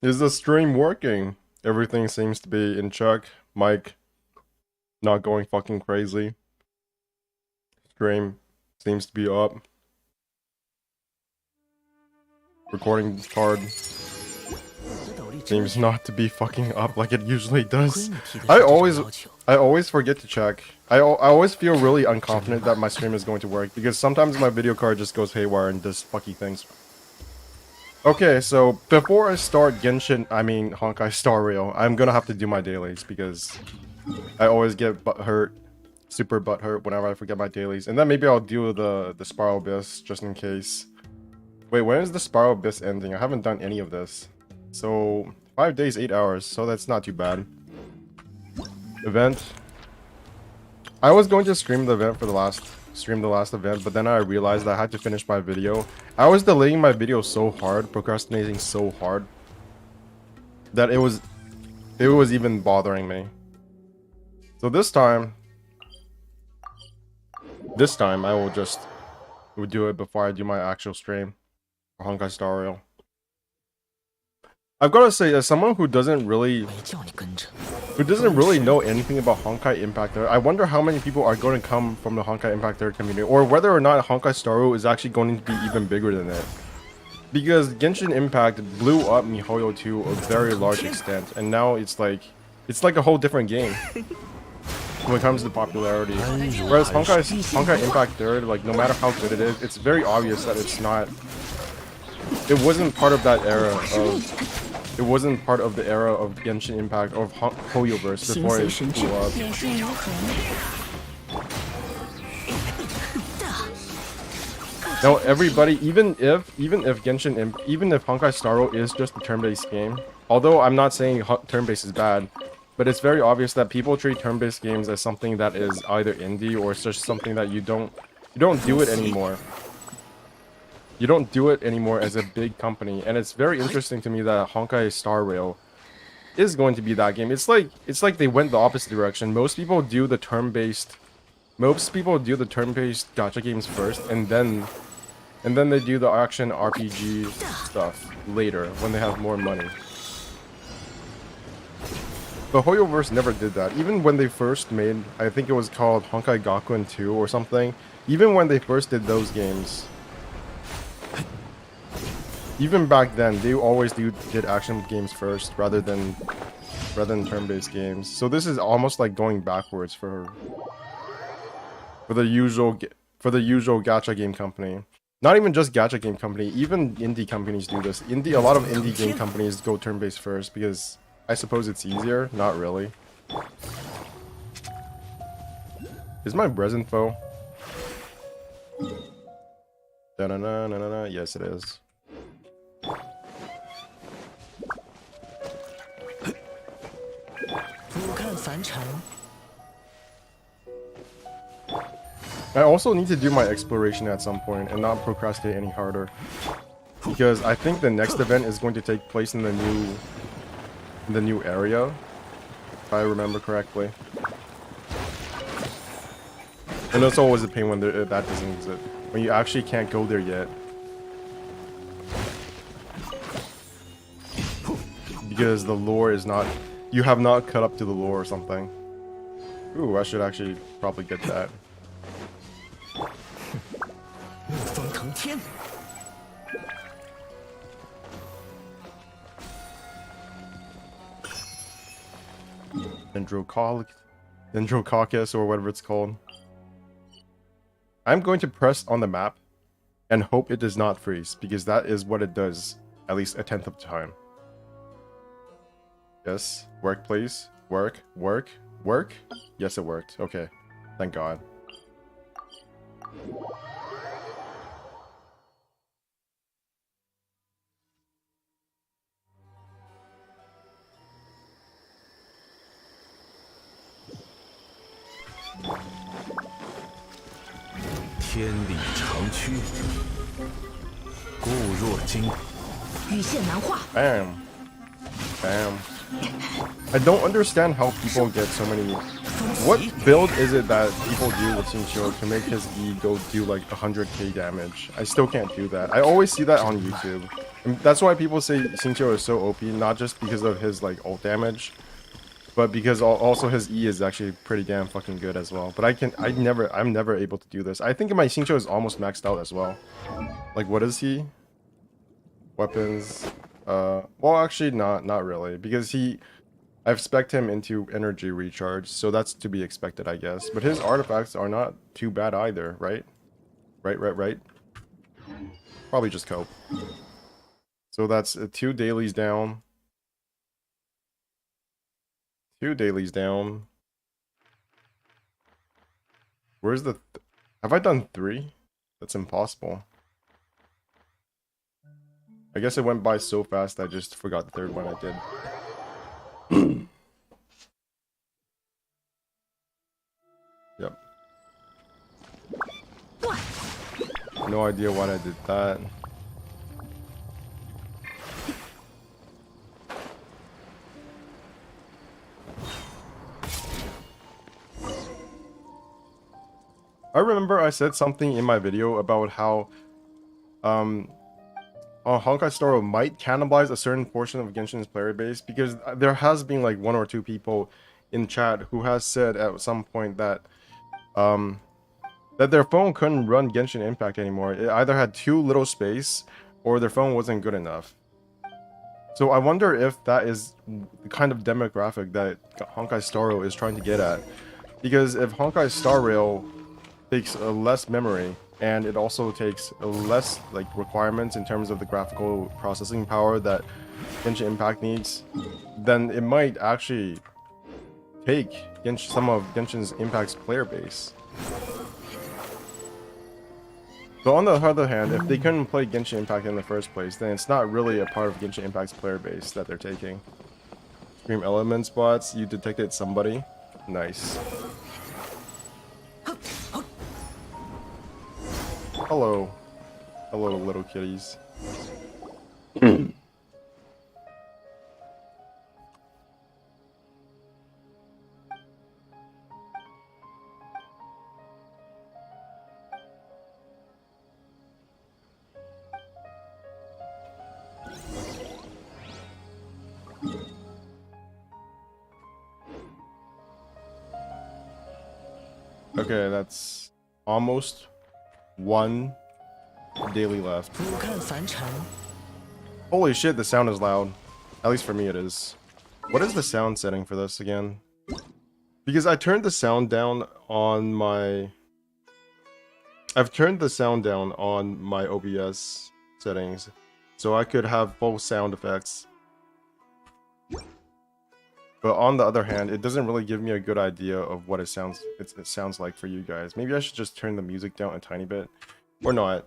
Is the stream working? Everything seems to be in check. Mic not going fucking crazy. Stream seems to be up. Recording card seems not to be fucking up like it usually does. I always forget to check. I always feel really unconfident that my stream is going to work because sometimes my video card just goes haywire and does fucky things. Okay, so before I start Honkai Star Rail, I'm gonna have to do my dailies because I always get super butthurt whenever I forget my dailies. And then maybe I'll do the Spiral Abyss just in case. Wait, when is the Spiral Abyss ending? I haven't done any of this. So 5 days, 8 hours, so that's not too bad. Event. I was going to stream the event for the last event, but then I realized I had to finish my video. I was delaying my video so hard, procrastinating so hard, that it was even bothering me. So this time I will do it before I do my actual stream for Honkai Star Rail. I've got to say, as someone who doesn't really know anything about Honkai Impact Third, I wonder how many people are going to come from the Honkai Impact Third community, or whether or not Honkai Star Rail is actually going to be even bigger than it. Because Genshin Impact blew up MiHoYo to a very large extent, and now it's like a whole different game when it comes to popularity. Whereas Honkai Impact Third, like, no matter how good it is, it's very obvious that it wasn't part of that era of. It wasn't part of the era of Genshin Impact or HoYoverse before it blew up. Now everybody, even if Honkai Star Rail is just a turn-based game, although I'm not saying turn-based is bad, but it's very obvious that people treat turn-based games as something that is either indie or it's just something that you don't do it anymore. You don't do it anymore as a big company, and it's very interesting to me that Honkai Star Rail is going to be that game. It's like they went the opposite direction. Most people do the turn-based gacha games first, and then they do the action RPG stuff later when they have more money. But HoYoverse never did that. Even when they first made, I think it was called Honkai Gakuen 2 or something. Even when they first did those games, even back then, they always did action games first rather than turn-based games. So this is almost like going backwards for the usual gacha game company. Not even just gacha game company, even indie companies do this. A lot of indie game companies go turn-based first because I suppose it's easier. Not really. Is my Brezinfo? Da-na-na-na-na-na. Yes, it is. I also need to do my exploration at some point and not procrastinate any harder, because I think the next event is going to take place in the new area, if I remember correctly. And it's always a pain when that doesn't exist, when you actually can't go there yet, because the lore is not, you have not cut up to the lore or something. Ooh, I should actually probably get that. Dendrococcus or whatever it's called. I'm going to press on the map and hope it does not freeze, because that is what it does at least a tenth of the time. Yes, work please. Work. Yes, it worked. Okay, thank God. Bam. Bam. I don't understand how people get so many. What build is it that people do with Xingqiu to make his E go do like 100k damage? I still can't do that. I always see that on YouTube. And that's why people say Xingqiu is so OP, not just because of his like ult damage, but because also his E is actually pretty damn fucking good as well. But I'm never able to do this. I think my Xingqiu is almost maxed out as well. Like, what is he? Weapons. Well, actually, not really, because I've spec'd him into energy recharge, so that's to be expected, I guess. But his artifacts are not too bad either, right? Right. Probably just cope. So that's 2 dailies down. 2 dailies down. Where's the... Have I done 3? That's impossible. I guess it went by so fast I just forgot the 3rd one I did. Yep. No idea why I did that. I remember I said something in my video about how Honkai Star Rail might cannibalize a certain portion of Genshin's player base, because there has been like 1 or 2 people in chat who has said at some point that that their phone couldn't run Genshin Impact anymore. It either had too little space or their phone wasn't good enough. So I wonder if that is the kind of demographic that Honkai Star Rail is trying to get at. Because if Honkai Star Rail takes less memory, and it also takes less like requirements in terms of the graphical processing power that Genshin Impact needs, then it might actually take some of Genshin Impact's player base. So on the other hand, if they couldn't play Genshin Impact in the first place, then it's not really a part of Genshin Impact's player base that they're taking. Stream element spots, you detected somebody. Nice. Hello. Hello, little kitties. Okay, that's almost 1 daily left. Holy shit, the sound is loud. At least for me it is. What is the sound setting for this again? Because I turned the sound down on my... I've turned the sound down on my OBS settings, so I could have full sound effects. But on the other hand, it doesn't really give me a good idea of what it sounds like for you guys. Maybe I should just turn the music down a tiny bit. Or not.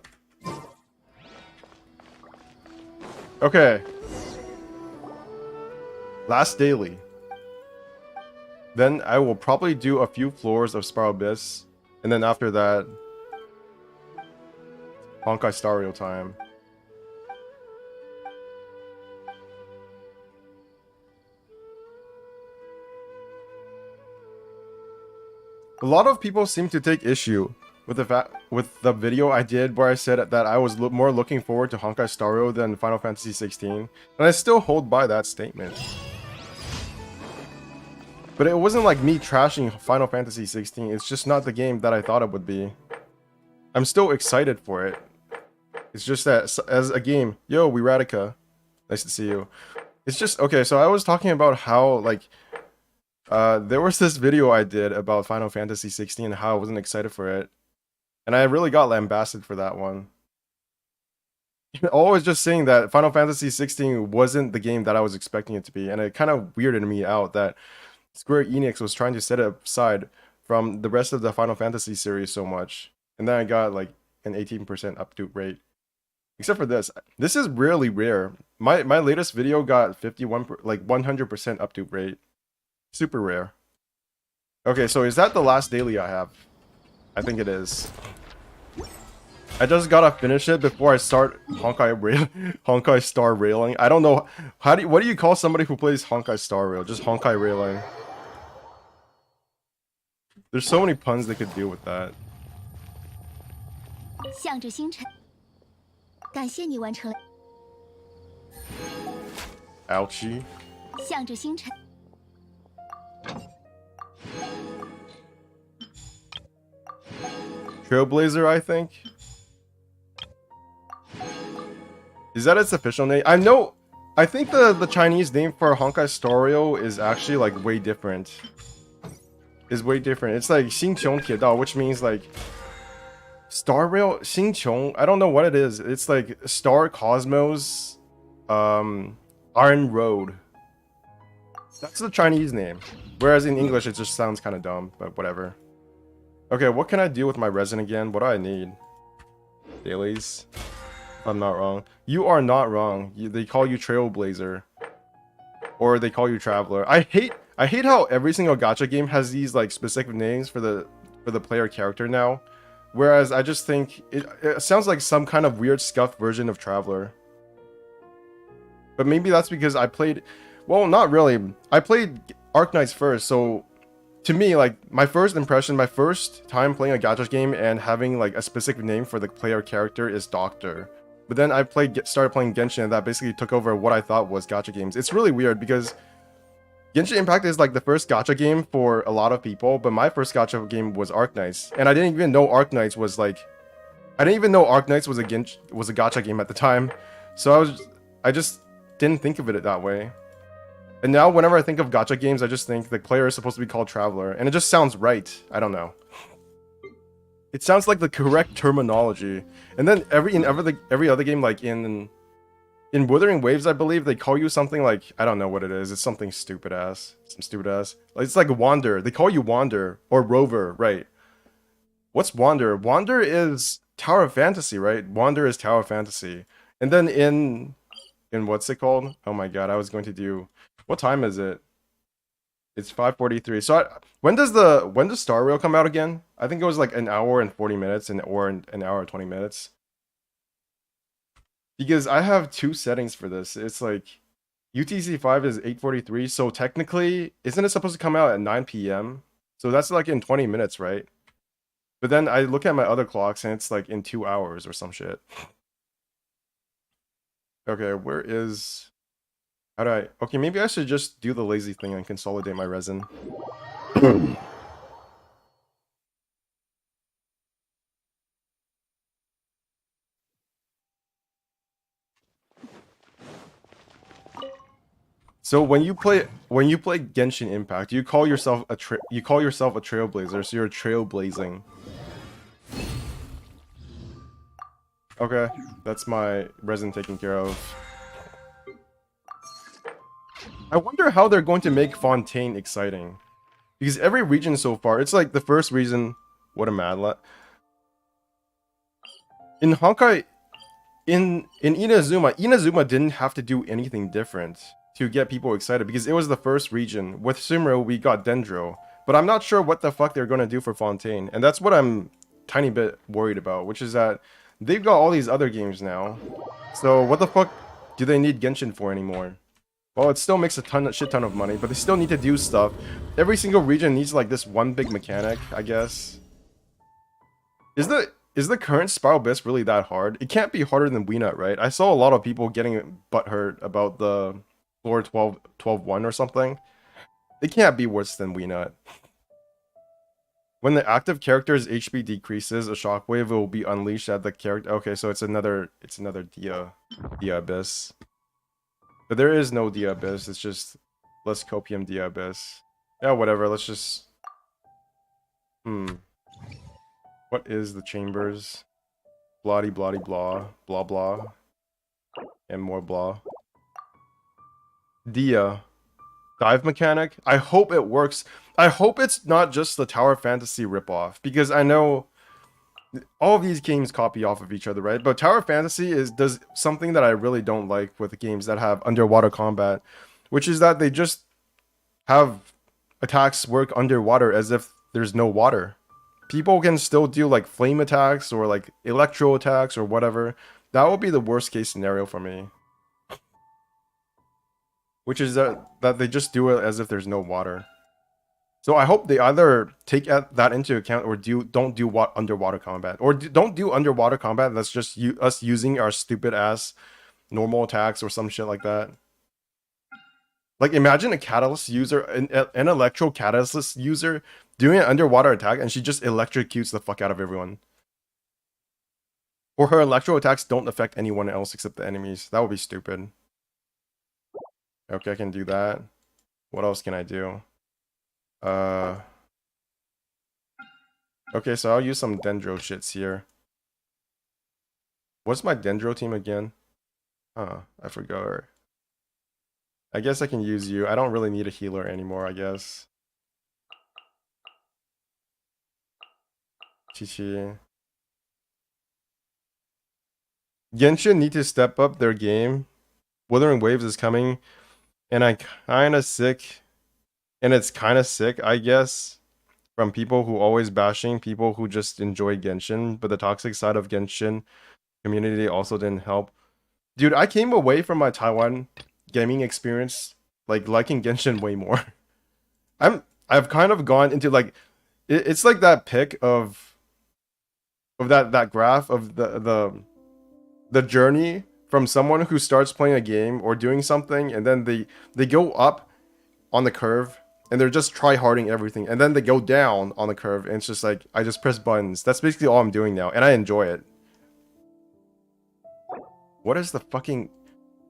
Okay. Last daily. Then I will probably do a few floors of Spiral Abyss. And then after that, Honkai Star Rail time. A lot of people seem to take issue with the video I did where I said that I was more looking forward to Honkai Star Rail than Final Fantasy 16, and I still hold by that statement. But it wasn't like me trashing Final Fantasy 16, it's just not the game that I thought it would be. I'm still excited for it. It's just that as a game, yo, Radica, nice to see you. It's just, okay, so I was talking about how, like, there was this video I did about Final Fantasy 16 and how I wasn't excited for it. And I really got lambasted for that one. Always just saying that Final Fantasy 16 wasn't the game that I was expecting it to be. And it kind of weirded me out that Square Enix was trying to set it aside from the rest of the Final Fantasy series so much. And then I got like an 18% update rate. Except for this. This is really rare. My latest video got 51, like 100% update rate. Super rare. Okay, so is that the last daily I have? I think it is. I just gotta finish it before I start Honkai Star Railing. I don't know what do you call somebody who plays Honkai Star Rail? Just Honkai Railing. There's so many puns they could do with that. 向着星辰，感谢你完成了。Ouchie. 向着星辰。 Trailblazer, I think. Is that its official name? I think the Chinese name for Honkai Storio is actually like way different. Is way different. It's like 星穹铁道, which means like Star Rail 星穹. I don't know what it is. It's like Star Cosmos Iron Road. That's the Chinese name. Whereas in English it just sounds kind of dumb, but whatever. Okay, what can I do with my resin again? What do I need? Dailies. If I'm not wrong. You are not wrong. They call you Trailblazer. Or they call you Traveler. I hate how every single gacha game has these like specific names for the player character now. Whereas I just think it sounds like some kind of weird scuffed version of Traveler. But maybe that's because I played, well, not really. I played Arknights first, so to me, like, my first impression, my first time playing a gacha game and having like a specific name for the player character is Doctor. But then I started playing Genshin, and that basically took over what I thought was gacha games. It's really weird because Genshin Impact is like the first gacha game for a lot of people, but my first gacha game was Arknights, and I didn't even know Arknights was like, I didn't even know Arknights was a gacha game at the time. So I just didn't think of it that way. And now whenever I think of gacha games, I just think the player is supposed to be called Traveler, and it just sounds right. I don't know. It sounds like the correct terminology. And then every other game, like in Wuthering Waves, I believe they call you something like, I don't know what it is. It's something stupid ass. Some stupid ass. Like, it's like Wander. They call you Wander or Rover, right? What's Wander? Wander is Tower of Fantasy, right? Wander is Tower of Fantasy. And then in what's it called? Oh my god, I was going to do, what time is it? It's 5:43. So when does Star Rail come out again? I think it was like an hour and 40 minutes or an hour and 20 minutes. Because I have two settings for this. It's like UTC5 is 8:43, so technically, isn't it supposed to come out at 9 p.m.? So that's like in 20 minutes, right? But then I look at my other clocks and it's like in 2 hours or some shit. Okay, where is... How do I... Okay, maybe I should just do the lazy thing and consolidate my resin. So when you play Genshin Impact, you call yourself a trailblazer, so you're trailblazing. Okay, that's my resin taken care of. I wonder how they're going to make Fontaine exciting. Because every region so far, it's like the first region... What a madlet. In Honkai... In Inazuma didn't have to do anything different to get people excited, because it was the first region. With Sumeru, we got Dendro. But I'm not sure what the fuck they're going to do for Fontaine. And that's what I'm tiny bit worried about, which is that they've got all these other games now. So what the fuck do they need Genshin for anymore? Well, it still makes a shit ton of money, but they still need to do stuff. Every single region needs like this one big mechanic, I guess. Is the current Spiral Abyss really that hard? It can't be harder than Wienut, right? I saw a lot of people getting butthurt about the floor 12-1 or something. It can't be worse than Wienut. When the active character's HP decreases, a shockwave will be unleashed at the character. Okay, so it's another Dia Abyss. But there is no Dia Abyss, it's just less copium Dia Abyss. Yeah, whatever, let's just... What is the chambers? Bloody blah, blah blah. And more blah. Dia. Dive mechanic? I hope it works. I hope it's not just the Tower Fantasy ripoff, because I know all of these games copy off of each other, right? But Tower Fantasy does something that I really don't like with games that have underwater combat, which is that they just have attacks work underwater as if there's no water. People can still do like flame attacks or like electro attacks or whatever. That would be the worst case scenario for me. Which is that they just do it as if there's no water. So I hope they either take that into account or don't do underwater combat. Or don't do underwater combat, that's just us using our stupid ass normal attacks or some shit like that. Like, imagine a catalyst user, an electro catalyst user doing an underwater attack, and she just electrocutes the fuck out of everyone. Or her electro attacks don't affect anyone else except the enemies. That would be stupid. Okay, I can do that. What else can I do? Okay, so I'll use some Dendro shits here. What's my Dendro team again? Huh, I forgot. I guess I can use you. I don't really need a healer anymore, I guess. Chi-Chi. Genshin need to step up their game. Withering Waves is coming, and it's kind of sick, I guess, from people who always bashing people who just enjoy Genshin, but the toxic side of Genshin community also didn't help. Dude, I came away from my Taiwan gaming experience like liking Genshin way more. I've kind of gone into like it's like that pic of that graph of the journey from someone who starts playing a game or doing something, and then they go up on the curve and they're just try-harding everything, and then they go down on the curve and it's just like I just press buttons. That's basically all I'm doing now, and I enjoy it. What is the fucking...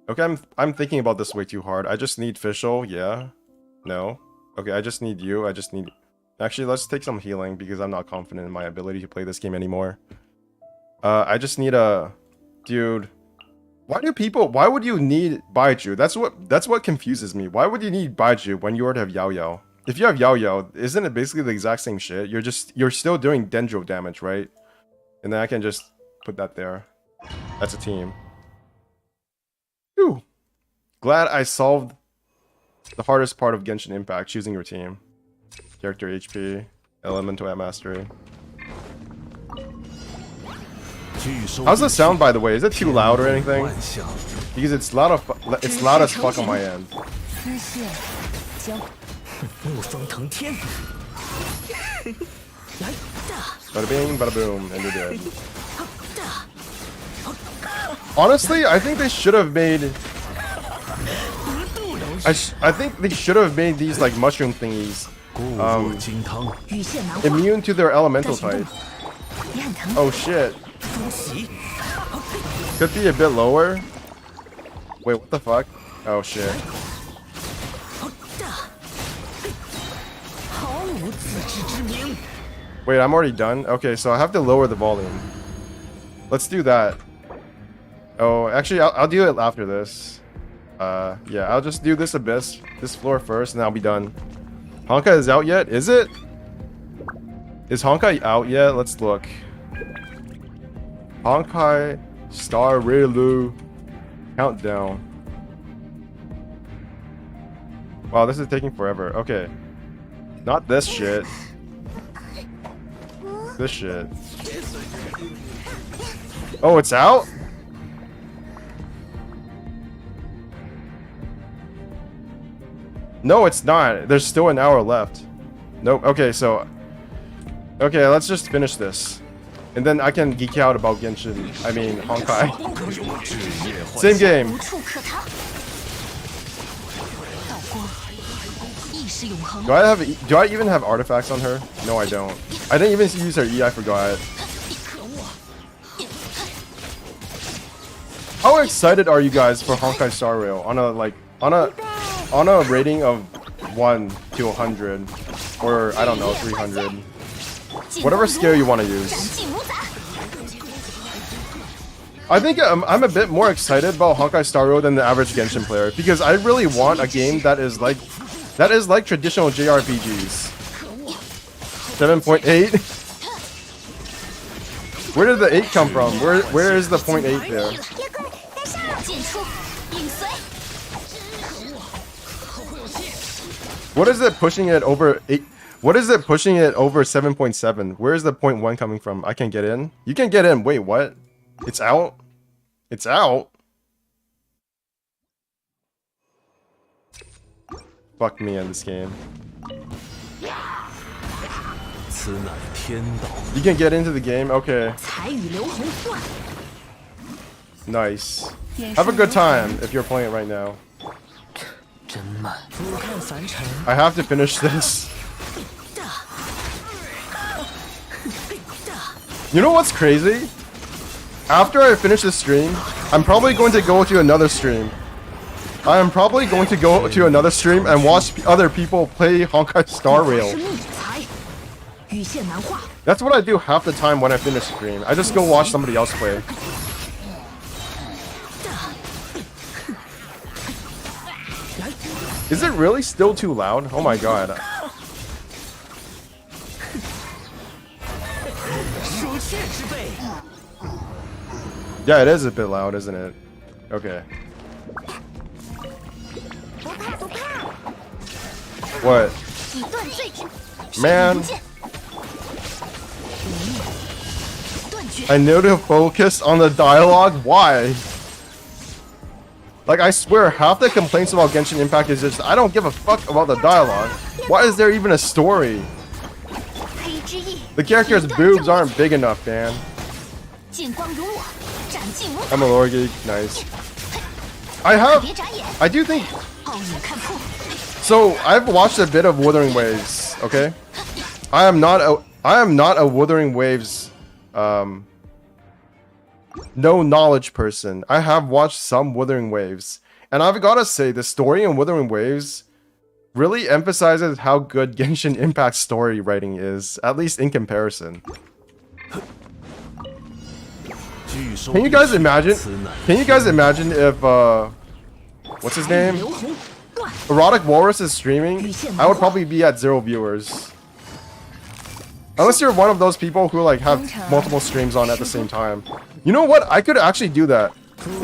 Okay, I'm thinking about this way too hard. I just need Fischl, yeah. No. Okay, I just need you. I just need... Actually, let's take some healing because I'm not confident in my ability to play this game anymore. I just need a... Dude. Why would you need Baiju? That's what confuses me. Why would you need Baiju when you already have Yao Yao? If you have Yao Yao, isn't it basically the exact same shit? You're still doing Dendro damage, right? And then I can just put that there. That's a team. Whew. Glad I solved the hardest part of Genshin Impact, choosing your team. Character HP, Elemental at Mastery. How's the sound, by the way? Is it too loud or anything? Because it's loud as fuck on my end. Bada bing, bada boom, and you're dead. Honestly, I think they should have made... I think they should have made these like mushroom thingies immune to their elemental type. Oh shit. Could be a bit lower. Wait, what the fuck? Oh shit. Wait, I'm already done? Okay, so I have to lower the volume. Let's do that. Oh, actually, I'll do it after this. Yeah, I'll just do this abyss, this floor first, and I'll be done. Honkai is out yet? Is it? Is Honkai out yet? Let's look. Honkai Star Railroad countdown. Wow, this is taking forever. Okay. Not this shit. This shit. Oh, it's out? No, it's not. There's still an hour left. Nope. Okay, so... Okay, let's just finish this. And then I can geek out about Genshin. I mean, Honkai. Same game. Do I even have artifacts on her? No, I don't. I didn't even use her E, I forgot. How excited are you guys for Honkai Star Rail on a rating of 1 to 100, or I don't know, 300, whatever scale you want to use? I think I'm a bit more excited about Honkai Star Rail than the average Genshin player, because I really want a game that is like traditional JRPGs. 7.8. Where did the 8 come from? Where is the 0.8 there? What is it pushing it over 8? What is it pushing it over 7.7? Where is the 0.1 coming from? I can't get in. You can get in. Wait, what? It's out? It's out? Fuck me in this game. You can get into the game? Okay. Nice. Have a good time if you're playing it right now. I have to finish this. You know what's crazy? After I finish this stream, I'm probably going to go to another stream. I am probably going to go to another stream and watch other people play Honkai Star Rail. That's what I do half the time when I finish stream. I just go watch somebody else play. Is it really still too loud? Oh my god. Yeah, it is a bit loud, isn't it? Okay. What? Man. I know to focus on the dialogue? Why? Like, I swear, half the complaints about Genshin Impact is just, I don't give a fuck about the dialogue. Why is there even a story? The character's boobs aren't big enough, man. I'm a lore geek, nice. I do think... So, I've watched a bit of Wuthering Waves, okay? I am not a Wuthering Waves, no knowledge person. I have watched some Wuthering Waves, and I've gotta say, the story in Wuthering Waves really emphasizes how good Genshin Impact story writing is, at least in comparison. Can you guys imagine? Can you guys imagine if what's his name? Erotic Walrus is streaming? I would probably be at 0 viewers. Unless you're one of those people who like have multiple streams on at the same time. You know what? I could actually do that.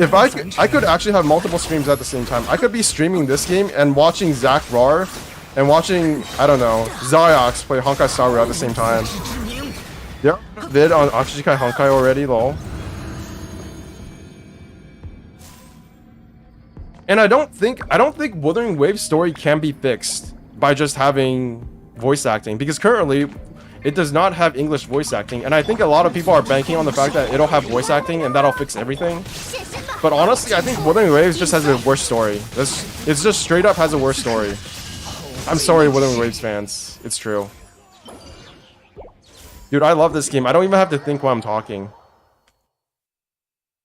If I could actually have multiple streams at the same time. I could be streaming this game and watching Zach Rar and watching, I don't know, Ziox play Honkai Star Rail at the same time. Yeah, vid on Akshikai Honkai already, lol. And I don't think Wuthering Waves story can be fixed by just having voice acting, because currently it does not have English voice acting, and I think a lot of people are banking on the fact that it'll have voice acting and that'll fix everything. But honestly, I think Wuthering Waves just has a worse story. It's just straight up has a worse story. I'm sorry, Wuthering Waves fans. It's true. Dude, I love this game. I don't even have to think while I'm talking.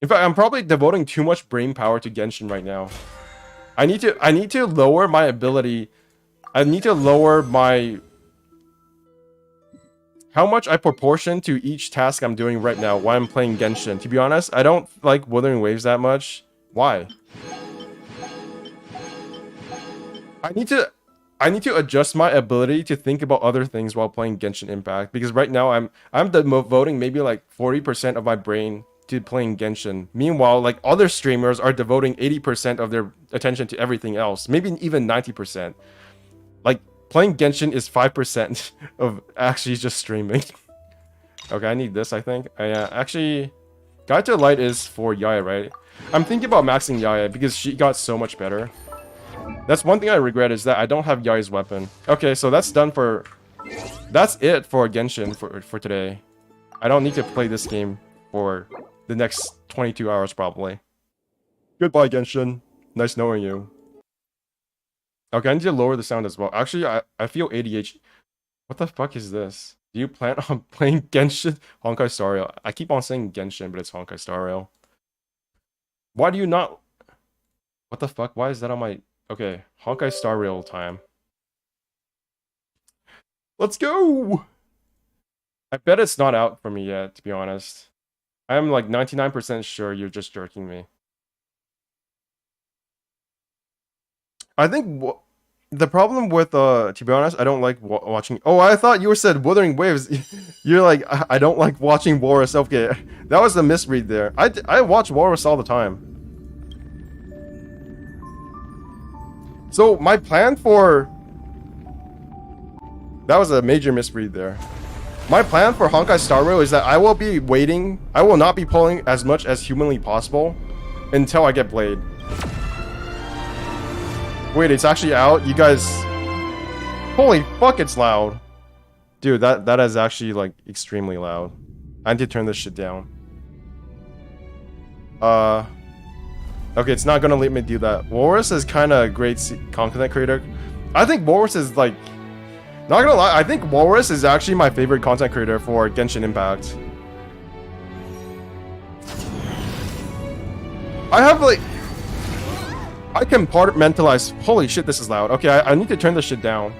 In fact, I'm probably devoting too much brain power to Genshin right now. I need to lower my ability. I need to lower my... how much I proportion to each task I'm doing right now while I'm playing Genshin. To be honest, I don't like Wuthering Waves that much. Why? I need to adjust my ability to think about other things while playing Genshin Impact, because right now I'm devoting maybe like 40% of my brain to playing Genshin. Meanwhile, like other streamers are devoting 80% of their attention to everything else, maybe even 90%. Like playing Genshin is 5% of actually just streaming. Okay, I need this, I think. Actually, Guide to the Light is for Yaya, right? I'm thinking about maxing Yaya because she got so much better. That's one thing I regret, is that I don't have Yaya's weapon. Okay, so that's done for... that's it for Genshin for today. I don't need to play this game for the next 22 hours, probably. Goodbye, Genshin. Nice knowing you. Okay, I need to lower the sound as well. Actually, I feel ADHD. What the fuck is this? Do you plan on playing Genshin? Honkai Star Rail. I keep on saying Genshin, but it's Honkai Star Rail. Why do you not... what the fuck? Why is that on my... okay, Honkai Star Rail time. Let's go! I bet it's not out for me yet, to be honest. I'm like 99% sure you're just jerking me. I think the problem with, to be honest, I don't like watching... oh, I thought you said Wuthering Waves. You're like, I don't like watching Walrus. Okay, that was a misread there. I watch Walrus all the time. So, my plan for... that was a major misread there. My plan for Honkai Star Rail is that I will be waiting. I will not be pulling as much as humanly possible until I get Blade. Wait, it's actually out? You guys... holy fuck, it's loud. Dude, that is actually, like, extremely loud. I need to turn this shit down. Okay, it's not gonna let me do that. Walrus is kind of a great content creator. I think Walrus is like, not gonna lie, I think Walrus is actually my favorite content creator for Genshin Impact. I have like, I compartmentalize. Holy shit, this is loud. Okay, I need to turn this shit down.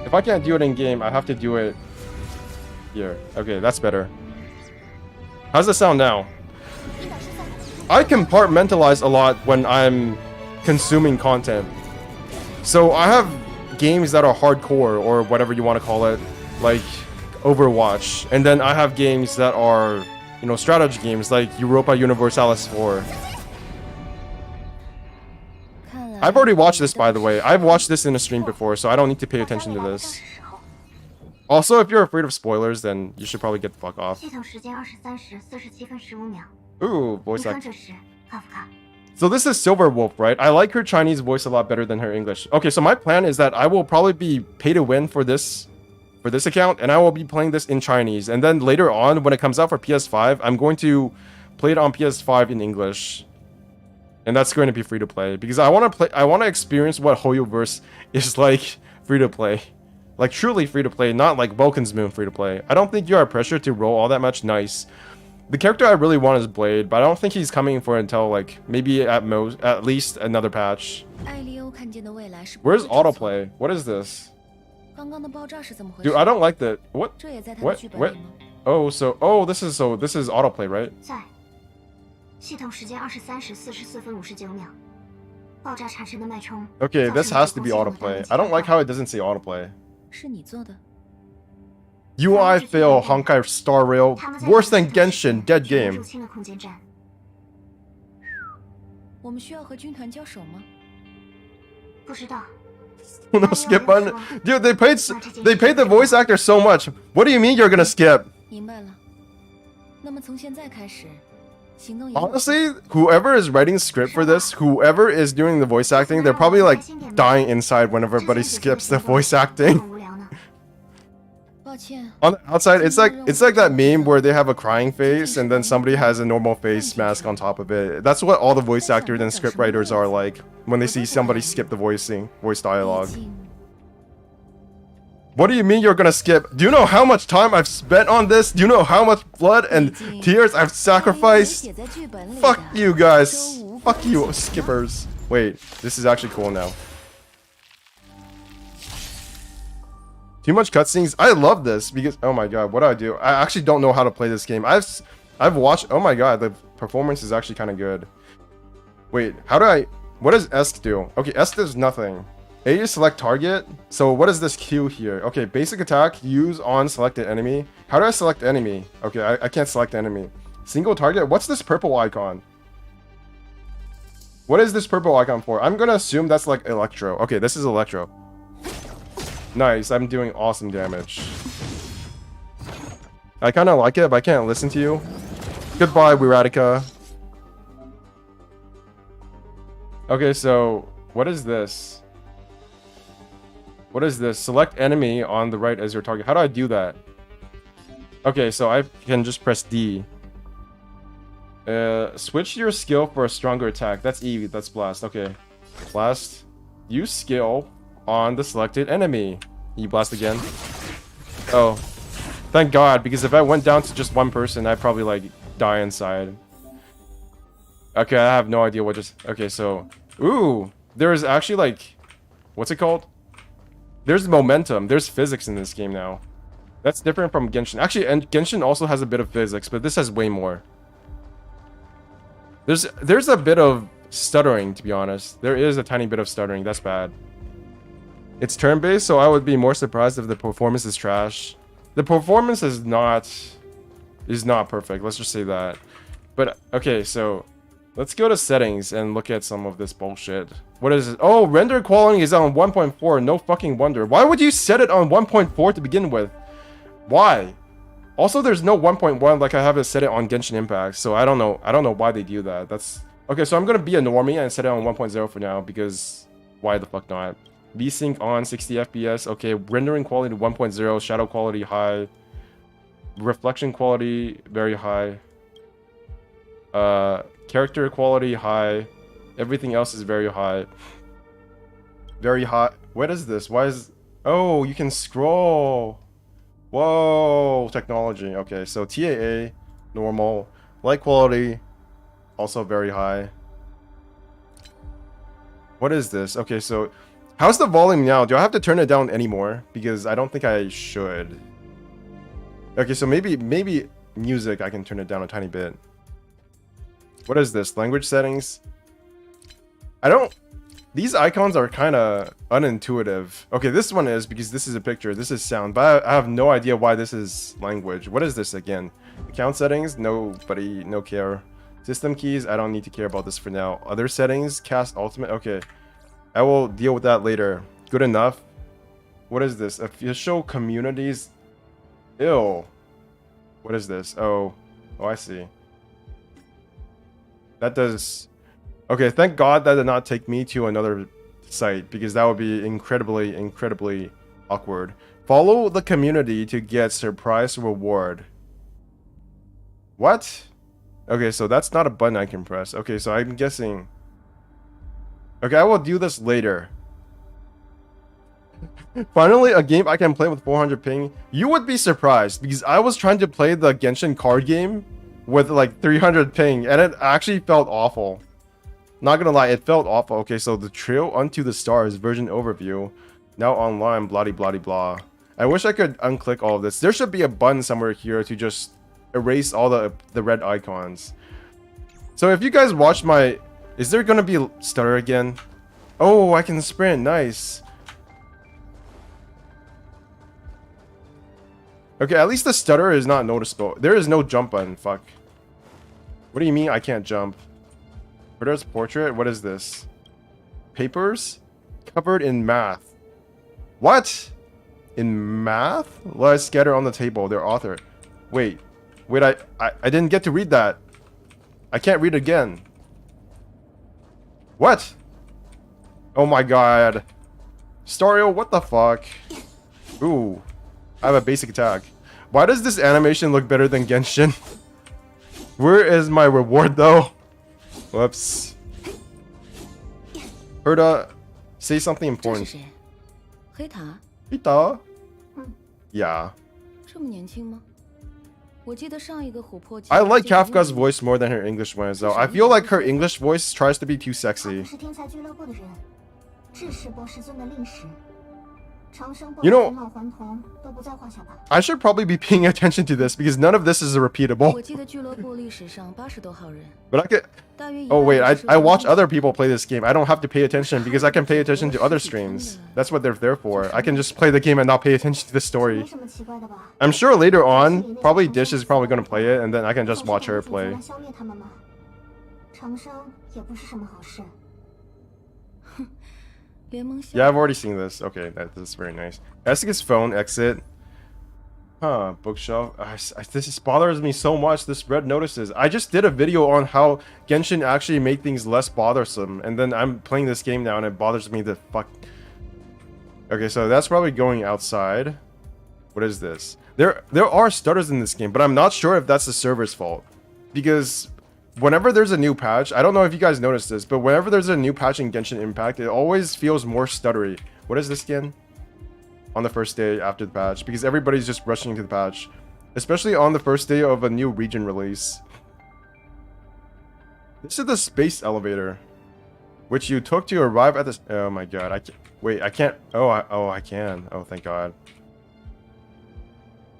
If I can't do it in game, I have to do it here. Okay, that's better. How's it sound now? I compartmentalize a lot when I'm consuming content. So I have games that are hardcore or whatever you want to call it, like Overwatch, and then I have games that are, you know, strategy games like Europa Universalis 4. I've already watched this, by the way. I've watched this in a stream before, so I don't need to pay attention to this. Also, if you're afraid of spoilers, then you should probably get the fuck off. Ooh, voice acting. So this is Silver Wolf, right? I like her Chinese voice a lot better than her English. Okay, so my plan is that I will probably be pay to win for this account, and I will be playing this in Chinese. And then later on, when it comes out for PS5, I'm going to play it on PS5 in English. And that's going to be free to play because I want to experience what Hoyoverse is like free to play. Like truly free to play, not like Vulcan's Moon free to play. I don't think you are pressured to roll all that much. Nice. The character I really want is Blade, but I don't think he's coming for until like maybe at least another patch. Where's autoplay? What is this? Dude, I don't like that. What? What? Oh, this is autoplay, right? Okay, this has to be autoplay. I don't like how it doesn't say autoplay. UI fail, Honkai Star Rail, worse than Genshin, dead game. No skip button. Dude, they paid the voice actor so much. What do you mean you're gonna skip? Honestly, whoever is writing script for this, whoever is doing the voice acting, they're probably like dying inside when everybody skips the voice acting. On the outside, it's like that meme where they have a crying face and then somebody has a normal face mask on top of it. That's what all the voice actors and script writers are like when they see somebody skip the voice dialogue. What do you mean you're gonna skip? Do you know how much time I've spent on this? Do you know how much blood and tears I've sacrificed? Fuck you guys. Fuck you, skippers. Wait, this is actually cool now. Too much cutscenes? I love this because, oh my god, what do I do? I actually don't know how to play this game. I've watched, oh my god, the performance is actually kind of good. Wait, what does ESC do? Okay, ESC does nothing. A is select target. So what is this Q here? Okay, basic attack, use on selected enemy. How do I select enemy? Okay, I can't select enemy. Single target, what's this purple icon? What is this purple icon for? I'm gonna assume that's like Electro. Okay, this is Electro. Nice, I'm doing awesome damage. I kind of like it, but I can't listen to you. Goodbye, Wiratica. Okay, so what is this? What is this? Select enemy on the right as your target. How do I do that? Okay, so I can just press D. Switch your skill for a stronger attack. That's E, that's blast. Okay. Blast. Use skill on the selected enemy. You blast again. Oh. Thank God, because if I went down to just one person, I'd probably like die inside. Okay, I have no idea what just... Okay, so... Ooh! There's actually like... What's it called? There's momentum. There's physics in this game now. That's different from Genshin. Actually, and Genshin also has a bit of physics, but this has way more. There's a bit of stuttering, to be honest. There is a tiny bit of stuttering. That's bad. It's turn-based, so I would be more surprised if the performance is trash. The performance is not perfect. Let's just say that. But okay, so let's go to settings and look at some of this bullshit. What is it? Oh, render quality is on 1.4. No fucking wonder. Why would you set it on 1.4 to begin with? Why? Also, there's no 1.1 like I have it set it on Genshin Impact. So I don't know. I don't know why they do that. That's okay. So I'm gonna be a normie and set it on 1.0 for now because why the fuck not? VSync on 60 FPS. Okay, rendering quality 1.0. Shadow quality high. Reflection quality very high. Character quality high. Everything else is very high. Very hot. What is this? Why is... Oh, you can scroll. Whoa, technology. Okay, so TAA, normal. Light quality, also very high. What is this? Okay, so how's the volume now? Do I have to turn it down anymore? Because I don't think I should. Okay, so maybe music I can turn it down a tiny bit. What is this? Language settings? I don't... These icons are kind of unintuitive. Okay, this one is because this is a picture. This is sound, but I have no idea why this is language. What is this again? Account settings? Nobody, no care. System keys? I don't need to care about this for now. Other settings? Cast ultimate? Okay. I will deal with that later. Good enough. What is this? Official communities? Ew. What is this? Oh, I see. That does... Okay, thank God that did not take me to another site, because that would be incredibly awkward. Follow the community to get surprise reward. What? Okay, so that's not a button I can press. Okay, so I'm guessing... Okay, I will do this later. Finally, a game I can play with 400 ping. You would be surprised, because I was trying to play the Genshin card game with like 300 ping, and it actually felt awful. Not gonna lie, it felt awful. Okay, so the Trail Unto the Stars version overview. Now online, blah blah blah. I wish I could unclick all of this. There should be a button somewhere here to just erase all the red icons. So if you guys watch my... Is there gonna be stutter again? Oh, I can sprint. Nice. Okay, at least the stutter is not noticeable. There is no jump button. Fuck. What do you mean I can't jump? There's portrait. What is this? Papers covered in math. What? In math? Lies scattered on the table. Their author. Wait. I didn't get to read that. I can't read again. What? Oh my god. Stario, what the fuck? Ooh. I have a basic attack. Why does this animation look better than Genshin? Where is my reward though? Whoops. Herda, say something important. Hita? Yeah. I like Kafka's voice more than her English voice though. I feel like her English voice tries to be too sexy. You know, I should probably be paying attention to this because none of this is repeatable. But I could... Oh wait, I watch other people play this game. I don't have to pay attention because I can pay attention to other streams. That's what they're there for. I can just play the game and not pay attention to the story. I'm sure later on, probably Dish is probably going to play it and then I can just watch her play. Yeah, I've already seen this. Okay, that's very nice. Esika's phone, exit. Huh, bookshelf. This bothers me so much, this red notices. I just did a video on how Genshin actually made things less bothersome, and then I'm playing this game now and it bothers me the fuck. Okay, so that's probably going outside. What is this? There are stutters in this game, but I'm not sure if that's the server's fault. Because... whenever there's a new patch, I don't know if you guys noticed this, but whenever there's a new patch in Genshin Impact, it always feels more stuttery. What is this again? On the first day after the patch, because everybody's just rushing to the patch. Especially on the first day of a new region release. This is the space elevator, which you took to arrive at this... Oh my god, I can't... Oh, I can. Oh, thank god.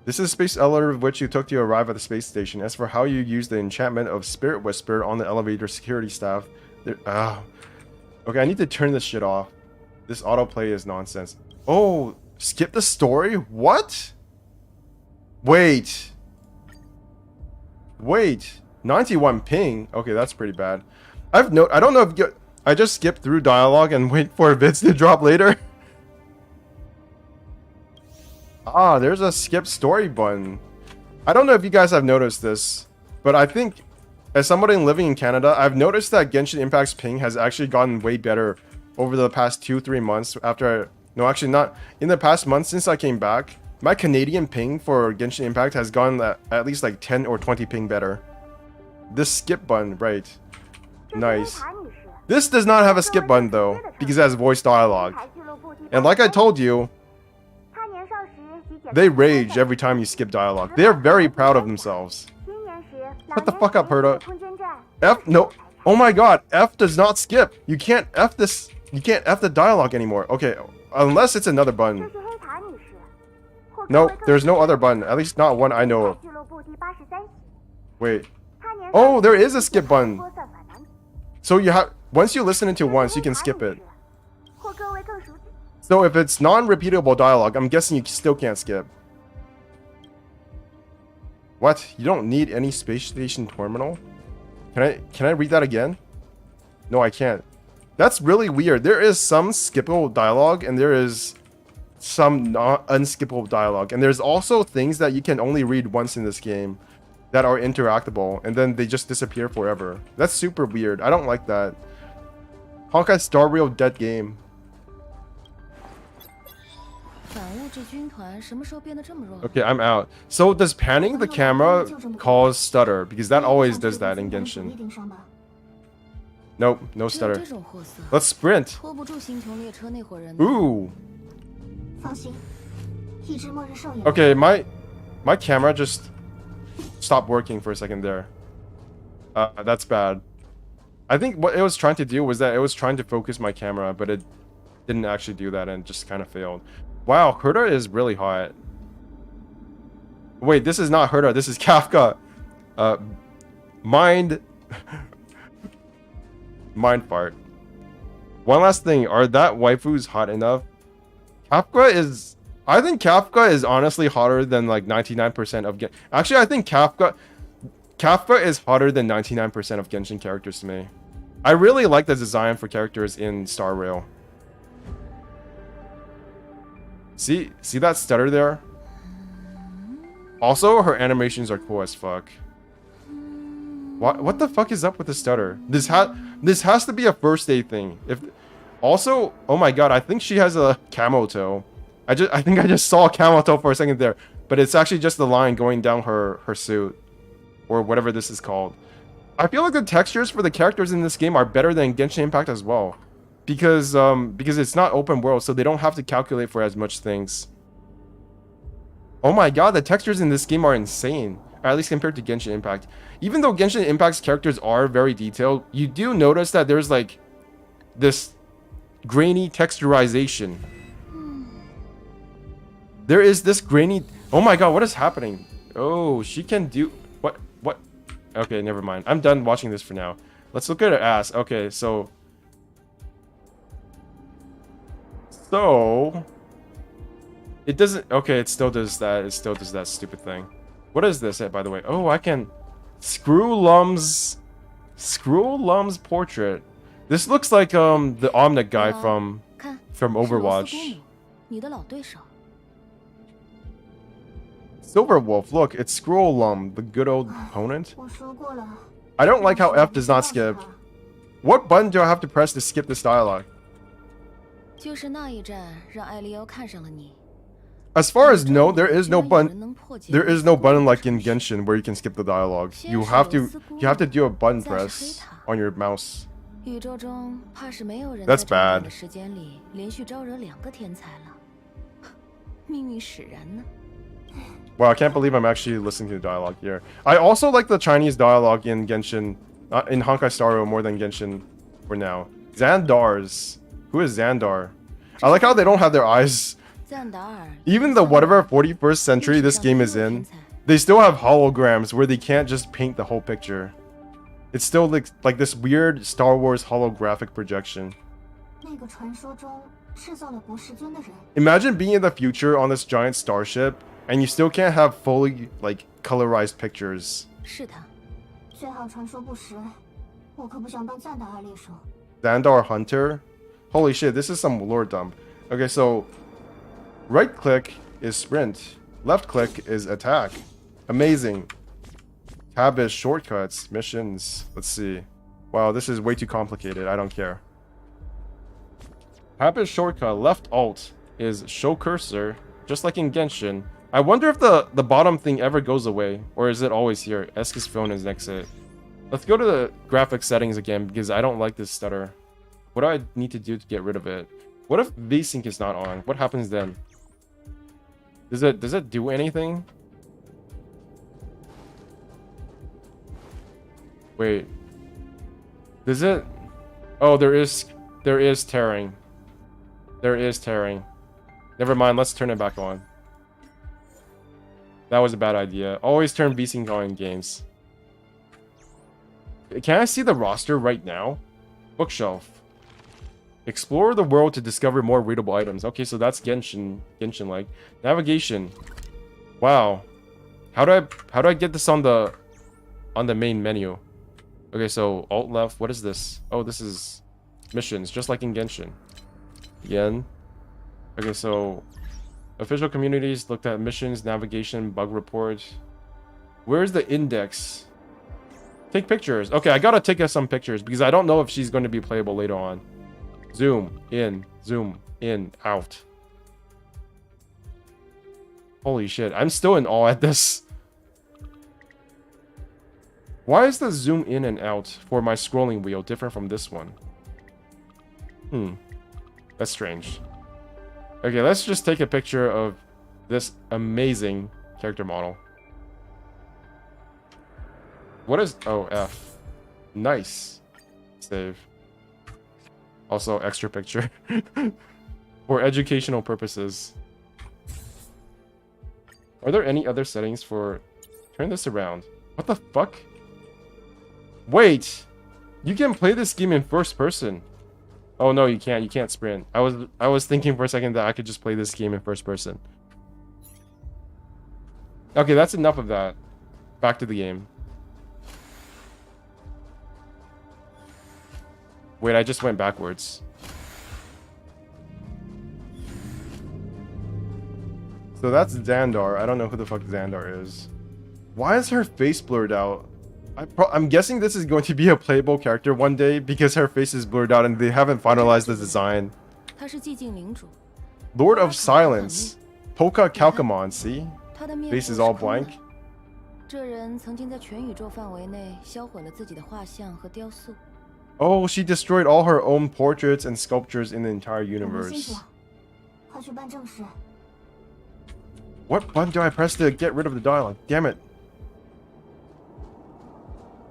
This is the space elevator which you took to arrive at the space station. As for how you use the enchantment of Spirit Whisper on the elevator security staff... Okay, I need to turn this shit off. This autoplay is nonsense. Oh, skip the story? What? Wait. 91 ping? Okay, that's pretty bad. I don't know if I just skip through dialogue and wait for vids to drop later. Ah, there's a skip story button. I don't know if you guys have noticed this, but I think as somebody living in Canada, I've noticed that Genshin Impact's ping has actually gotten way better over the past 2-3 months after... No, actually not. In the past month since I came back, my Canadian ping for Genshin Impact has gone at least like 10 or 20 ping better This skip button, right. Nice. This does not have a skip button though, because it has voice dialogue. And like I told you, they rage every time you skip dialogue. They're very proud of themselves. Shut the fuck up, Herta. F, no. Oh my god, F does not skip. You can't F this. You can't F the dialogue anymore. Okay, unless it's another button. Nope, there's no other button. At least not one I know of. Wait. Oh, there is a skip button. So you have, once you listen to it once, you can skip it. So if it's non-repeatable dialogue, I'm guessing you still can't skip. What? You don't need any space station terminal? Can I read that again? No, I can't. That's really weird. There is some skippable dialogue and there is some unskippable dialogue. And there's also things that you can only read once in this game that are interactable and then they just disappear forever. That's super weird. I don't like that. Honkai Star Rail dead game. Okay, I'm out. So does panning the camera cause stutter? Because that always does that in Genshin. Nope, no stutter. Let's sprint. Ooh. Okay, my camera just stopped working for a second there. That's bad. I think what it was trying to do was that it was trying to focus my camera, but it didn't actually do that and just kind of failed. Wow, Herta is really hot. Wait, this is not Herta, this is Kafka. Mind fart. One last thing, are that waifus hot enough? Kafka is... I think Kafka is honestly hotter than like 99% of Actually, I think Kafka is hotter than 99% of Genshin characters to me. I really like the design for characters in Star Rail. See that stutter there? Also, her animations are cool as fuck. What the fuck is up with the stutter? This has to be a first day thing. Also, oh my god, I think she has a camo toe. I think I just saw a camo toe for a second there, but it's actually just the line going down her suit or whatever this is called. I feel like the textures for the characters in this game are better than Genshin Impact as well. Because it's not open world, so they don't have to calculate for as much things. Oh my god, the textures in this game are insane. Or at least compared to Genshin Impact. Even though Genshin Impact's characters are very detailed, you do notice that there's like this grainy texturization. There is this grainy... Oh my god, what is happening? Oh, she can do... What? Okay, never mind. I'm done watching this for now. Let's look at her ass. Okay, so... it doesn't... Okay, it still does that. It still does that stupid thing. What is this, by the way? Oh, I can... Screw Lum's portrait. This looks like the Omnic guy from Overwatch. Silverwolf, look, it's Scroll Lum, the good old opponent. I don't like how F does not skip. What button do I have to press to skip this dialogue? As far as no, there is no button. There is no button like in Genshin where you can skip the dialogue. You have to do a button press on your mouse. That's bad. Wow, I can't believe I'm actually listening to the dialogue here. I also like the Chinese dialogue in Genshin, in Honkai Star Rail more than Genshin for now. Xandar's. Who is Xandar? I like how they don't have their eyes. Even the whatever 41st century this game is in, they still have holograms where they can't just paint the whole picture. It's still like this weird Star Wars holographic projection. Imagine being in the future on this giant starship and you still can't have fully like colorized pictures. Xandar Hunter? Holy shit, this is some lore dump. Okay, so right click is sprint, left click is attack. Amazing. Tab is shortcuts, missions. Let's see. Wow, this is way too complicated. I don't care. Tab is shortcut, left alt is show cursor, just like in Genshin. I wonder if the bottom thing ever goes away, or is it always here? Eski's phone is exit. Let's go to the graphic settings again because I don't like this stutter. What do I need to do to get rid of it? What if VSync is not on? What happens then? Does it do anything? Wait. Does it? Oh, there is tearing. There is tearing. Never mind, let's turn it back on. That was a bad idea. Always turn VSync on in games. Can I see the roster right now? Bookshelf. Explore the world to discover more readable items. Okay, so that's Genshin-like. Navigation. Wow. How do I get this on the main menu? Okay, so alt left. What is this? Oh, this is missions, just like in Genshin. Yen. Okay, so official communities looked at missions, navigation, bug report. Where's the index? Take pictures. Okay, I gotta take some pictures because I don't know if she's going to be playable later on. Zoom in, out. Holy shit, I'm still in awe at this. Why is the zoom in and out for my scrolling wheel different from this one? That's strange. Okay, let's just take a picture of this amazing character model. What is... Oh, F. Nice. Save. Also, extra picture. For educational purposes. Are there any other settings for... Turn this around. What the fuck? Wait! You can play this game in first person. Oh no, you can't. You can't sprint. I was thinking for a second that I could just play this game in first person. Okay, that's enough of that. Back to the game. Wait, I just went backwards. So that's Xandar. I don't know who the fuck Xandar is. Why is her face blurred out? I'm guessing this is going to be a playable character one day because her face is blurred out and they haven't finalized the design. Lord of Silence. Polka Calcamon, see? Face is all blank. Oh, she destroyed all her own portraits and sculptures in the entire universe. What button do I press to get rid of the dialogue? Damn it.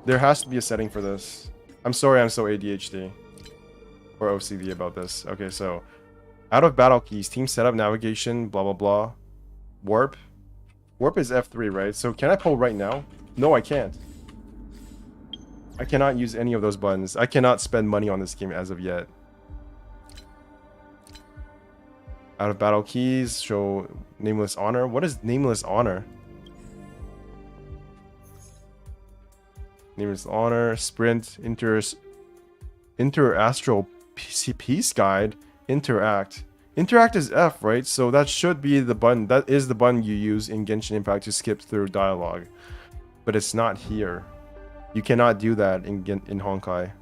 There has to be a setting for this. I'm sorry I'm so ADHD. Or OCD about this. Okay, so... Out of battle keys, team setup, navigation, blah blah blah. Warp. Warp is F3, right? So can I pull right now? No, I can't. I cannot use any of those buttons. I cannot spend money on this game as of yet. Out of battle keys, show Nameless Honor. What is Nameless Honor? Nameless Honor, Sprint, Interastral Peace Guide, Interact. Interact is F, right? So that should be the button. That is the button you use in Genshin Impact to skip through dialogue. But it's not here. You cannot do that in Honkai.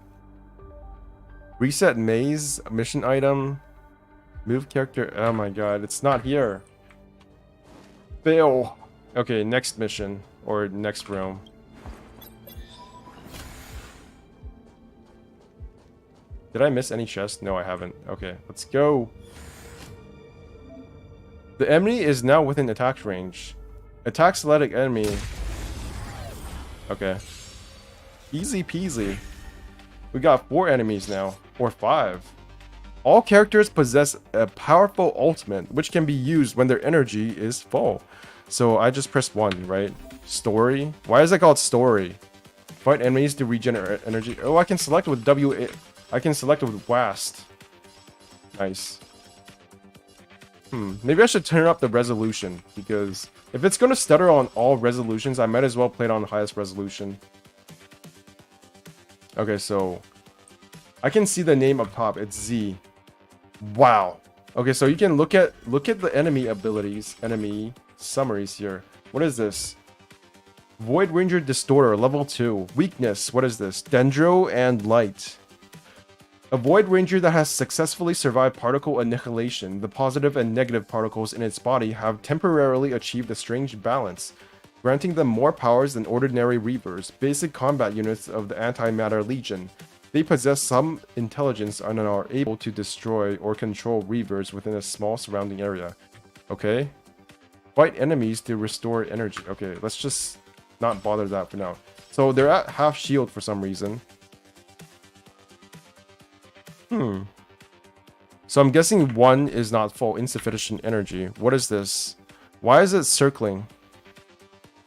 Reset maze, mission item, move character. Oh my god, it's not here. Fail. Okay, next mission or next room. Did I miss any chests? No, I haven't. Okay, let's go. The enemy is now within attack range. Attack selected enemy. Okay. Easy peasy. We got 4 enemies now. Or 5. All characters possess a powerful ultimate, which can be used when their energy is full. So I just pressed 1, right? Story. Why is it called story? Fight enemies to regenerate energy. Oh, I can select with W. I can select with WASD. Nice. Maybe I should turn up the resolution, because if it's going to stutter on all resolutions, I might as well play it on the highest resolution. Okay, so I can see the name up top. It's Z. Wow. Okay, so you can look at the enemy abilities, enemy summaries here. What is this? Void Ranger Distorter, level 2. Weakness, what is this? Dendro and Light. A Void Ranger that has successfully survived particle annihilation. The positive and negative particles in its body have temporarily achieved a strange balance. granting them more powers than ordinary Reavers, basic combat units of the Antimatter Legion. They possess some intelligence and are able to destroy or control Reavers within a small surrounding area. Okay. Fight enemies to restore energy. Okay, let's just not bother that for now. So they're at half shield for some reason. So I'm guessing 1 is not full, insufficient energy. What is this? Why is it circling?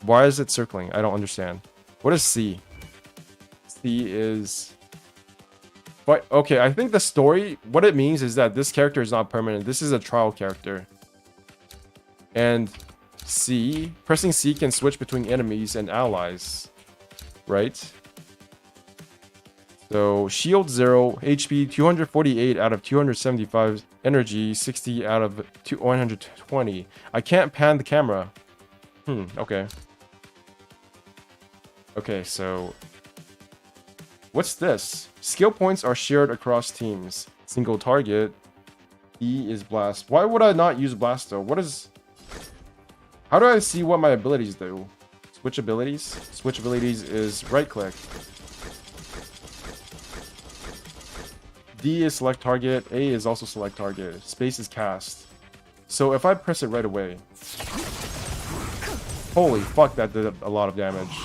Why is it circling? I don't understand. What is C? C is... But, okay, I think the story, what it means is that this character is not permanent. This is a trial character. And C, pressing C can switch between enemies and allies. Right? So, shield 0, HP 248 out of 275, energy 60 out of 120. I can't pan the camera. Okay. Okay, so... What's this? Skill points are shared across teams. Single target. E is blast. Why would I not use blast though? What is... How do I see what my abilities do? Switch abilities? Switch abilities is right click. D is select target. A is also select target. Space is cast. So if I press it right away... Holy fuck, that did a lot of damage.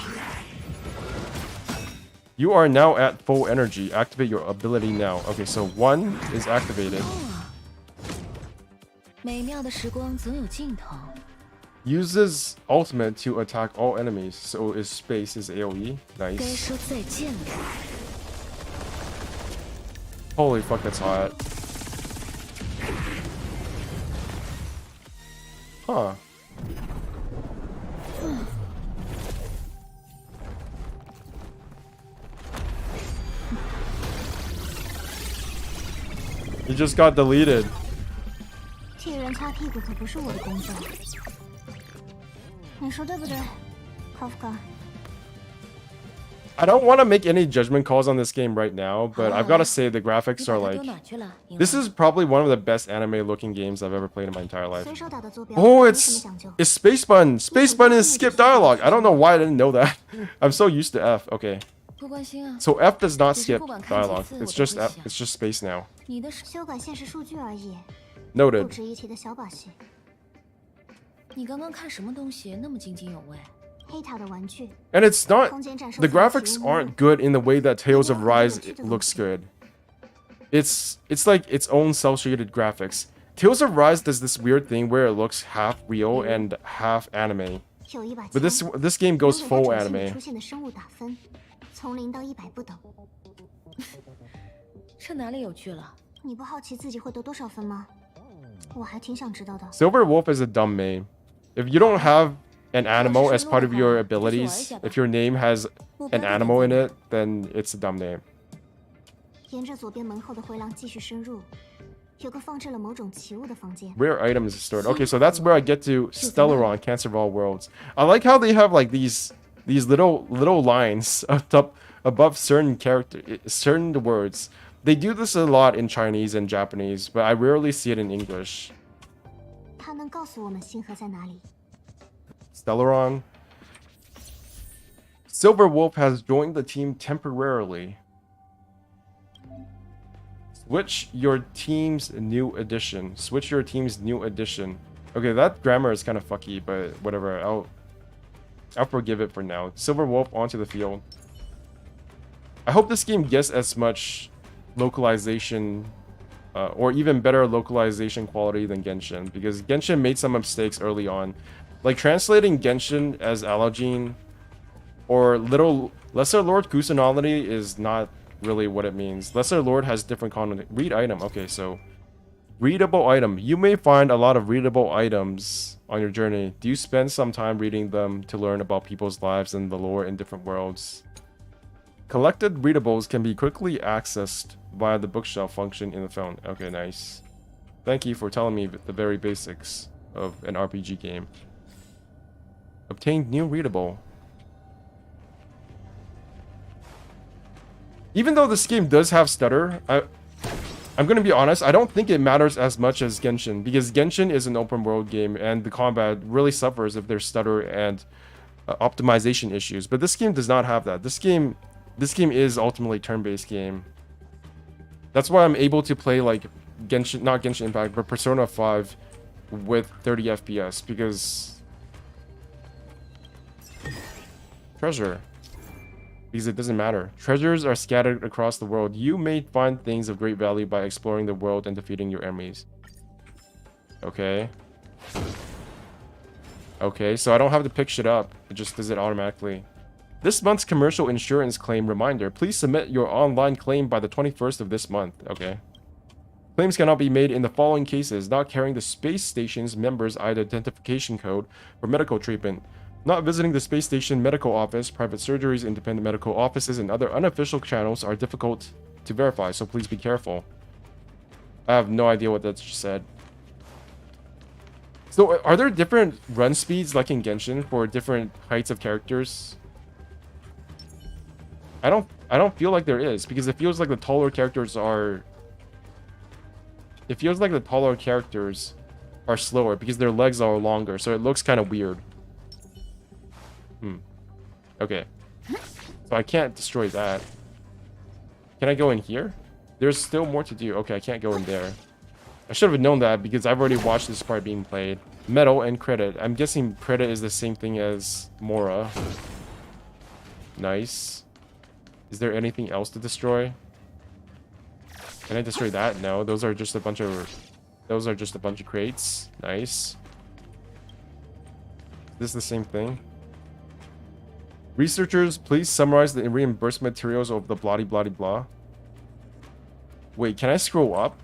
You are now at full energy. Activate your ability now. Okay, so 1 is activated. Uses ultimate to attack all enemies. So is space is AoE. Nice. Holy fuck, that's hot. Huh. He just got deleted. I don't want to make any judgment calls on this game right now, but I've got to say the graphics are like... This is probably one of the best anime looking games I've ever played in my entire life. Oh, it's Space Button! Space Button is skip dialogue! I don't know why I didn't know that. I'm so used to F. Okay. So F does not skip dialogue. It's just F. It's just space now. Noted. And it's not... The graphics aren't good in the way that Tales of Rise looks good. It's like its own cel-shaded graphics. Tales of Rise does this weird thing where it looks half real and half anime. But this game goes full anime. Silver Wolf is a dumb name. If you don't have an animal as part of your abilities, if your name has an animal in it, then it's a dumb name. Rare items stored. Okay, so that's where I get to Stellaron, Cancer of All Worlds. I like how they have like these little lines above certain words. They do this a lot in Chinese and Japanese, but I rarely see it in English. Stellaron. Silver Wolf has joined the team temporarily. Switch your team's new addition. Switch your team's new addition. Okay, that grammar is kind of fucky, but whatever. I'll forgive it for now. Silver Wolf onto the field. I hope this game gets as much localization or even better localization quality than Genshin, because Genshin made some mistakes early on. Like translating Genshin as Allogene or Lesser Lord Kusanality is not really what it means. Lesser Lord has different connotation. Read item. Okay, so readable item. You may find a lot of readable items on your journey. Do you spend some time reading them to learn about people's lives and the lore in different worlds? Collected readables can be quickly accessed via the bookshelf function in the phone. Okay, nice. Thank you for telling me the very basics of an RPG game. Obtained new readable. Even though this game does have stutter, I'm gonna be honest, I don't think it matters as much as Genshin, because Genshin is an open world game and the combat really suffers if there's stutter and optimization issues. But this game does not have that. This game is ultimately turn-based game. That's why I'm able to play like Genshin, not Genshin Impact, but Persona 5 with 30 FPS because treasure. Because it doesn't matter. Treasures are scattered across the world. You may find things of great value by exploring the world and defeating your enemies. Okay. Okay, so I don't have to pick shit up. It just does it automatically. This month's commercial insurance claim reminder. Please submit your online claim by the 21st of this month. Okay. Claims cannot be made in the following cases: not carrying the space station's members' identification code for medical treatment, not visiting the space station medical office, private surgeries, independent medical offices, and other unofficial channels are difficult to verify, so please be careful. I have no idea what that just said. So are there different run speeds like in Genshin for different heights of characters? I don't feel like there is, because it feels like the taller characters are slower because their legs are longer, so it looks kind of weird. Okay. So I can't destroy that. Can I go in here? There's still more to do. Okay, I can't go in there. I should have known that because I've already watched this part being played. Metal and credit. I'm guessing credit is the same thing as Mora. Nice. Is there anything else to destroy? Can I destroy that? No, those are just a bunch of crates. Nice. This is the same thing. Researchers, please summarize the reimbursement materials of the bloody bloody blah. Wait, can I scroll up?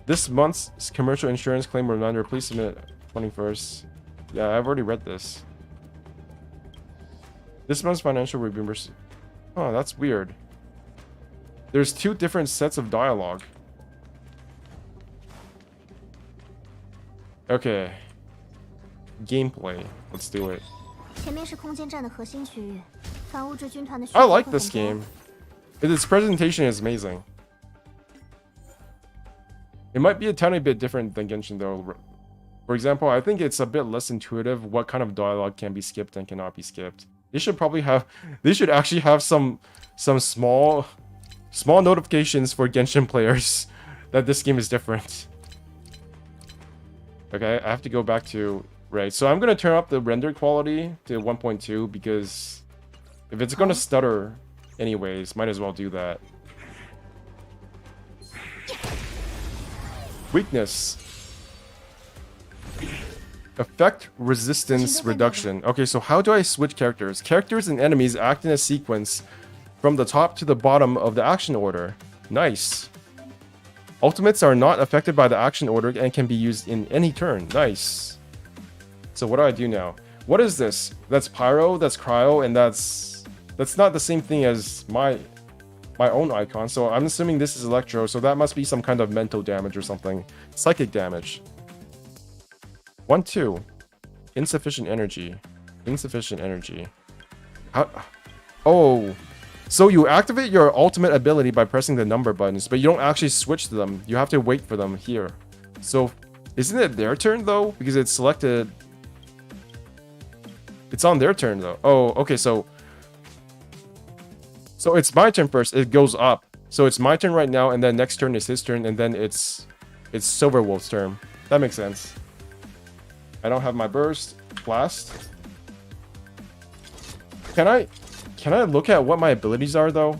This month's commercial insurance claim reminder, please submit 21st. Yeah, I've already read this. This month's financial reimbursement. Oh, that's weird. There's two different sets of dialogue. Okay. Gameplay. Let's do it. I like this game. Its presentation is amazing. It might be a tiny bit different than Genshin though. For example, I think it's a bit less intuitive what kind of dialogue can be skipped and cannot be skipped. They should actually have some small notifications for Genshin players that this game is different. Okay, I have to go back to right. So I'm gonna turn up the render quality to 1.2 because if it's gonna stutter anyways, might as well do that. Weakness. Effect resistance reduction. Okay, so how do I switch characters? Characters and enemies act in a sequence from the top to the bottom of the action order. Nice. Ultimates are not affected by the action order and can be used in any turn. Nice. So what do I do now? What is this? That's pyro, that's cryo, and that's not the same thing as my own icon. So I'm assuming this is electro, so that must be some kind of mental damage or something. Psychic damage. 1-2. Insufficient energy. Insufficient energy. How? Oh. So you activate your ultimate ability by pressing the number buttons, but you don't actually switch to them. You have to wait for them here. So isn't it their turn though? Because it's selected. It's on their turn though. Oh, okay, so it's my turn first. It goes up. So it's my turn right now, and then next turn is his turn, and then it's Silverwolf's turn. That makes sense. I don't have my burst. Blast. Can I look at what my abilities are though?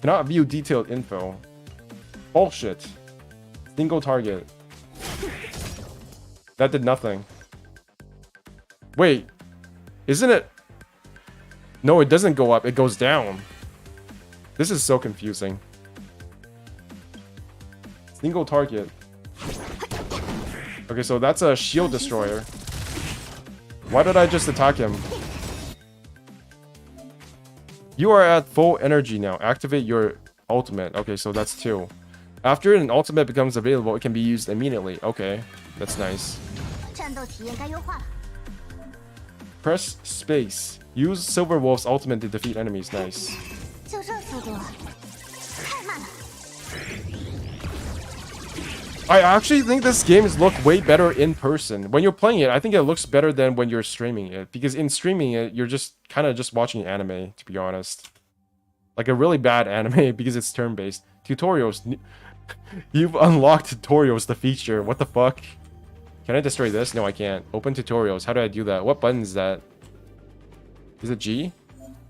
Cannot view detailed info. Bullshit. Single target. That did nothing. Wait. Isn't it? No, it doesn't go up. It goes down. This is so confusing. Single target. Okay, so that's a shield destroyer. Why did I just attack him? You are at full energy now. Activate your ultimate. Okay, so that's 2. After an ultimate becomes available, it can be used immediately. Okay, that's nice. Press space. Use Silverwolf's ultimate to defeat enemies. Nice. I actually think this games look way better in person. When you're playing it, I think it looks better than when you're streaming it. Because in streaming it, you're just kind of just watching anime, to be honest. Like a really bad anime because it's turn-based. Tutorials. You've unlocked tutorials, the feature. What the fuck? Can I destroy this? No, I can't. Open tutorials. How do I do that? What button is that? Is it G?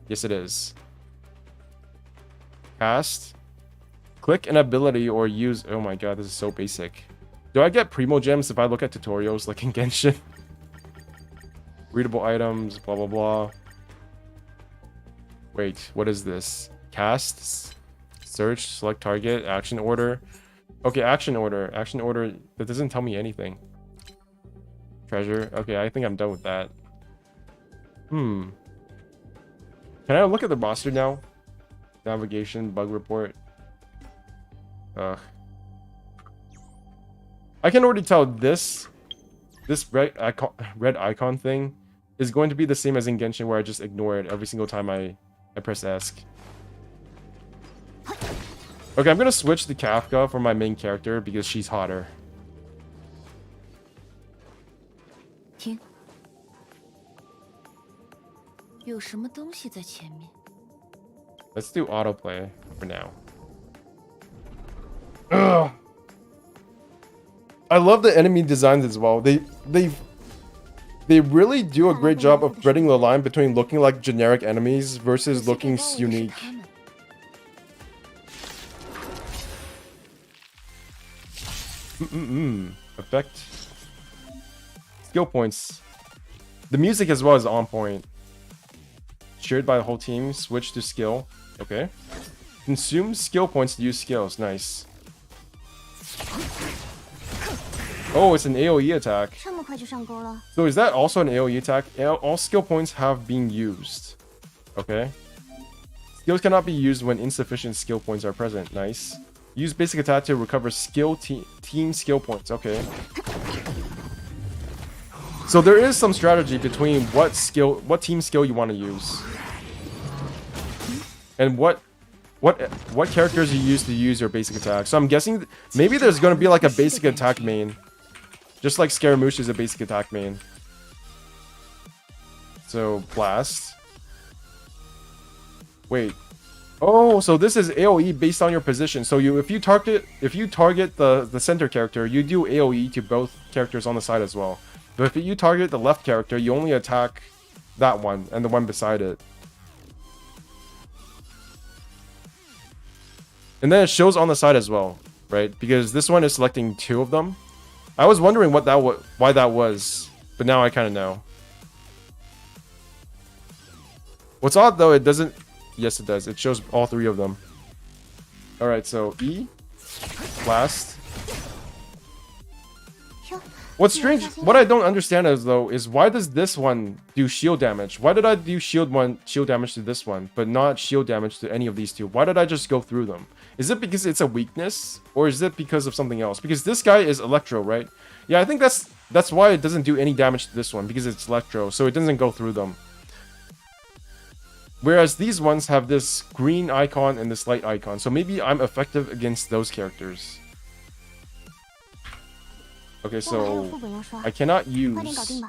Yes, it is. Cast. Click an ability or use... Oh my god, this is so basic. Do I get Primo Gems if I look at tutorials like in Genshin? Readable items, blah blah blah. Wait, what is this? Cast, search, select target, action order. Okay, action order. Action order, that doesn't tell me anything. Treasure. Okay, I think I'm done with that. Can I look at the roster now? Navigation, bug report. Ugh. I can already tell this red icon thing is going to be the same as in Genshin, where I just ignore it every single time I press ask. Okay, I'm gonna switch to Kafka for my main character because she's hotter. 停，有什么东西在前面？ Let's do autoplay for now. Ugh. I love the enemy designs as well. They really do a great job of threading the line between looking like generic enemies versus looking unique. Effect. Skill points. The music as well is on point. Shared by the whole team. Switch to skill. Okay. Consume skill points to use skills. Nice. Oh, it's an AoE attack. 这么快就上钩了？ So is that also an AoE attack? All skill points have been used. Okay. Skills cannot be used when insufficient skill points are present. Nice. Use basic attack to recover team skill points. Okay. So there is some strategy between what team skill you want to use, and what characters you use your basic attack. So I'm guessing maybe there's going to be like a basic attack main, just like Scaramouche is a basic attack main. So blast. Wait. Oh, so this is AoE based on your position. So if you target the center character, you do AoE to both characters on the side as well. But if you target the left character, you only attack that one and the one beside it. And then it shows on the side as well, right? Because this one is selecting two of them. I was wondering why that was, but now I kind of know. What's odd though, it doesn't... Yes, it does. It shows all three of them. Alright, so E, blast. What's strange, what I don't understand is why does this one do shield damage? Why did I do shield damage to this one, but not shield damage to any of these two? Why did I just go through them? Is it because it's a weakness, or is it because of something else? Because this guy is Electro, right? Yeah, I think that's why it doesn't do any damage to this one, because it's Electro, so it doesn't go through them. Whereas these ones have this green icon and this light icon, so maybe I'm effective against those characters. Okay, so I cannot use...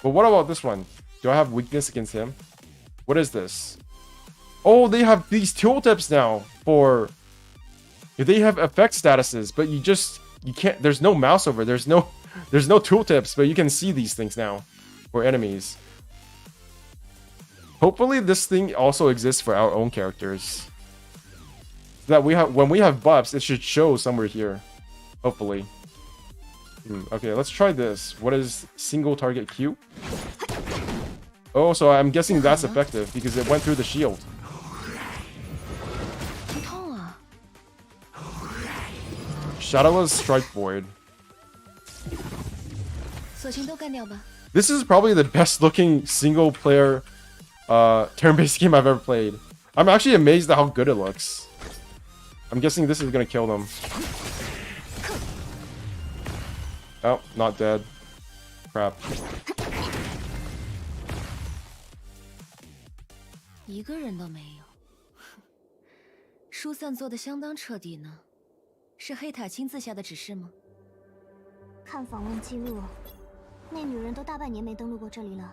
But what about this one? Do I have weakness against him? What is this? Oh, they have these tooltips now for... They have effect statuses, but you can't... There's no mouse over. There's no tooltips, but you can see these things now for enemies. Hopefully this thing also exists for our own characters. That when we have buffs, it should show somewhere here. Hopefully. Okay, let's try this. What is single target Q? Oh, so I'm guessing that's effective because it went through the shield. Shadowless Strike Void. This is probably the best looking single player turn-based game I've ever played. I'm actually amazed at how good it looks. I'm guessing this is gonna kill them. Oh, not dead. Crap. 一个人都没有。疏散做的相当彻底呢。是黑塔亲自下的指示吗？看访问记录，那女人都大半年没登陆过这里了。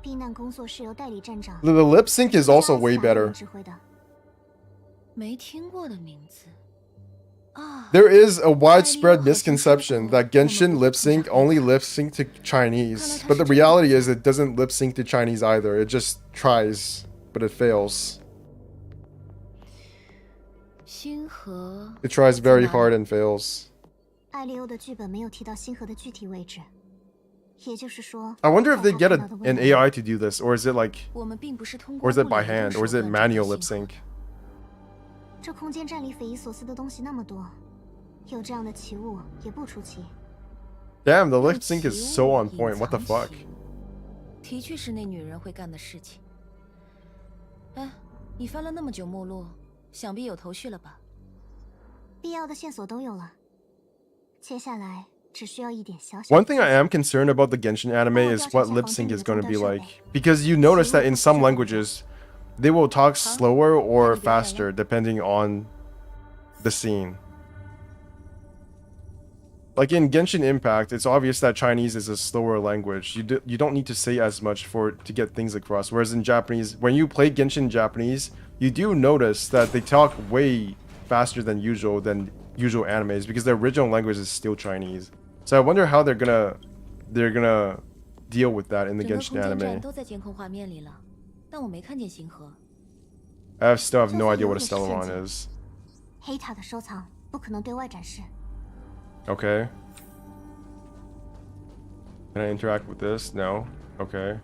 避难工作是由代理站长 The lip sync is also way better. 指挥的。没听过的名字啊。 There is a widespread misconception that Genshin lip sync only lip sync to Chinese, but the reality is it doesn't lip sync to Chinese either. It just tries, but it fails. 星河 It tries very hard and fails. 艾利欧的剧本没有提到星河的具体位置，也就是说 I wonder if they 在 get 他看到的未 an 来 AI to do this, or is it like, 我们并不是通 or 过 is it 物 by 理的 hand, or is it 手段 manual 找 lip 到星 sync? 这空间站里匪夷所思的东西那么多，有这样的奇物也不出奇。 Damn, the 用 lip sync is 奇 so 物 on 隐 point. What the 藏 fuck? 奇物的确是那女人会干的事情。哎，你翻了那么久目录，想必有头绪了吧？必要的线索都有了，接下来只需要一点小小的 One thing I am concerned about the Genshin anime is what lip sync is going to be like. Because you notice that in some languages, they will talk slower or faster depending on the scene. Like in Genshin Impact, it's obvious that Chinese is a slower language. You don't need to say as much to get things across. Whereas in Japanese, when you play Genshin Japanese, you do notice that they talk way faster than usual animes because the original language is still Chinese. So I wonder how they're gonna deal with that in the 整个 Genshin 空间站 anime. 都在监控画面里了，但我没看见星河。 I still have no 就算 idea 有 what a 也是陷 Stellaron 阱 is. 黑塔的收藏不可能对外展示。 Okay. Can I interact with this? No. Okay.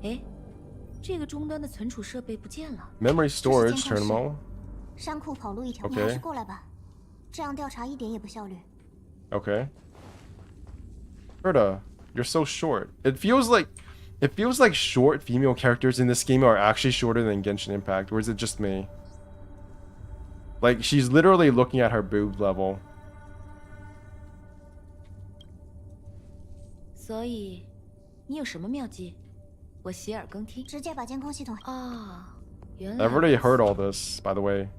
哎，这个终端的存储设备不见了。 Memory 这是 storage 监控室 terminal. 山库跑路一条， OK 你还是过来吧。这样调查一点也不效率。 Okay. Berta, you're so short. It feels like short female characters in this game are actually shorter than Genshin Impact, or is it just me? Like she's literally looking at her boob level. 所以，你有什么妙计？我洗耳恭听。直接把监控系统。啊，原来 I've already heard all this, by the way.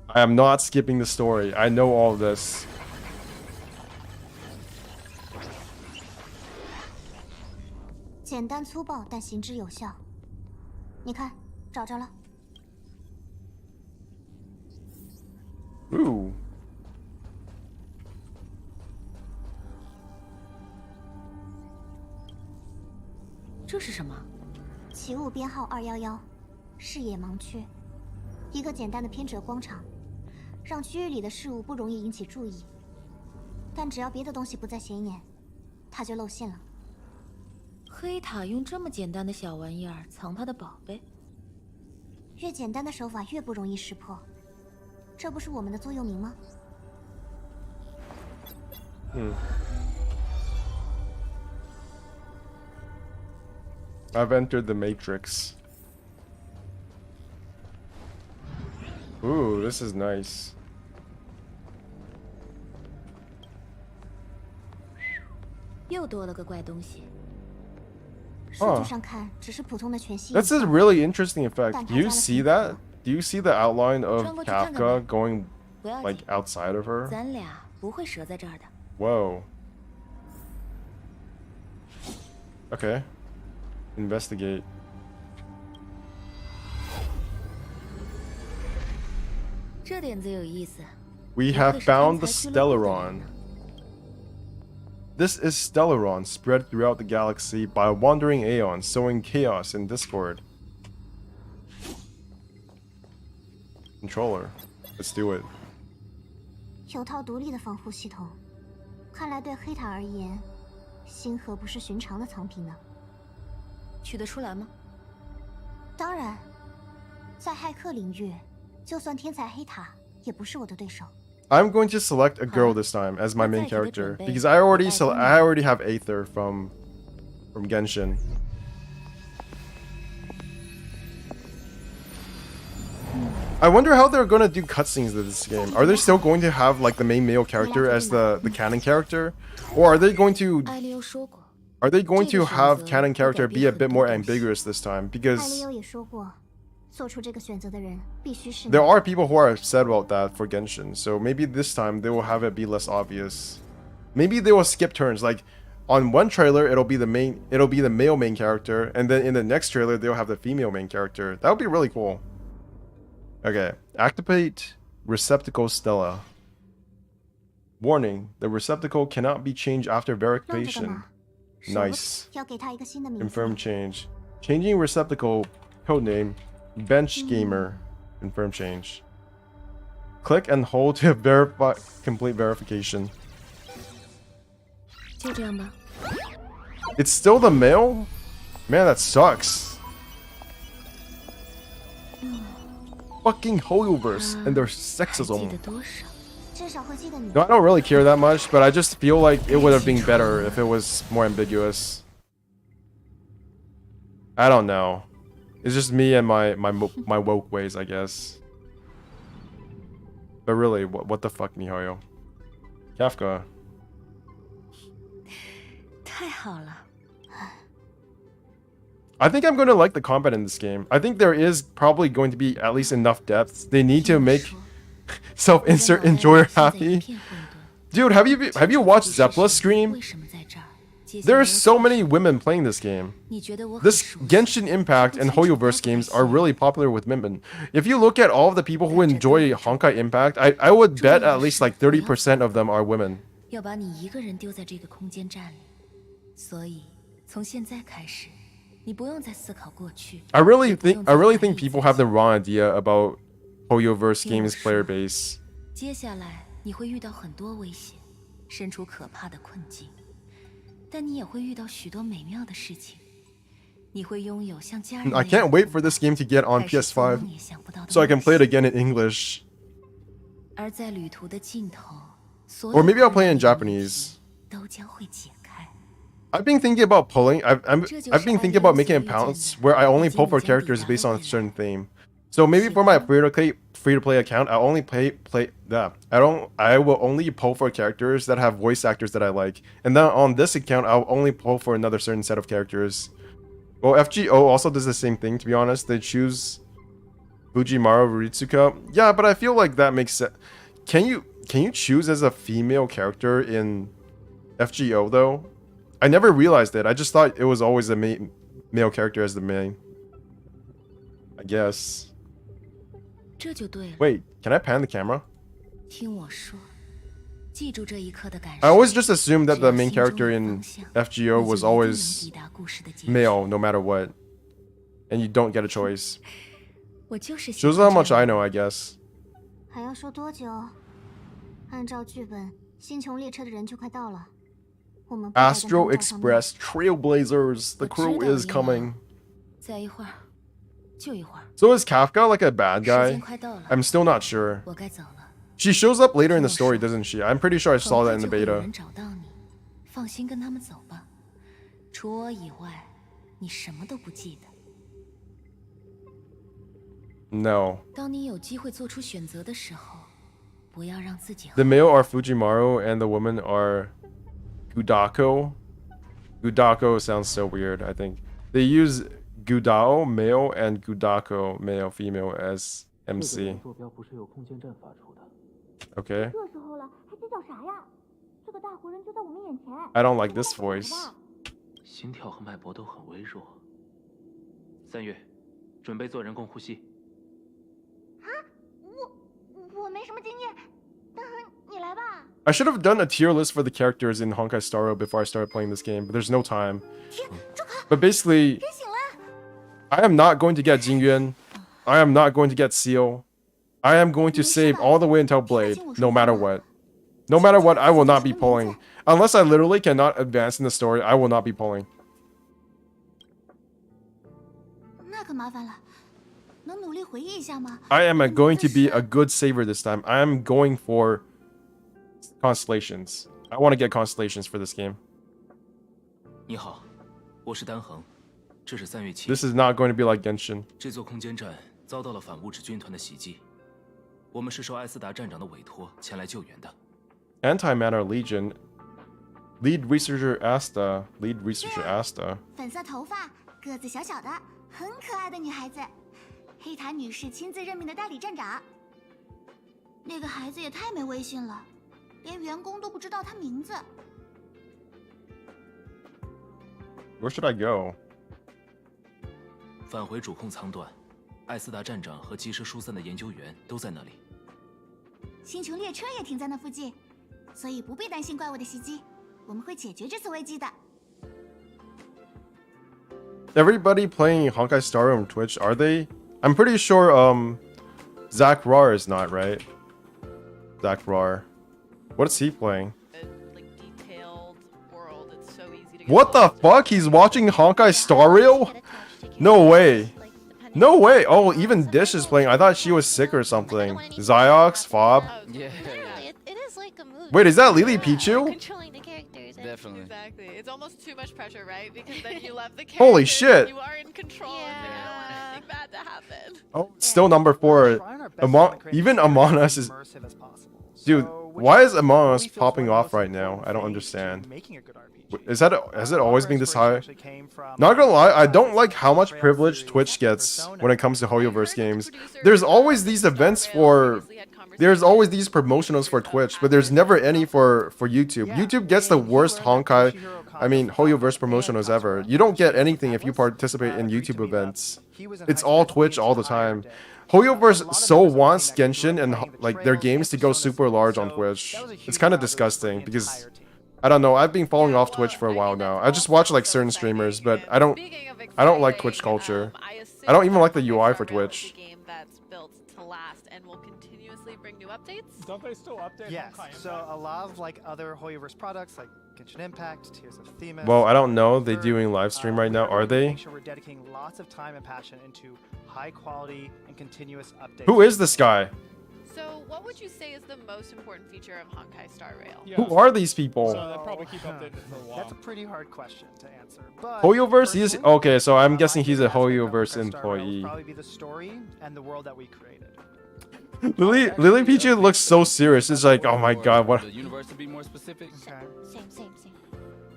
I am not skipping the story. I know all this. 简单粗暴，但行之有效。你看，找着了。 Ooh. 这是什么？奇物编号211，视野盲区，一个简单的偏折光场，让区域里的事物不容易引起注意。但只要别的东西不再显眼，它就露馅了。黑塔用这么简单的小玩意儿藏他的宝贝，越简单的手法越不容易识破，这不是我们的座右铭吗？ I've entered the Matrix. Ooh, this is nice. 又多了个怪东西。数据上看只是普通的全息。 That's a really interesting effect. Do you see that? Do you see the outline of Kafka going 不要 like 紧， outside of her? 咱俩不会折在这儿的。 Whoa. Okay. Investigate. 这点子有意思。 We 不 have 愧是 found 天 the 才俱乐部的人 Stellaron. 呢 This is Stellaron, spread throughout the galaxy by wandering aeons, sowing chaos in Discord. Controller. Let's do it. 有套独立的防护系统，看来对黑塔而言，星河不是寻常的藏品呢。取得出来吗？当然，在骇客领域，就算天才黑塔也不是我的对手。 I'm going to select a girl this time as my main character because I already have Aether from Genshin. I wonder how they're gonna do cutscenes in this game. Are they still going to have like the main male character as the canon character, or are they going to 艾利欧说过， have canon character be a bit more ambiguous this time? 艾利 Because 欧也说过，做出这个选择的人必须是你。 There are people who are upset about that for Genshin, so maybe this time they will have it be less obvious. Maybe they will skip turns. Like on one trailer, it'll be the male main character, and then in the next trailer they'll have the female main character. That would be really cool. Okay, activate receptacle Stella. Warning: the receptacle cannot be changed after 弄这个 verification. 嘛， Nice. 要给他一个新的名字。 Confirm change. Changing receptacle codename Bench Gamer. Confirm change. Click and hold to verify complete verification. 就这样吧。 It's still the male? Man, that sucks. Fucking Hoyoverse and their 还记 sexism. 得多少？ 至少会记得你。 No, I don't really care that much, but I just feel like it would have been better if it was more ambiguous. I don't know. It's just me and my woke ways, I guess. But really, what the fuck, Mihoyo? Kafka. 太好了， I think I'm going to like the combat in this game. I think there is probably going to be at least enough depth. They need to 听我 make 说 self-insert 我的脑袋 enjoyer 现在一 happy. 片混沌 Dude, have you watched 这 Zepla's 是 stream? 为什么在这儿？接下 There 来 are 要 so 做 many 什么 women playing this game. 你觉得我很 This 熟悉 Genshin Impact and Hoyoverse games are really popular with women. If you look at all of the people who enjoy Honkai Impact, I would bet at least like 30% of them are women. 要把你一个人丢在这个空间站里，所以从现在开始，你不用再思考过去。 I really 不用 think 再怀疑 people 自 have the 己 wrong idea about Hoyoverse 听我 games 说 player base. 接下来你会遇到很多危险，身处可怕的困境，但你也会遇到许多美妙的事情。你会拥有像家人 I 一样 can't wait for this game to get on 开始做 PS5 梦也想不到的 so I can 梦 play it 想 again in English. 而在旅途的尽头，所 Or 有 maybe I'll play 困 in 难的 Japanese. 都将会解开。 I've been thinking about pulling. I've been thinking about making 这就是 accounts where I only pull for characters based on a certain theme. So maybe for my free to play account, I only I will only pull for characters that have voice actors that I like. And then on this account, I'll only pull for another certain set of characters. Well, FGO also does the same thing, to be honest. They choose Fujimaru Ritsuka. Yeah, but I feel like that makes sense. Can you choose as a female character in FGO though? I never realized it. I just thought it was always a male character as the main. I guess. 这就对了。 Wait, can I pan the camera? 听我说，记住这一刻的感 I 受。 always just assumed that 只 the 要 main 心中 character 有 in 方向， FGO 你 was 就一定能 always 抵达故事的结局。 male, no matter what. And you don't get a choice. 我就是喜 Shows 欢 how much 这样 I know, I guess. 还要说多久？按照剧本，星穹列车的人就快到了。我们不待在 Astro 灯罩上面 Express Trailblazers. The 我知 crew 道 is 伊娃 coming. 再一会儿，就一会儿， So is Kafka like a bad 时间 guy? 快到了， I'm still not sure. 我该走了。 She shows up later in the story, doesn't she? I'm pretty sure I 很 saw 快 that in the 就会有 beta. 人找到你，放心跟他们走吧。除我以外，你什么都不记得。 No. 当你有机会做出选择的时候，不要让自己 The male are Fujimaru and the women are Gudako. Gudako sounds so weird, I think. They use Gudao, male, and Gudako, male, female, as 这个 MC. 坐标不是由空间站发出的。 Okay. 这时候了，还计较啥呀？这个大活人就在我们眼前。 I don't like this voice. 心跳和脉搏都很微弱。3月，准备做人工呼吸。我没什么经验，但你来吧。 I should have done a tier list for the characters in Honkai Star Rail before I started playing this game, but there's no time. 天，住口！ But basically, 人醒了。 I am not going to get Jingyuan. I am not going to get Seal. I am going to save all the way until Blade, no matter what. No matter what, I will not be pulling. Unless I literally cannot advance in the story, I will not be pulling. 那可麻烦了，能努力回忆一下吗？ I am going to be a good saver this time. I am going for constellations. I want to get constellations for this game. 你好，我是丹恒，这是3月7 This is not going to be like Genshin. 这座空间站遭到了反物质军团的袭击，我们是受艾斯达站长的委托前来救援的。 Antimatter Legion. Lead researcher Asta. Lead researcher Asta. 粉色头发，个子小小的，很可爱的女孩子。黑塔女士亲自任命的代理站长。那个孩子也太没威信了，连员工都不知道他名字。 Where should I go? 返回主控舱段，艾斯达站长和及时疏散的研究员都在那里。星球列车也停在那附近，所以不必担心怪物的袭击，我们会解决这次危机的。 Everybody playing Honkai Star on Twitch, are they? I'm pretty sure Zach Rar is not, right? Zach Rar. What is he playing? Like detailed world. It's so easy to get What the lost in. fuck? He's watching Honkai Star Rail? No way. No way. Oh, even Dish is playing. I thought she was sick or something. Ziox, Fob. Oh, Yeah. yeah. It is like a movie. Wait, is that Lily Pichu? Controlling the characters. and- Definitely. Exactly. It's almost too much pressure, right? Because then you love the character. Holy shit. You are in control. And you don't want Yeah. anything bad to happen. Oh, still number 4. Even Among Us is... Dude, why is Among Us popping off right now? I don't understand. Has it always been this high? Not gonna lie, I don't like how much privilege Twitch gets when it comes to Hoyoverse games. There's always these events for... There's always these promotionals for Twitch, but there's never any for YouTube. YouTube gets the worst Honkai, Hoyoverse promotionals ever. You don't get anything if you participate in YouTube events. It's all Twitch all the time. Hoyoverse so wants Genshin and like their games to go super large on Twitch. It's kind of disgusting because I don't know. I've been falling off Twitch for a while now. I just watch like certain streamers, but I don't like Twitch culture. I don't even like the UI for Twitch. Game that's built to last and will continuously bring new updates. Don't they still update? Yes, Honkai so Impact? a lot of like other Hoyoverse products like Genshin Impact, Tears of Themis. Well, I don't know. They doing live stream right now, are they? Make sure we're dedicating lots of time and passion into high quality and continuous updates. Who is this guy? So, what would you say is the most important feature of Honkai Star Rail? Yeah, Who are these people? So they'll probably keep updated for a while. That's a pretty hard question to answer. But Hoyoverse? He's personally, okay. So I'm guessing he's a aspect of Hoyoverse Honkai Star Rail employee. will probably be the story and the world that we created. Lily Pichu looks so serious. It's like, oh my god, what? The universe to be more specific. Okay. Same.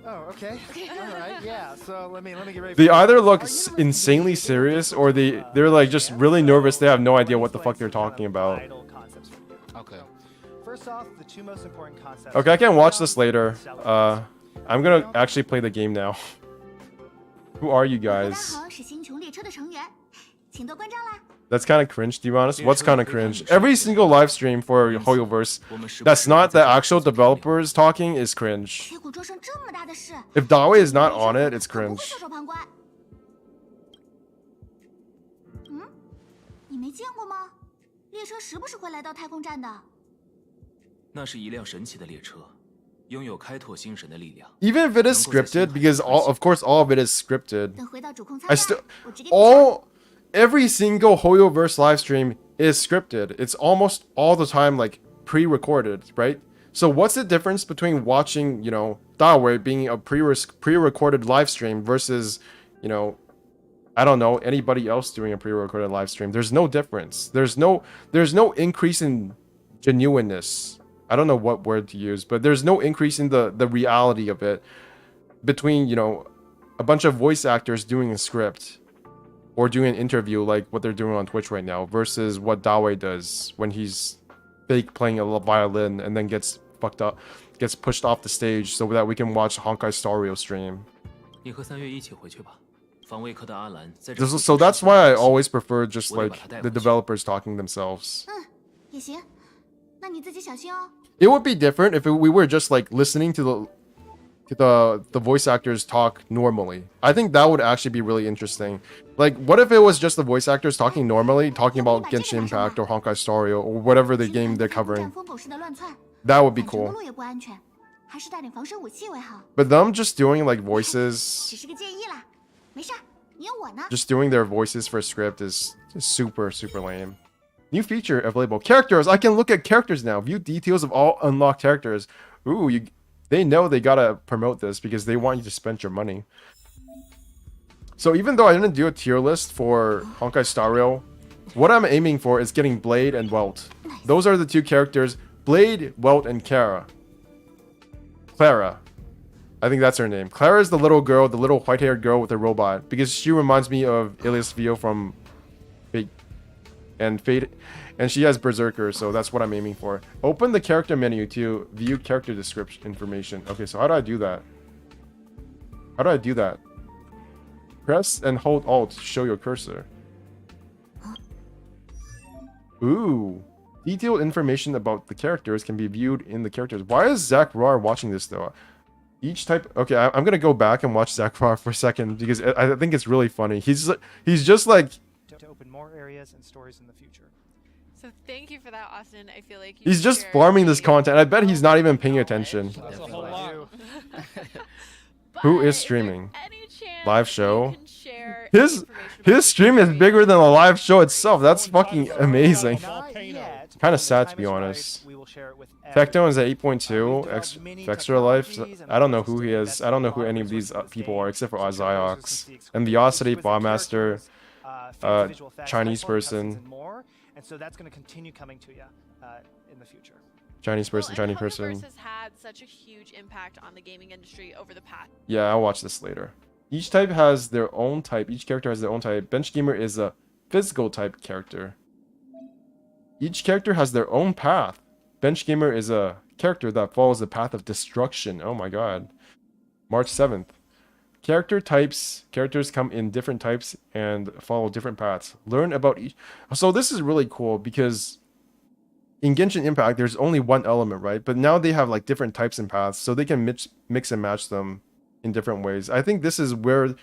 Oh, okay. All right. Yeah. So let me get ready. They for either this. look Our universe insanely is serious or they're like just really nervous. They have no idea what the fuck they're talking about. Vital concepts for you. Okay. So, first off, the two most important concepts. Okay, I can watch this later. I'm gonna actually play the game now. Who are you 大家 guys? 好，是星穹列车的成员，请多关照啦。 That's kind of cringe, to be honest. What's kind of cringe? Every single live stream for Hoyoverse that's not the actual developers talking is cringe. 铁骨做成这么大的事， If Dawei is not on it, it's 可不会 cringe. 袖手旁观。嗯，你没见过吗？列车时不时会来到太空站的。那是一辆神奇的列车，拥有开拓星神的力量。 Even if it is scripted, because of course all of it is scripted. 等回到主控舱 I 站 still 我直接给你讲 every single Hoyoverse live stream is scripted. It's almost all the time like pre-recorded, right? So what's the difference between watching, Dawei being a pre-recorded live stream versus, I don't know, anybody else doing a pre-recorded live stream? There's no difference. There's no increase in genuineness. I don't know what word to use, but there's no increase in the reality of it between, a bunch of voice actors doing a script or doing an interview like what they're doing on Twitch right now versus what Dawei does when he's fake playing a violin and then gets pushed off the stage so that we can watch Honkai Star Rail stream. 你和三月一起回去吧。防卫科的阿兰在这。 So that's why I always prefer just like the developers talking themselves. 也行，那你自己小心哦。 It would be different if we were just like listening to the voice actors talk normally. I think that would actually be really interesting. Like, what if it was just the voice actors talking normally, talking about Genshin Impact or Honkai Star Rail or whatever the game they're 站 covering? 风口式的乱窜， That would be 反正公 cool. 路也不安全，还是带点防身武器为好。 But them just doing like voices, 只是个建议啦，没事儿，你有我呢。 just doing their voices for a script is super lame. New feature available. Characters. I can look at characters now. View details of all unlocked characters. Ooh, they know they gotta promote this because they want you to spend your money. So even though I didn't do a tier list for Honkai Star Rail, what I'm aiming for is getting Blade and Welt. Those are the two characters. Blade, Welt, and Clara. I think that's her name. Clara is the little girl, the little white-haired girl with the robot, because she reminds me of Alias Vio from and Fate, and she has Berserker, so that's what I'm aiming for. Open the character menu to view character description information. Okay, so how do I do that? How do I do that? Press and hold Alt to show your cursor. Ooh. Detailed information about the characters can be viewed in the characters. Why is Zach Rar watching this though? Each type. Okay, I'm gonna go back and watch Zach Rar for a second because I think it's really funny. He's just like. To open more areas and stories in the future. So thank you for that, Austin. I feel like He's just farming this content. I bet he's not even paying attention. That's a whole lot. Who is streaming? Live show? His stream is bigger than the live show itself. That's fucking amazing. Kind of sad, to be honest. Tecton is at 8.2. Extra Life. I don't know who he is. I don't know who any of these people are except for Oziox. And Velocity, Bombmaster, Chinese person. And so that's going to continue coming to you in the future. Chinese person, Chinese person. Has had such a huge impact on the gaming industry over the past. Yeah, I'll watch this later. Each type has their own type. Each character has their own type. Bench Gamer is a physical type character. Each character has their own path. Bench Gamer is a character that follows the path of destruction. Oh my god. March 7th. Character types. Characters come in different types and follow different paths. Learn about each. So this is really cool because in Genshin Impact, there's only one element, right? But now they have like different types and paths, so they can mix and match them in different ways. I think this is where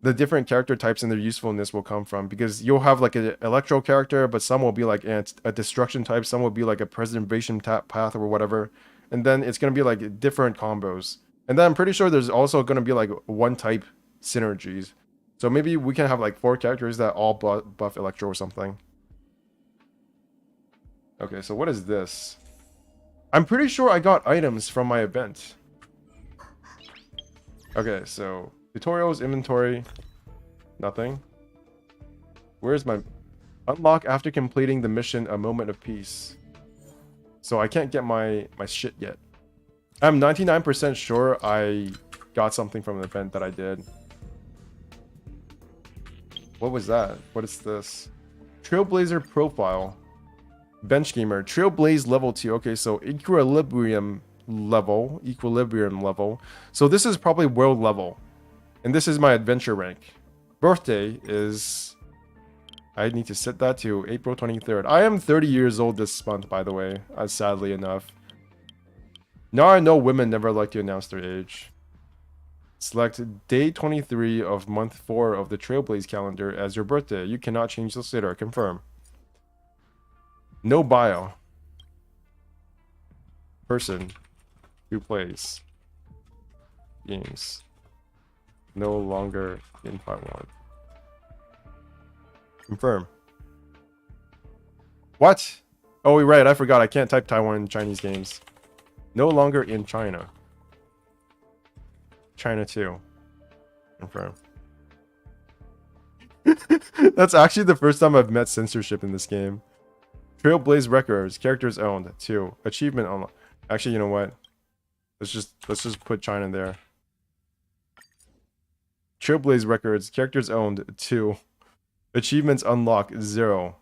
the different character types and their usefulness will come from, because you'll have like an electro character, but some will be like a destruction type, some will be like a preservation path or whatever, and then it's going to be like different combos. And then I'm pretty sure there's also going to be like one type synergies. So maybe we can have like 4 characters that all buff electro or something. Okay, so what is this? I'm pretty sure I got items from my event. Okay, so tutorials, inventory, nothing. Where's my unlock after completing the mission, a moment of peace? So I can't get my shit yet. I'm 99% sure I got something from an event that I did. What was that? What is this? Trailblazer profile. Bench Gamer. Trailblaze level 2. Okay, so equilibrium level. So this is probably world level. And this is my adventure rank. Birthday is... I need to set that to April 23rd. I am 30 years old this month, by the way. Sadly enough. Now I know women never like to announce their age. Select day 23 of month 4 of the Trailblaze calendar as your birthday. You cannot change this later. Confirm. No bio. Person who plays games. No longer in Taiwan. Confirm. What? Oh, right. I forgot. I can't type Taiwan in Chinese games. No longer in China. China 2. Confirm. That's actually the first time I've met censorship in this game. Trailblaze records. Characters owned. 2. Achievement unlocked. Actually, you know what? Let's just put China there. Trailblaze records. Characters owned. 2. Achievements unlocked. 0.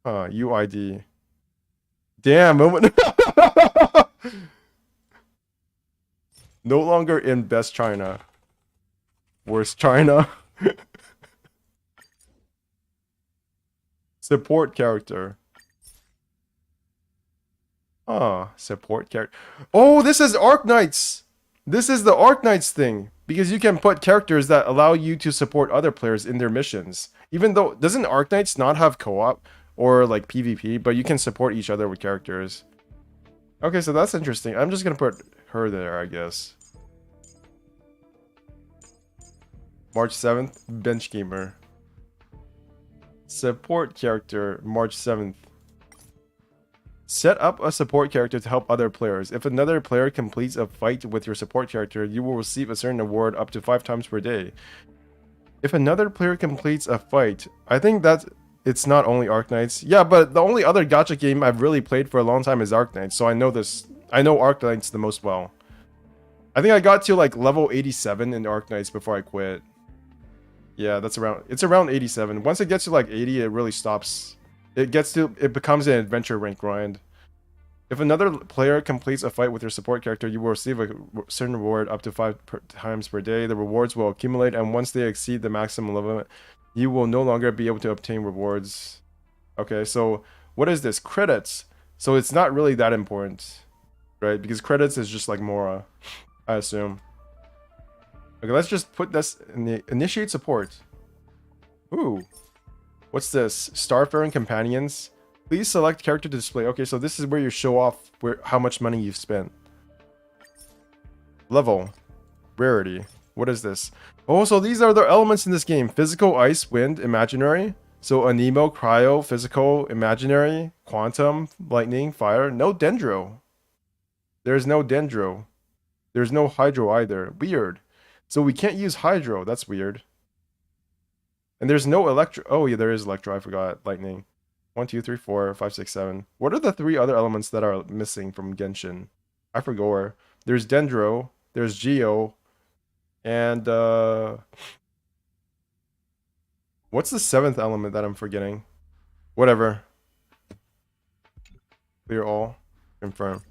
UID. Damn. No longer in best China. Worst China. Support character. Support character. Oh, this is Arknights. This is the Arknights thing. Because you can put characters that allow you to support other players in their missions. Even though, doesn't Arknights not have co-op or like PvP, but you can support each other with characters. Okay, so that's interesting. I'm just gonna put her there, I guess. March 7th, Bench Gamer. Support character, March 7th. Set up a support character to help other players. If another player completes a fight with your support character, you will receive a certain award up to 5 times per day. If another player completes a fight, I think that it's not only Arknights. Yeah, but the only other gacha game I've really played for a long time is Arknights, so I know this. I know Arknights the most well. I think I got to like level 87 in Arknights before I quit. Yeah, that's around. It's around 87. Once it gets to like 80, it really stops. It becomes an adventure rank grind. If another player completes a fight with your support character, you will receive a certain reward up to 5 times per day. The rewards will accumulate, and once they exceed the maximum limit, you will no longer be able to obtain rewards. Okay, so what is this? Credits. So it's not really that important, right? Because credits is just like Mora, I assume. Okay, let's just put this in the initiate support. Ooh. What's this? Starfaring companions. Please select character to display. Okay, so this is where you show off how much money you've spent. Level. Rarity. What is this? Oh, so these are the elements in this game. Physical, ice, wind, imaginary. So anemo, cryo, physical, imaginary, quantum, lightning, fire. No dendro. There's no dendro. There's no hydro either. Weird. So we can't use hydro. That's weird. And there's no electro. Oh, yeah, there is electro. I forgot. Lightning. 1, 2, 3, 4, 5, 6, 7. What are the 3 other elements that are missing from Genshin? I forgot. There's dendro. There's geo. And what's the 7th element that I'm forgetting? Whatever. Clear all. Confirm.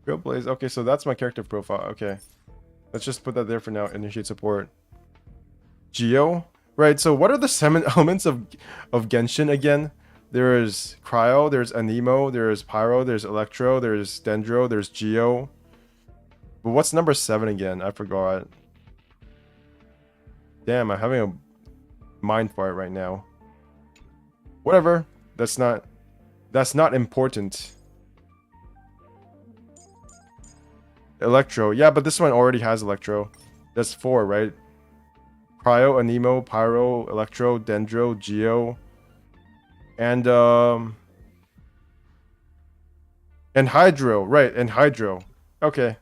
Real Blaze. Okay, so that's my character profile. Okay. Let's just put that there for now. Initiate support. Geo. Right, so what are the 7 elements of Genshin again? There's Cryo, there's Anemo, there's Pyro, there's Electro, there's Dendro, there's Geo. But what's number 7 again? I forgot. Damn, I'm having a mind fart right now. Whatever. That's not important. Electro. Yeah, but this one already has Electro. That's 4, right? Cryo, Anemo, Pyro, Electro, Dendro, Geo, and Hydro. Right, and Hydro. Okay.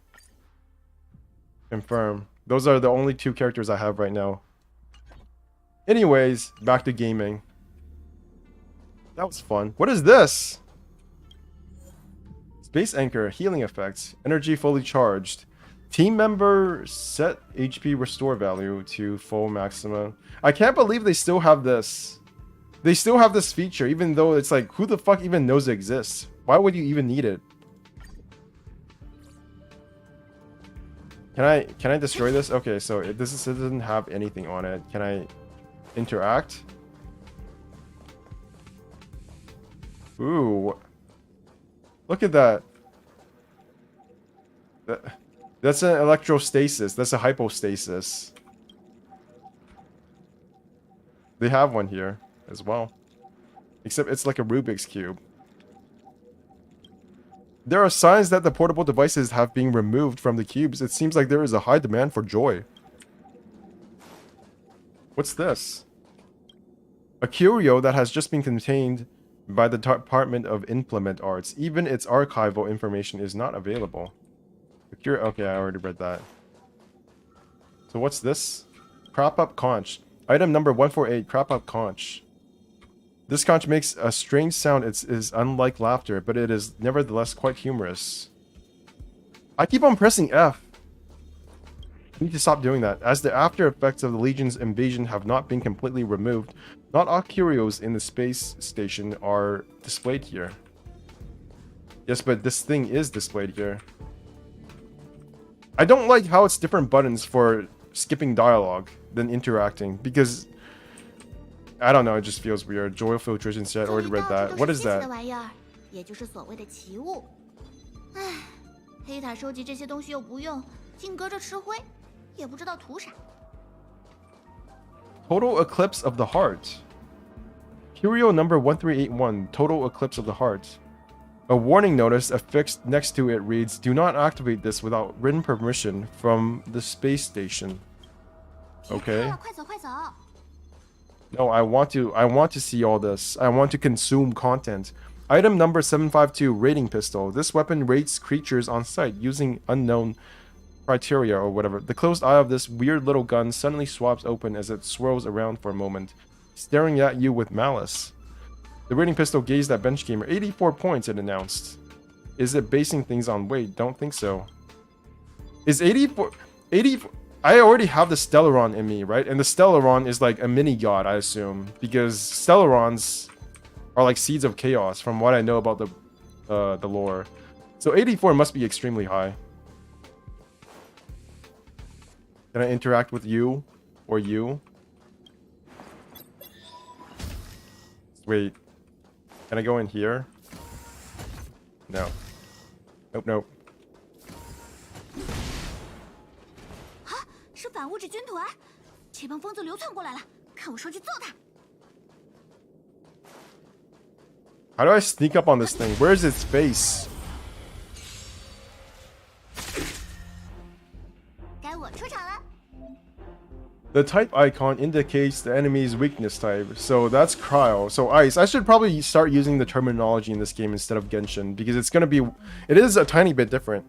Confirm. Those are the only 2 characters I have right now. Anyways, back to gaming. That was fun. What is this? Space Anchor, healing effects, energy fully charged. Team member set HP restore value to full maximum. I can't believe they still have this. They still have this feature, even though it's like, who the fuck even knows it exists? Why would you even need it? Can I destroy this? Okay, so it doesn't have anything on it. Can I interact? Ooh. Look at that. That's an electrostasis. That's a hypostasis. They have one here as well. Except it's like a Rubik's Cube. There are signs that the portable devices have been removed from the cubes. It seems like there is a high demand for joy. What's this? A curio that has just been contained by the Department of Implement Arts. Even its archival information is not available. Okay, I already read that. So what's this? Crop up conch. Item number 148, crop up conch. This conch makes a strange sound. It is unlike laughter, but it is nevertheless quite humorous. I keep on pressing F. I need to stop doing that. As the after effects of the Legion's invasion have not been completely removed, not all curios in the space station are displayed here. Yes, but this thing is displayed here. I don't like how it's different buttons for skipping dialogue than interacting, because I don't know, it just feels weird. Joy filtration set, already read that. What is that? Total Eclipse of the Heart. Curio number 1381, Total Eclipse of the Heart. A warning notice affixed next to it reads, "Do not activate this without written permission from the space station." Okay. No, I want to see all this. I want to consume content. Item number 752, raiding pistol. This weapon rates creatures on sight using unknown criteria or whatever. The closed eye of this weird little gun suddenly swaps open as it swirls around for a moment, staring at you with malice. The raiding pistol gazed at Benchgamer. 84 points, it announced. Is it basing things on weight? Don't think so. Is 84... 84... I already have the Stellaron in me, right? And the Stellaron is like a mini god, I assume. Because Stellarons are like seeds of chaos, from what I know about the lore. So 84 must be extremely high. Can I interact with you? Or you? Wait. Can I go in here? No. Nope, nope. 是反物质军团，这帮疯子流窜过来了，看我说去揍他！ How do I sneak up on this thing? Where is its face? 该我出场了。 The type icon indicates the enemy's weakness type, so that's Cryo. So Ice. I should probably start using the terminology in this game instead of Genshin, because it's gonna be... It is a tiny bit different.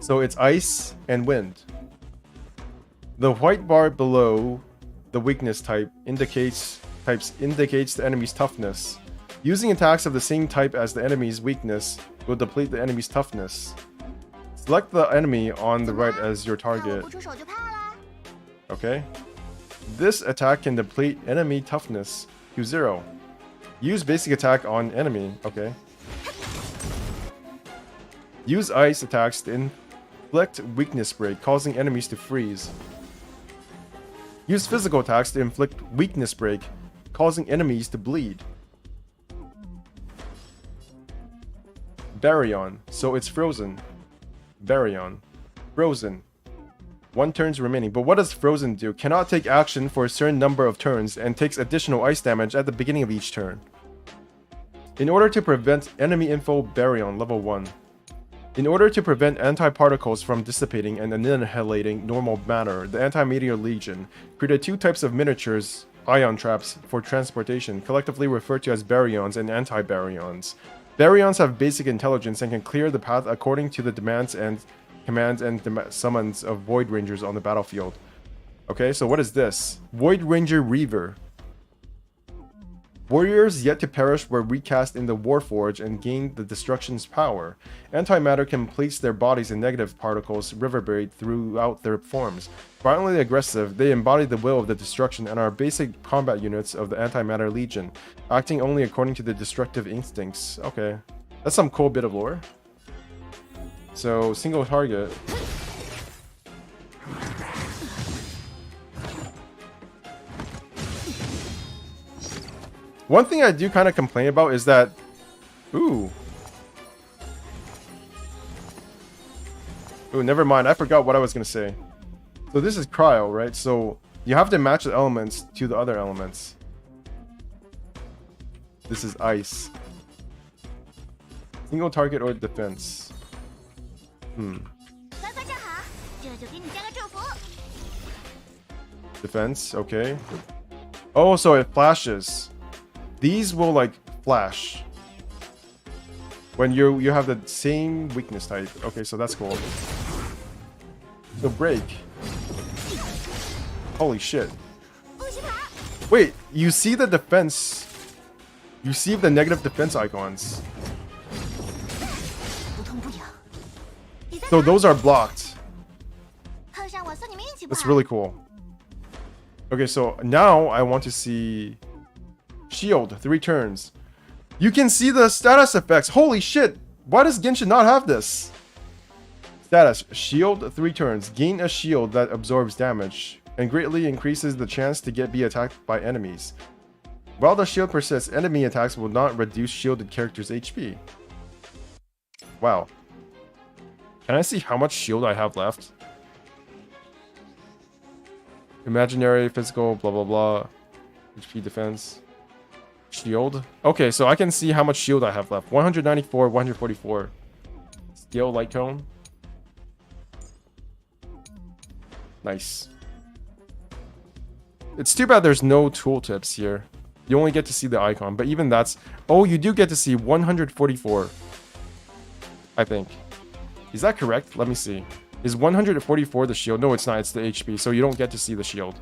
So it's Ice and Wind. The white bar below the weakness type indicates the enemy's toughness. Using attacks of the same type as the enemy's weakness will deplete the enemy's toughness. Select the enemy on the right as your 看我 target. 不出手就怕啦。 Okay. This attack can deplete enemy toughness to 0. Use basic attack on enemy. Okay. Use ice attacks to inflict weakness break, causing enemies to freeze. Use physical attacks to inflict weakness break, causing enemies to bleed. Baryon. So it's frozen. Baryon. Frozen. 1 turns remaining. But what does Frozen do? Cannot take action for a certain number of turns and takes additional ice damage at the beginning of each turn. In order to prevent enemy info, Baryon, level 1. In order to prevent anti-particles from dissipating and annihilating normal matter, the Anti-Meteor Legion created 2 types of miniatures ion traps for transportation, collectively referred to as baryons and anti-baryons. Baryons have basic intelligence and can clear the path according to the demands and commands and summons of Void Rangers on the battlefield. Okay, so what is this? Void Ranger Reaver. Warriors yet to perish were recast in the Warforge and gained the Destruction's power. Antimatter can place their bodies in negative particles reverberate throughout their forms. Violently aggressive, they embody the will of the Destruction and are basic combat units of the Antimatter Legion, acting only according to the destructive instincts. Okay, that's some cool bit of lore. So, single target. One thing I do kind of complain about is that... Ooh. Ooh, never mind. I forgot what I was going to say. So this is Cryo, right? So you have to match the elements to the other elements. This is Ice. Single target or defense. Defense, okay. Oh, so it flashes. These will like flash when you have the same weakness type. Okay, so that's cool. So break. Holy shit. Wait, you see the defense? You see the negative defense icons. So those are blocked. That's really cool. Okay, so now I want to see shield 3 turns. You can see the status effects. Holy shit! Why does Genshin not have this? Status: shield 3 turns. Gain a shield that absorbs damage and greatly increases the chance to be attacked by enemies. While the shield persists, enemy attacks will not reduce shielded characters' HP. Wow. Can I see how much shield I have left? Imaginary, physical, blah blah blah. HP, defense. Shield. Okay, so I can see how much shield I have left. 194, 144. Scale light cone. Nice. It's too bad there's no tooltips here. You only get to see the icon, but even that's... Oh, you do get to see 144. I think. Is that correct? Let me see. Is 144 the shield? No, it's not. It's the HP, so you don't get to see the shield.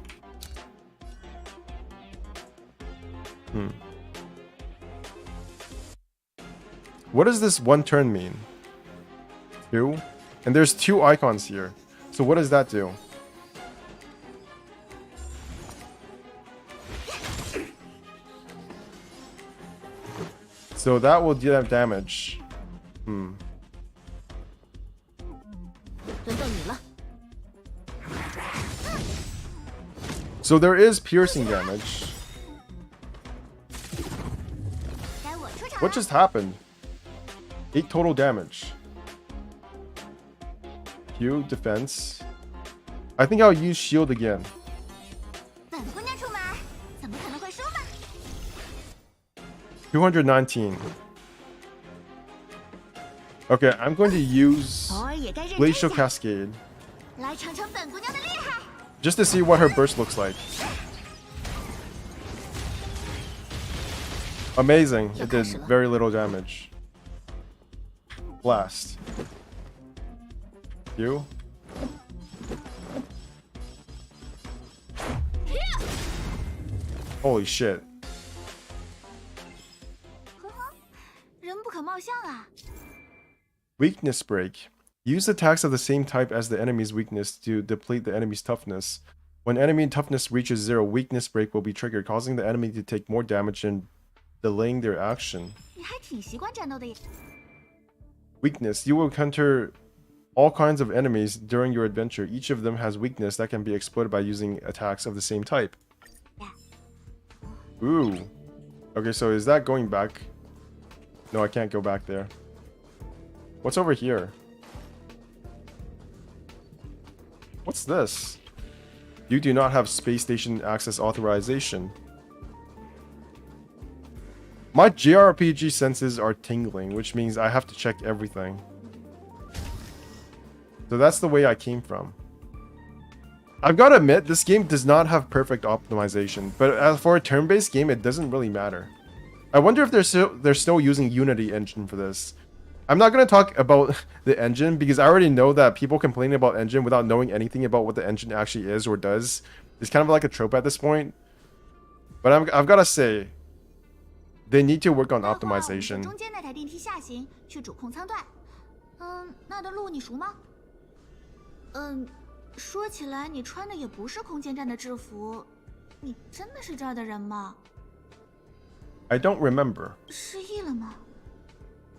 What does this 1 turn mean? 2? And there's 2 icons here. So what does that do? So that will do that damage. 轮到你了。 So there is piercing damage. 该我出场 What 了。 just happened? 8 total damage. Q defense. I think I'll use shield again. 本姑娘出门，怎么可能会输嘛？ 219. Okay, I'm going to use 偶尔也该认真 Glacial 一下， Cascade 来尝尝本姑娘的厉害。 just to see what her burst looks like. Amazing. It did very little damage. Blast. You? Holy shit. 人不可貌相啊！ Weakness Break. Use attacks of the same type as the enemy's weakness to deplete the enemy's toughness. When enemy toughness reaches 0, Weakness Break will be triggered, causing the enemy to take more damage and delaying their action. 你还挺习惯战斗的耶。 Weakness. You will encounter all kinds of enemies during your adventure. Each of them has weakness that can be exploited by using attacks of the same type. Ooh. Okay, so is that going back? No, I can't go back there. What's over here? What's this? You do not have space station access authorization. My JRPG senses are tingling, which means I have to check everything. So that's the way I came from. I've got to admit, this game does not have perfect optimization, but as for a turn-based game, it doesn't really matter. I wonder if they're still using Unity engine for this. I'm not going to talk about the engine because I already know that people complaining about engine without knowing anything about what the engine actually is or does is kind of like a trope at this point. But I've got to say, they need to work on 待会儿我们 optimization. 从中间那台电梯下行，去主控舱段。那的路你熟吗？说起来你穿的也不是空间站的制服，你真的是这儿的人吗？ I don't remember. 失忆了吗？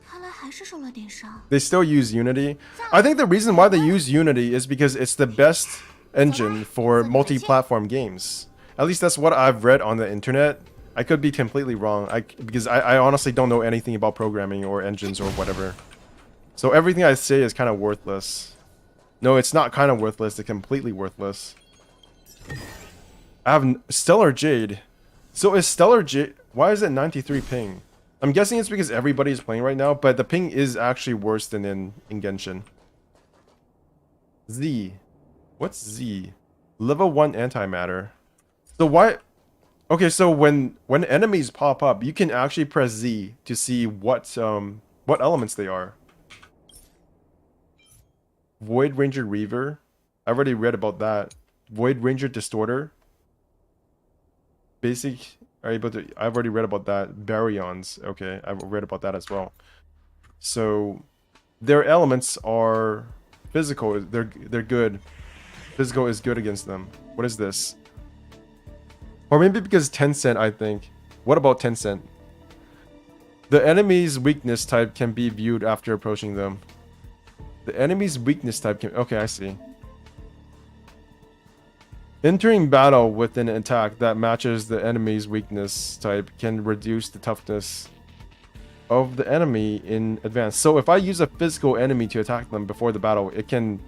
看来还是受了点伤。 They still use Unity. I think the reason why they use Unity is because it's the best engine for multi-platform games. At least that's what I've read on the internet. I could be completely wrong because I honestly don't know anything about programming or engines or whatever. So everything I say is kind of worthless. No, it's not kind of worthless, it's completely worthless. I have Stellar Jade. So is Stellar Jade... Why is it 93 ping? I'm guessing it's because everybody's playing right now, but the ping is actually worse than in Genshin. Z. What's Z? Level 1 antimatter. So why... Okay, so when enemies pop up, you can actually press Z to see what elements they are. Void Ranger Reaver. I already read about that. Void Ranger Distorter. Basic are able to... I've already read about that. Baryons. Okay, I've read about that as well. So their elements are physical. They're good. Physical is good against them. What is this? Or maybe because Tencent, I think. What about Tencent? The enemy's weakness type can be viewed after approaching them. The enemy's weakness type can... Okay, I see. Entering battle with an attack that matches the enemy's weakness type can reduce the toughness of the enemy in advance. So if I use a physical enemy to attack them before the battle, it can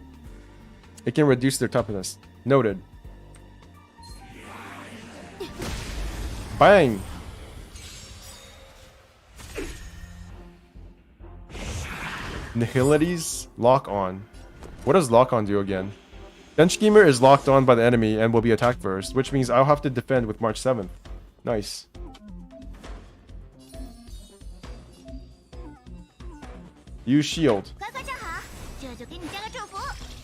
reduce their toughness. Noted. Bang! Nihilities lock on. What does lock on do again? Bench Schemer is locked on by the enemy and will be attacked first, which means I'll have to defend with March 7th. Nice. Use shield. 乖乖站好，这就给你加个祝福。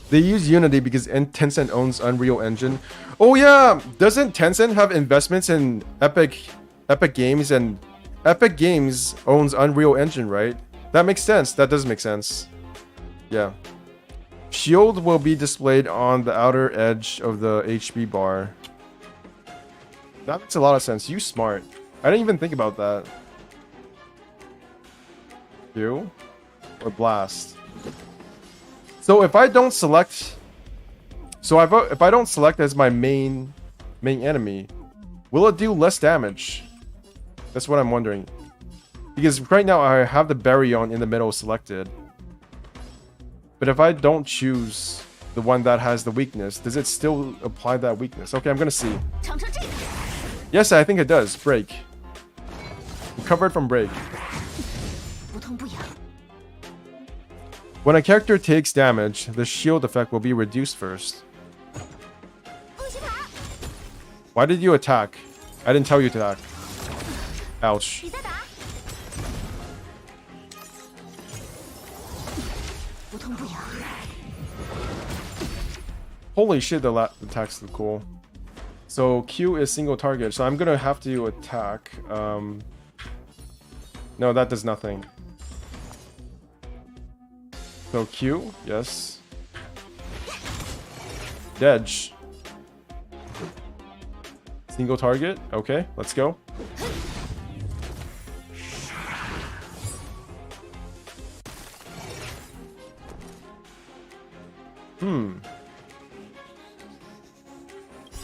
They use Unity because Tencent owns Unreal Engine. Oh yeah, doesn't Tencent have investments in Epic Games, and Epic Games owns Unreal Engine, right? That makes sense. That does make sense. Yeah. Shield will be displayed on the outer edge of the HP bar. That makes a lot of sense. You smart. I didn't even think about that. Q or blast. So if I don't select, if I don't select as my main enemy, will it do less damage? That's what I'm wondering. Because right now I have the Baryon in the middle selected. But if I don't choose the one that has the weakness, does it still apply that weakness? Okay, I'm gonna see. Yes, I think it does. Break. Recovered from break. When a character takes damage, the shield effect will be reduced first. Why did you attack? I didn't tell you to attack. Ouch. Holy shit, the attacks look cool. So Q is single target, so I'm gonna have to attack. No, that does nothing. So Q, yes. Dedge. Single target, okay, let's go. I'm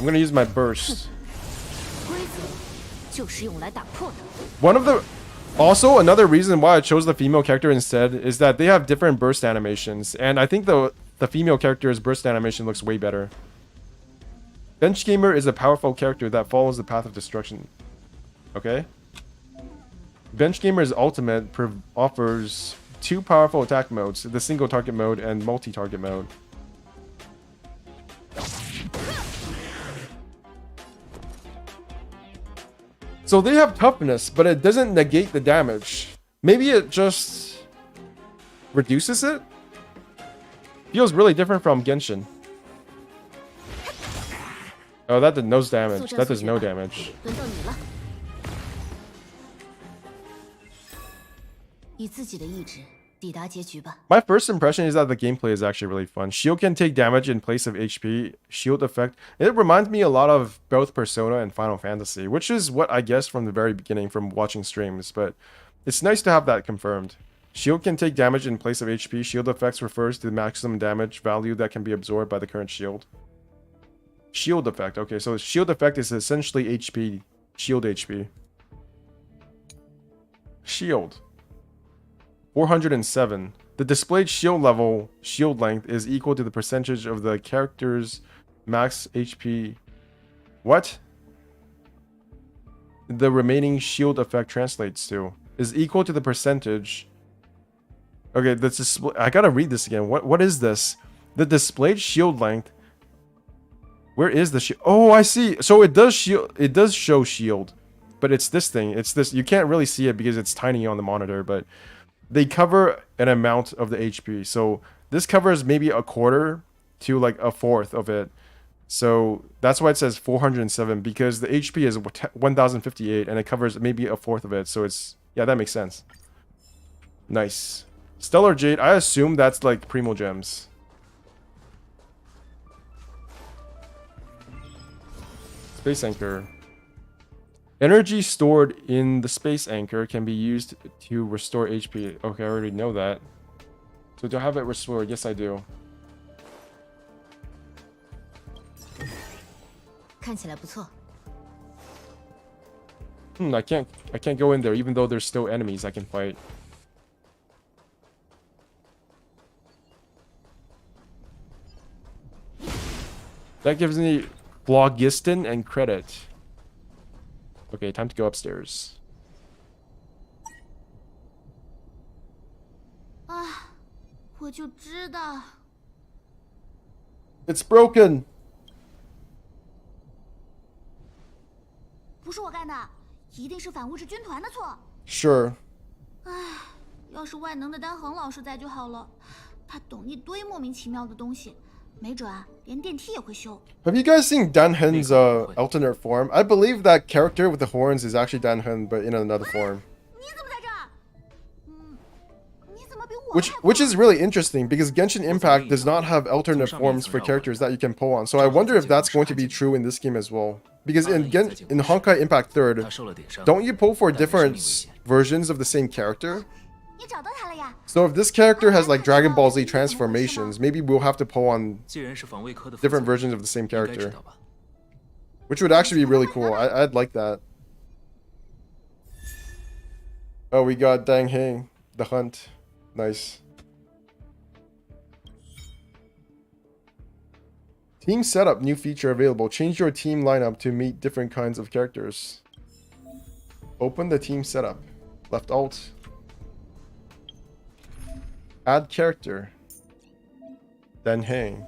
gonna use my burst. One of the... Also, another reason why I chose the female character instead is that they have different burst animations. And I think the female character's burst animation looks way better. Bench Gamer is a powerful character that follows the path of destruction. Okay? Bench Gamer's ultimate offers 2 powerful attack modes, the single target mode and multi-target mode. So they have toughness, but it doesn't negate the damage. Maybe it just reduces it? Feels really different from Genshin. Oh, that did no damage. That does no damage. My first impression is that the gameplay is actually really fun. Shield can take damage in place of HP. Shield effect. It reminds me a lot of both Persona and Final Fantasy, which is what I guessed from the very beginning from watching streams, but it's nice to have that confirmed. Shield can take damage in place of HP. Shield effects refers to the maximum damage value that can be absorbed by the current shield. Shield effect. Okay, so shield effect is essentially HP. Shield HP. Shield. 407. The displayed shield level, shield length, is equal to the percentage of the character's max HP. What? The remaining shield effect translates to is equal to the percentage. Okay, that's display. I gotta read this again. What is this? The displayed shield length. Where is the shield? Oh, I see. So it does shield. It does show shield, but it's this thing. It's this. You can't really see it because it's tiny on the monitor, but they cover an amount of the HP. So this covers maybe a quarter to like a fourth of it. So that's why it says 407, because the HP is 1058 and it covers maybe a fourth of it. So it's, yeah, that makes sense. Nice. Stellar Jade, I assume that's like Primo Gems. Space Anchor. Energy stored in the Space Anchor can be used to restore HP. Okay, I already know that. So do I have it restored? Yes, I do. I can't go in there even though there's still enemies I can fight. That gives me Phlogiston and credit. Okay, time to go upstairs. It's broken. 不是我干的，一定是反物质军团的错。Sure. 要是万能的丹恒老师在就好了，他懂一堆莫名其妙的东西，没准连电梯也会修。 Have you guys seen Dan Hen's alternate form? I believe that character with the horns is actually Dan Hen, but in another form. 你怎么在这儿？你怎么比 which is really interesting because Genshin Impact does not have alternate forms for characters that you can pull on. So I wonder if that's going to be true in this game as well. Because in Honkai Impact 3rd, 他受了点伤， don't you pull for 但没生命危 different 险。 versions of the same character? 你找到他了呀？ So if this character has like Dragon Ball Z transformations, maybe we'll have to pull on 既然是防卫科的负责 different 人， versions of the same 应该知 character, 道吧？ which would actually be really cool. I'd like that. Oh, we got Dang Heng, the hunt. Nice. Team setup, new feature available. Change your team lineup to meet different kinds of characters. Open the team setup. Left alt. Add character. Then hang.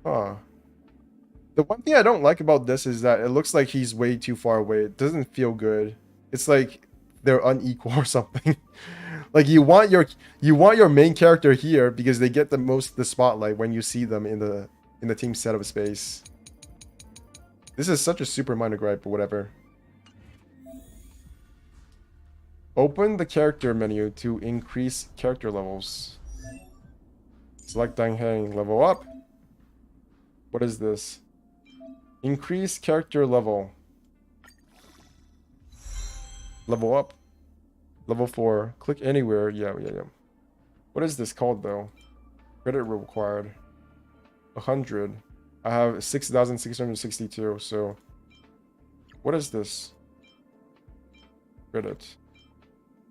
Huh. The one thing I don't like about this is that it looks like he's way too far away. It doesn't feel good. It's like they're unequal or something. Like you want your main character here because they get the spotlight when you see them in the team setup space. This is such a super minor gripe, but whatever. Open the character menu to increase character levels. Select Dang Heng, level up. What is this? Increase character level. Level up. Level 4. Click anywhere. Yeah. What is this called though? Credit required. 100. I have 6,662. So, what is this? Credit.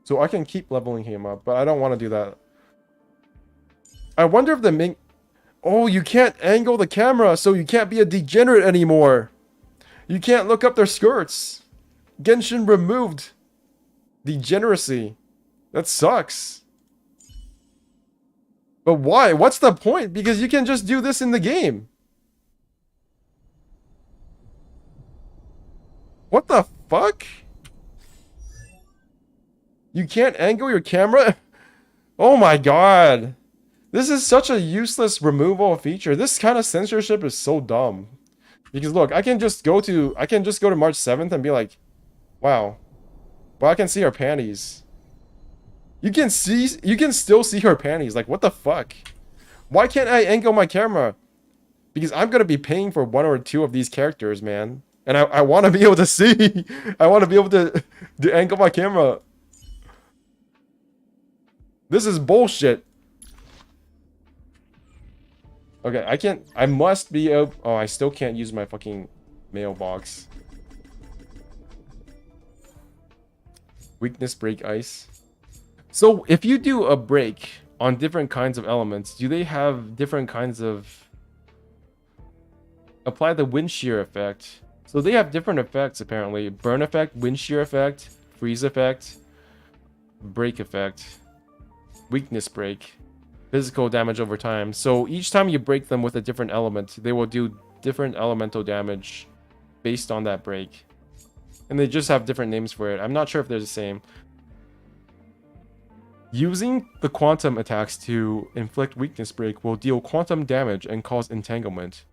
So I can keep leveling him up, but I don't want to do that. I wonder if the main... Oh, you can't angle the camera, so you can't be a degenerate anymore. You can't look up their skirts. Genshin removed degeneracy. That sucks. But why? What's the point? Because you can just do this in the game. What the fuck? You can't angle your camera? Oh my god. This is such a useless removal feature. This kind of censorship is so dumb. Because look, I can just go to March 7th and be like, wow. Well, I can see her panties. You can still see her panties. Like, what the fuck? Why can't I angle my camera? Because I'm gonna be paying for one or two of these characters, man. And I want to be able to see. I want to be able to angle my camera. This is bullshit. Okay, I must be oh, I still can't use my fucking mailbox. Weakness break ice. So if you do a break on different kinds of elements, do they have different kinds of... Apply the wind shear effect. So they have different effects apparently. Burn effect, wind shear effect, freeze effect, break effect, weakness break, physical damage over time. So each time you break them with a different element, they will do different elemental damage based on that break. And they just have different names for it. I'm not sure if they're the same. Using the quantum attacks to inflict weakness break will deal quantum damage and cause entanglement,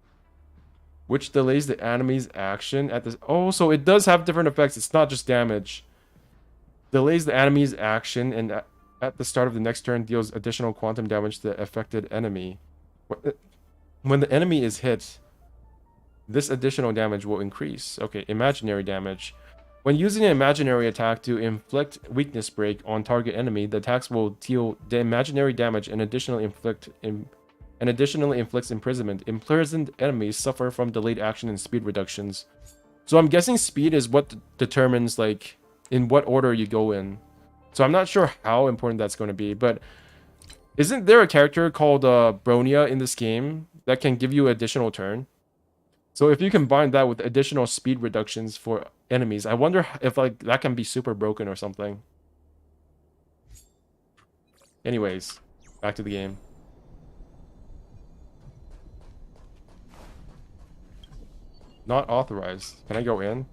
which delays the enemy's action at this. Oh, so it does have different effects. It's not just damage. Delays the enemy's action and at the start of the next turn deals additional quantum damage to the affected enemy. When the enemy is hit, this additional damage will increase. Okay, imaginary damage. When using an imaginary attack to inflict weakness break on target enemy, the attacks will deal the imaginary damage and additionally inflicts imprisonment. Imprisoned enemies suffer from delayed action and speed reductions. So I'm guessing speed is what determines like in what order you go in. So I'm not sure how important that's going to be, but isn't there a character called Bronia in this game that can give you additional turn? So if you combine that with additional speed reductions for enemies, I wonder if like that can be super broken or something. Anyways, back to the game. Not authorized. Can I go in?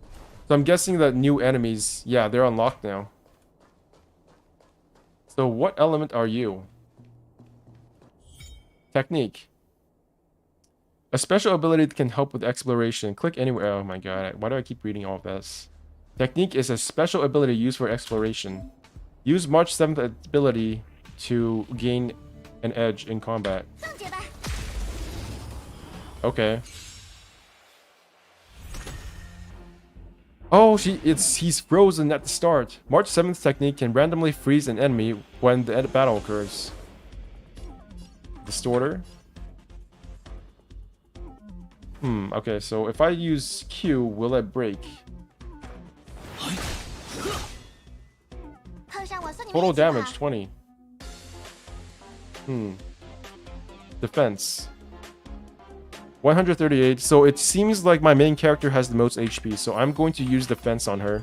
So I'm guessing that new enemies, yeah, they're unlocked now. So what element are you? Technique. A special ability that can help with exploration. Click anywhere. Oh my god, why do I keep reading all of this? Technique is a special ability used for exploration. Use March 7th ability to gain an edge in combat. 放姐吧。 Okay. Oh, he's frozen at the start. March 7th technique can randomly freeze an enemy when the battle occurs. Distorter. Okay, so if I use Q, will it break? 碰上我送你们 Total 一起吧 damage 20. Defense 138. So it seems like my main character has the most HP, so I'm going to use defense on her,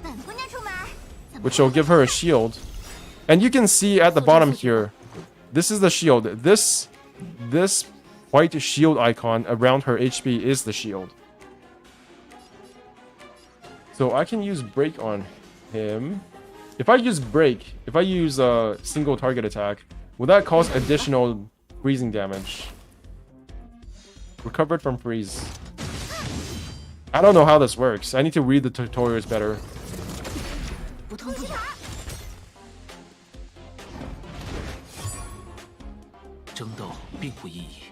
本姑娘出门，怎么 which will give her a shield. And you can see at the bottom here, this is the shield. This white shield icon around her HP is the shield. So I can use break on him. If I use break, if I use a single target attack, will that cause additional freezing damage? Recovered from freeze. I don't know how this works. I need to read the tutorials better. 不痛不痒。争斗并不意义。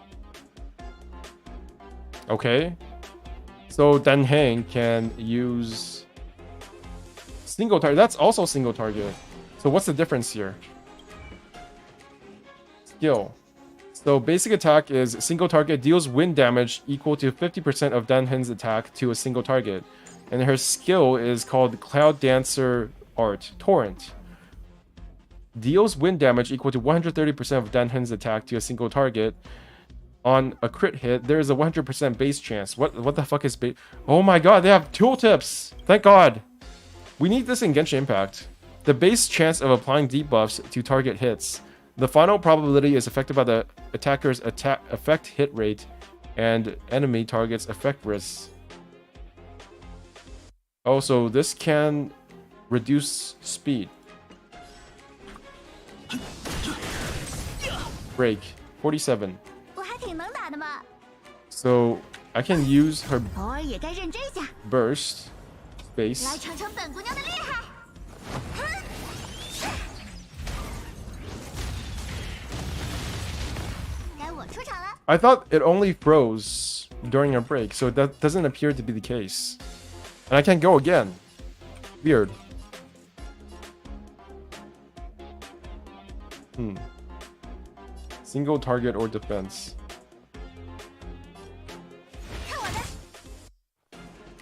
Okay. So Dan Heng can use single target. That's also single target. So what's the difference here? Skill. So basic attack is single target deals wind damage equal to 50% of Dan Hen's attack to a single target. And her skill is called Cloud Dancer Art Torrent. Deals wind damage equal to 130% of Dan Hen's attack to a single target. On a crit hit, there is a 100% base chance. What the fuck is base? Oh my god, they have tooltips! Thank god! We need this in Genshin Impact. The base chance of applying debuffs to target hits. The final probability is affected by the attacker's effect hit rate and enemy target's effect risks. Oh, so this can reduce speed. Break 47. 我还挺能打的嘛， So I can use her 偶尔也该认真一下， burst 来 space. 尝尝本姑娘的厉害。该我出场了。 I thought it only froze during a break, so that doesn't appear to be the case. And I can't go again. Weird. Single target or defense. 看我的，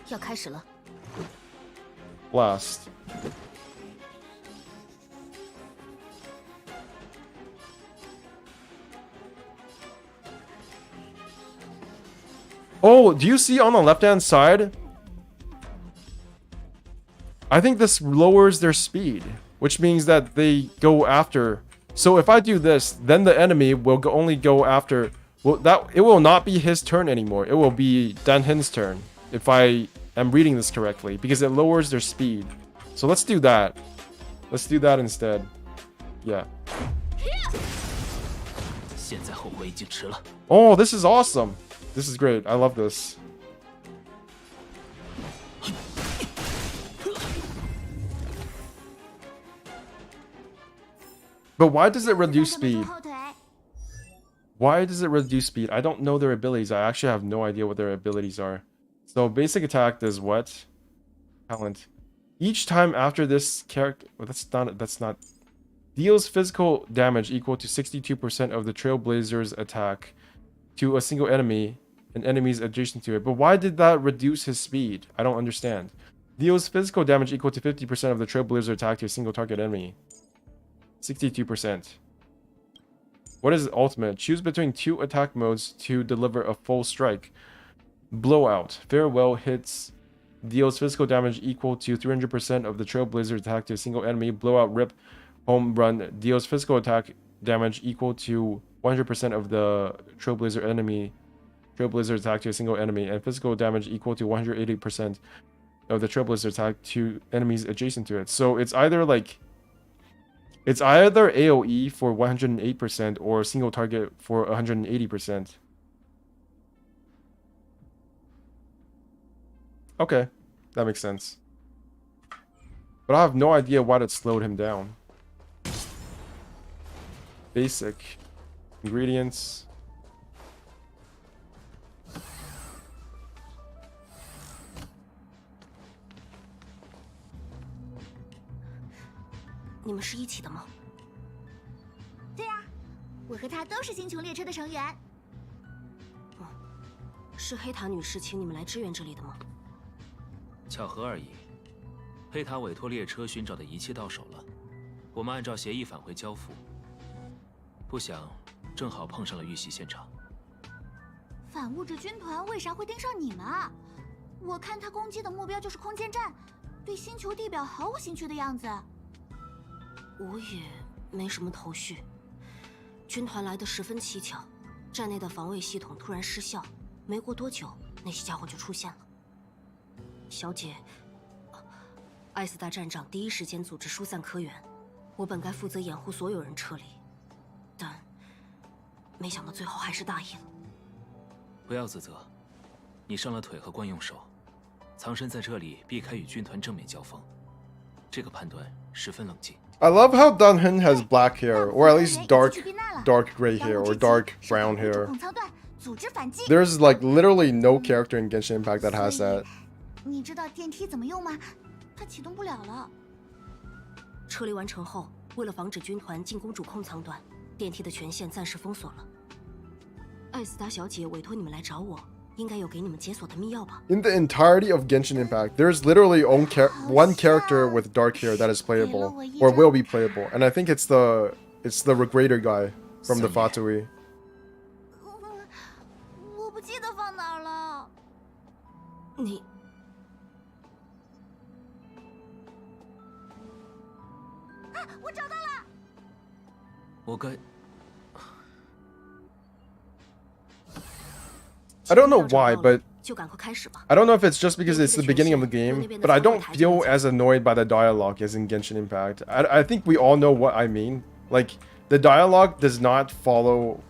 要开始了。 Blast. Oh, do you see on the left-hand side? I think this lowers their speed, which means that they go after. So if I do this, then the enemy will only go after. Well, it will not be his turn anymore. It will be Dan Hen's turn, if I am reading this correctly, because it lowers their speed. So let's do that. Let's do that instead. Yeah. 现在后悔已经迟了。 Oh, this is awesome. This is great. I love this. But why does it reduce 准备 speed? 拖后腿， Why does it reduce speed? I don't know their abilities. I actually have no idea what their abilities are. So basic attack does what? Talent. Each time after this character... Well, that's not... Deals physical damage equal to 62% of the Trailblazer's attack to a single enemy and enemies adjacent to it. But why did that reduce his speed? I don't understand. Deals physical damage equal to 50% of the Trailblazer attack to a single target enemy. 62%. What is ultimate? Choose between two attack modes to deliver a full strike. Blowout. Farewell hits. Deals physical damage equal to 300% of the Trailblazer attack to a single enemy. Blowout rip. Home run. Deals physical attack damage equal to 100% of the Trailblazer attack to a single enemy. And physical damage equal to 180% of the Trailblazer attack to enemies adjacent to it. So it's either like... It's either AoE for 108% or single target for 180%. Okay, That makes sense. But I have no idea why that slowed him down. Basic. Ingredients.你们是一起的吗？对啊，我和他都是星穹列车的成员。是黑塔女士请你们来支援这里的吗？巧合而已。黑塔委托列车寻找的一切到手了，我们按照协议返回交付。不想，正好碰上了遇袭现场。反物质军团为啥会盯上你们啊？我看他攻击的目标就是空间站，对星球地表毫无兴趣的样子。我也没什么头绪。军团来的十分蹊跷，站内的防卫系统突然失效，没过多久，那些家伙就出现了。小姐，艾斯达站长第一时间组织疏散科员，我本该负责掩护所有人撤离，但没想到最后还是大意了。不要自责，你伤了腿和惯用手，藏身在这里避开与军团正面交锋，这个判断十分冷静。I love how Dunhan has black hair, or at least dark gray hair, or dark brown hair. 组织反击。 There's like literally no character in Genshin Impact that has that. 你知道电梯怎么用吗？它启动不了了。撤离完成后，为了防止军团进攻主控舱段，电梯的权限暂时封锁了。艾斯达小姐委托你们来找我，应该有给你们解锁的密钥吧？ In the entirety of Genshin Impact, there's literally one character with dark hair that is playable, or will be playable, and I think it's the Regrader guy from the Fatui. 我不记得放哪儿了。你我找到了。我该 I don't know why, but 就赶快开始吧。 I don't know if it's just because it's the beginning of the game, but I don't feel as annoyed by the dialogue as in Genshin Impact. I think we all know what I mean. Like, the dialogue does not follow...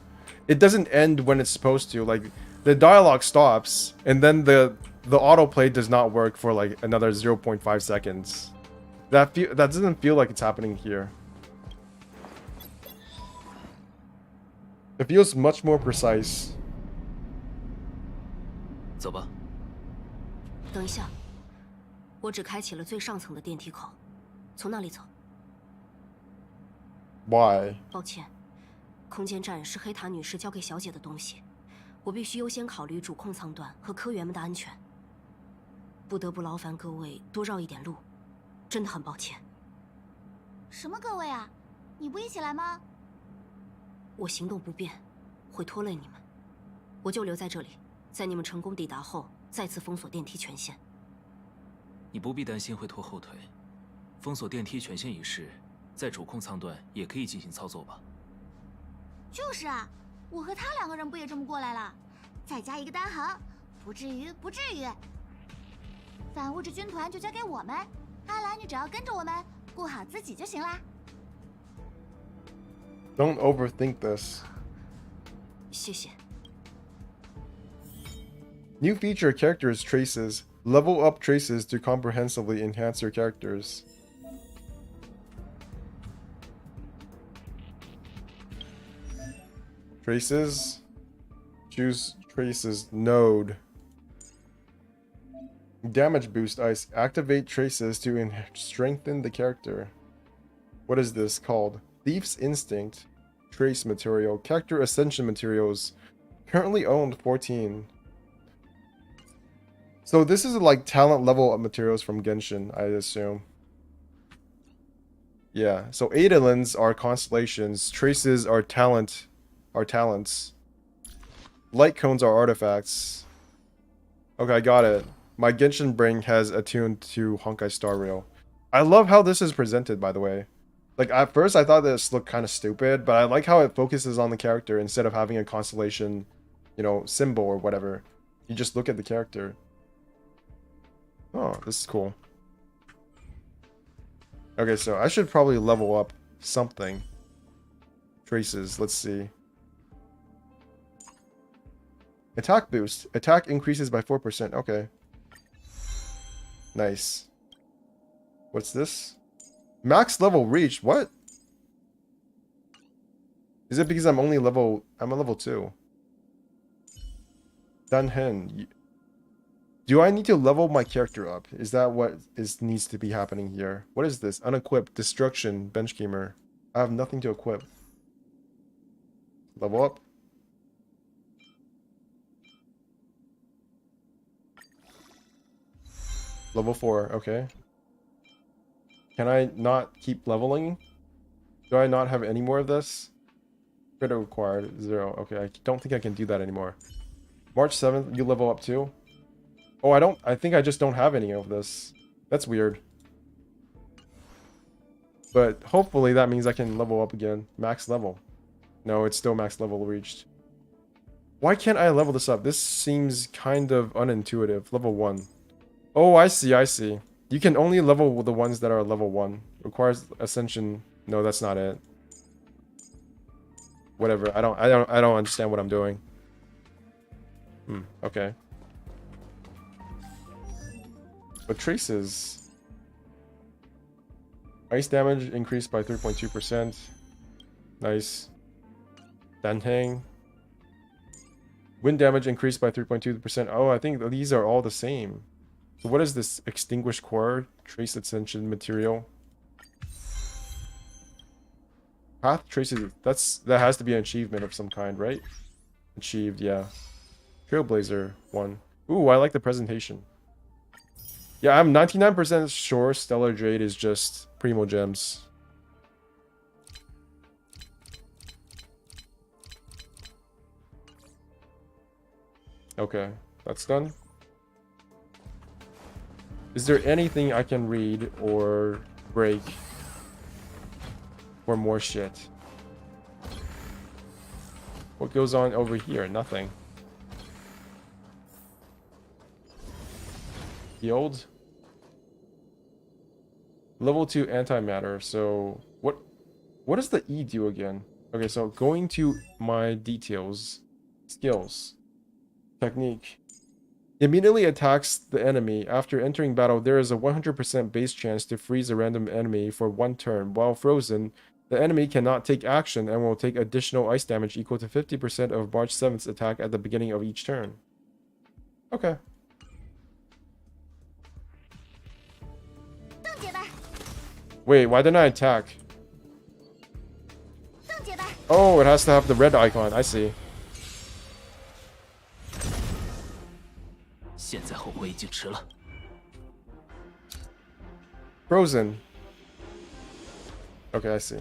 It doesn't end when it's supposed to. Like, the dialogue stops, and then the autoplay does not work for, like, another 0.5 seconds. That doesn't feel like it's happening here. It feels much more precise. 走吧。等一下，我只开启了最上层的电梯口，从那里走。 Why? 抱歉，空间站是黑塔女士交给小姐的东西，我必须优先考虑主控舱段和科员们的安全。不得不劳烦各位多绕一点路，真的很抱歉。什么各位啊？你不一起来吗？我行动不便，会拖累你们，我就留在这里，在你们成功抵达后再次封锁电梯权限。你不必担心会拖后腿，封锁电梯权限一事，在主控舱段也可以进行操作吧？就是啊，我和他2个人不也这么过来了？再加一个单行，不至于，不至于。反物质军团就交给我们，阿兰，你只要跟着我们，顾好自己就行啦。 Don't overthink this. 谢谢。 New feature characters traces. Level up traces to comprehensively enhance your characters. Traces. Choose traces node. Damage boost ice. Activate traces to strengthen the character. What is this called? Thief's Instinct. Trace material. Character Ascension materials. Currently owned 14. So this is like talent level up materials from Genshin, I assume. Yeah, so Adolins are constellations. Traces are talents. Light cones are artifacts. Okay, I got it. My Genshin brain has attuned to Honkai Star Rail. I love how this is presented, by the way. Like, at first I thought this looked kind of stupid, but I like how it focuses on the character instead of having a constellation, you know, symbol or whatever. You just look at the character. Oh, this is cool. Okay, so I should probably level up something. Traces, let's see. Attack boost. Attack increases by 4%. Okay. Nice. What's this? Max level reached. What? Is it because I'm a level 2? Dunhen. Do I need to level my character up? Is that what needs to be happening here? What is this? Unequipped. Destruction. Bench gamer. I have nothing to equip. Level up. Level 4. Okay. Can I not keep leveling? Do I not have any more of this? Credit required. 0. Okay, I don't think I can do that anymore. March 7th, you level up too? Oh, I think I just don't have any of this. That's weird. But hopefully that means I can level up again. Max level. No, it's still max level reached. Why can't I level this up? This seems kind of unintuitive. Level 1. Oh, I see, I see. You can only level the ones that are level 1. Requires ascension. No, that's not it. Whatever. I don't understand what I'm doing. Okay. But traces. Ice damage increased by 3.2%. Nice. Dantang. Wind damage increased by 3.2%. Oh, I think these are all the same. So what is this? Extinguished core? Trace ascension material? Path traces. That has to be an achievement of some kind, right? Achieved, yeah. Trailblazer 1. Ooh, I like the presentation. Yeah, I'm 99% sure Stellar Jade is just Primo Gems. Okay, that's done. Is there anything I can read or break for more shit? What goes on over here? Nothing. Healed. Level 2 antimatter. So what does the E do again? Okay, so going to my details, skills, technique. Immediately attacks the enemy. After entering battle, there is a 100% base chance to freeze a random enemy for 1 turn. While frozen, the enemy cannot take action and will take additional ice damage equal to 50% of March 7th's attack at the beginning of each turn. Okay. Wait, why didn't I attack? Oh, it has to have the red icon. I see. Frozen. Okay, I see.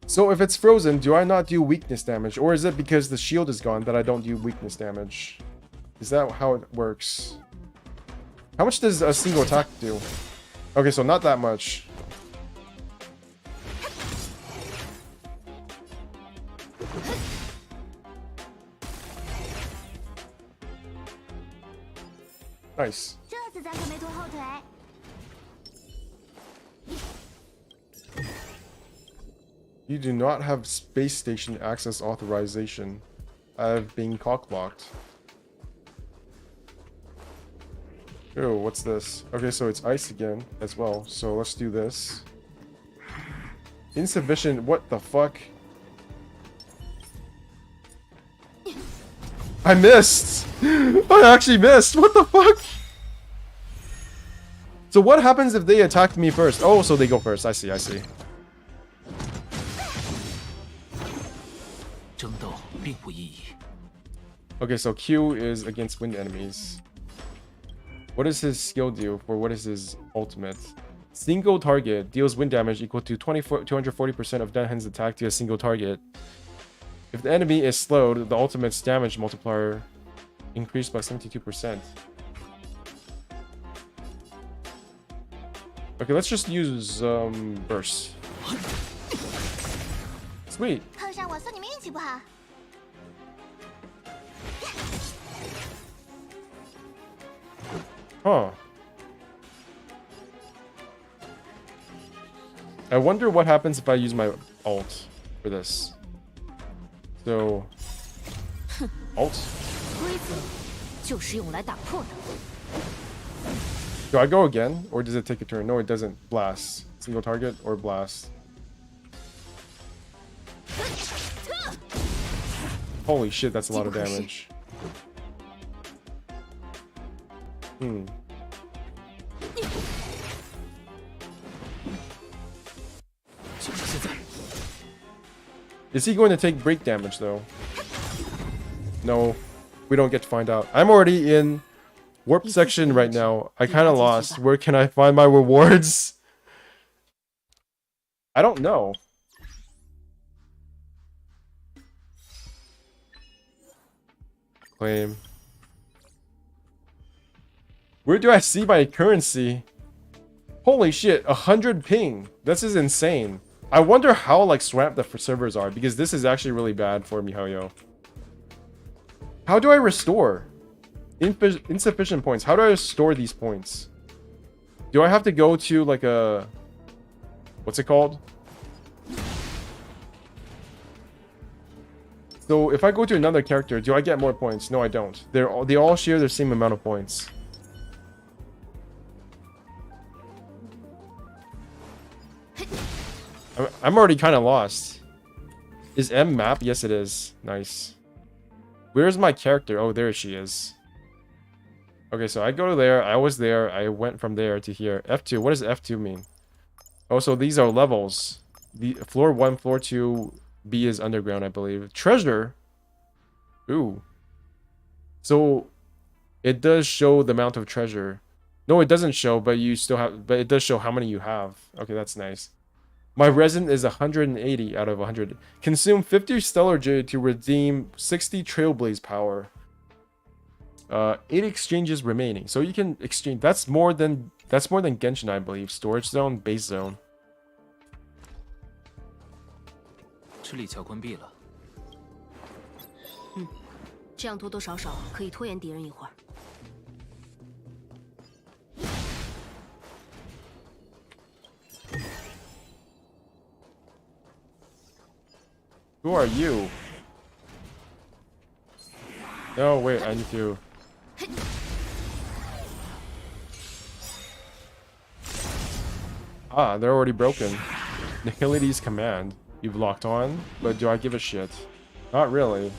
So if it's frozen, do I not do weakness damage? Or is it because the shield is gone that I don't do weakness damage? Is that how it works? How much does a single attack do? Okay, so not that much. Nice. You do not have space station access authorization. I've been cockblocked. Oh, what's this? Okay, so it's ice again as well. So let's do this. Insufficient. What the fuck? I missed! I actually missed! What the fuck? So what happens if they attacked me first? Oh, so they go first. I see, I see. Okay, so Q is against wind enemies. What does his skill do for what is his ultimate? Single target deals wind damage equal to 240% of Denhen's attack to a single target. If the enemy is slowed, the ultimate's damage multiplier increased by 72%. Okay, let's just use burst. Sweet. Huh. I wonder what happens if I use my ult for this. So, ult. 就是用来打破的。 Do I go again, or does it take a turn? No, it doesn't. Blast. Single target or blast. Holy shit, that's a lot of damage. Hmm. Is he going to take break damage though? No, we don't get to find out. I'm already in warp section right now. I kind of lost. Where can I find my rewards? I don't know. Claim. Where do I see my currency? Holy shit, 100 ping. This is insane. I wonder how like swamped the servers are, because this is actually really bad for miHoYo. How do I restore? Insufficient points. How do I restore these points? Do I have to go to like a... What's it called? So if I go to another character, do I get more points? No, I don't. They all share the same amount of points. I'm already kind of lost. Is M map? Yes, it is. Nice. Where's my character? Oh, there she is. Okay, so I go to there. I was there. I went from there to here. F2. What does F2 mean? Oh, so these are levels. The floor 1, floor 2, B is underground, I believe. Treasure. Ooh. So it does show the amount of treasure. No, it doesn't show, but you still have. But it does show how many you have. Okay, that's nice. My resin is 180 out of 100. Consume 50 stellar jade to redeem 60 trailblaze power. 8 exchanges remaining. So you can exchange. That's more than Genshin, I believe. Storage zone, base zone. 吃力桥关闭了。这样多多少少可以拖延敌人一会儿。 Who are you? No, wait, I need to... Ah, they're already broken. Nihility's command. You've locked on, but do I give a shit? Not really.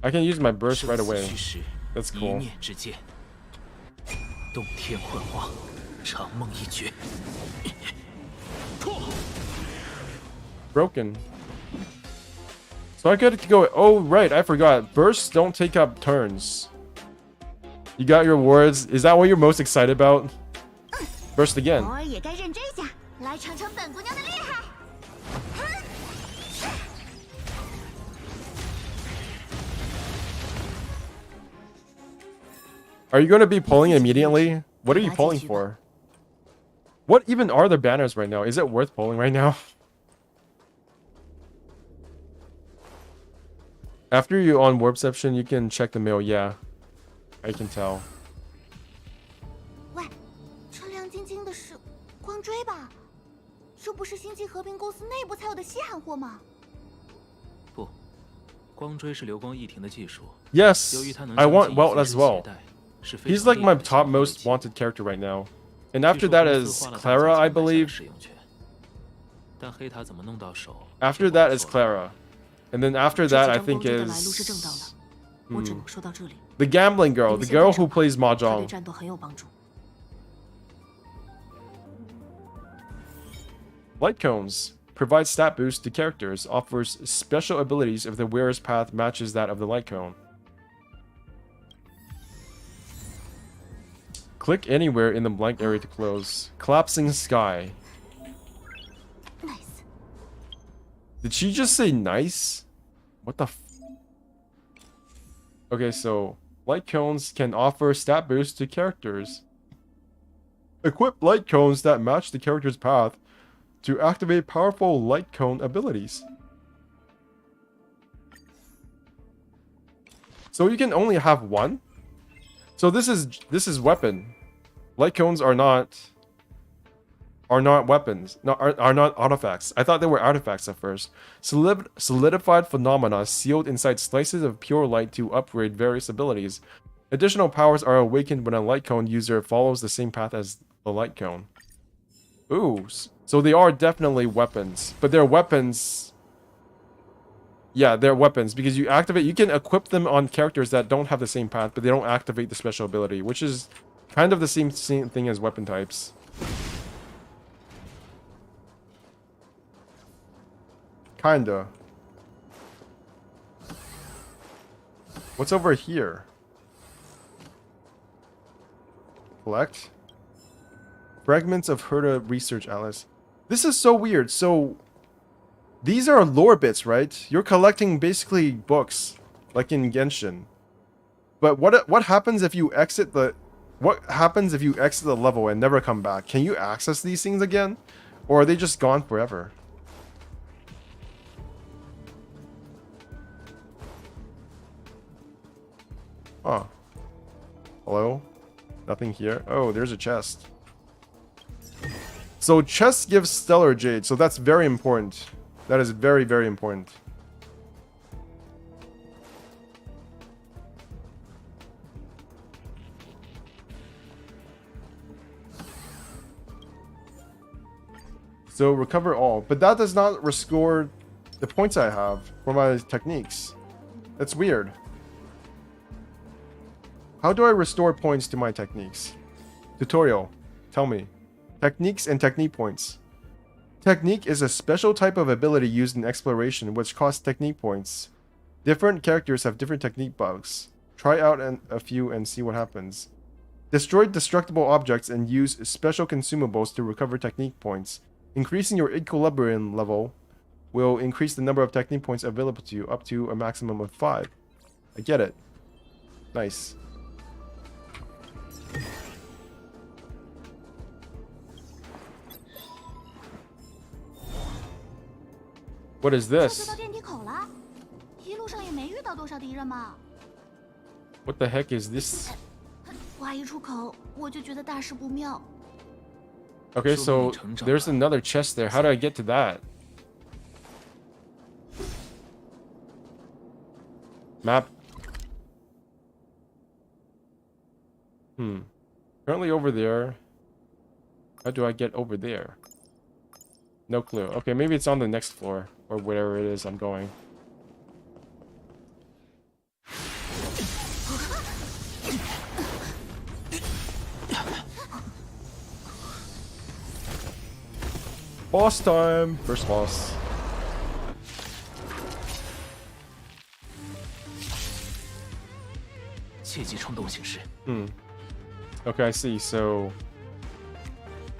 I can use my burst right away. That's cool. Broken. So I get to go. Oh, right. I forgot. Bursts don't take up turns. You got your rewards. Is that what you're most excited about? Burst again. Are you going to be pulling immediately? What are you pulling for? What even are the banners right now? Is it worth pulling right now? After you're on Warpception, you can check the mail. Yeah, I can tell. 喂，这亮晶晶的是光锥吧？这不是星际和平公司内部才有的稀罕货吗？不，光锥是流光一停的技术。Yes, 由于它能 I want 将 Welt 记忆 as 随身 well. 携带，是非常 He's like 厉 my 害的 top 行动 most 武器 wanted character right now. And 据 after 说 that 公司 is 花了大价 Clara, I 钱买下了 believe. 使用权，但黑塔怎么弄到手？ After 就不好 that is 说了 Clara. And then after 这 that, 几 I 张 think 光锥的来路是正当的， is 我只能说到这里。 the gambling girl, 你 the 们先 girl 带上 who 吧 plays 它对 mahjong. 战斗很有帮助。 Light cones provide stat boost to characters. Offers special abilities if the wearer's path matches that of the light cone. Click anywhere in the blank area to close. Collapsing sky. Nice. Did she just say nice? What the f... Okay, so light cones can offer stat boosts to characters. Equip light cones that match the character's path to activate powerful light cone abilities. So you can only have one? So this is weapon. Light cones are not... are not weapons, are not artifacts. I thought they were artifacts at first. Solidified phenomena sealed inside slices of pure light to upgrade various abilities. Additional powers are awakened when a light cone user follows the same path as the light cone. Ooh, so they are definitely weapons, but they're weapons. Yeah, they're weapons because you can equip them on characters that don't have the same path, but they don't activate the special ability, which is kind of the same thing as weapon types. Kinda. What's over here? Collect? Fragments of Herda Research Atlas. This is so weird. So, these are lore bits, right? You're collecting basically books, like in Genshin. But what happens if you exit the... What happens if you exit the level and never come back? Can you access these things again? Or are they just gone forever? Oh. Hello? Nothing here. Oh, there's a chest. So chests give stellar jade, so that's very important. That is very, very important. So recover all, but that does not restore the points I have for my techniques. That's weird. How do I restore points to my techniques? Tutorial. Tell me. Techniques and technique points. Technique is a special type of ability used in exploration which costs technique points. Different characters have different technique bugs. Try out a few and see what happens. Destroy destructible objects and use special consumables to recover technique points. Increasing your equilibrium level will increase the number of technique points available to you up to a maximum of 5. I get it. Nice. What is this? What the heck is this? Okay, so there's another chest there. How do I get to that? Map. Currently over there. How do I get over there? No clue. Okay, maybe it's on the next floor. Or wherever it is I'm going. Boss time! First boss. Okay, I see. So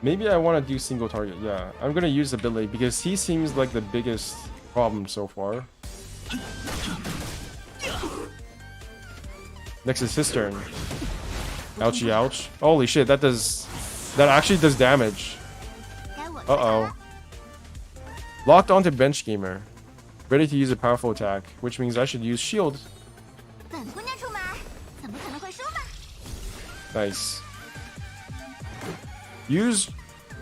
maybe I want to do single target. Yeah, I'm gonna use ability because he seems like the biggest problem so far. Next is his turn. Ouchie ouch. Holy shit, that actually does damage. Uh-oh. Locked onto bench gamer. Ready to use a powerful attack, which means I should use shield. Nice. Use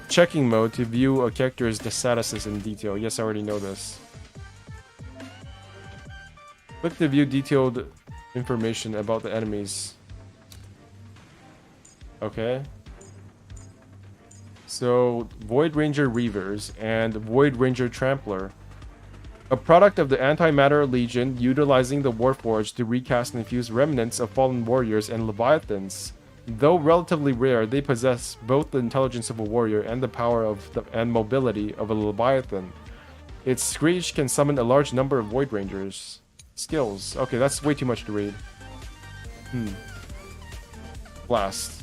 checking mode to view a character's statuses in detail. Yes, I already know this. Click to view detailed information about the enemies. Okay. So, Void Ranger Reavers and Void Ranger Trampler. A product of the Antimatter Legion, utilizing the Warforged to recast and infuse remnants of fallen warriors and leviathans. Though relatively rare, they possess both the intelligence of a warrior and the power and mobility of a leviathan. Its screech can summon a large number of Void Rangers. Skills. Okay, that's way too much to read. Blast.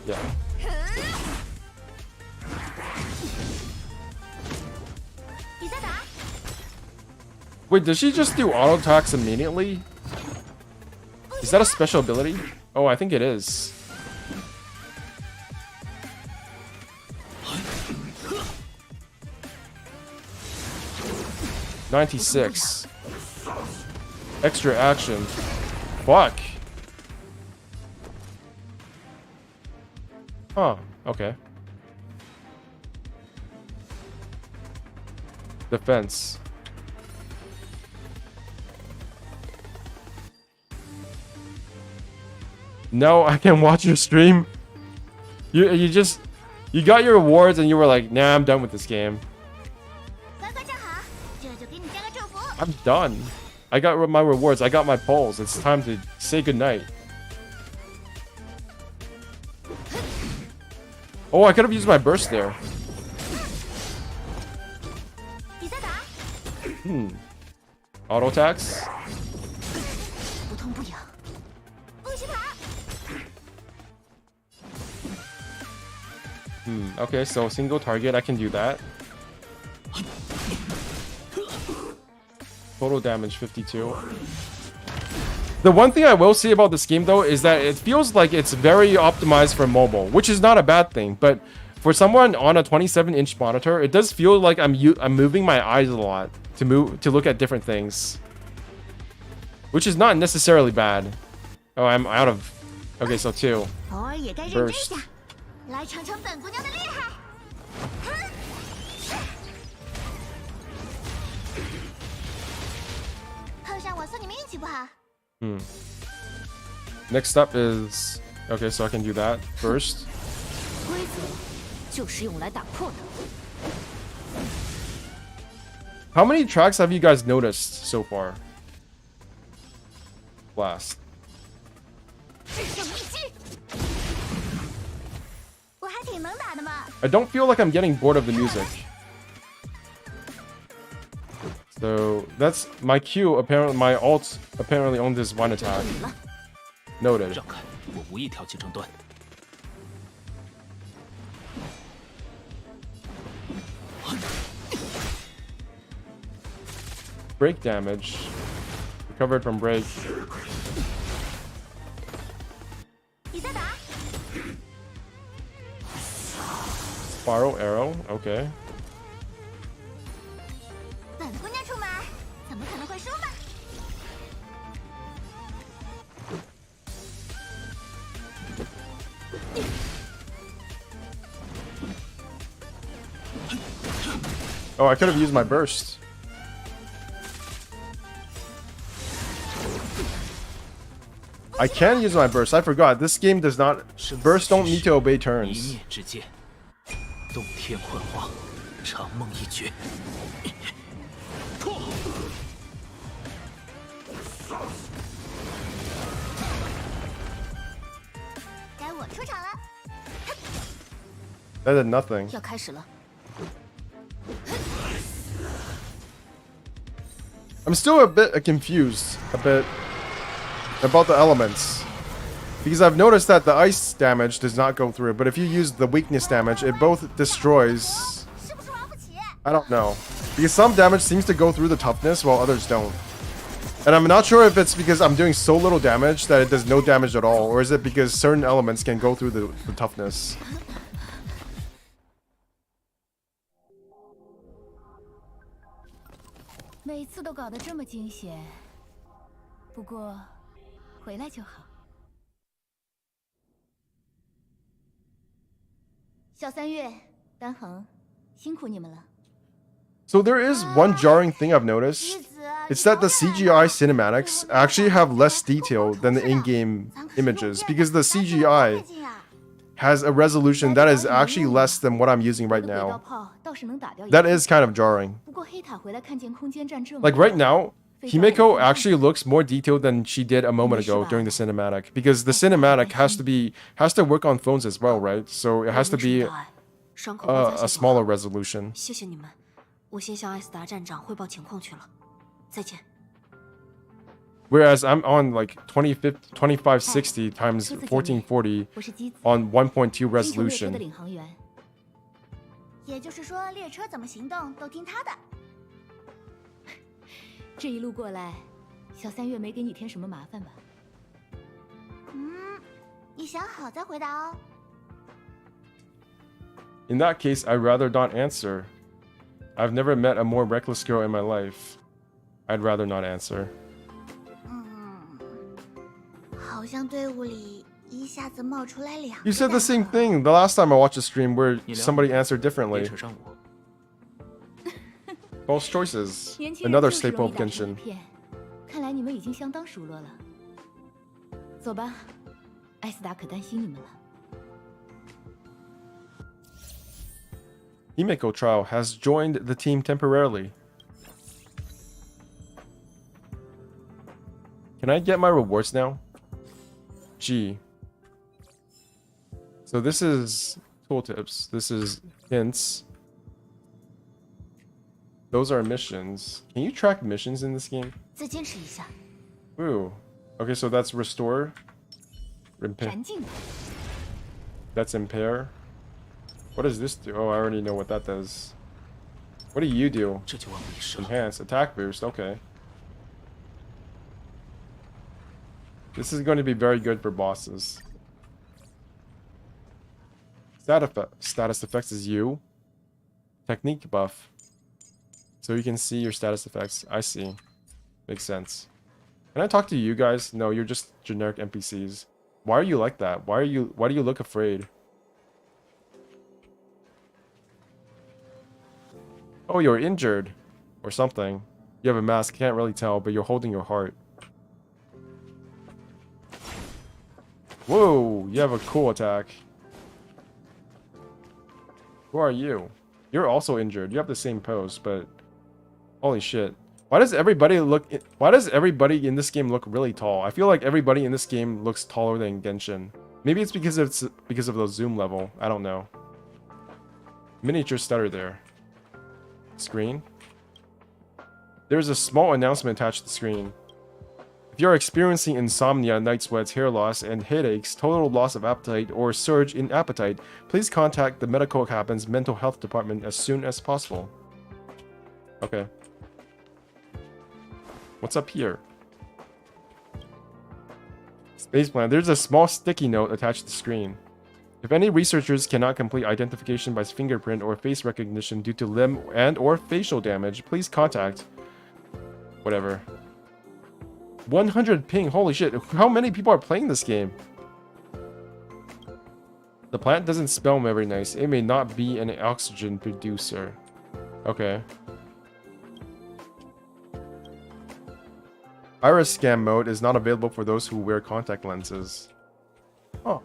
Yeah. Wait, does she just do auto attacks immediately? Is that a special ability? Oh, I think it is. $96. Extra action. Fuck. Huh, okay. defense. No, I can watch your stream. You got your rewards and you were like, nah, I'm done with this game. 乖乖站好，这就给你加个祝福。 I'm done. I got my rewards. I got my polls. It's time to say goodnight. Oh, I could have used my burst there. 你再打， Auto attacks. 不痛不痒。不许跑！ Okay, so single target, I can do that. Total damage 52. The one thing I will say about this game though is that it feels like it's very optimized for mobile, which is not a bad thing, but for someone on a 27-inch monitor, it does feel like I'm moving my eyes a lot to look at different things, which is not necessarily bad. Oh, I'm out of. Okay, so 2. 偶尔也该认真 Burst. 下，来尝尝本姑娘的厉害。哼 碰上我算你们运气不好。 Next up is okay, so I can do that first. 规则就是用来打破的。 How many tracks have you guys noticed so far? Blast. 制胜一击。我还挺能打的嘛。 I don't feel like I'm getting bored of the music. So that's my Q. Apparently, my alt apparently on this one attack. Noted. 让开，我无意挑起争端。 Break damage. Recovered from break. 你再打。 Spiral arrow. Okay. 本姑娘出马，怎么可能会输嘛？ Oh, I could have used my burst. I can use my burst. I forgot. This game does not. Burst don't need to obey 一 turns. 念之间，洞天幻化，长梦一绝。该我出场了。 That did nothing. 要开始了， I'm still a bit confused about the elements. Because I've noticed that the ice damage does not go through, but if you use the weakness damage, it both destroys. 是不是玩不起？ I don't know. Because some damage seems to go through the toughness while others don't. And I'm not sure if it's because I'm doing so little damage that it does no damage at all, or is it because certain elements can go through the toughness. 每次都搞得这么惊险，不过回来就好。小三月、丹恒，辛苦你们了。 So there is one jarring thing I've noticed. It's that the CGI cinematics actually have less detail than the in-game images, because the CGI has a resolution that is actually less than what I'm using right 轨道 now. 炮倒是能打掉一 That 个 is kind of jarring. 不过黑塔回来看见空间站这么 Like 多 right now, Himeko actually looks more detailed than she did a moment ago during the cinematic, because the cinematic has to work on phones as well, right? So it has to be 伤口不再 a smaller resolution. 谢谢你们，我先向艾斯达站长汇报情况去了，再见。 Whereas I'm on like 2560 times 1440我是机子， on 1.2星球列车的 resolution. 领航员。也就是说，列车怎么行动都听他的。这一路过来，小三月没给你添什么麻烦吧？嗯，你想好再回答哦。 In that case, I'd rather not answer. I've never met a more reckless girl in my life. I'd rather not answer. 好像队伍里一下子冒出来两个。 You said the same thing the last time I watched a stream where 你聊 somebody answered 别 differently. 扯上我。False choices. 年轻人 Another 就是 staple 容 of 易打成 Genshin. 一片。看来你们已经相当熟络了。走吧，艾斯达可担心你们了。 Himeko Trial has joined the team temporarily. Can I get my rewards now? G. So this is tooltips. This is hints. Those are missions. Can you track missions in this game? 再坚持一下。 Ooh. Okay, so that's restore. Repair. 燃尽吧。 That's impair. What does this do? Oh, I already know what that does. What do you do? 这就万无一失了。 Enhance attack boost. Okay. This is going to be very good for bosses. Status effects is you. Technique buff. So you can see your status effects. I see. Makes sense. Can I talk to you guys? No, you're just generic NPCs. Why are you like that? Why do you look afraid? Oh, you're injured. Or something. You have a mask, can't really tell, but you're holding your heart. Whoa, you have a cool attack. Who are you? You're also injured. You have the same pose, but holy shit. Why does everybody in this game look really tall? I feel like everybody in this game looks taller than Genshin. Maybe it's because of the zoom level. I don't know. Miniature stutter there. Screen. There's a small announcement attached to the screen. If you're experiencing insomnia, night sweats, hair loss, and headaches, total loss of appetite, or surge in appetite, please contact the Medical Cabin's mental health department as soon as possible. Okay. What's up here? Space plan. There's a small sticky note attached to the screen. If any researchers cannot complete identification by fingerprint or face recognition due to limb and or facial damage, please contact... whatever. 100 ping. Holy shit. How many people are playing this game? The plant doesn't smell very nice. It may not be an oxygen producer. Okay. Iris scan mode is not available for those who wear contact lenses. Oh.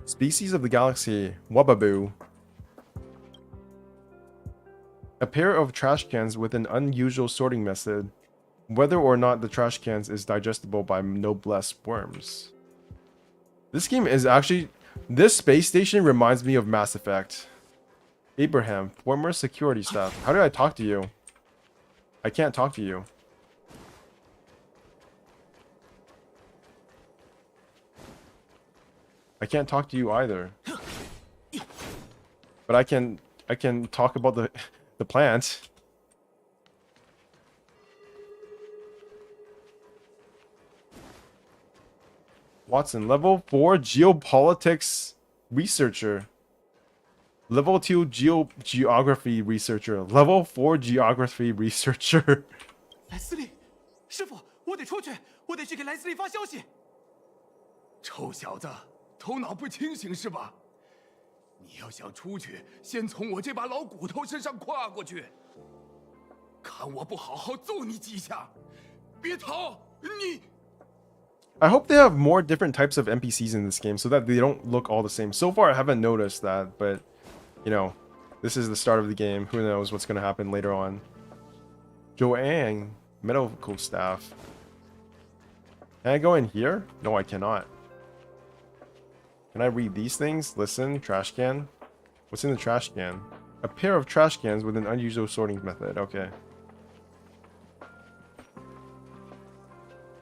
Species of the galaxy, Wababoo. A pair of trash cans with an unusual sorting method. Whether or not the trash cans is digestible by noblesse worms. This game is actually... This space station reminds me of Mass Effect. Abraham, former security staff. How do I talk to you? I can't talk to you. I can't talk to you either. But I can talk about the plant. Watson, level 4 geopolitics researcher. Level 2 geography researcher. Level 4 geography researcher. 莱斯利，师傅，我得出去，我得去给莱斯利发消息。臭小子，头脑不清醒是吧？你要想出去，先从我这把老骨头身上跨过去。看我不好好揍你几下！别逃，你。 I hope they have more different types of NPCs in this game so that they don't look all the same. So far, I haven't noticed that, but, you know, this is the start of the game. Who knows what's going to happen later on. Joanne, medical staff. Can I go in here? No, I cannot. Can I read these things? Listen, trash can. What's in the trash can? A pair of trash cans with an unusual sorting method. Okay.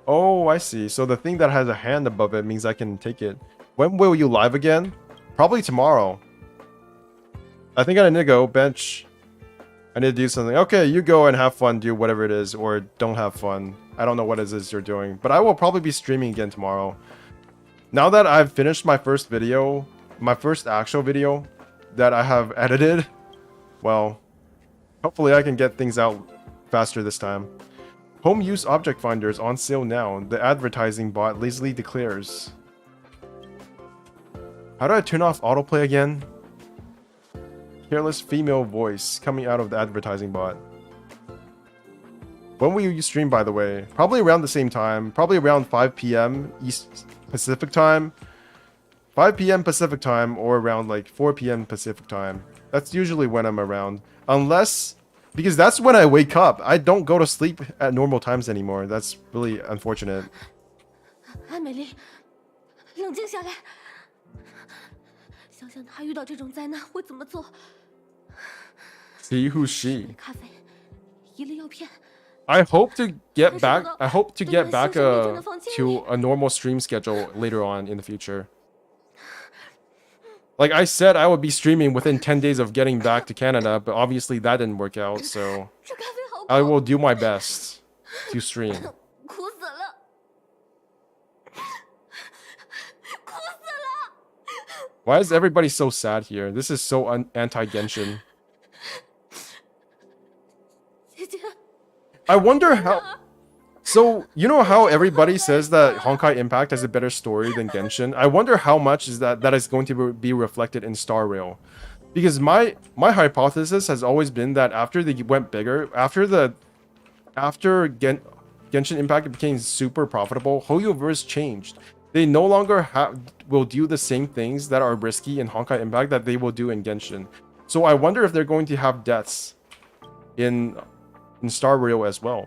Oh, I see. So the thing that has a hand above it means I can take it. When will you live again? Probably tomorrow. I think I need to go. Bench. I need to do something. Okay, you go and have fun. Do whatever it is. Or don't have fun. I don't know what it is you're doing. But I will probably be streaming again tomorrow. Now that I've finished my first video, my first actual video that I have edited, well, hopefully I can get things out faster this time. Home use object finders on sale now. The advertising bot lazily declares. How do I turn off autoplay again? Careless female voice coming out of the advertising bot. When will you stream, by the way? Probably around the same time. Probably around 5 p.m. East Pacific time. 5 p.m. Pacific time or around like 4 p.m. Pacific time. That's usually when I'm around. Unless... Because that's when I wake up. I don't go to sleep at normal times anymore. That's really unfortunate. 安美丽，冷静下来。想想她遇到这种灾难会怎么做。 See who's she? 咖啡，一粒药片。 I hope to get back. I hope to get back to a normal stream schedule later on in the future. Like I said, I would be streaming within 10 days of getting back to Canada, but obviously that didn't work out. So I will do my best to stream. 苦死了，苦死了。 Why is everybody so sad here? This is so anti-Genshin. 姐姐。 I wonder how... So, you know how everybody says that Honkai Impact has a better story than Genshin? I wonder how much is that is going to be reflected in Star Rail. Because my hypothesis has always been that after they went bigger, after Genshin Impact became super profitable, Hoyoverse changed. They no longer will do the same things that are risky in Honkai Impact that they will do in Genshin. So I wonder if they're going to have deaths in Star Rail as well.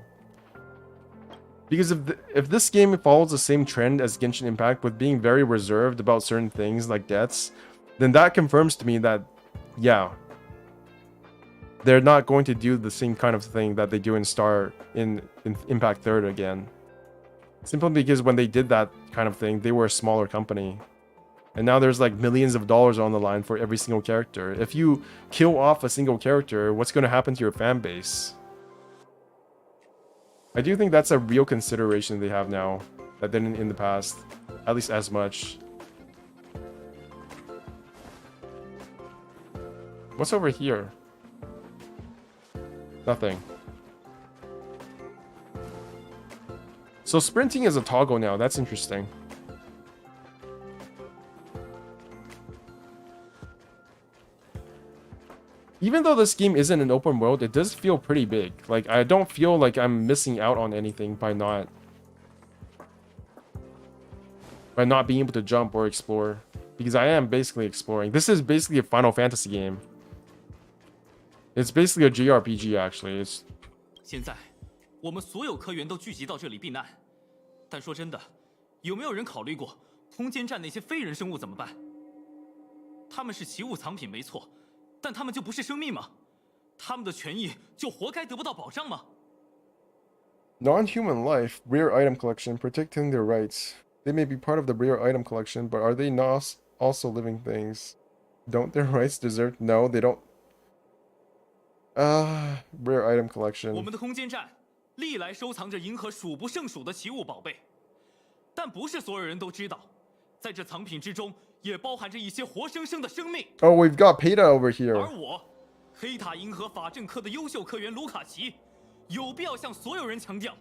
Because if this game follows the same trend as Genshin Impact with being very reserved about certain things like deaths, then that confirms to me that, yeah, they're not going to do the same kind of thing that they do in Impact 3rd again. Simply because when they did that kind of thing, they were a smaller company. And now there's like millions of dollars on the line for every single character. If you kill off a single character, what's going to happen to your fan base? I do think that's a real consideration they have now that didn't in the past, at least as much. What's over here? Nothing. So sprinting is a toggle now. That's interesting. Even though this game isn't an open world, it does feel pretty big. Like, I don't feel like I'm missing out on anything by not being able to jump or explore. Because I am basically exploring. This is basically a Final Fantasy game. It's basically a JRPG, actually. It's... 现在，我们所有科员都聚集到这里避难。但说真的，有没有人考虑过空间站那些非人生物怎么办？他们是奇物藏品没错。 但他们就不是生命吗？他们的权益就活该得不到保障吗 Non-human life, rare item collection, protecting their rights. They may be part of the rare item collection, but are they not also living things? Don't their rights deserve? No, they don't. Rare item collection. 我们的空间站历来收藏着银河数不胜数的奇物宝贝，但不是所有人都知道，在这藏品之中。 也包含着一些活生生的生命。Oh, we've got Peta over here. 而我，黑塔银河法阵科的优秀科员卢卡奇，有必要向所有人强调，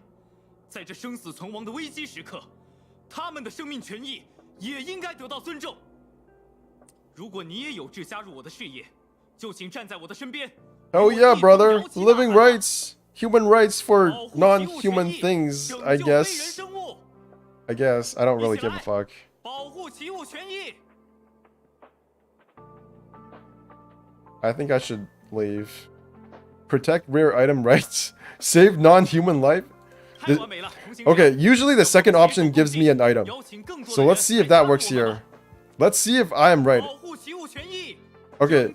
在这生死存亡的危机时刻，他们的生命权益也应该得到尊重。如果你也有志加入我的事业，就请站在我的身边。Oh yeah, brother. Living rights, human rights for non-human things. I guess. I don't really give a fuck. 保护奇物权益。 I think I should leave. Protect rare item rights. Save non-human life. Okay, usually the second option gives me an item. So let's see if that works here. Let's see if I am right. Okay.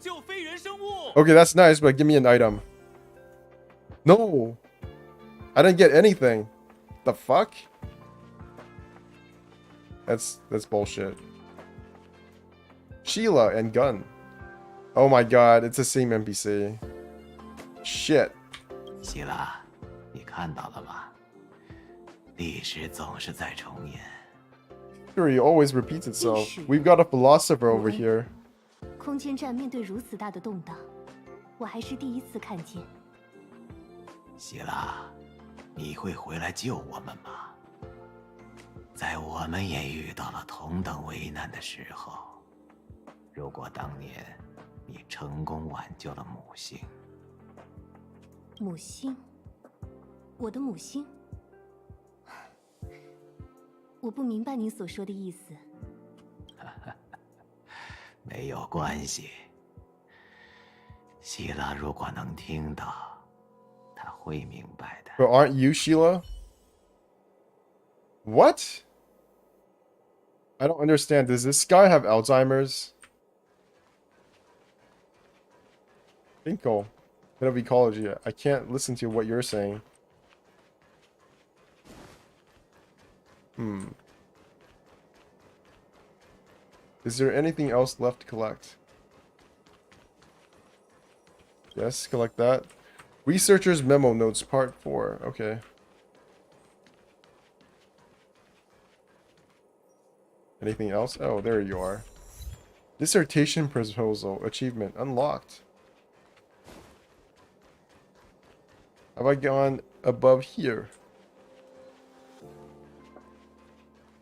Okay, that's nice, but give me an item. No. I didn't get anything. The fuck? That's bullshit. Sheila and gun. Oh my god, it's the same NPC. Shit. 希拉，你看到了吗？历史总是在重演。 History always repeats itself. We've got a philosopher over here. 空间站面对如此大的动荡，我还是第一次看见。希拉，你会回来救我们吗？在我们也遇到了同等危难的时候。如果当年你成功挽救了母星，母星，我的母星，我不明白您所说的意思。没有关系。希拉如果能听到，他会明白的。 But aren't you Sheila? What? I don't understand. Does this guy have Alzheimer's? Finkel, head of ecology. I can't listen to what you're saying. Is there anything else left to collect? Yes, collect that. Researcher's memo notes, part 4. Okay. Anything else? Oh, there you are. Dissertation proposal. Achievement unlocked. Have I gone above here?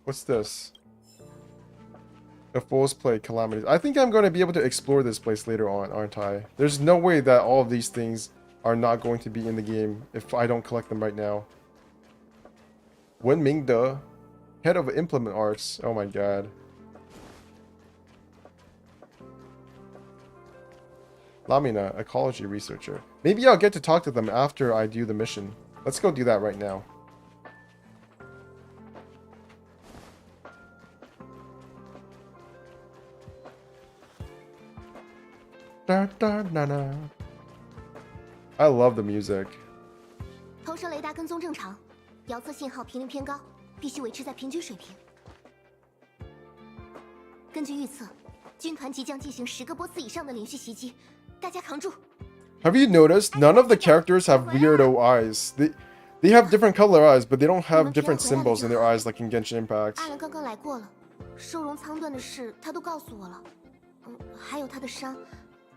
What's this? A fool's play, calamities. I think I'm going to be able to explore this place later on, aren't I? There's no way that all of these things are not going to be in the game if I don't collect them right now. Wen Mingde, head of implement arts. Oh my god. Lamina, ecology researcher. Maybe I'll get to talk to them after I do the mission. Let's go do that right now. Da, da, na, na. I love the music. 投射雷达跟踪正常，遥测信号频率偏高，必须维持在平均水平。根据预测，军团即将进行10个波次以上的连续袭击，大家扛住。Have you noticed none of the characters have weirdo eyes? They have different color eyes, but they don't have different symbols in their eyes like in Genshin Impact. 阿兰刚刚来过了，收容舱段的事他都告诉我了。还有他的伤，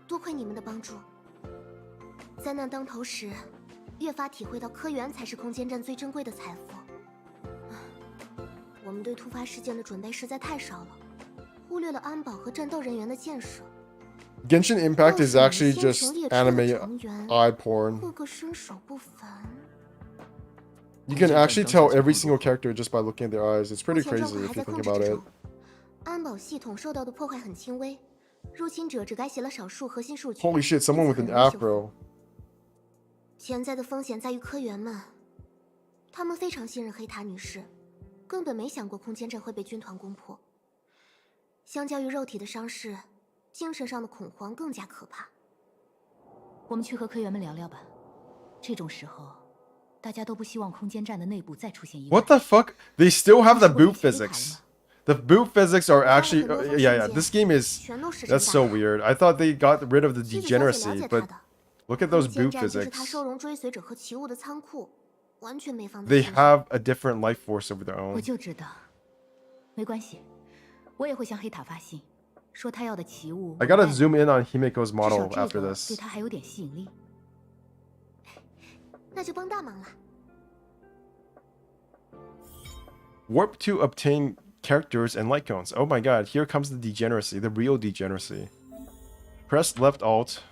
多亏你们的帮助。灾难当头时，越发体会到科研才是空间站最珍贵的财富。我们对突发事件的准备实在太少了，忽略了安保和战斗人员的建设。 Genshin Impact is actually just anime eye porn. 个个身手不凡。 You can actually tell every single character just by looking at their eyes. It's pretty crazy if you think about it. 安保系统受到的破坏很轻微，入侵者只改写了少数核心数据。 Holy shit, someone with an afro. 潜在的风险在于科员们，他们非常信任黑塔女士，根本没想过空间站会被军团攻破。相较于肉体的伤势，精神上的恐慌更加可怕。我们去和科员们聊聊吧。这种时候，大家都不希望空间站的内部再出现意外。 What the fuck? They still have the boot physics. The boot physics are actually yeah. This game is that's so weird. I thought they got rid of the degeneracy, but look at those boot physics. They have a different life force of their own. 我就知道，没关系，我也会向黑塔发信，说他要的奇物。I gotta zoom in on Himiko's model 至少 after 这个 this. 对他还有点吸引力。那就帮大忙了。 Warp to obtain characters and light cones. Oh my god, here comes the degeneracy, the real degeneracy. Press left alt.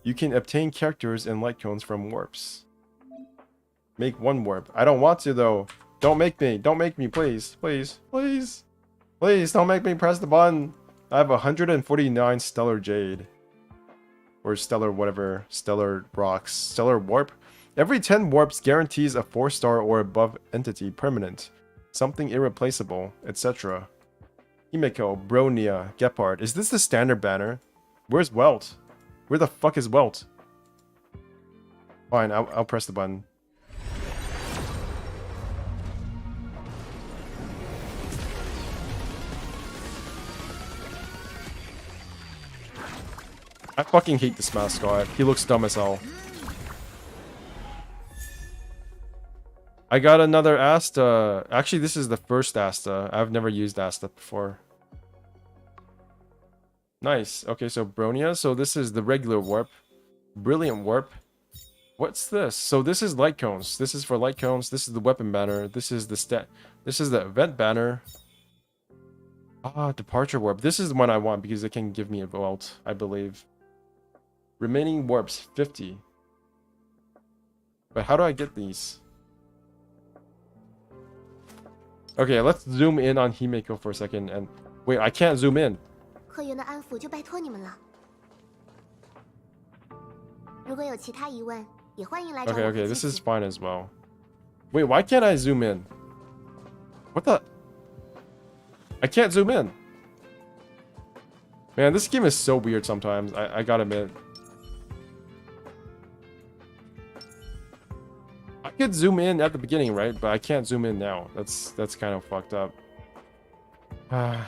You can obtain characters and light cones from warps. Make one warp. I don't want to though. Don't make me, please. Please, please. Please, don't make me press the button. I have 149 stellar jade. Or stellar whatever, stellar rocks, stellar warp. Every 10 warps guarantees a 4-star or above entity permanent, something irreplaceable, etc. Himeko, Bronia, Gepard. Is this the standard banner? Where's Welt? Where the fuck is Welt? Fine, I'll press the button. I fucking hate this mascot. He looks dumb as hell. I got another Asta. Actually, this is the first Asta. I've never used Asta before. Nice. Okay, so Bronia. So this is the regular warp. Brilliant warp. What's this? So this is light cones. This is for light cones. This is the weapon banner. This is the This is the event banner. Ah, departure warp. This is the one I want because it can give me a vault, I believe. Remaining warps 50. But how do I get these? Okay, let's zoom in on Himeko for a second. And wait, I can't zoom in. 客源的安抚就拜托你们了。如果有其他疑问，也欢迎来找 Okay, 我 okay, 和 this 琪 is 琪。 fine as well. Wait, why can't I zoom in? What the? I can't zoom in. Man, this game is so weird sometimes. I gotta admit. I could zoom in at the beginning, right? But I can't zoom in now. That's kind of fucked up. I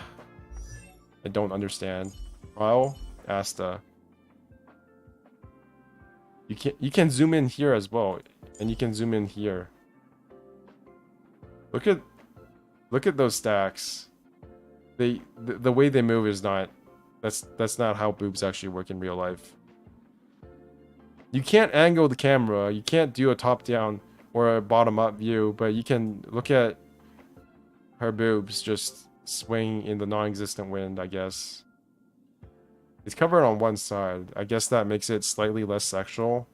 don't understand. Trial, Asta. You can zoom in here as well, and you can zoom in here. Look at those stacks. The way they move is not. That's not how boobs actually work in real life. You can't angle the camera. You can't do a top-down or a bottom-up view, but you can look at her boobs just swing in the non-existent wind, I guess. It's covered on one side. I guess that makes it slightly less sexual.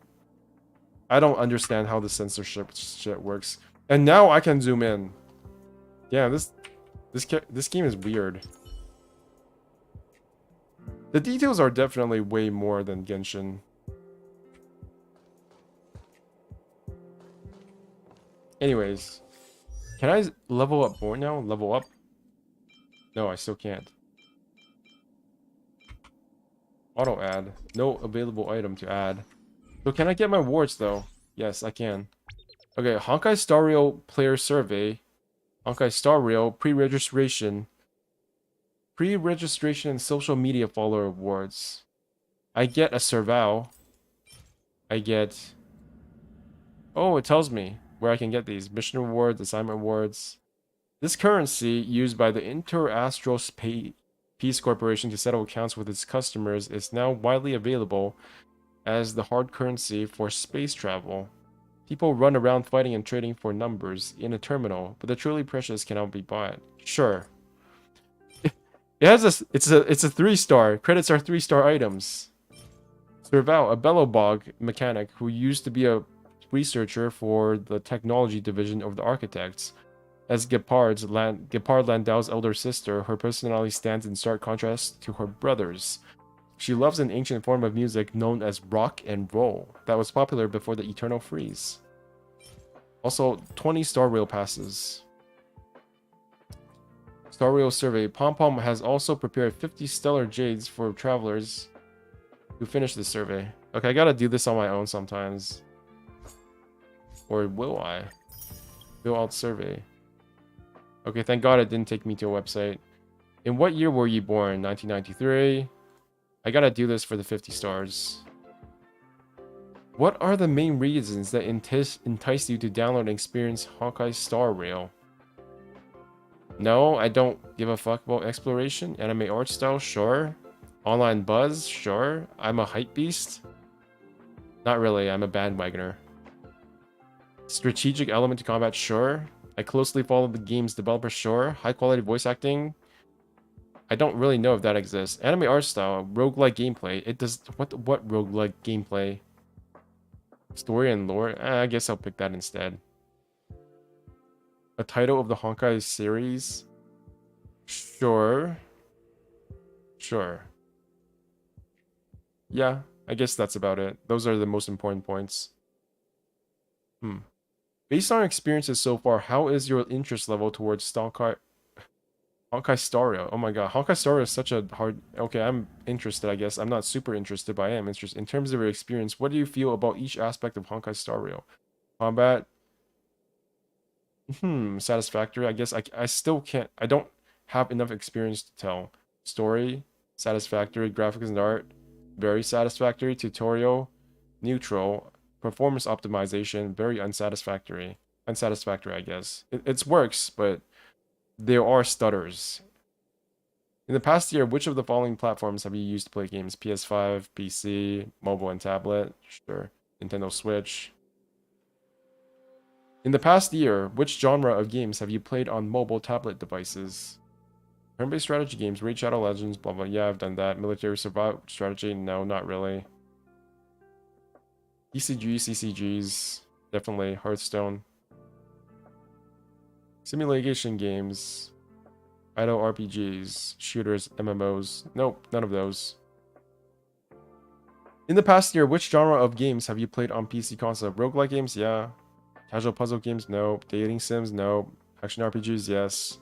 I don't understand how the censorship shit works. And now I can zoom in. Yeah, this game is weird. The details are definitely way more than Genshin. Anyways, can I level up more now? Level up? No, I still can't. Auto add. No available item to add. So can I get my wards though? Yes, I can. Okay, Honkai Star Rail player survey. Honkai Star Rail pre-registration. Pre-registration and social media follower awards. I get a serval. I get... Oh, it tells me where I can get these. Mission rewards, assignment rewards. This currency, used by the Inter-Astral Peace Corporation to settle accounts with its customers, is now widely available as the hard currency for space travel. People run around fighting and trading for numbers in a terminal, but the truly precious cannot be bought. Sure. It has it's a 3-star. Credits are 3-star items. Serval, a Bellowbog mechanic who used to be a researcher for the technology division of the architects. As Gepard Landau's elder sister, her personality stands in stark contrast to her brother's. She loves an ancient form of music known as rock and roll that was popular before the Eternal Freeze. Also, 20 Star Rail passes. Star Rail survey. Pom Pom has also prepared 50 stellar jades for travelers who finish the survey. Okay, I gotta do this on my own sometimes. Or will I? Fill out survey. Okay, thank God it didn't take me to a website. In what year were you born? 1993. I gotta do this for the 50 stars. What are the main reasons that entice you to download and experience Honkai Star Rail? No, I don't give a fuck about exploration. Anime art style, sure. Online buzz, sure. I'm a hype beast. Not really, I'm a bandwagoner. Strategic element to combat, sure. I closely follow the game's developer, sure. High quality voice acting. I don't really know if that exists. Anime art style, roguelike gameplay. It does what roguelike gameplay? Story and lore? I guess I'll pick that instead. A title of the Honkai series? Sure. Sure. Yeah, I guess that's about it. Those are the most important points. Based on our experiences so far, how is your interest level towards Honkai Star Rail? Oh my god, Honkai Star Rail is such a hard... Okay, I'm interested, I guess. I'm not super interested, but I am interested. In terms of your experience, what do you feel about each aspect of Honkai Star Rail? Combat? Satisfactory. I guess I still can't... I don't have enough experience to tell. Story? Satisfactory. Graphics and art? Very satisfactory. Tutorial? Neutral. Performance optimization? Very unsatisfactory. Unsatisfactory, I guess. It works, but there are stutters. In the past year, which of the following platforms have you used to play games? PS5, PC, mobile and tablet? Sure. Nintendo Switch. In the past year, which genre of games have you played on mobile tablet devices? Turn-based strategy games, Raid Shadow Legends, blah blah. Yeah, I've done that. Military survival strategy, no, not really. CCGs, definitely. Hearthstone. Simulation games, idle RPGs, shooters, MMOs. Nope, none of those. In the past year, which genre of games have you played on PC console? Roguelike games, yeah. Casual puzzle games, nope. Dating sims, nope. Action RPGs, yes.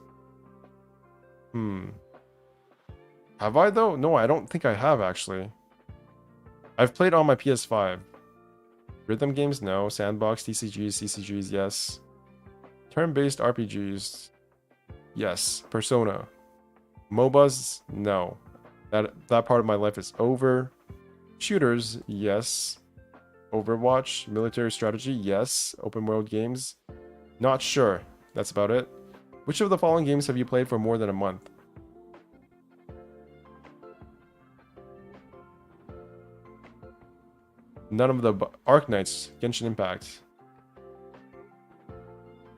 Have I though? No, I don't think I have actually. I've played on my PS5. Rhythm games, no. Sandbox, CCGs, yes. Turn-based RPGs, yes. Persona. MOBAs, no. That part of my life is over. Shooters, yes. Overwatch, military strategy, yes. Open world games, not sure. That's about it. Which of the following games have you played for more than a month? None of the Arc Knights, Genshin Impact.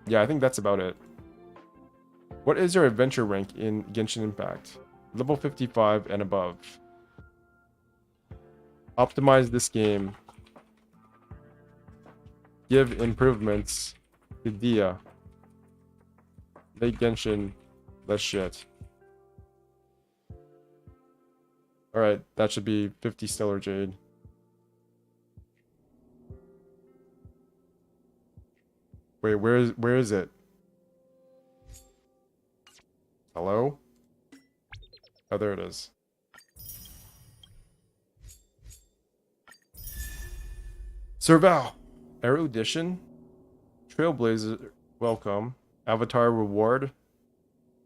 Yeah, I think that's about it. What is your adventure rank in Genshin Impact? Level 55 and above. Optimize this game. Give improvements to Dia. Make Genshin less shit. Alright, that should be 50 Stellar Jade. Wait, where is it? Hello? Oh, there it is. Serval! Erudition? Trailblazer, welcome. Avatar reward.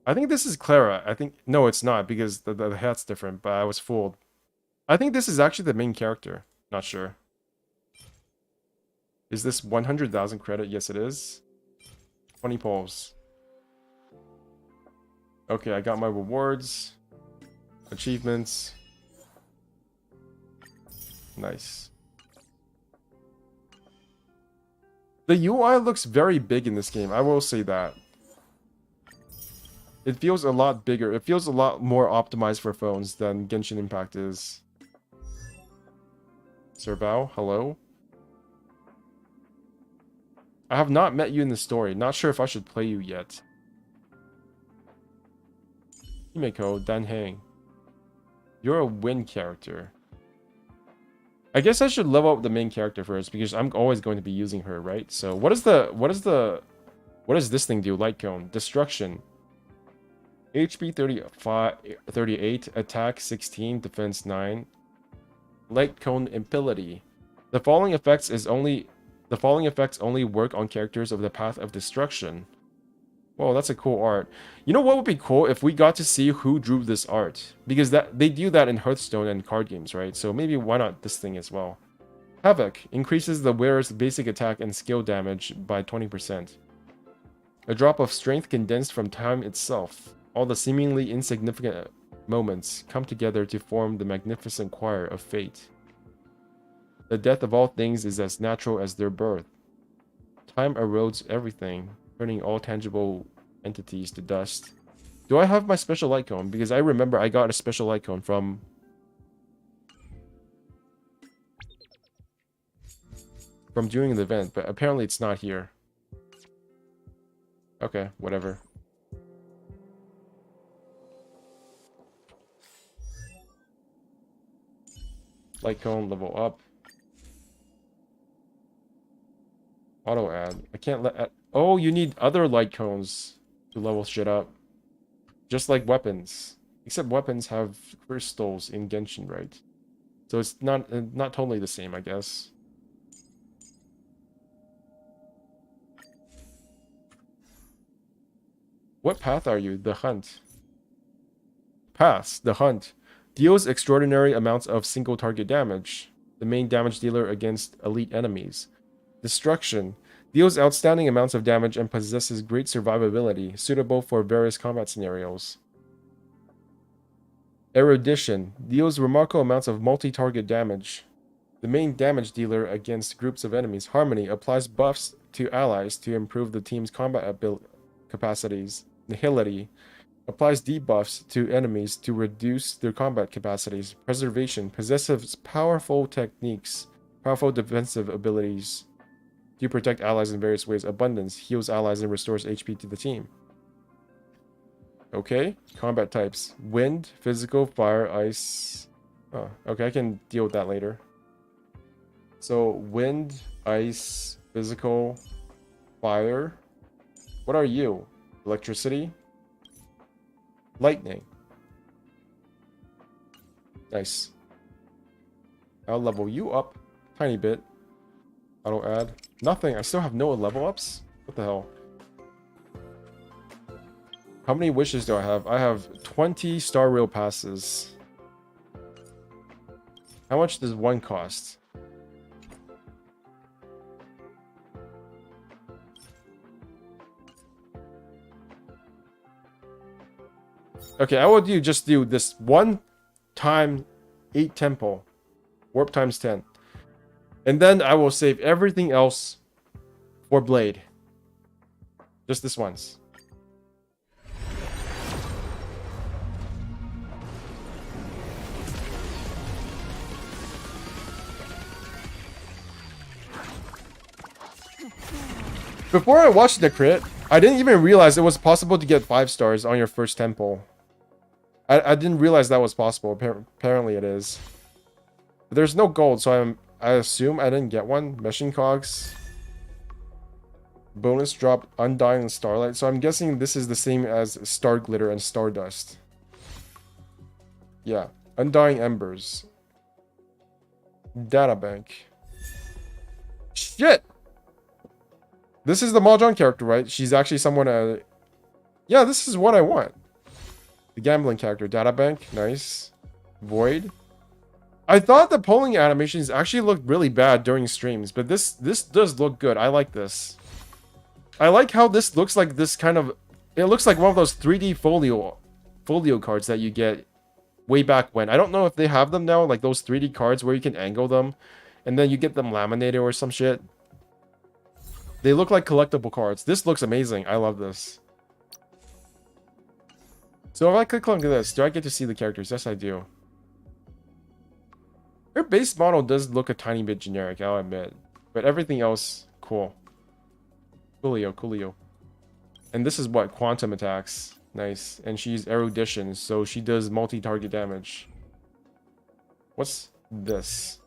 I think this is Clara. I think... No, it's not, because the hat's different, but I was fooled. I think this is actually the main character. Not sure. Is this 100,000 credit? Yes, it is. 20 polls. Okay, I got my rewards. Achievements. Nice. The UI looks very big in this game, I will say that. It feels a lot bigger. It feels a lot more optimized for phones than Genshin Impact is. Serval, hello? I have not met you in the story. Not sure if I should play you yet. Himeko, Danheng. You're a Win character. I guess I should level up the main character first because I'm always going to be using her, right? So what does this thing do? Light cone. Destruction. HP 38, attack 16, defense 9. Light cone ability. The following effects only work on characters of the path of destruction. Whoa, that's a cool art. You know what would be cool if we got to see who drew this art? Because they do that in Hearthstone and card games, right? So maybe why not this thing as well? Havoc increases the wearer's basic attack and skill damage by 20%. A drop of strength condensed from time itself. All the seemingly insignificant moments come together to form the magnificent choir of fate. The death of all things is as natural as their birth. Time erodes everything, turning all tangible entities to dust. Do I have my special light cone? Because I remember I got a special light cone from doing the event, but apparently it's not here. Okay, whatever. Light cone, level up. Auto add. I can't let... Oh, you need other light cones to level shit up. Just like weapons. Except weapons have crystals in Genshin, right? So it's not totally the same, I guess. What path are you? The Hunt. Paths. The Hunt. Deals extraordinary amounts of single target damage. The main damage dealer against elite enemies. Destruction. Deals outstanding amounts of damage and possesses great survivability, suitable for various combat scenarios. Erudition. Deals remarkable amounts of multi-target damage. The main damage dealer against groups of enemies. Harmony. Applies buffs to allies to improve the team's combat capacities. Nihility. Applies debuffs to enemies to reduce their combat capacities. Preservation. Possesses powerful techniques. Powerful defensive abilities. You protect allies in various ways. Abundance. Heals allies and restores HP to the team. Okay. Combat types. Wind, physical, fire, ice. Oh, okay. I can deal with that later. So, wind, ice, physical, fire. What are you? Electricity? Lightning. Nice. I'll level you up. Tiny bit. Auto add. Nothing. I still have no level ups? What the hell? How many wishes do I have? I have 20 Star Rail passes. How much does one cost? Okay, I will just do this 1 time 8 tempo. Warp times 10. And then I will save everything else for Blade. Just this once. Before I watched the crit, I didn't even realize it was possible to get 5 stars on your first tempo. I didn't realize that was possible. Apparently it is. But there's no gold, so I assume I didn't get one. Meshing cogs. Bonus drop Undying Starlight. So I'm guessing this is the same as Star Glitter and Stardust. Yeah. Undying Embers. Databank. Shit! This is the Mahjong character, right? She's actually someone... Yeah, this is what I want. The gambling character. Databank. Nice. Void. I thought the polling animations actually looked really bad during streams, but this does look good. I like this. I like how this looks like this kind of... It looks like one of those 3D folio cards that you get way back when. I don't know if they have them now, like those 3D cards where you can angle them, and then you get them laminated or some shit. They look like collectible cards. This looks amazing. I love this. So if I click on this, do I get to see the characters? Yes, I do. Her base model does look a tiny bit generic, I'll admit. But everything else, cool. Coolio. And this is what? Quantum attacks. Nice. And she's erudition, so she does multi-target damage. What's this?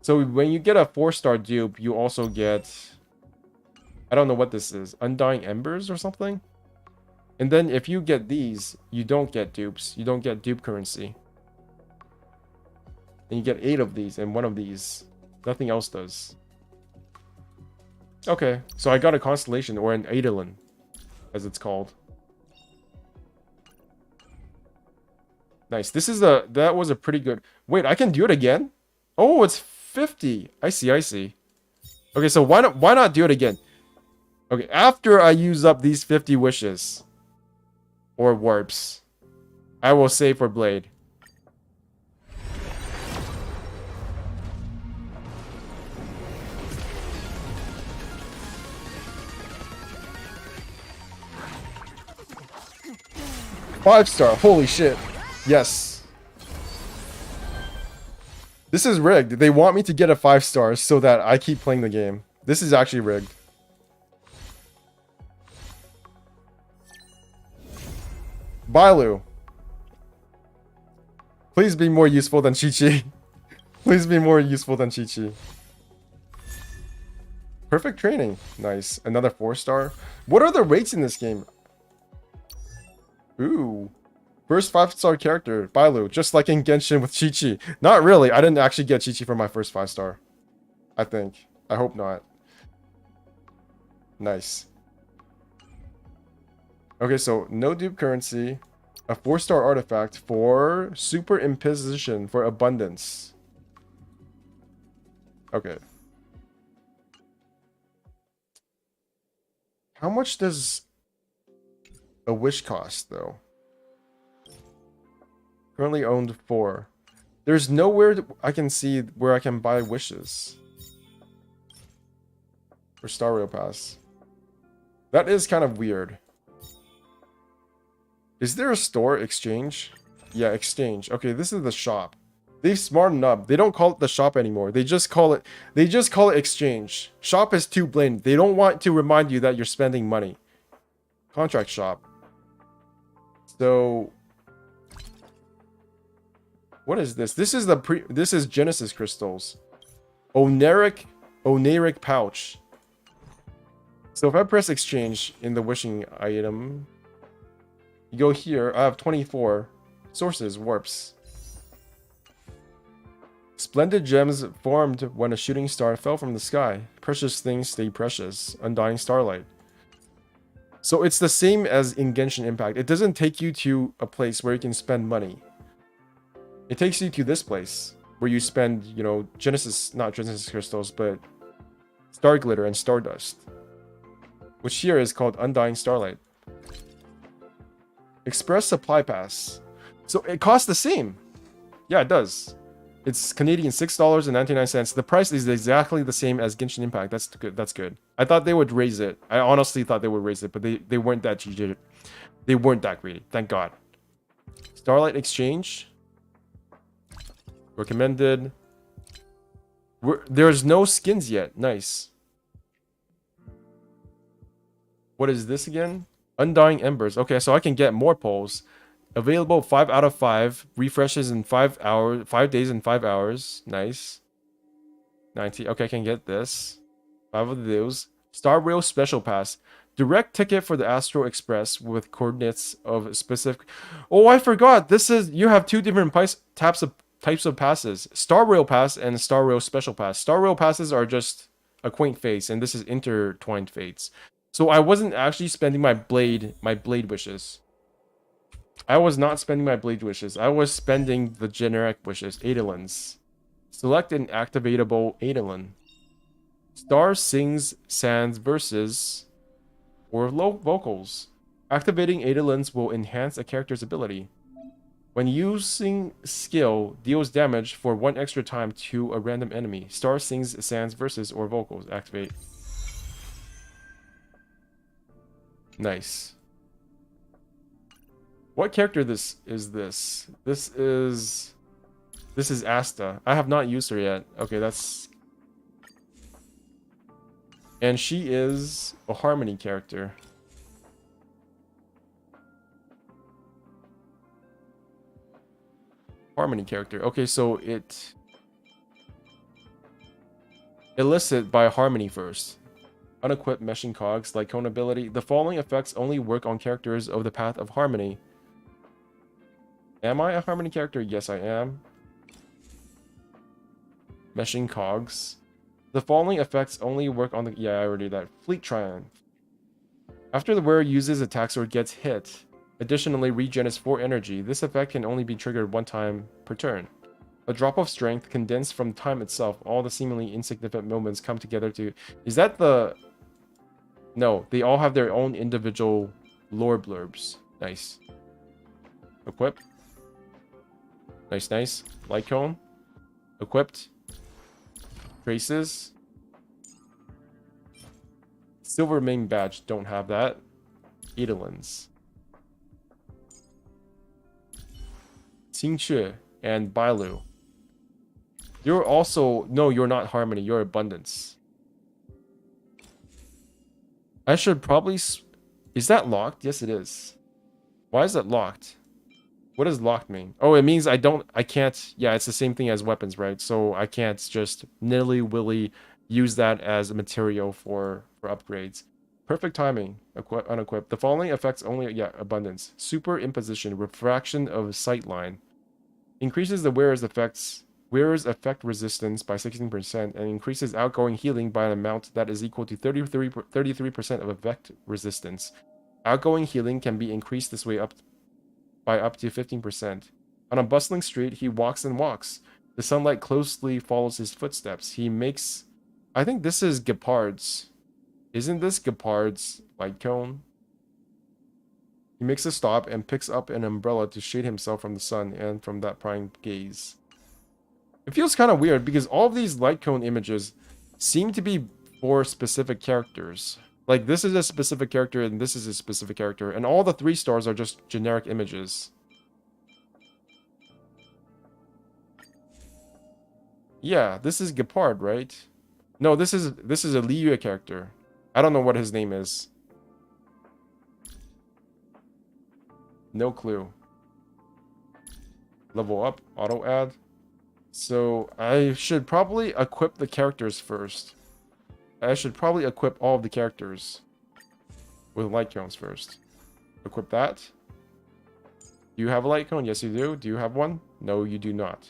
So when you get a 4-star dupe, you also get... I don't know what this is. Undying Embers or something? And then if you get these, you don't get dupes. You don't get dupe currency. And you get 8 of these and 1 of these. Nothing else does. Okay, so I got a constellation, or an Eidolon, as it's called. Nice. That was a pretty good... Wait, I can do it again? Oh, it's 50. I see. Okay, so why not do it again? Okay, after I use up these 50 wishes or warps, I will save for Blade. Five-star, holy shit. Yes. This is rigged. They want me to get a 5-star so that I keep playing the game. This is actually rigged. Bailu. Please be more useful than Chi-Chi. Please be more useful than Chi-Chi. Perfect training. Nice. Another 4-star. What are the rates in this game? Ooh. First 5-star character, Bailu. Just like in Genshin with Chi-Chi. Not really. I didn't actually get Chi-Chi for my first 5-star. I think. I hope not. Nice. Okay, so no dupe currency, a 4-star artifact for super imposition for abundance. Okay. How much does a wish cost, though? Currently owned 4. There's nowhere I can see where I can buy wishes. For Star Rail Pass. That is kind of weird. Is there a store exchange? Yeah, exchange. Okay, this is the shop. They've smartened up. They don't call it the shop anymore. They just call it exchange. Shop is too blatant. They don't want to remind you that you're spending money. Contract shop. So what is this? This is Genesis crystals. Oneric pouch. So if I press exchange in the wishing item, you go here, I have 24 sources, warps. Splendid gems formed when a shooting star fell from the sky. Precious things stay precious. Undying starlight. So it's the same as in Genshin Impact. It doesn't take you to a place where you can spend money. It takes you to this place where you spend, you know, not Genesis crystals, but star glitter and stardust. Which here is called Undying Starlight. Express Supply Pass. So it costs the same. Yeah, it does. It's Canadian $6.99. The price is exactly the same as Genshin Impact. That's good. That's good. I thought they would raise it. I honestly thought they would raise it, but they weren't that cheap. They weren't that greedy. Thank God. Starlight Exchange. Recommended. There's no skins yet. Nice. What is this again? Undying Embers. Okay, so I can get more polls. Available 5 out of 5. Refreshes in 5 days and 5 hours. Nice. 90. Okay, I can get this. 5 of those. Star Rail Special Pass. Direct ticket for the Astro Express with coordinates of specific... Oh, I forgot. This is... You have two different types of passes. Star Rail Pass and Star Rail Special Pass. Star Rail Passes are just a quaint face, and this is intertwined fates. So I wasn't actually spending my blade wishes. I was not spending my blade wishes. I was spending the generic wishes. Adolins. Select an activatable Adolin. Star sings Sans verses or low vocals. Activating Adolins will enhance a character's ability. When using skill, deals damage for 1 extra time to a random enemy. Star sings Sans verses or vocals. Activate. Nice. What character is this? This is Asta. I have not used her yet. Okay, that's... And she is a Harmony character. Harmony character. Okay, so it... Elicit by Harmony first. Unequipped meshing cogs, like cone ability. The following effects only work on characters of the path of Harmony. Am I a Harmony character? Yes, I am. Meshing cogs. The following effects only work on the... Yeah, I already did that. Fleet Triumph. After the wearer uses attacks or gets hit, additionally regenerates 4 energy. This effect can only be triggered 1 time per turn. A drop of strength condensed from time itself. All the seemingly insignificant moments come together to... Is that the... No, they all have their own individual lore blurbs. Nice. Equip. Nice, nice. Light cone. Equipped. Traces. Silver main badge. Don't have that. Adolins. Xingque and Bailu. You're also... No, you're not Harmony. You're Abundance. I should probably... Is that locked? Yes, it is. Why is that locked? What does locked mean? Oh, it means I can't... Yeah, it's the same thing as weapons, right? So I can't just nilly-willy use that as a material for upgrades. Perfect timing. Unequipped. The following effects only... Yeah, Abundance. Super Imposition. Refraction of Sightline. Increases the wearer's effect resistance by 16% and increases outgoing healing by an amount that is equal to 33% of effect resistance. Outgoing healing can be increased this way by up to 15%. On a bustling street, he walks and walks. The sunlight closely follows his footsteps. He makes... I think this is Gepard's. Isn't this Gepard's light cone? He makes a stop and picks up an umbrella to shade himself from the sun and from that prying gaze. It feels kind of weird because all of these light cone images seem to be for specific characters. Like, this is a specific character, and this is a specific character. And all the 3 stars are just generic images. Yeah, this is Gepard, right? No, this is a Liyue character. I don't know what his name is. No clue. Level up, auto add. So I should probably equip the characters first. I should probably equip all of the characters with light cones first. Equip that. Do you have a light cone? Yes, you do. Do you have one? No, you do not.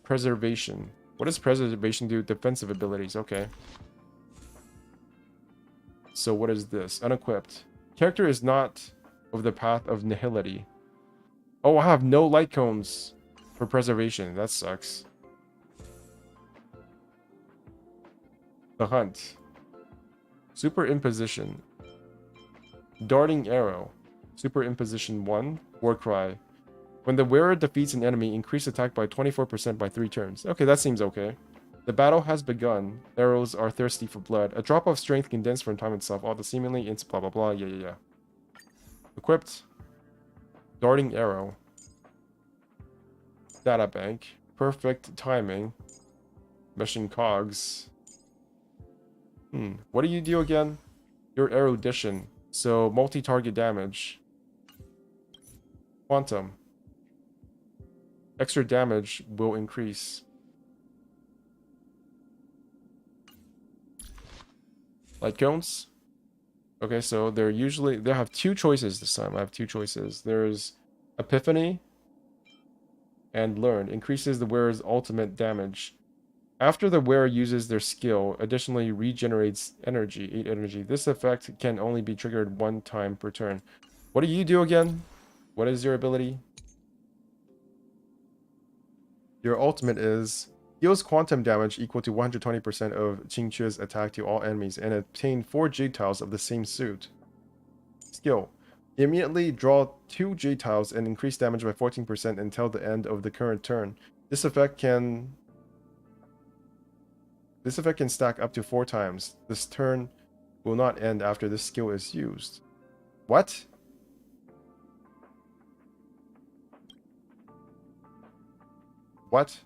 Preservation. What does preservation do? Defensive abilities. Okay. So what is this? Unequipped. Character is not of the path of nihility. Oh, I have no light cones for preservation. That sucks. The hunt. Superimposition. Darting arrow. Superimposition 1. Warcry. When the wearer defeats an enemy, increase attack by 24% by 3 turns. Okay, that seems okay. The battle has begun. Arrows are thirsty for blood. A drop of strength condensed from time itself. All the seemingly into blah blah blah. Yeah. Equipped. Darting arrow. Data bank. Perfect timing. Meshing cogs. What do you do again? Your erudition. So multi-target damage. Quantum. Extra damage will increase. Light cones. Okay, so they have 2 choices this time. I have 2 choices. There's Epiphany and Learn. Increases the wearer's ultimate damage. After the wearer uses their skill, additionally regenerates energy, 8 energy. This effect can only be triggered 1 time per turn. What do you do again? What is your ability? Your ultimate is deals quantum damage equal to 120% of Qingque's attack to all enemies and obtain 4 Jade tiles of the same suit. Skill. Immediately draw 2 Jade tiles and increase damage by 14% until the end of the current turn. This effect can stack up to 4 times. This turn will not end after this skill is used. What? What?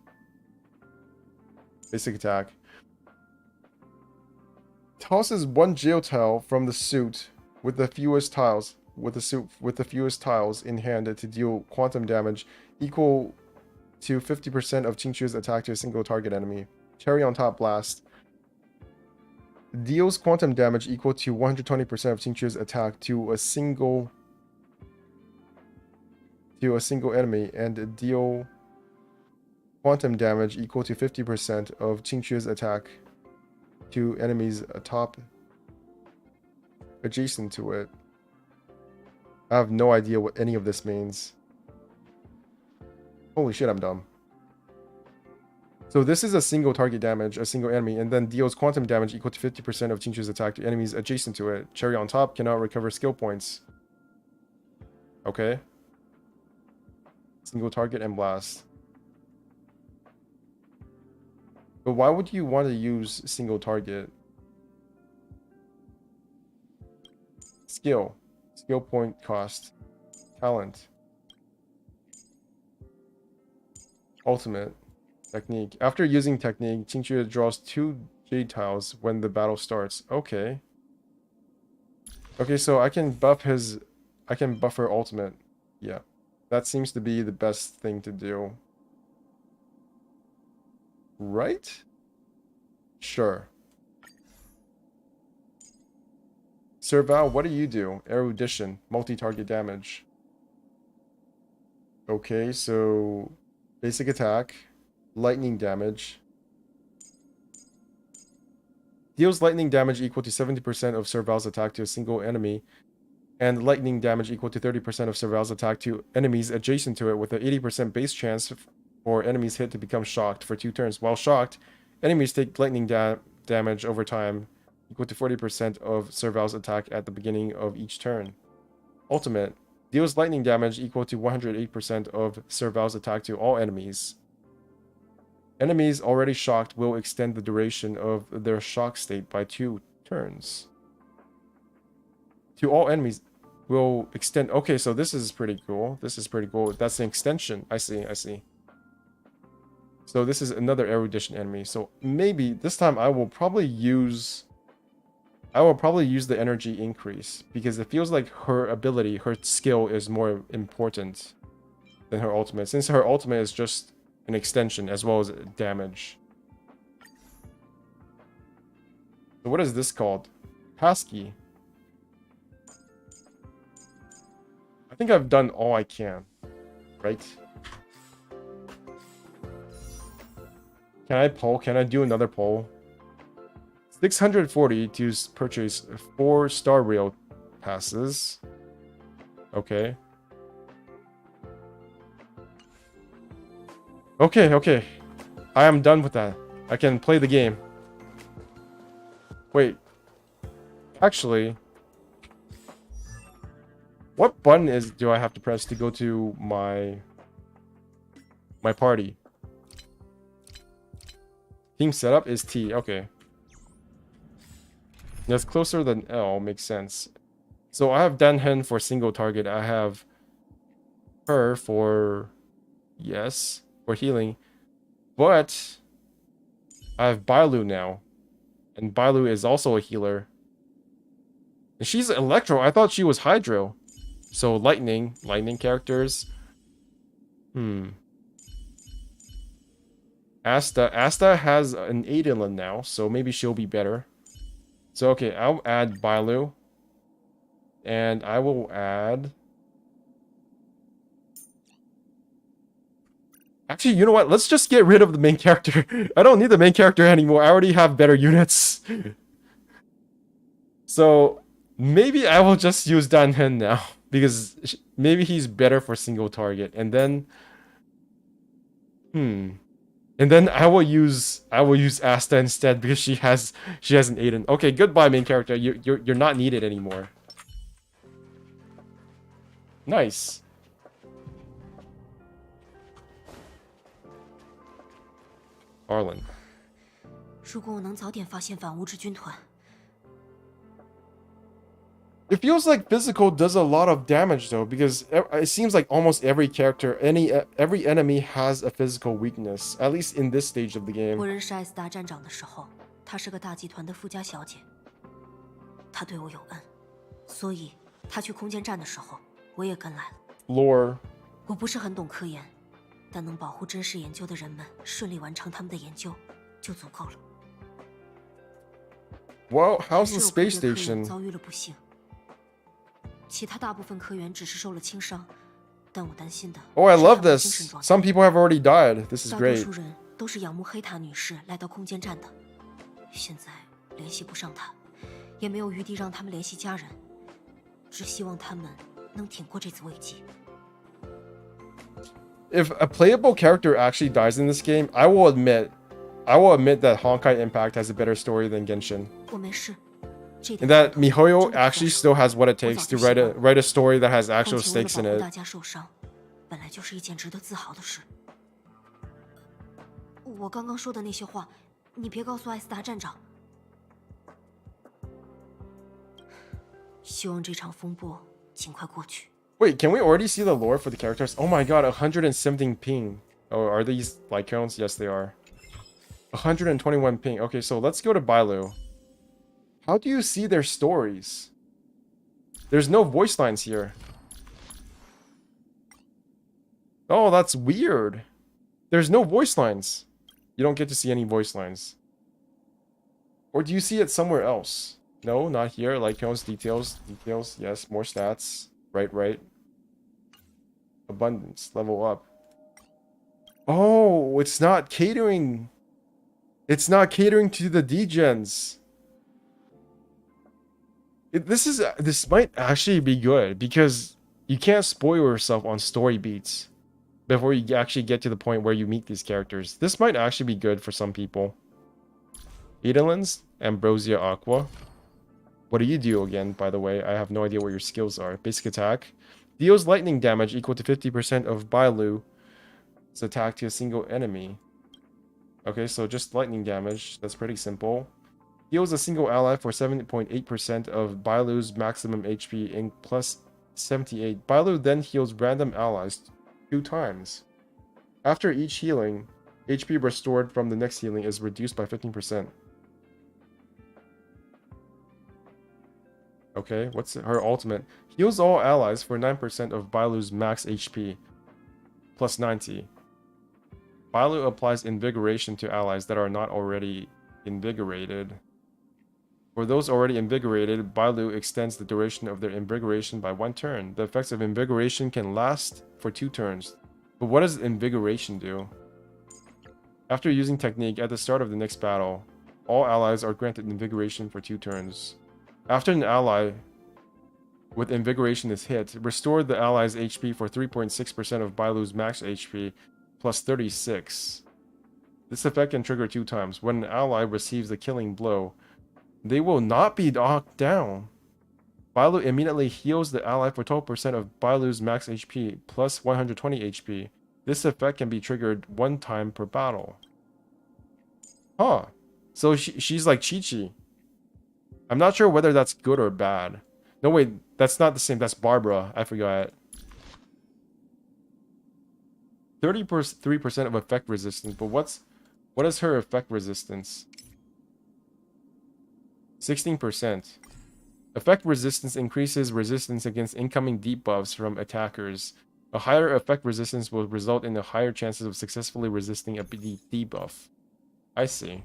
Basic attack. Tosses 1 jail tile from the suit with the fewest tiles in hand to deal quantum damage equal to 50% of Qingque's attack to a single target enemy. Cherry on top blast. Deals quantum damage equal to 120% of Qingque's attack to a single enemy and deal quantum damage equal to 50% of Qingque's attack to enemies atop adjacent to it. I have no idea what any of this means. Holy shit, I'm dumb. So this is a single target damage, a single enemy, and then deals quantum damage equal to 50% of Qingque's attack to enemies adjacent to it. Cherry on top cannot recover skill points. Okay. Single target and blast. But why would you want to use single target? Skill. Skill point cost. Talent. Ultimate. Technique. After using technique, Qingque draws 2 jade tiles when the battle starts. Okay. Okay, so I can buff her ultimate. Yeah. That seems to be the best thing to do. Right? Sure. Serval, what do you do? Erudition, multi-target damage. Okay, so basic attack, lightning damage. Deals lightning damage equal to 70% of Serval's attack to a single enemy, and lightning damage equal to 30% of Serval's attack to enemies adjacent to it, with an 80% base chance for enemies hit to become shocked for 2 turns. While shocked, enemies take lightning damage over time, equal to 40% of Serval's attack at the beginning of each turn. Ultimate. Deals lightning damage equal to 108% of Serval's attack to all enemies. Enemies already shocked will extend the duration of their shock state by 2 turns. to all enemies will extend. Okay, so this is pretty cool. This is pretty cool. That's an extension. I see. I see. So this is another erudition enemy. So maybe this time I will probably use the energy increase because it feels like her ability, her skill is more important than her ultimate, since her ultimate is just an extension as well as damage. So what is this called? Passkey. I think I've done all I can, right? Can I poll? Can I do another poll? 640 to purchase 4 Star Rail passes. Okay. Okay, okay. I am done with that. I can play the game. Wait. Actually, what button do I have to press to go to my party? Team setup is T. Okay. That's closer than L. Makes sense. So I have Danhen for single target. I have her for for healing. But I have Bailu now. And Bailu is also a healer. And she's Electro. I thought she was Hydro. So lightning characters. Asta has an Adolin now, so maybe she'll be better. So okay, I'll add Bailu. And I will add... Actually, you know what? Let's just get rid of the main character. I don't need the main character anymore. I already have better units. So maybe I will just use Danhen now. Because maybe he's better for single target. And then... And then I will use Asta instead because she has an Aiden. Okay, goodbye main character. You're not needed anymore. Nice. Arlen. 如果我能早点发现反物质军团， It feels like physical does a lot of damage though, because it seems like almost every character, every enemy has a physical weakness, at least in this stage of the game. 我认识艾斯达站长的时候，她是个大集团的富家小姐，她对我有恩，所以她去空间站的时候，我也跟来了。Lore. 我不是很懂科研，但能保护真实研究的人们顺利完成他们的研究，就足够了。Well, how's the 只有 space 科研 station? 遭遇了不幸。 其他大部分科员只是受了轻伤，但我担心的。 Oh, I 是 love 他们的精 this. 神状态 Some people have already died. This is 大多 great. 数人都是仰慕黑塔女士来到空间站的，现在联系不上她，也没有余地让他们联系家人，只希望他们能挺过这次危机。 If a playable character actually dies in this game, I will admit that Honkai Impact has a better story than Genshin. 我没事。 And that Mihoyo actually still has what it takes to write a story that has actual stakes in 为了保护 it. 大家受伤，本来就是一件值得自豪的事。我刚刚说的那些话，你别告诉艾斯达站长。希望这场风波尽快过去。 Wait, can we already see the lore for the characters? Oh my god, 117 ping. Oh, are these Lycones? Yes, they are. 121 ping. Okay, so let's go to Bailu. How do you see their stories? There's no voice lines here. Oh, that's weird. There's no voice lines. You don't get to see any voice lines. Or do you see it somewhere else? No, not here. Lycones, details. Yes, more stats. Right. Abundance, level up. Oh, it's not catering. It's not catering to the degens. This might actually be good because you can't spoil yourself on story beats before you actually get to the point where you meet these characters. This might actually be good for some people. Edelins, Ambrosia Aqua. What do you do again, by the way? I have no idea what your skills are. Basic attack. Deals lightning damage equal to 50% of Bailu's attack to a single enemy. Okay, so just lightning damage. That's pretty simple. Heals a single ally for 7.8% of Bailu's maximum HP in plus 78. Bailu then heals random allies 2 times. After each healing, HP restored from the next healing is reduced by 15%. Okay, what's her ultimate? Heals all allies for 9% of Bailu's max HP, plus 90. Bailu applies invigoration to allies that are not already invigorated. For those already invigorated, Bailu extends the duration of their invigoration by 1 turn. The effects of invigoration can last for 2 turns. But what does invigoration do? After using technique at the start of the next battle, all allies are granted invigoration for 2 turns. After an ally with invigoration is hit, restore the ally's HP for 3.6% of Bailu's max HP, plus 36. This effect can trigger 2 times. When an ally receives a killing blow, they will not be knocked down. Bailu immediately heals the ally for 12% of Bailu's max HP, plus 120 HP. This effect can be triggered 1 time per battle. Huh. So she's like Chi-Chi. I'm not sure whether that's good or bad. No, wait, that's not the same. That's Barbara. I forgot. 33% of effect resistance, but what is her effect resistance? 16%. Effect resistance increases resistance against incoming debuffs from attackers. A higher effect resistance will result in a higher chances of successfully resisting a debuff. I see.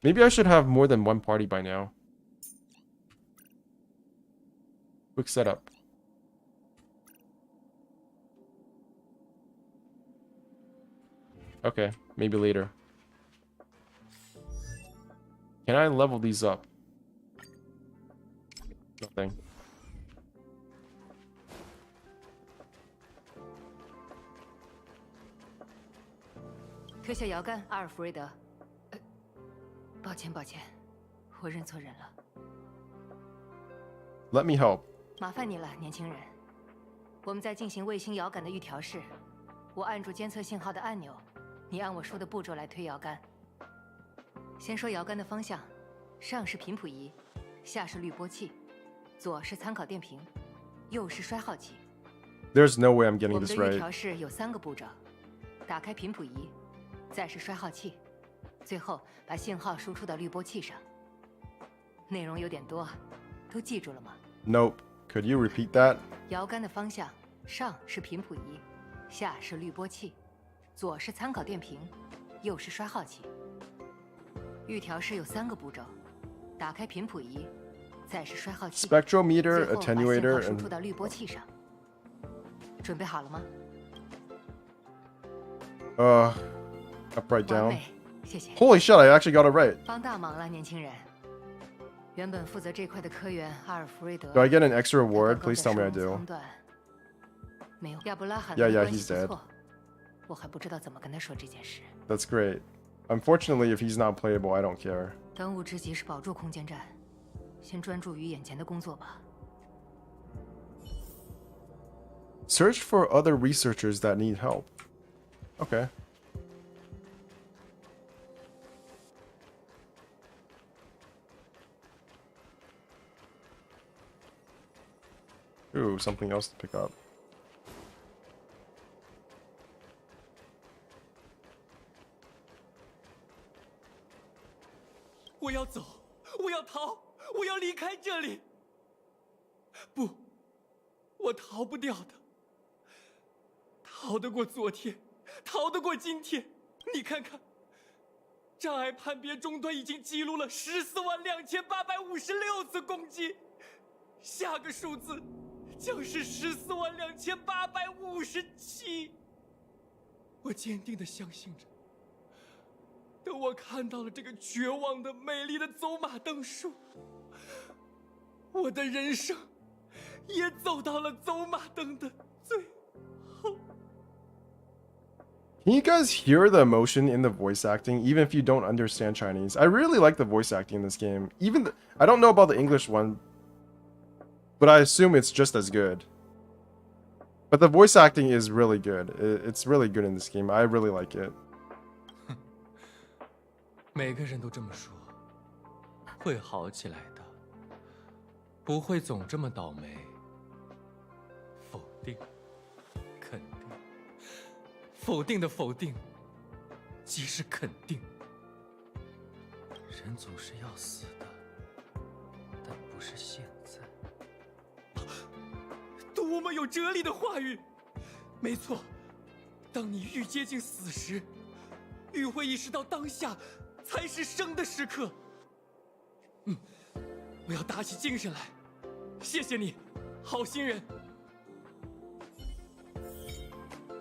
Maybe I should have more than one party by now. Quick setup. Okay, maybe later. Can I level these up? Nothing. 科学摇杆，阿尔弗瑞德。抱歉，抱歉，我认错人了。 Let me help. 麻烦你了，年轻人。我们在进行卫星遥感的预调试，我按住监测信号的按钮，你按我说的步骤来推摇杆。先说摇杆的方向，上是频谱仪，下是滤波器，左是参考电瓶，右是衰耗器。 There's no way I'm getting 我们 this 的预 right. 调试有3个步骤：打开频谱仪，再是衰耗器，最后把信号输出到滤波器上。内容有点多，都记住了吗？ Nope. Could you repeat that? 摇杆的方向，上是频谱仪，下是滤波器，左是参考电瓶，右是衰耗器。预调试有3个步骤：打开频谱仪，再是衰耗器， Spectrometer, 最后把信号 attenuator, 输 and 出到滤波器上。准备好了吗？ upright 完 down. 美，谢谢。 Holy shit! I actually got it right. 帮大忙了，年轻人。原本负责这块的科员阿尔弗瑞德。 Do I get an extra reward? 他刚刚 Please tell me I 在生物 do. 舱段没有，亚布拉罕 Yeah, 和 yeah, 关系 he's 不 dead. 错，我还不知道怎么跟他说这件事。 That's great. Unfortunately, if he's not playable, I don't care. 当务之急是保住空间站，先专注于眼前的工作吧。 Search for other researchers that need help. Okay. Ooh, something else to pick up. 我要走，我要逃，我要离开这里。不，我逃不掉的。逃得过昨天，逃得过今天。你看看，障碍判别终端已经记录了142856次攻击，下个数字将是142857。我坚定地相信着。 等我看到了这个绝望的、美丽的走马灯树，我的人生也走到了走马灯的最后。 Can you guys hear the emotion in the voice acting, even if you don't understand Chinese? I really like the voice acting in this game. I don't know about the English one, but I assume it's just as good. But the voice acting is really good. It's really good in this game. I really like it. 每个人都这么说，会好起来的，不会总这么倒霉。否定，肯定，否定的否定，即是肯定。人总是要死的，但不是现在。多么有哲理的话语！没错，当你愈接近死时，愈会意识到当下才是生的时刻。我要打起精神来。谢谢你，好心人。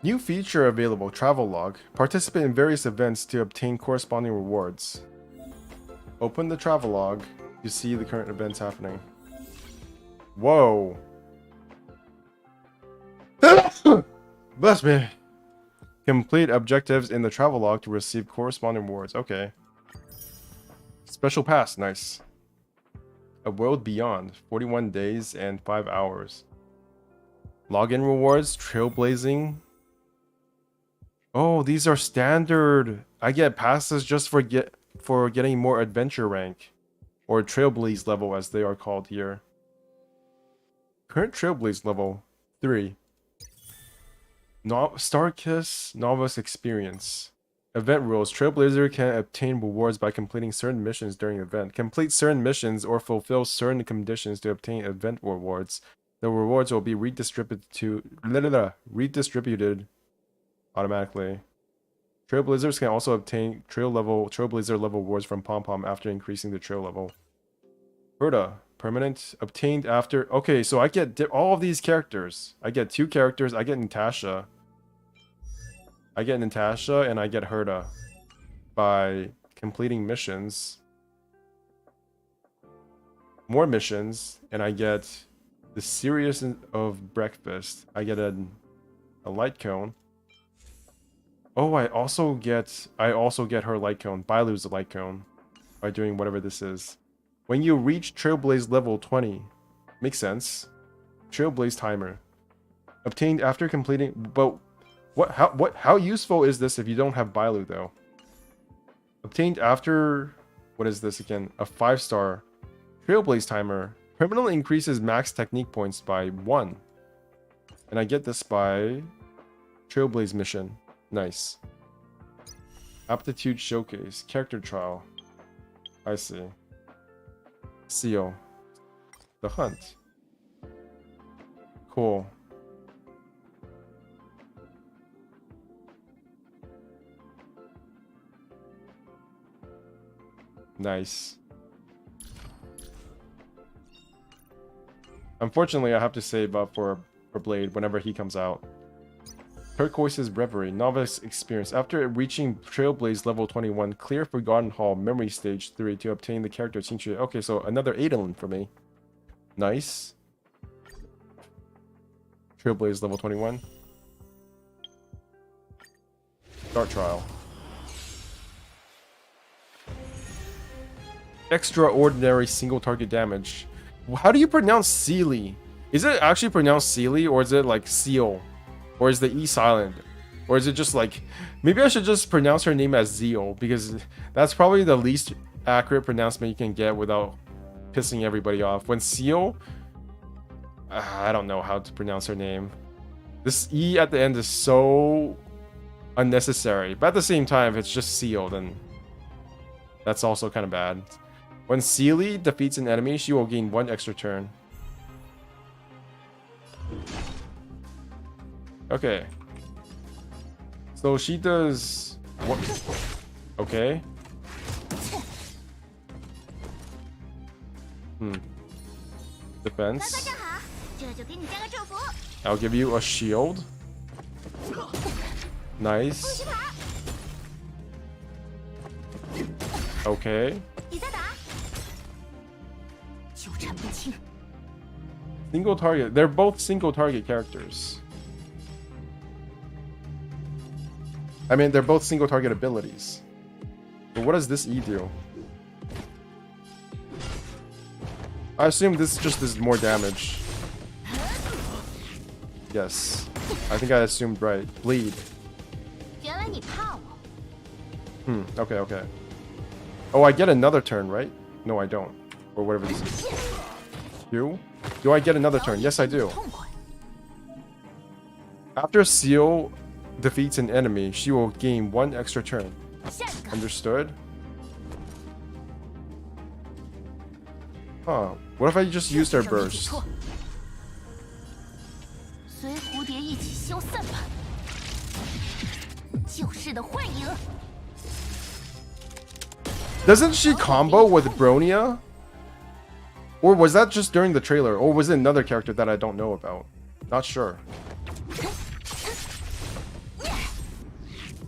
New feature available, travel log. Participate in various events to obtain corresponding rewards. Open the travel log to see the current events happening. Whoa. Bless me. Complete objectives in the travel log to receive corresponding rewards. Okay. Special pass, nice. A world beyond, 41 days and 5 hours. Login rewards, trailblazing. Oh, these are standard. I get passes just for getting more adventure rank, or trailblaze level as they are called here. Current trailblaze level 3. Starkiss novice experience. Event rules. Trailblazer can obtain rewards by completing certain missions during the event. Complete certain missions or fulfill certain conditions to obtain event rewards. The rewards will be redistributed automatically. Trailblazers can also obtain trailblazer level rewards from Pom Pom after increasing the trail level. Herda, permanent, obtained after. Okay, so I get all of these characters. I get 2 characters. I get Natasha. And I get Herda by completing missions. More missions, and I get the Serious of Breakfast. I get a light cone. Oh, I also get her light cone. Bailu's light cone by doing whatever this is. When you reach Trailblaze level 20, makes sense. Trailblaze timer obtained after completing. But how useful is this if you don't have Bailu though? Obtained after, what is this again? A 5-star Trailblaze timer permanently increases max technique points by 1, and I get this by Trailblaze mission. Nice. Aptitude showcase. Character trial. I see. Seal. The hunt. Cool. Nice. Unfortunately, I have to save up for Blade whenever he comes out. Turquoise's Reverie, Novice Experience. After reaching Trailblaze level 21, clear Forgotten Hall Memory Stage 3 to obtain the character Qingxue. Okay, so another Adolin for me. Nice. Trailblaze level 21. Start trial. Extraordinary single target damage. How do you pronounce Sealy? Is it actually pronounced Sealy, or is it like Seal? Or is the E silent? Or is it just like... Maybe I should just pronounce her name as Zeal, because that's probably the least accurate pronouncement you can get without pissing everybody off. When Seal... I don't know how to pronounce her name. This E at the end is so unnecessary. But at the same time, if it's just Seal, then that's also kind of bad. When Sealy defeats an enemy, she will gain 1 extra turn. Okay. So she does what? Okay. Defense. I'll give you a shield. Nice. Okay. Single target. They're both single target characters. I mean, they're both single target abilities. But what does this E do? I assume this just is more damage. Yes. I think I assumed right. Bleed. Okay, okay. Oh, I get another turn, right? No, I don't. Or whatever this is. Do? Do I get another turn? Yes, I do. After Seal defeats an enemy, she will gain 1 extra turn. Understood? Huh. What if I just used her burst? 随蝴蝶一起消散吧。救世的幻影。 Doesn't she combo with Bronia? Or was that just during the trailer? Or was it another character that I don't know about? Not sure.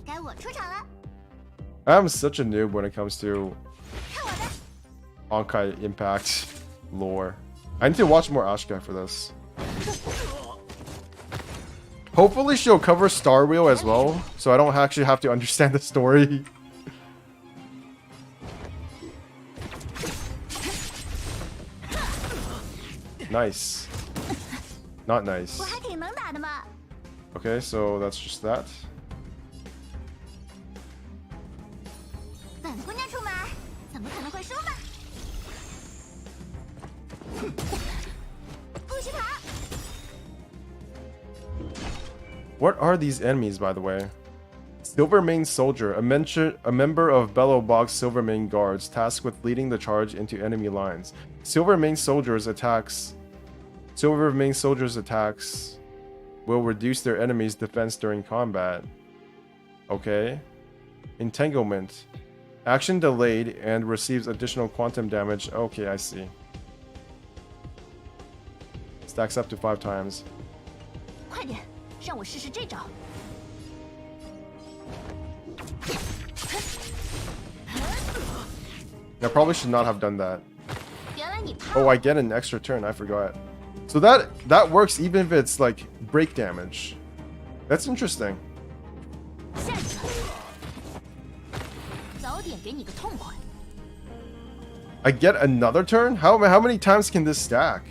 该我出场了。 I'm such a noob when it comes to Honkai Impact lore. I need to watch more Ashka for this. Hopefully she'll cover Star Wheel as well, so I don't actually have to understand the story. Nice. Not nice. 我还挺能打的嘛。 Okay, so that's just that. 本姑娘出马，怎么可能会输嘛？不许跑！ What are these enemies, by the way? Silvermane Soldier, a member of Bellowbog's Silvermane Guards, tasked with leading the charge into enemy lines. Silvermane Soldiers' attacks will reduce their enemy's defense during combat. Okay. Entanglement. Action delayed and receives additional quantum damage. Okay, I see. Stacks up to 5 times. 快点，让我试试这招。 I probably should not have done that. 原来你怕 Oh, I get an extra turn. I forgot. So that works even if it's like break damage. That's interesting. 下一个，早点给你个痛快。 I get another turn? How many times can this stack?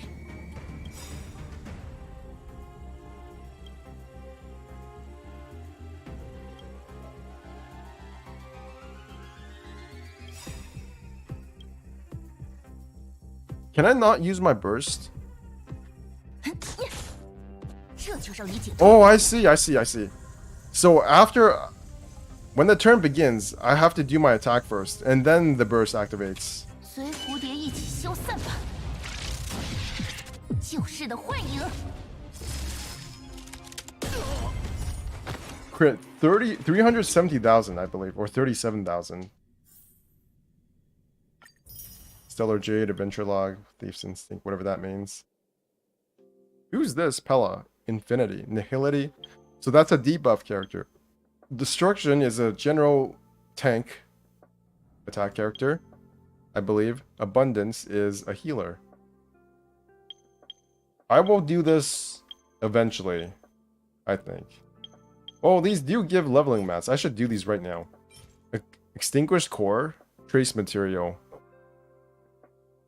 Can I not use my burst? 这就让你解脱。 Oh, I see. So when the turn begins, I have to do my attack first, and then the burst activates. 随蝴蝶一起消散吧。救世的幻影。 Crit 370,000, I believe, or 37,000. Stellar Jade, Adventure Log, Thief's Instinct, whatever that means. Who's this? Pella. Infinity. Nihility. So that's a debuff character. Destruction is a general tank attack character, I believe. Abundance is a healer. I will do this eventually, I think. Oh, these do give leveling mats. I should do these right now. Extinguished Core. Trace Material.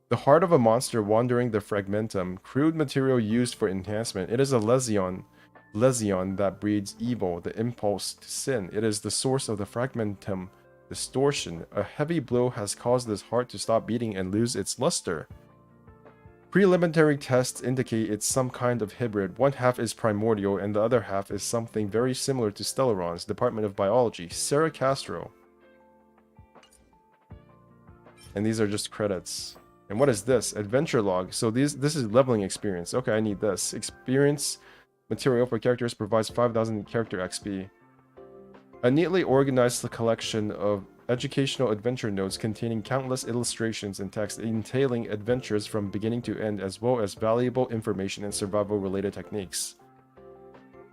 The heart of a monster wandering the fragmentum. Crude material used for enhancement. It is a lesion that breeds evil, the impulse to sin. It is the source of the fragmentum distortion. A heavy blow has caused this heart to stop beating and lose its luster. Preliminary tests indicate it's some kind of hybrid. One half is primordial and the other half is something very similar to Stellaron's Department of Biology. Sarah Castro. And these are just credits. And what is this? Adventure log. So this is leveling experience. Okay, I need this. Experience material for characters provides 5,000 character XP. A neatly organized collection of educational adventure notes containing countless illustrations and text entailing adventures from beginning to end, as well as valuable information and survival-related techniques.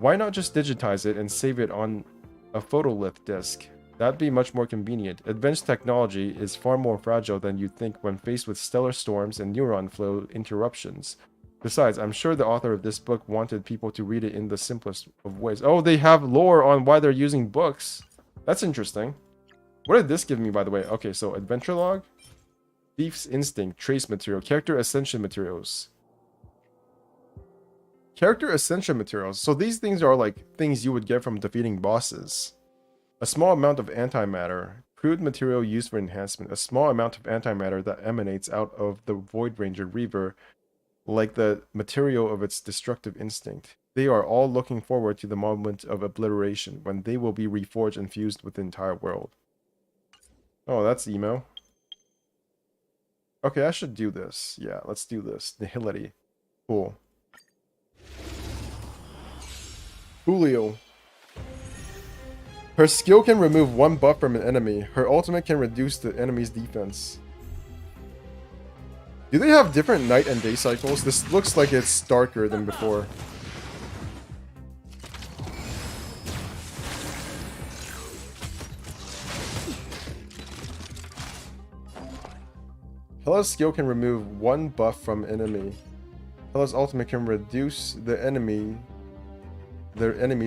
Why not just digitize it and save it on a photolith disk? That'd be much more convenient. Advanced technology is far more fragile than you'd think when faced with stellar storms and neuron flow interruptions. Besides, I'm sure the author of this book wanted people to read it in the simplest of ways. Oh, they have lore on why they're using books. That's interesting. What did this give me, by the way? Okay, so Adventure Log, Thief's Instinct, Trace Material, Character Ascension Materials. Character Ascension Materials. So these things are like things you would get from defeating bosses. A small amount of antimatter, crude material used for enhancement. A small amount of antimatter that emanates out of the Void Ranger Reaver, like the material of its destructive instinct. They are all looking forward to the moment of obliteration, when they will be reforged and fused with the entire world. Oh, that's emo. Okay, I should do this. Yeah, let's do this. Nihility. Cool. Julio. Her skill can remove 1 buff from an enemy. Her ultimate can reduce the enemy's defense. Do they have different night and day cycles? This looks like it's darker than before. Hela's skill can remove 1 buff from enemy. Hela's ultimate can reduce their enemy's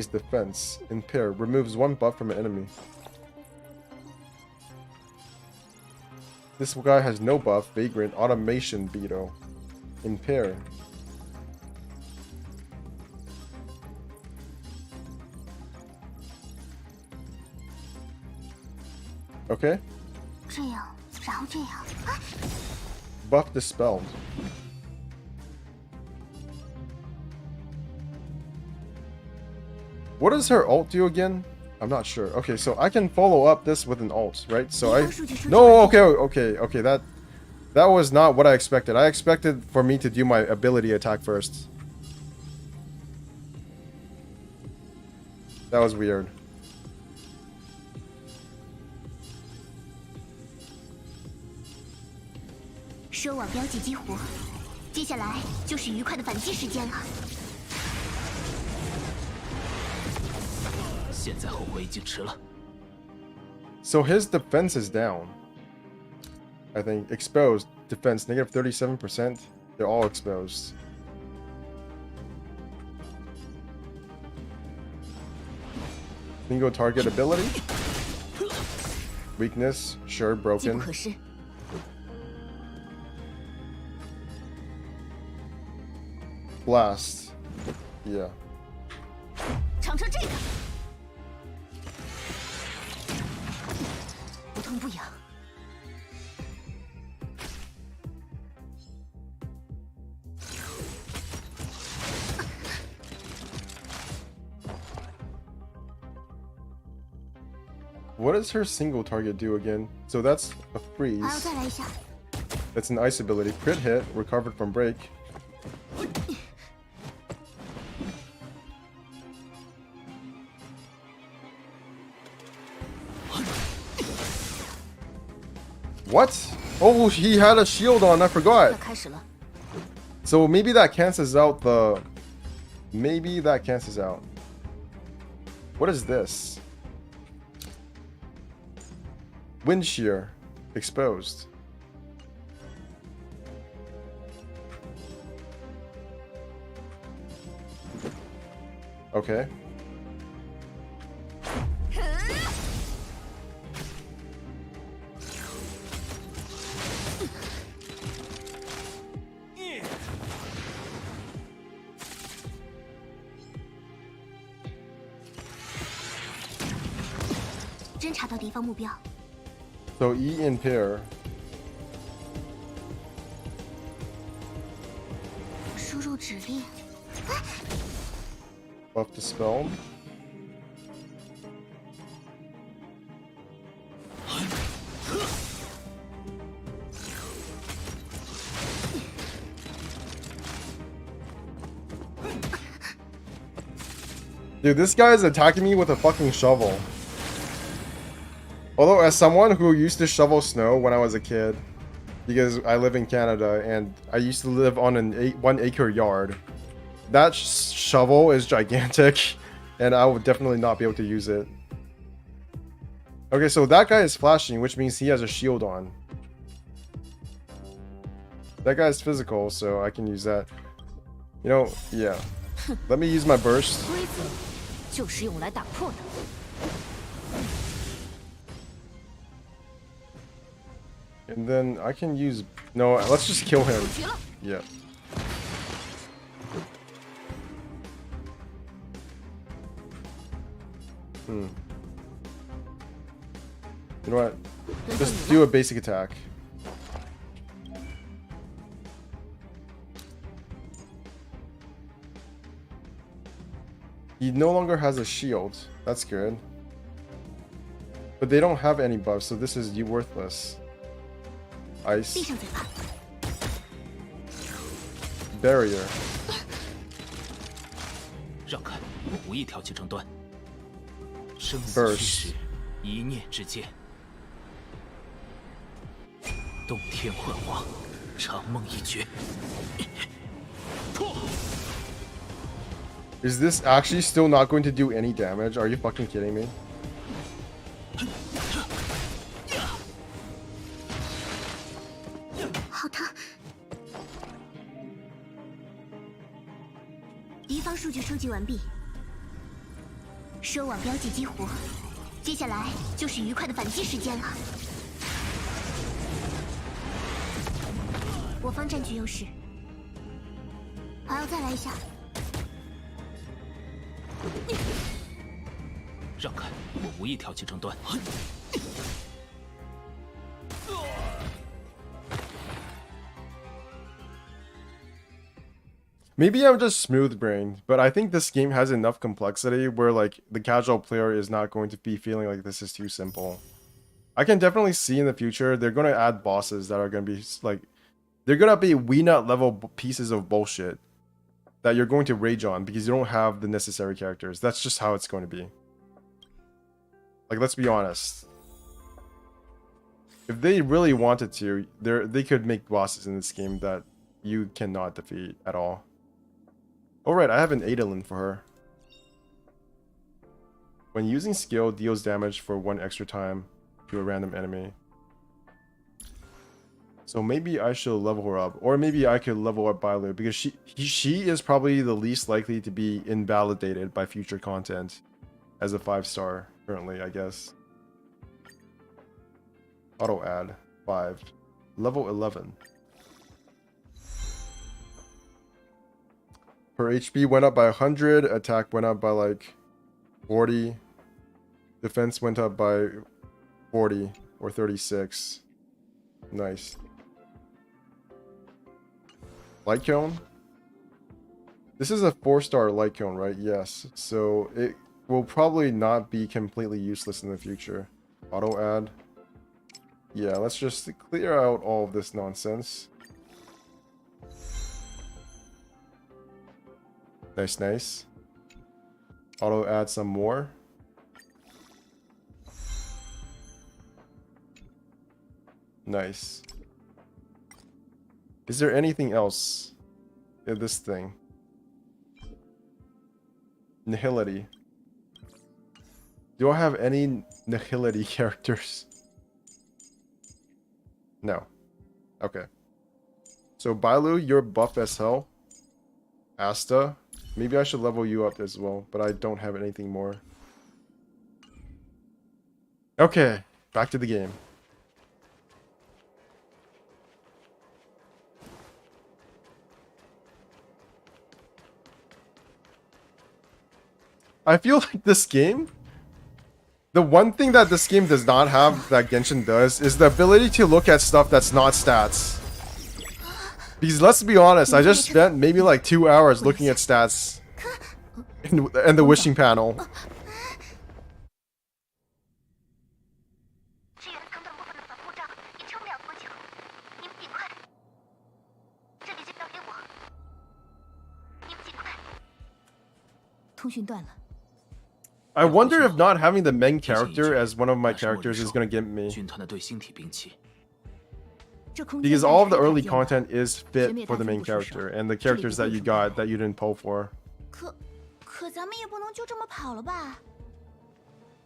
defense. Impair. Removes 1 buff from an enemy. This guy has no buff. Vagrant. Automation Beetle. Impair. Okay. Buff dispelled. What does her ult do again? I'm not sure. Okay, so I can follow up this with an ult, right? So okay, that was not what I expected. I expected for me to do my ability attack first. That was weird. So his defense is down. I think exposed defense negative 37%. They're all exposed. Single target ability. Weakness, sure, broken. Blast. Yeah. What does her single target do again? So that's a freeze. That's an ice ability. Crit hit, recovered from break. What? Oh, he had a shield on, I forgot. So maybe that cancels out the... Maybe that cancels out. What is this? Wind shear. Exposed. Okay. So E impair. Buff dispelled. Dude, this guy is attacking me with a fucking shovel. Although, as someone who used to shovel snow when I was a kid, because I live in Canada and I used to live on an 1 acre yard, that shovel is gigantic and I would definitely not be able to use it. Okay, so that guy is flashing, which means he has a shield on. That guy's physical, so I can use that. You know, yeah. Let me use my burst. And then I can use... No, let's just kill him. Yeah. You know what? Just do a basic attack. He no longer has a shield. That's good. But they don't have any buffs, so this is worthless. Ice. Barrier. 让开！我无意挑起争端。生死虚 Burst. 实，一念之间。洞天幻化，长梦一绝。 Is this actually still not going to do any damage? Are you fucking kidding me? 好疼！敌方数据收集完毕，收网标记激活，接下来就是愉快的反击时间了。我方占据优势，还要再来一下。 让开！我无意挑起争端。 Maybe I'm just smooth-brained, but I think this game has enough complexity where like the casual player is not going to be feeling like this is too simple. I can definitely see in the future they're going to add bosses that are going to be like they're going to be Weenut level pieces of bullshit that you're going to rage on because you don't have the necessary characters. That's just how it's going to be. Like, let's be honest. If they really wanted to, they could make bosses in this game that you cannot defeat at all. Alright, I have an Adolin for her. When using skill, deals damage for 1 extra time to a random enemy. So maybe I should level her up. Or maybe I could level up Bailu, because she is probably the least likely to be invalidated by future content as a 5-star currently, I guess. Auto add 5. Level 11. Her HP went up by 100, attack went up by like 40, defense went up by 40 or 36. Nice. Light cone? This is a 4-star light cone, right? Yes. So it will probably not be completely useless in the future. Auto add. Yeah, let's just clear out all of this nonsense. Nice, nice. Auto add some more. Nice. Is there anything else in this thing? Nihility. Do I have any Nihility characters? No. Okay. So Bailu, you're buff as hell. Asta. Maybe I should level you up as well, but I don't have anything more. Okay, back to the game. I feel like this game, the one thing that this game does not have that Genshin does is the ability to look at stuff that's not stats. Because let's be honest, I just spent maybe like 2 hours looking at stats in the wishing panel. I wonder if not having the main character as one of my characters is gonna get me. Because all of the early content is fit for the main character, and the characters that you got that you didn't pull for. 可咱们也不能就这么跑了吧？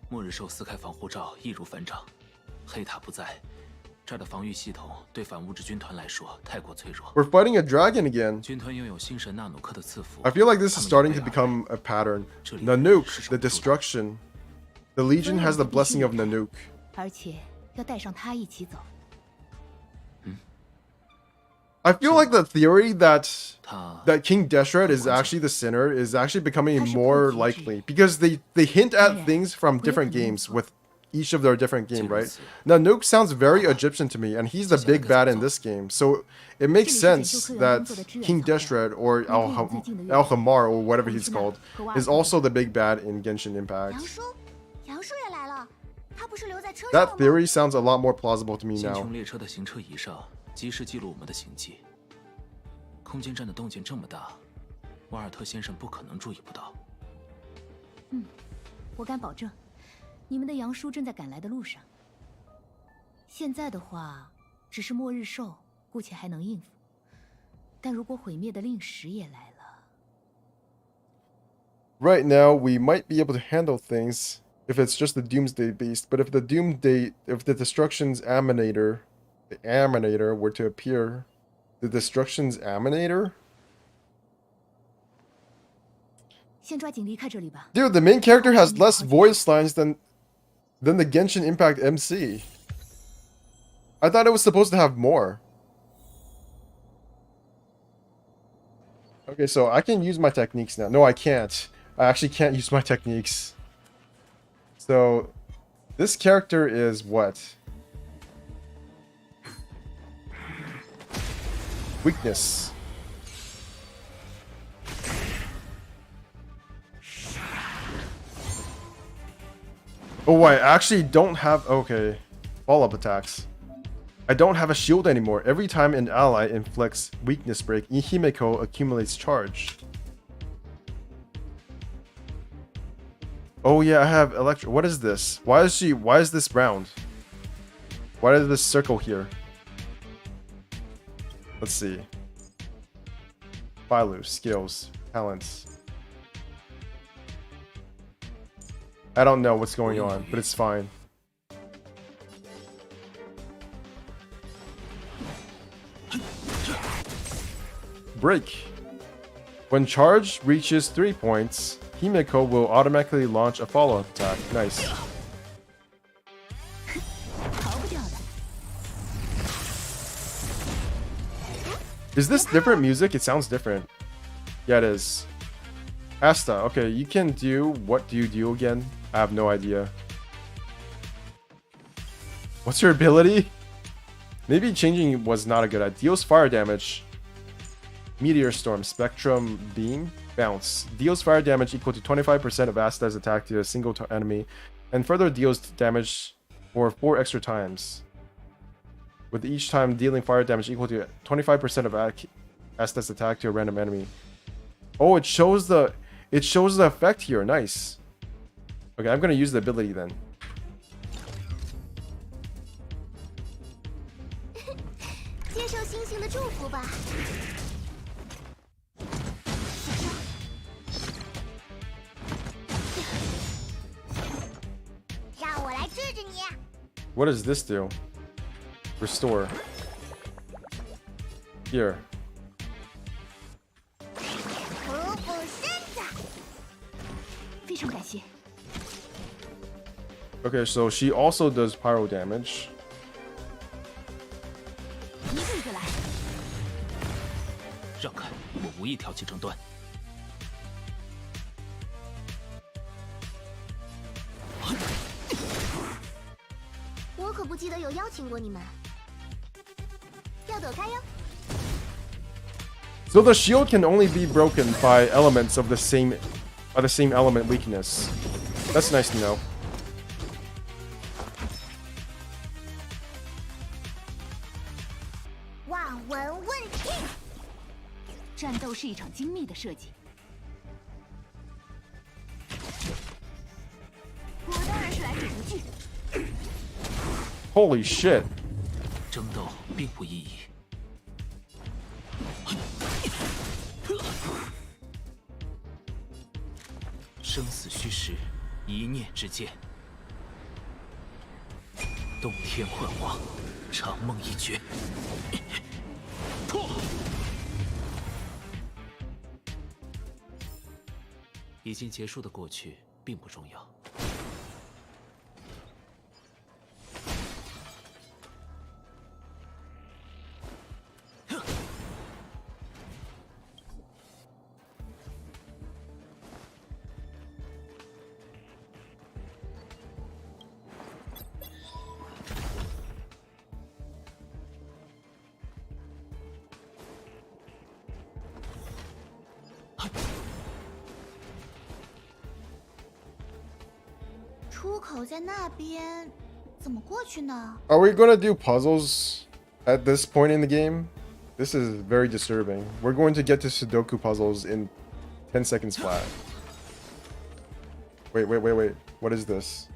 末日兽撕开防护罩，易如反掌。黑塔不在，这儿的防御系统对反物质军团来说太过脆弱。 We're fighting a dragon again. 军团拥有星神纳努克的赐福。 I feel like this is starting to become a pattern. Nanook, the destruction. The Legion has the blessing of Nanook. 而且要带上他一起走。 I feel like the theory that King Deshret is actually the sinner is actually becoming more likely because they hint at things from different games with each of their different game, right? Now Nuke sounds very Egyptian to me, and he's the big bad in this game, so it makes sense that King Deshret or Al Hamar or whatever he's called is also the big bad in Genshin Impact. 杨叔也来了，他不是留在车上 That theory sounds a lot more plausible to me 先 now. 穷列车的行车仪上及时记录我们的行迹。空间站的动静这么大，瓦尔特先生不可能注意不到。我敢保证，你们的杨叔正在赶来的路上。现在的话，只是末日兽，姑且还能应付。但如果毁灭的令使也来了， Right now, we might be able to handle things if it's just the Doomsday Beast, but if the Destruction's Aminator, the Aminator were to appear, the Destruction's Aminator? 先抓紧离开这里吧。 Dude, the main character has less voice lines than the Genshin Impact MC. I thought it was supposed to have more. Okay, so I can use my techniques now. No, I can't. I actually can't use my techniques. So, this character is what? Weakness. Oh, I actually don't have... Okay. Follow-up attacks. I don't have a shield anymore. Every time an ally inflicts weakness break, Himeko accumulates charge. Oh yeah, I have electro. What is this? Why is this round? Why is this circle here? Let's see. Filu, skills, talents. I don't know what's going on, but it's fine. Break. When charge reaches 3 points, Himeko will automatically launch a follow-up attack. Nice. Is this different music? It sounds different. Yeah, it is. Asta, okay, you can do... What do you do again? I have no idea. What's your ability? Maybe changing was not a good idea. Deals fire damage. Meteor Storm, Spectrum Beam, Bounce. Deals fire damage equal to 25% of Asta's attack to a single enemy, and further deals damage for 4 extra times. With each time dealing fire damage equal to 25% of Asta's attack to a random enemy. Oh, it shows the effect here. Nice. Okay, I'm gonna use the ability then. 接受星星的祝福吧。让我来治治你。 What does this do? Restore. Here. 匍匐身子。非常感谢。 Okay, so she also does pyro damage. 一个一个来。让开，我无意挑起争端。我可不记得有邀请过你们。要躲开哟。 So the shield can only be broken by elements of the same element weakness. That's nice to know. 望闻问切。战斗是一场精密的设计。我当然是来者不拒。 Holy shit. 争斗并无意义。生死虚实，一念之间。洞天幻化，长梦一绝。破！已经结束的过去并不重要。出口在那边，怎么过去呢？ Are we gonna do puzzles at this point in the game? This is very disturbing. We're going to get to Sudoku puzzles in 10 seconds flat. Wait. What is this?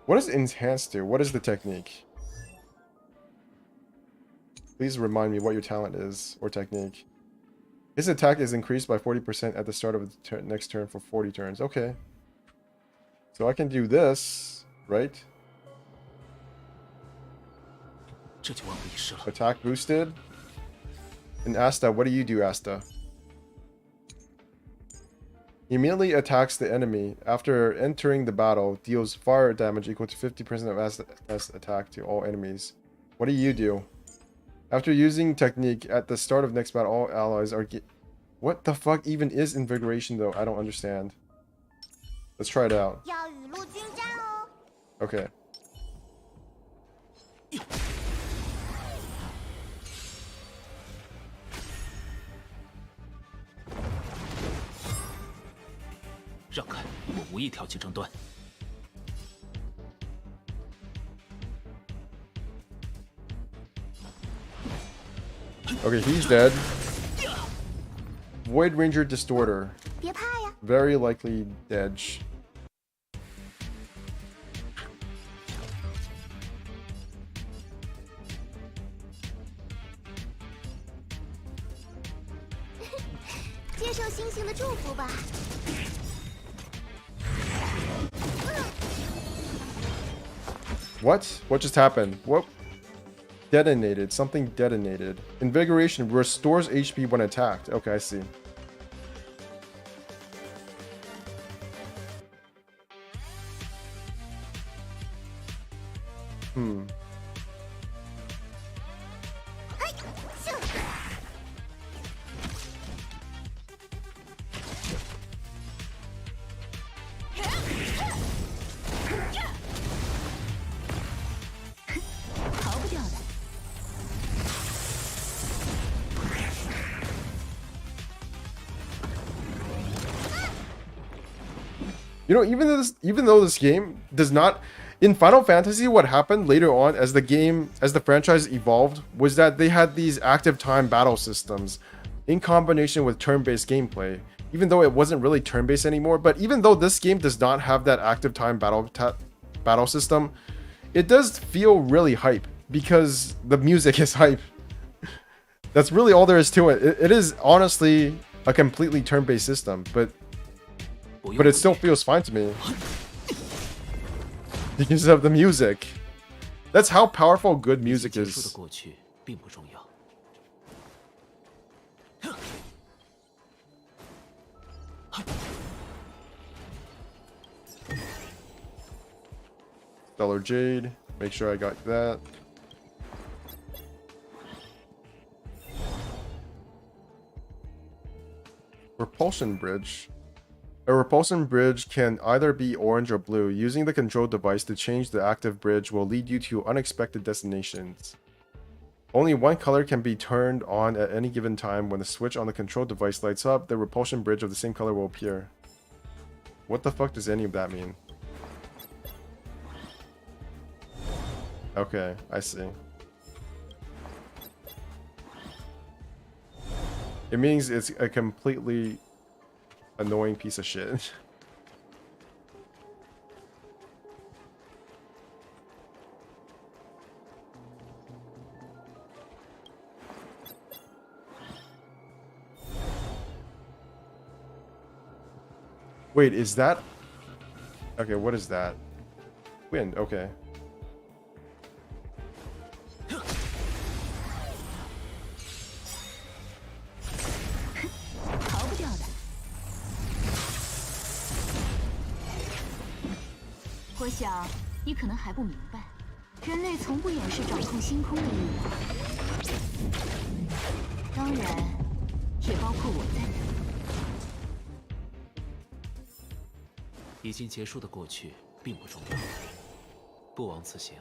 What does enhance do? What is the technique? Please remind me what your talent is, or technique. His attack is increased by 40% at the start of the next turn for 40 turns. Okay. So I can do this, right? Attack boosted. And Asta, what do you do, Asta? He immediately attacks the enemy. After entering the battle, deals fire damage equal to 50% of Asta's attack to all enemies. What do you do? After using technique at the start of next battle, all allies are What the fuck even is invigoration though? I don't understand. Let's try it out. Okay. Okay, he's dead. Void Ranger Distorter. Very likely dead. 接受星星的祝福吧。What? What just happened? What? Detonated. Something detonated. Invigoration restores HP when attacked. Okay, I see. You know, even though this game does not, in Final Fantasy, what happened later on as the franchise evolved was that they had these active time battle systems in combination with turn-based gameplay. Even though it wasn't really turn-based anymore, but even though this game does not have that active time battle system, it does feel really hype because the music is hype. That's really all there is to it. It is honestly a completely turn-based system, but it still feels fine to me because of the music. That's how powerful good music is. Stellar Jade. Make sure I got that. Repulsion Bridge. A repulsion bridge can either be orange or blue. Using the control device to change the active bridge will lead you to unexpected destinations. Only one color can be turned on at any given time. When the switch on the control device lights up, the repulsion bridge of the same color will appear. What the fuck does any of that mean? Okay, I see. It means it's a completely annoying piece of shit. Wait, is that... Okay, what is that? Wind, okay.我想你可能还不明白，人类从不掩饰掌控星空的欲望，当然也包括我在内。已经结束的过去并不重要，不枉此行。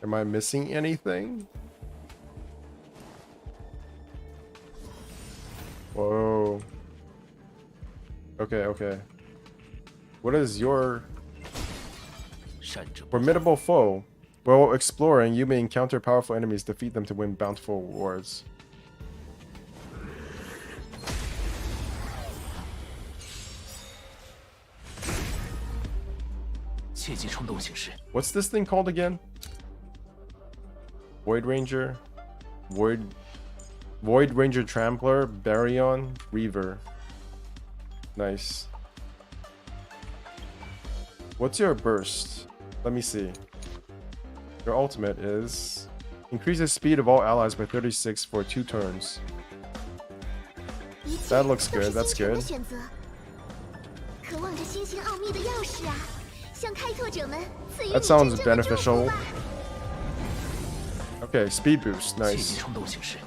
Am I missing anything? Okay, okay. What is your 善者不 formidable foe? While exploring, you may encounter powerful enemies, defeat them to win bountiful rewards. 切忌冲动行事。 What's this thing called again? Void Ranger? Void Ranger Trampler, Baryon, Reaver. Nice. What's your burst? Let me see. Your ultimate is increases speed of all allies by 36 for 2 turns. That looks good. That's good. 渴望着星星奥秘的钥匙啊，向开拓者们赐予你 That sounds 真正的祝福 beneficial. 吧。 Okay, speed boost. 切忌 Nice. 冲动行事。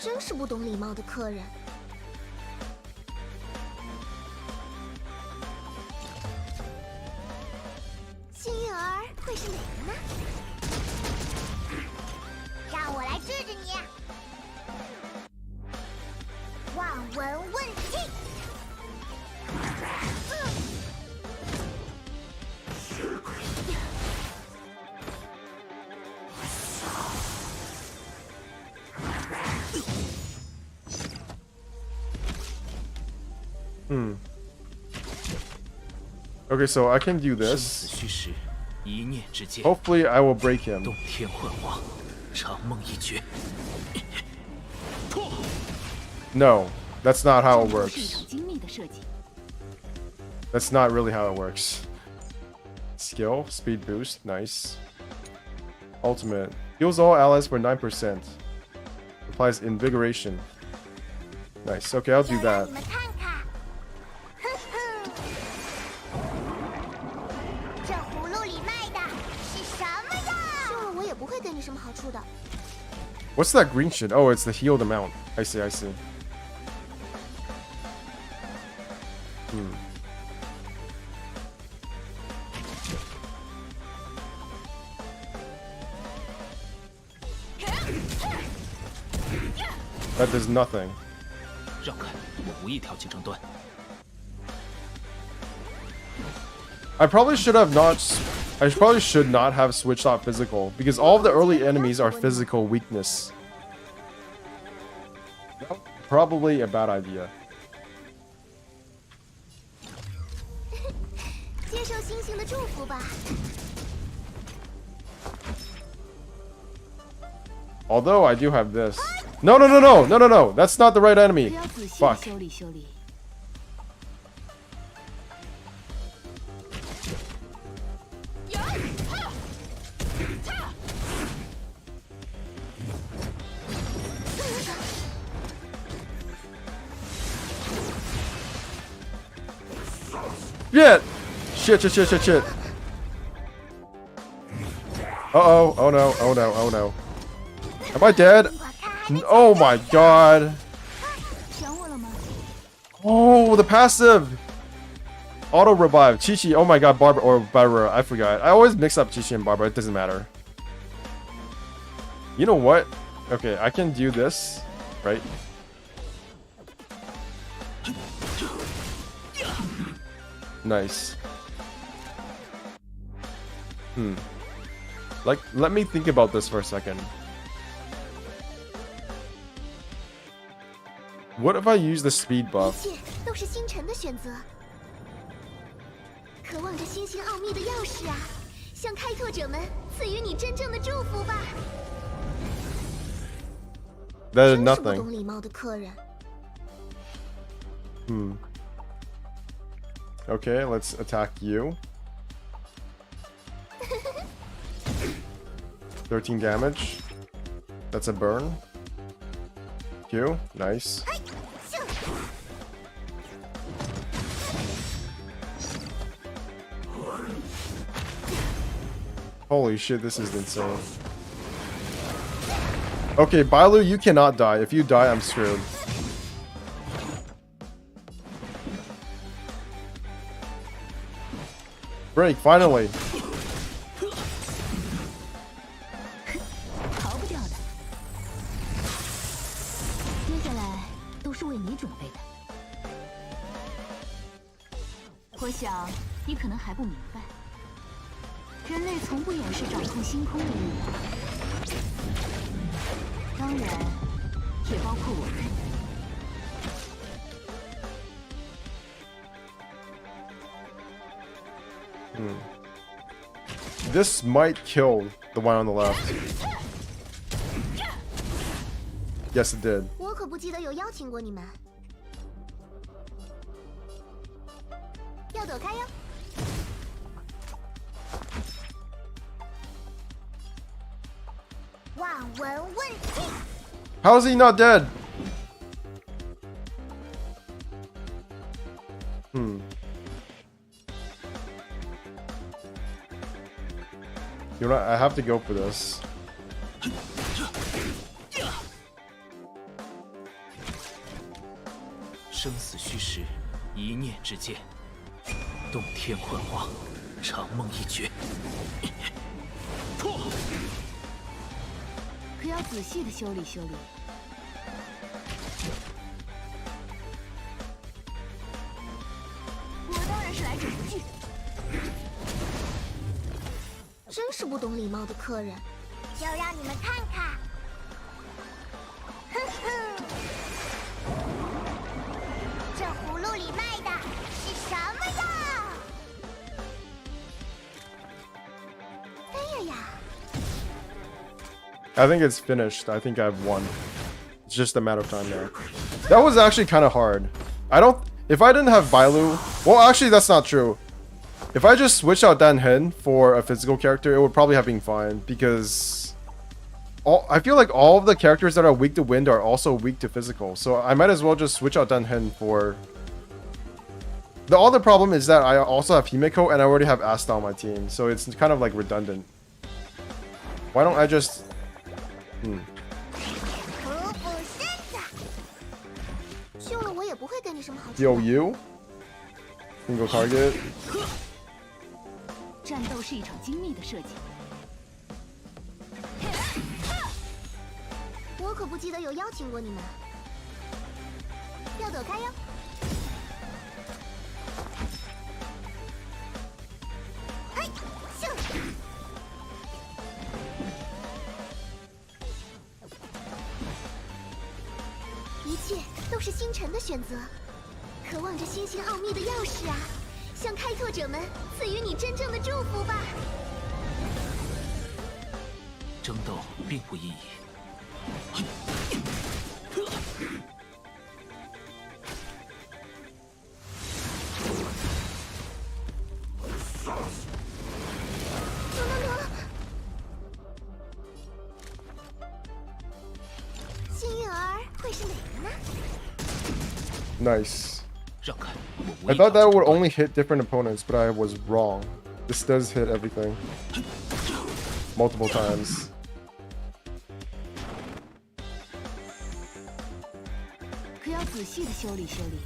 真是不懂礼貌的客人。幸运儿会是哪个呢？让我来治治你。望闻问切。Okay, so I can do 生 this. 死虚实，一念之间。 Hopefully, I will break him. 洞天幻化，长梦一绝。 No, that's not how it 是一 works. 场精密的设计。 That's not really how it works. Skill, speed boost, nice. Ultimate. Heals all allies for 9%. Applies invigoration. Nice. Okay, I'll do 就让 that. 你们看看。哼哼，这葫芦里卖的是什么呀？救了我也不会给你什么好处的。 What's that green shit? Oh, it's the healed amount. I see, I see. That does nothing. 让开，我无意挑起争端。 I probably should have not. I probably should not have switched off physical because all of the early enemies are physical weakness. Probably a bad idea. 接受星星的祝福吧。 Although I do have this. No, no, no, no, no, no, no. That's not the right 不 enemy. 要仔细地 Fuck. 修理修理。 Shit! Shit, shit, shit, shit, shit. Uh-oh. Oh no, oh no, oh no. Am I dead? Oh my god. 想我了吗？ Oh, the passive. Auto revive. Chi-Chi. Oh my god, Barbara or Barbara. I forgot. I always mix up Chi-Chi and Barbara. It doesn't matter. You know what? Okay, I can do this, right? Nice. Like, let me think about this for a second. What if I use the speed 一 buff? 切都是星辰的选择。渴望着星星奥秘的钥匙啊，向开拓者们赐予你真正的祝福吧。 That is 真是不 nothing. 懂礼貌的客人。 Okay, let's attack you. 13 damage. That's a burn. Q. Nice. Holy shit, this is insane. Okay, Bailu, you cannot die. If you die, I'm screwed. Break, finally. 是为你准备的。我想你可能还不明白，人类从不掩饰掌控星空的欲望，当然也包括我们。This might kill the one on the left. Yes, it did. 我可不记得有邀请过你们，要躲开哟。望闻问切。 How is he not dead? You know what? I have to go for this. 生死虚实，一念之间，洞天幻化，长梦一绝。可要仔细的修理修理。我当然是来者不拒。真是不懂礼貌的客人，就让你们看看。哼哼，这葫芦里卖的是什么药？哎呀呀！ I think it's finished. I think I've won. It's just a matter of time now. That was actually kind of hard. I don't... If I didn't have Bailu... Well, actually, that's not true. If I just switched out Dan Hen for a physical character, it would probably have been fine. Because... I feel like all of the characters that are weak to wind are also weak to physical. So I might as well just switch out Dan Hen for... The other problem is that I also have Himeko and I already have Asta on my team. So it's kind of like redundant. Why don't I just... Yo, you? Single target. 战斗是一场精密的设计。我可不记得有邀请过你们，要躲开哟。嘿，咻！一切都是星辰的选择，渴望着星星奥秘的钥匙啊！向开拓者们赐予你真正的祝福吧！争斗并不意义。幸运儿会是哪个呢？ Nice. 让开， I thought that would only hit different opponents, but I was wrong. This does hit everything. Multiple times. 可要仔细的修理修理。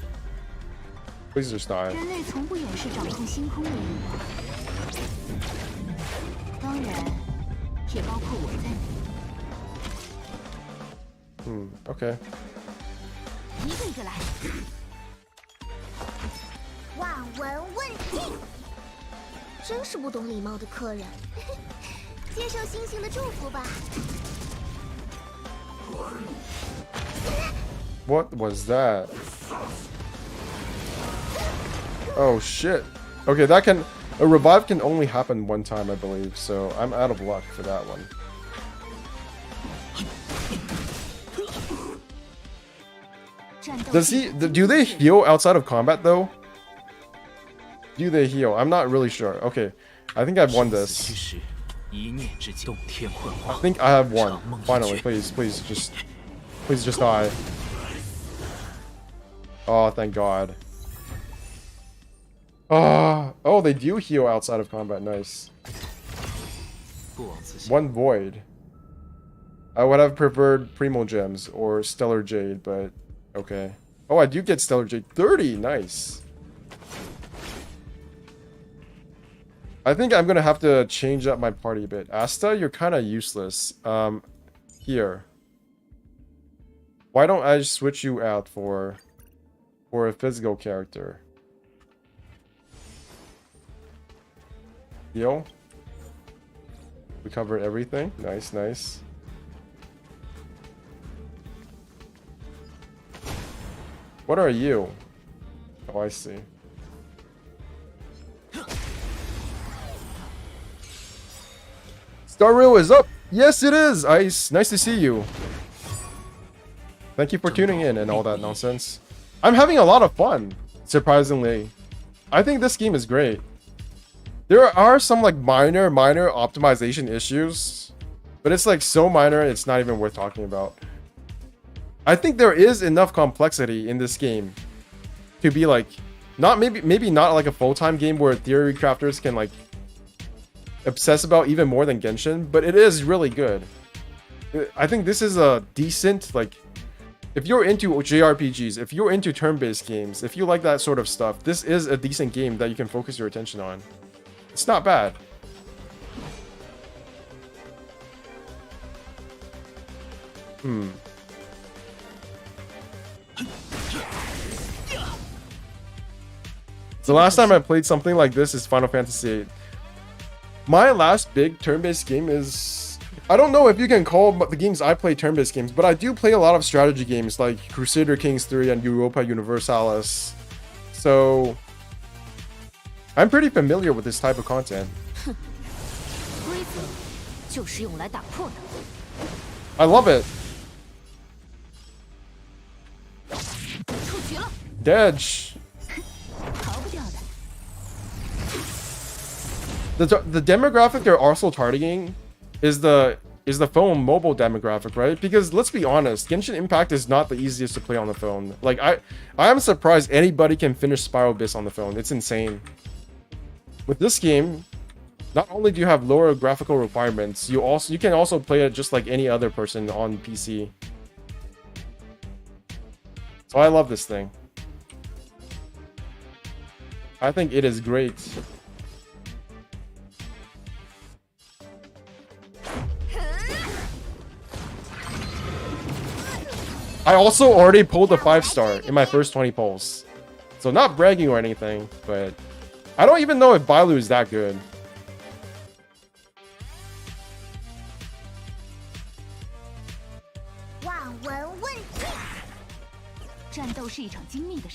Please just die. 人类从不掩饰掌控星空的欲望，当然也包括我在内。Okay. 一个一个来。望闻问切，真是不懂礼貌的客人。接受星星的祝福吧。 What was that? Oh shit. Okay, that can... A revive can only happen one time, I believe, so I'm out of luck for that one. Does he... Do they heal outside of combat, though? Do they heal? I'm not really sure. Okay, I think I've won this. I think I have won. Finally, please just die. Oh, thank God. Oh, they do heal outside of combat. Nice. One void. I would have preferred Primo Gems or Stellar Jade, but okay. Oh, I do get Stellar Jade. 30! Nice. I think I'm gonna have to change up my party a bit. Asta, you're kind of useless. Here. Why don't I switch you out for a physical character? Yo. We covered everything. Nice, nice. What are you? Oh, I see. Star Rail is up! Yes, it is! Ice, nice to see you. Thank you for tuning in and all that nonsense. I'm having a lot of fun, surprisingly. I think this game is great. There are some like minor optimization issues, but it's like so minor it's not even worth talking about. I think there is enough complexity in this game to be like, not maybe not like a full-time game where theory crafters can like obsess about even more than Genshin, but it is really good. I think this is a decent, like, if you're into JRPGs, if you're into turn-based games, if you like that sort of stuff, this is a decent game that you can focus your attention on. It's not bad. The last time I played something like this is Final Fantasy VIII. My last big turn-based game is... I don't know if you can call the games I play turn-based games, but I do play a lot of strategy games like Crusader Kings 3 and Europa Universalis. So... I'm pretty familiar with this type of content. I love it. Dedge. The demographic they're also targeting is the phone mobile demographic, right? Because let's be honest, Genshin Impact is not the easiest to play on the phone. Like I am surprised anybody can finish Spiral Abyss on the phone. It's insane. With this game, not only do you have lower graphical requirements, you can also play it just like any other person on PC. So I love this thing. I think it is great. I also already pulled a 5-star in my first 20 pulls. So not bragging or anything, but I don't even know if Bailu is that good.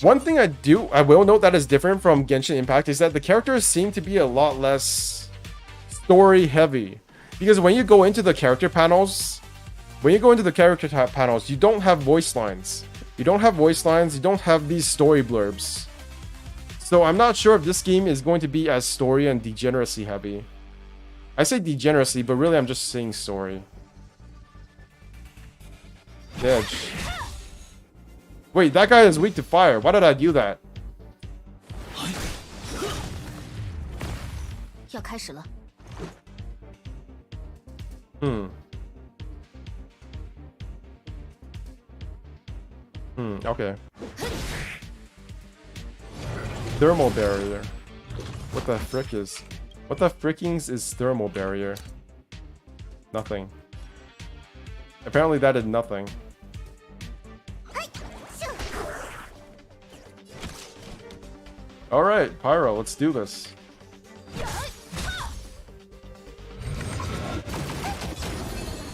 One thing I will note that is different from Genshin Impact is that the characters seem to be a lot less story heavy. Because when you go into the character panels, you don't have voice lines. You don't have these story blurbs. So I'm not sure if this game is going to be as story and degeneracy heavy. I say degeneracy, but really I'm just saying story. Edge. Wait, that guy is weak to fire. Why did I do that? Okay. Thermal barrier. What the frickings is thermal barrier? Nothing. Apparently that did nothing. Alright, Pyro, let's do this.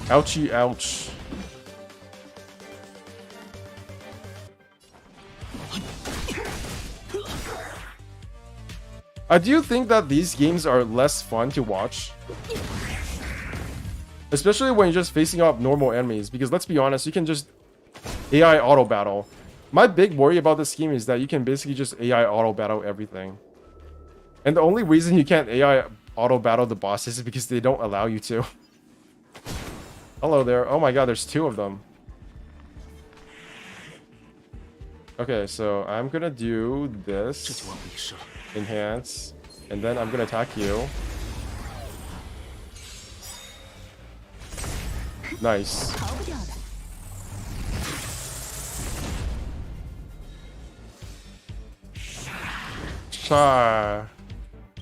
Ouchie, ouch. I do think that these games are less fun to watch. Especially when you're just facing off normal enemies, because let's be honest, you can just AI auto battle. My big worry about this game is that you can basically just AI auto battle everything. And the only reason you can't AI auto battle the bosses is because they don't allow you to. Hello there. Oh my god, there's 2 of them. Okay, so I'm gonna do this. Enhance. And then I'm gonna attack you. Nice.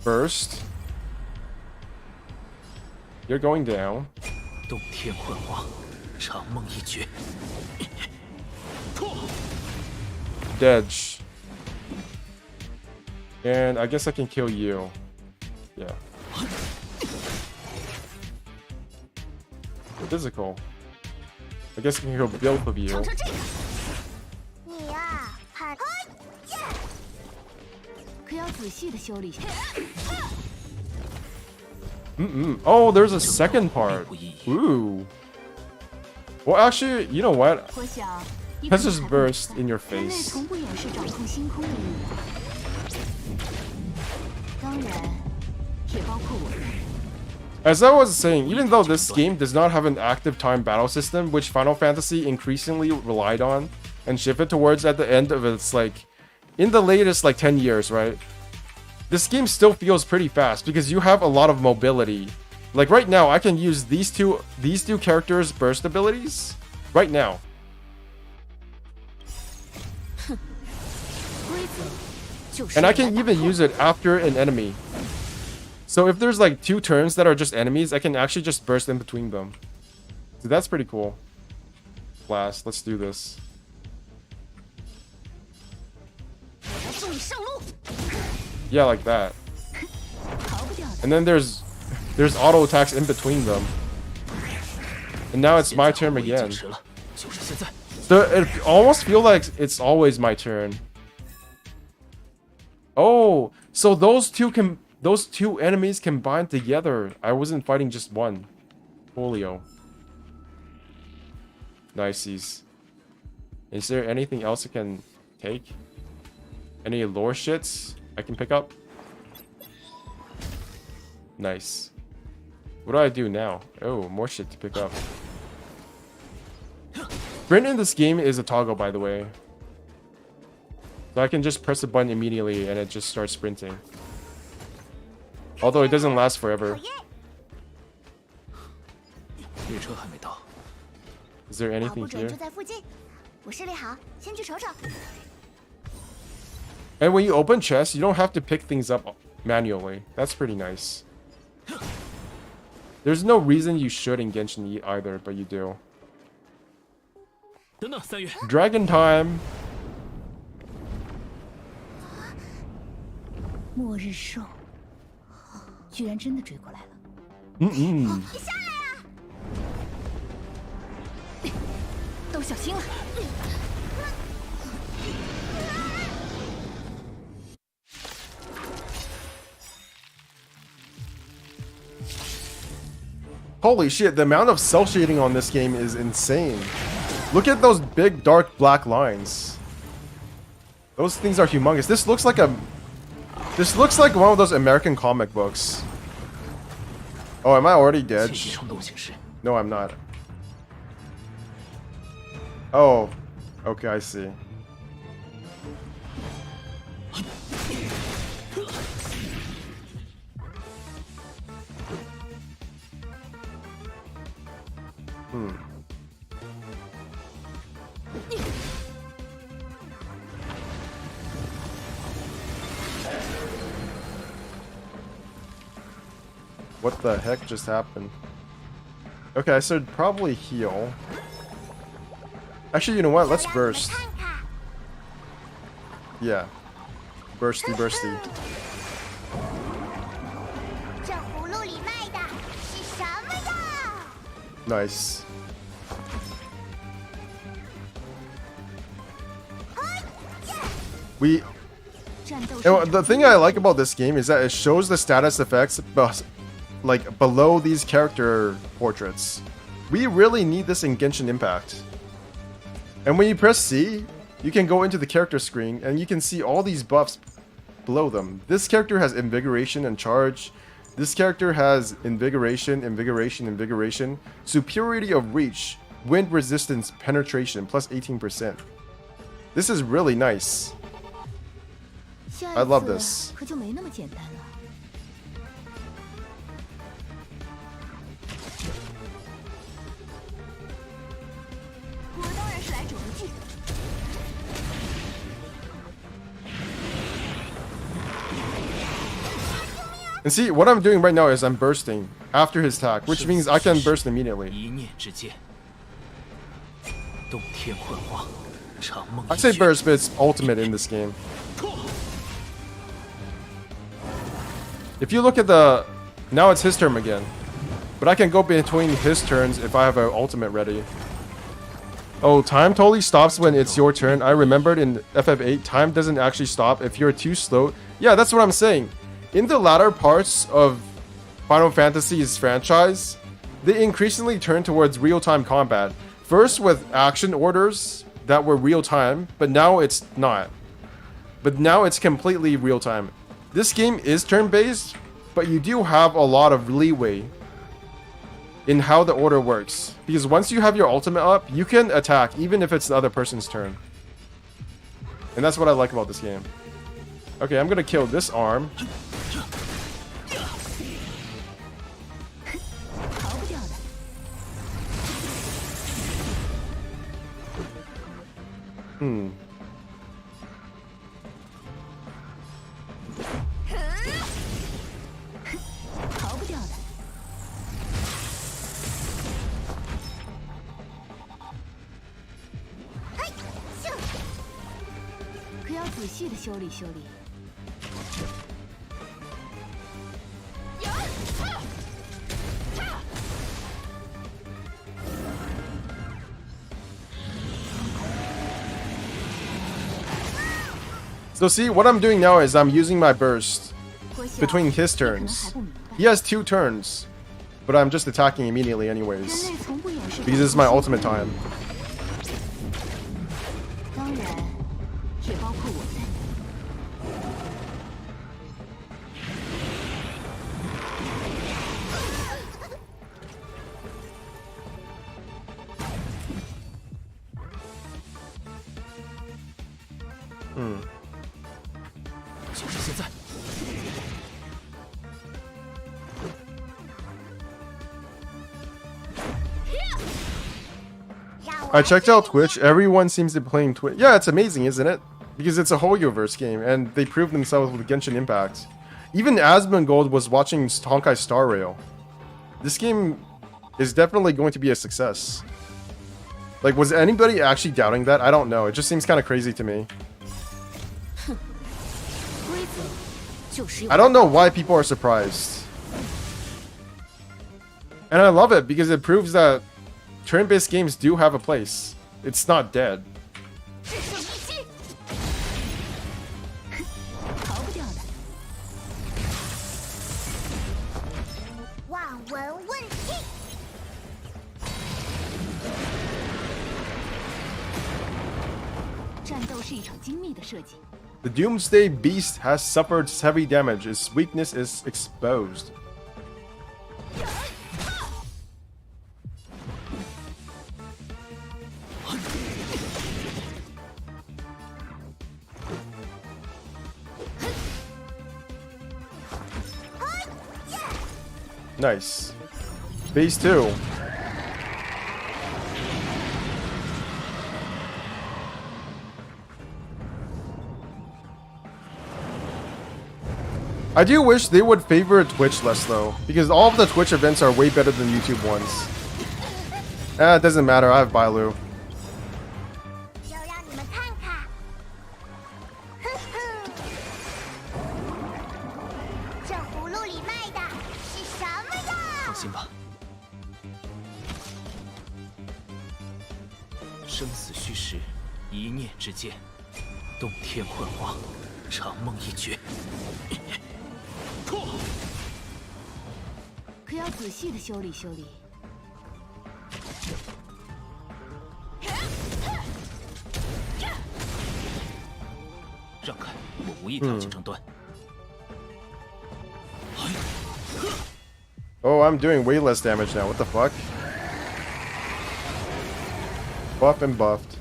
Burst. You're going down. Dedge. And I guess I can kill you. Yeah. Physical. I guess I can kill both of you. 你呀，怕。可要仔细的修理一下。Oh, there's a second part. Ooh. Well, actually, you know what? 我想， Let's just burst in your 人类 face. 从不掩饰掌控星空的欲望，当然，也包括我们。 As I was saying, even though this game does not have an active time battle system, which Final Fantasy increasingly relied on and shifted towards at the end of its, like, in the latest, like, 10 years, right? This game still feels pretty fast because you have a lot of mobility. Like, right now, I can use these two characters' burst abilities right now. And I can even use it after an enemy. So if there's like 2 turns that are just enemies, I can actually just burst in between them. So that's pretty cool. Blast, let's do this. Yeah, like that. And then there's auto attacks in between them. And now it's my turn again. So it almost feels like it's always my turn. Oh, so those two enemies combined together. I wasn't fighting just one. Folio. Niceys. Is there anything else I can take? Any lore shits I can pick up? Nice. What do I do now? Oh, more shit to pick up. Sprint in this game is a toggle, by the way. So I can just press a button immediately and it just starts sprinting. Although it doesn't last forever. Is there anything here? And when you open chests, you don't have to pick things up manually. That's pretty nice. There's no reason you should in Genshin either, but you do. Dragon time! 末日兽居然真的追过来了。你下来啊！都小心了。Holy shit, the amount of cell shading on this game is insane. Look at those big dark black lines. Those things are humongous. This looks like one of those American comic books. Oh, am I already dead? No, I'm not. Oh, okay, I see. What the heck just happened? Okay, I said probably heal. Actually, you know what? Let's burst. Yeah. Bursty, bursty. Nice. And the thing I like about this game is that it shows the status effects like below these character portraits. We really need this in Genshin Impact. And when you press C, you can go into the character screen and you can see all these buffs below them. This character has Invigoration and Charge. This character has Invigoration, Invigoration, Invigoration, Superiority of Reach, Wind Resistance, Penetration, plus 18%. This is really nice. I love this. And see, what I'm doing right now is I'm bursting after his attack, which means I can burst immediately. I say burst, but it's ultimate in this game. If you look at the... Now it's his turn again. But I can go between his turns if I have an ultimate ready. Oh, time totally stops when it's your turn. I remembered in FF8, time doesn't actually stop if you're too slow. Yeah, that's what I'm saying. In the latter parts of Final Fantasy's franchise, they increasingly turn towards real-time combat. First with action orders that were real-time, but now it's not. But now it's completely real-time. This game is turn-based, but you do have a lot of leeway in how the order works. Because once you have your ultimate up, you can attack even if it's the other person's turn. And that's what I like about this game. Okay, I'm gonna kill this arm. So see, what I'm doing now is I'm using my burst between his turns. He has 2 turns, but I'm just attacking immediately anyways. Because this is my ultimate time. I checked out Twitch. Everyone seems to be playing Twitch. Yeah, it's amazing, isn't it? Because it's a Hoyoverse game, and they proved themselves with Genshin Impact. Even Asmongold was watching Honkai Star Rail. This game is definitely going to be a success. Like, was anybody actually doubting that? I don't know. It just seems kind of crazy to me. I don't know why people are surprised. And I love it because it proves that turn-based games do have a place. It's not dead. The Doomsday Beast has suffered heavy damage. Its weakness is exposed. Nice. Phase 2. I do wish they would favor Twitch less though, because all of the Twitch events are way better than YouTube ones. It doesn't matter, I have Bailu. Oh, I'm doing way less damage now. What the fuck? Buff and buffed.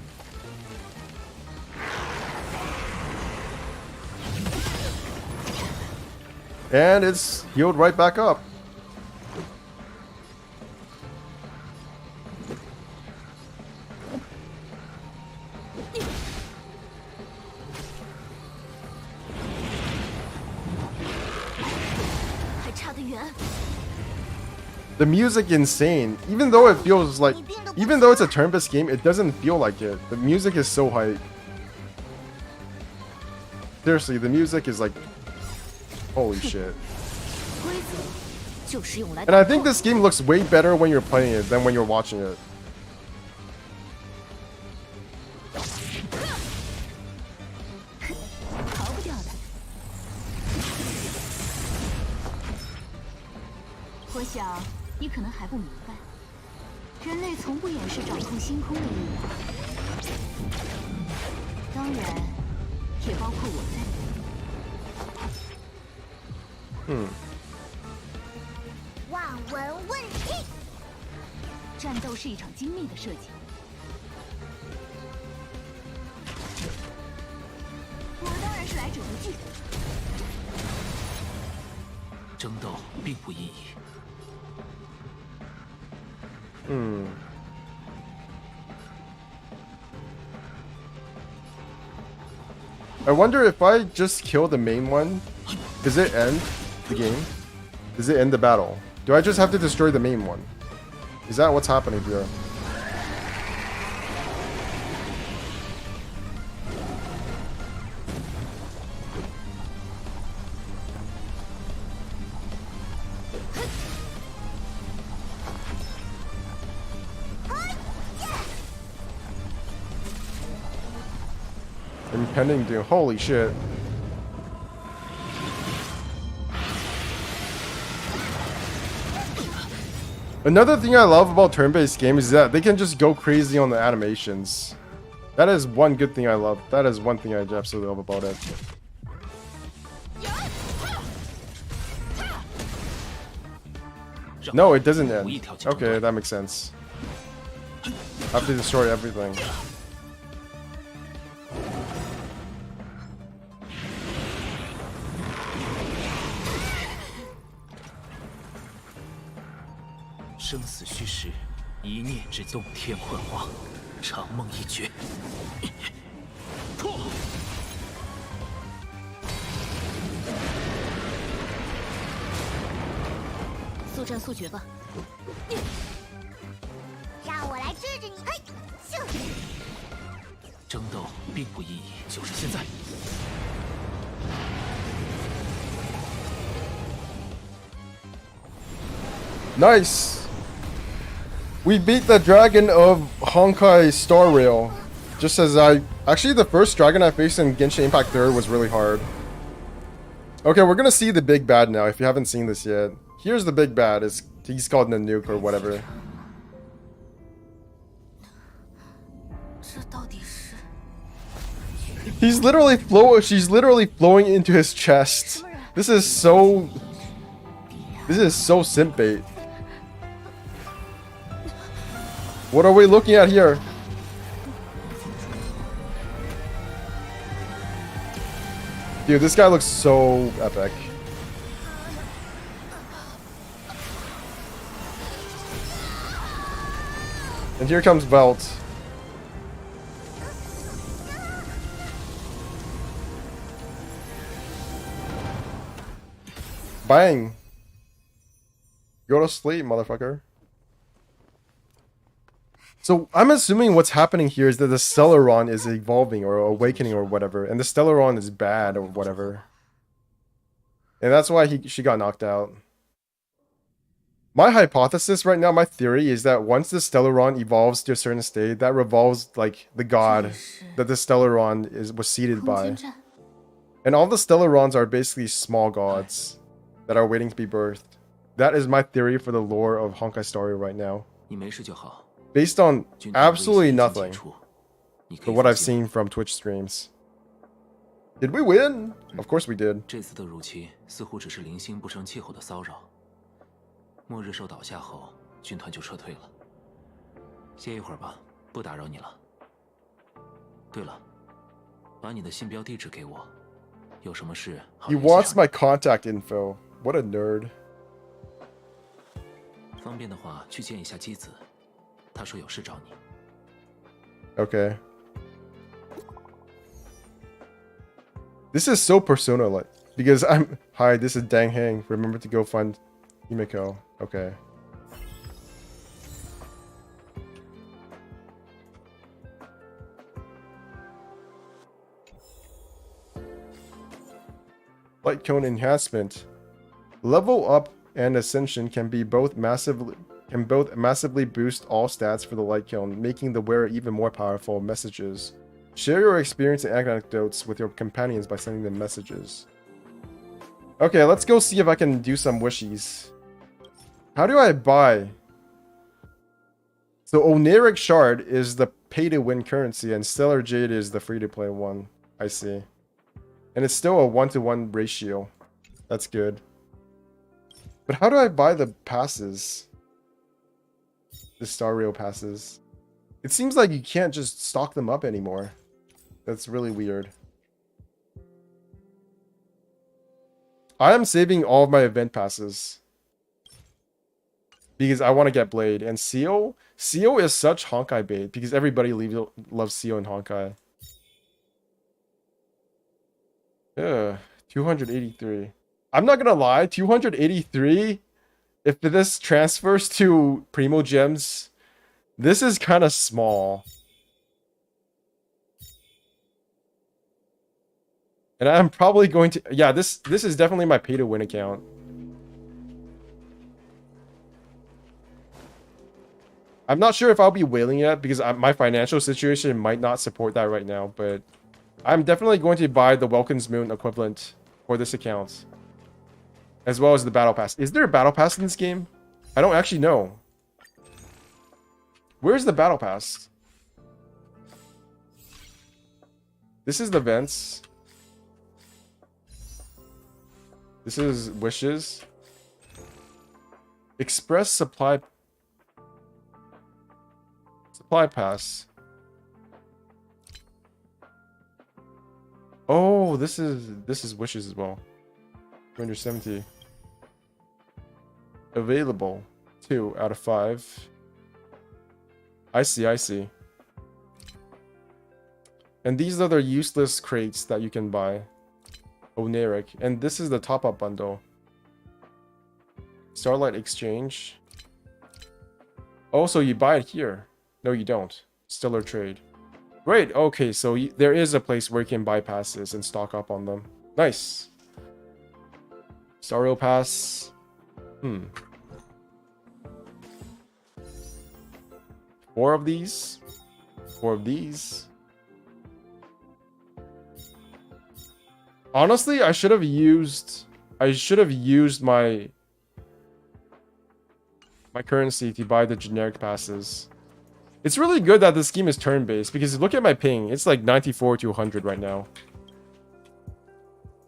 And it's healed right back up. The music insane. Even though it feels like, even though it's a turn-based game, it doesn't feel like it. The music is so hype. Seriously, the music is like, holy shit. And I think this game looks way better when you're playing it than when you're watching it. Hmm. 望闻问题。战斗是一场精密的设计。我当然是来者不拒。争斗并不意义。Hmm. I wonder if I just kill the main one, does it end the game? Does it end the battle? Do I just have to destroy the main one? Is that what's happening here? Impending doom. Holy shit. Another thing I love about turn-based games is that they can just go crazy on the animations. That is one good thing I love. That is one thing I absolutely love about it. No, it doesn't end. Okay, that makes sense. I have to destroy everything. Nice! We beat the dragon of Honkai Star Rail. Just as actually the first dragon I faced in Genshin Impact 3 was really hard. Okay, we're gonna see the big bad now if you haven't seen this yet. Here's the big bad. He's called Nanook or whatever. She's literally flowing into his chest. This is so simp bait. What are we looking at here? Dude, this guy looks so epic. And here comes Velt. Bang. Go to sleep, motherfucker. So I'm assuming what's happening here is that the Stellaron is evolving or awakening or whatever, and the Stellaron is bad or whatever. And that's why she got knocked out. My hypothesis right now, my theory, is that once the Stellaron evolves to a certain state, that revolves like the god that the Stellaron was seated by. And all the Stellarons are basically small gods that are waiting to be birthed. That is my theory for the lore of Honkai Star Rail right now. Based on absolutely nothing but what I've seen from Twitch streams. Did we win? Of course we did. 这次的辱旗似乎只是零星不成气候的骚扰。末日兽倒下后，军团就撤退了。歇一会儿吧，不打扰你了。对了，把你的信标地址给我，有什么事好 He wants my contact info. What a nerd. 方便的话，去见一下姬子。 他说有事找你。Okay. This is so Persona-like because hi, this is Dang Hang. Remember to go find Himiko. Okay. Light cone enhancement. Level up and ascension can both massively boost all stats for the light cone, making the wearer even more powerful. Messages. Share your experience and anecdotes with your companions by sending them messages. Okay, let's go see if I can do some wishies. How do I buy? So Oneric Shard is the pay-to-win currency, and Stellar Jade is the free-to-play one. I see. And it's still a 1-to-1 ratio. That's good. But how do I buy the passes? The Star Rail passes. It seems like you can't just stock them up anymore. That's really weird. I am saving all of my event passes. Because I want to get Blade. And Seal? Seal is such Honkai bait. Because everybody loves Seal and Honkai. Yeah, 283. I'm not gonna lie, 283, if this transfers to Primo Gems, this is kind of small. And I'm probably going to... Yeah, this is definitely my pay-to-win account. I'm not sure if I'll be whaling it because my financial situation might not support that right now, but I'm definitely going to buy the Welkin's Moon equivalent for this account. As well as the Battle Pass. Is there a Battle Pass in this game? I don't actually know. Where's the Battle Pass? This is the vents. This is wishes. Express supply pass. Oh, this is wishes as well. 270. Available. 2 out of 5. I see. And these are the useless crates that you can buy. Oneric. And this is the top-up bundle. Starlight Exchange. Oh, so you buy it here. No, you don't. Stellar Trade. Great. Okay, so there is a place where you can buy passes and stock up on them. Nice. Star Rail Pass. 4 of these. 4 of these. Honestly, I should have used my currency to buy the generic passes. It's really good that this scheme is turn-based because look at my ping. It's like 94 to 100 right now.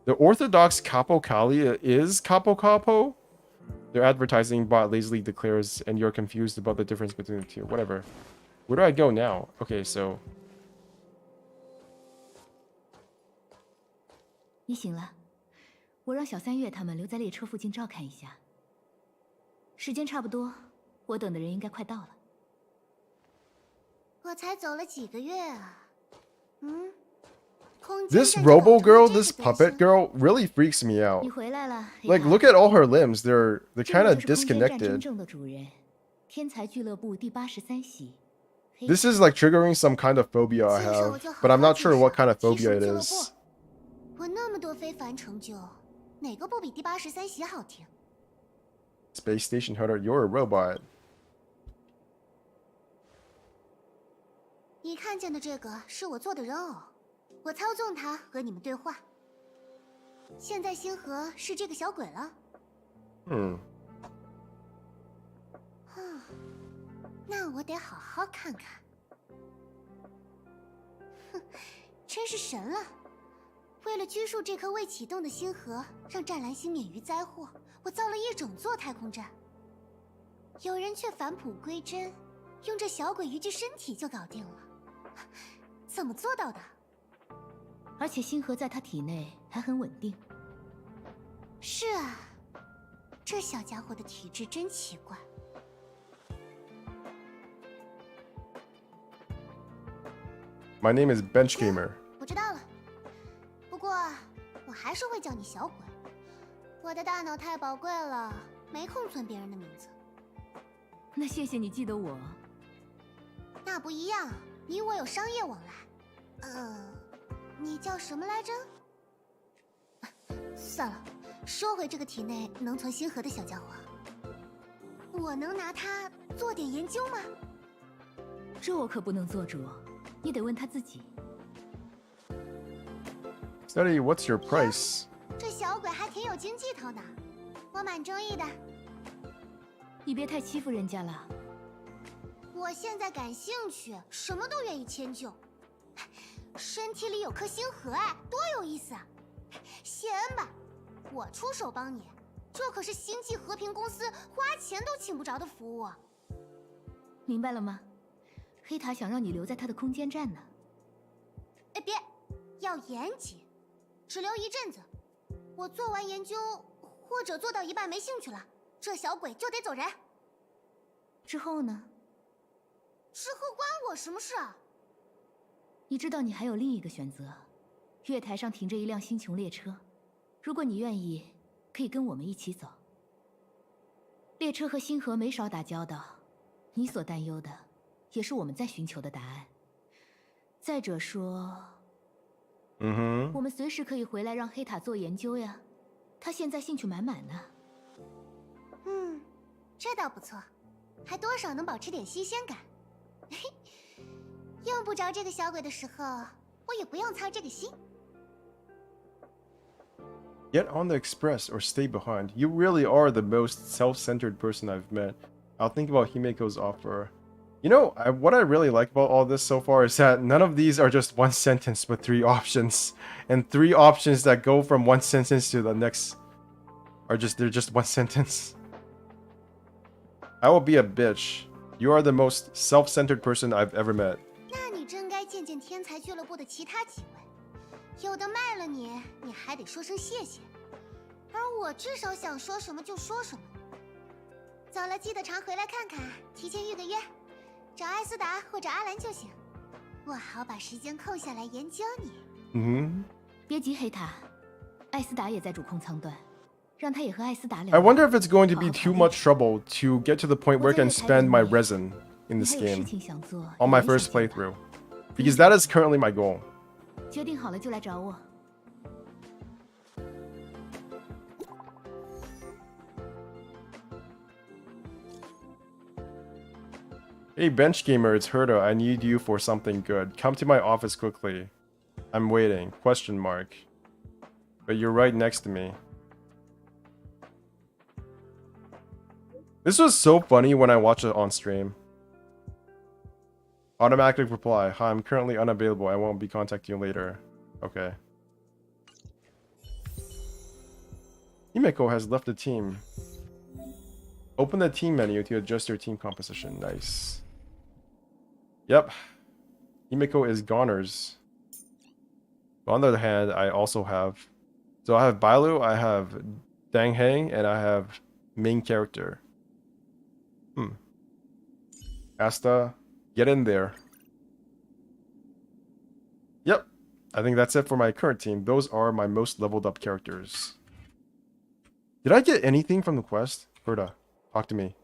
The Orthodox Capo Kali is Capo Capo. Their advertising bot lazily declares, and you're confused about the difference between the two. Whatever. Where do I go now? Okay, so 你醒了，我让小三月他们留在列车附近照看一下。时间差不多，我等的人应该快到了。我才走了几个月啊，This Robo girl, this puppet girl, really freaks me out. 你回来了。 Like, look at all her limbs. They're kind of disconnected. 真正的主人，天才俱乐部第83席。 This is like triggering some kind of phobia I have, but I'm not sure what kind of phobia it is. 我那么多非凡成就，哪个不比第83席好听？ Space Station Hunter, you're a robot. 你看见的这个是我做的人偶，我操纵它和你们对话。现在星河是这个小鬼了。那我得好好看看。哼，真是神了！为了拘束这颗未启动的星河，让湛蓝星免于灾祸，我造了一整座太空站。有人却返璞归真，用这小鬼一具身体就搞定了。怎么做到的？而且星河在他体内还很稳定。是啊，这小家伙的体质真奇怪。 My name is Bench Gamer. 我知道了，不过我还是会叫你小鬼。我的大脑太宝贵了，没空存别人的名字。那谢谢你记得我。那不一样，你我有商业往来。你叫什么来着？算了，说回这个体内能存星河的小家伙，我能拿它做点研究吗？这我可不能做主，你得问他自己。Study, what's your price? 这小鬼还挺有经济头脑，我蛮中意的。你别太欺负人家了。我现在感兴趣，什么都愿意迁就。身体里有颗星河，哎，多有意思啊！谢恩吧，我出手帮你，这可是星际和平公司花钱都请不着的服务。明白了吗？黑塔想让你留在他的空间站呢。哎，别，要严谨，只留一阵子。我做完研究，或者做到一半没兴趣了，这小鬼就得走人。之后呢？之后关我什么事啊？你知道你还有另一个选择，月台上停着一辆星穹列车，如果你愿意，可以跟我们一起走。列车和星河没少打交道，你所担忧的，也是我们在寻求的答案。再者说，我们随时可以回来让黑塔做研究呀，他现在兴趣满满呢。这倒不错，还多少能保持点新鲜感。用不着这个小鬼的时候，我也不用操这个心。Get on the express or stay behind. You really are the most self-centered person I've met. I'll think about Himeko's offer. You know, what I really like about all this so far is that none of these are just one sentence, but 3 options. And 3 options that go from one sentence to the next are they're just one sentence. I will be a bitch. You are the most self-centered person I've ever met. 那你真该见见天才俱乐部的其他几位，有的卖了你，你还得说声谢谢。而我至少想说什么就说什么。走了记得常回来看看，提前预个约，找艾斯达或者阿兰就行，我好把时间空下来研究你。别急，黑塔，艾斯达也在主控舱段，让他也和艾斯达聊。I wonder if it's going to be too much trouble to get to the point where I can spend my resin in this game on my first playthrough, because that is currently my goal. 决定好了就来找我。Hey bench gamer, it's Herda. I need you for something good. Come to my office quickly. I'm waiting. Question mark. But you're right next to me. This was so funny when I watched it on stream. Automatic reply. Hi, I'm currently unavailable. I won't be contacting you later. Okay. Himeko has left the team. Open the team menu to adjust your team composition. Nice. Yep. Himeko is goners. On the other hand, I also have... So I have Bailu, I have Dang Heng, and I have main character. Asta, get in there. Yep. I think that's it for my current team. Those are my most leveled up characters. Did I get anything from the quest? Berta, talk to me.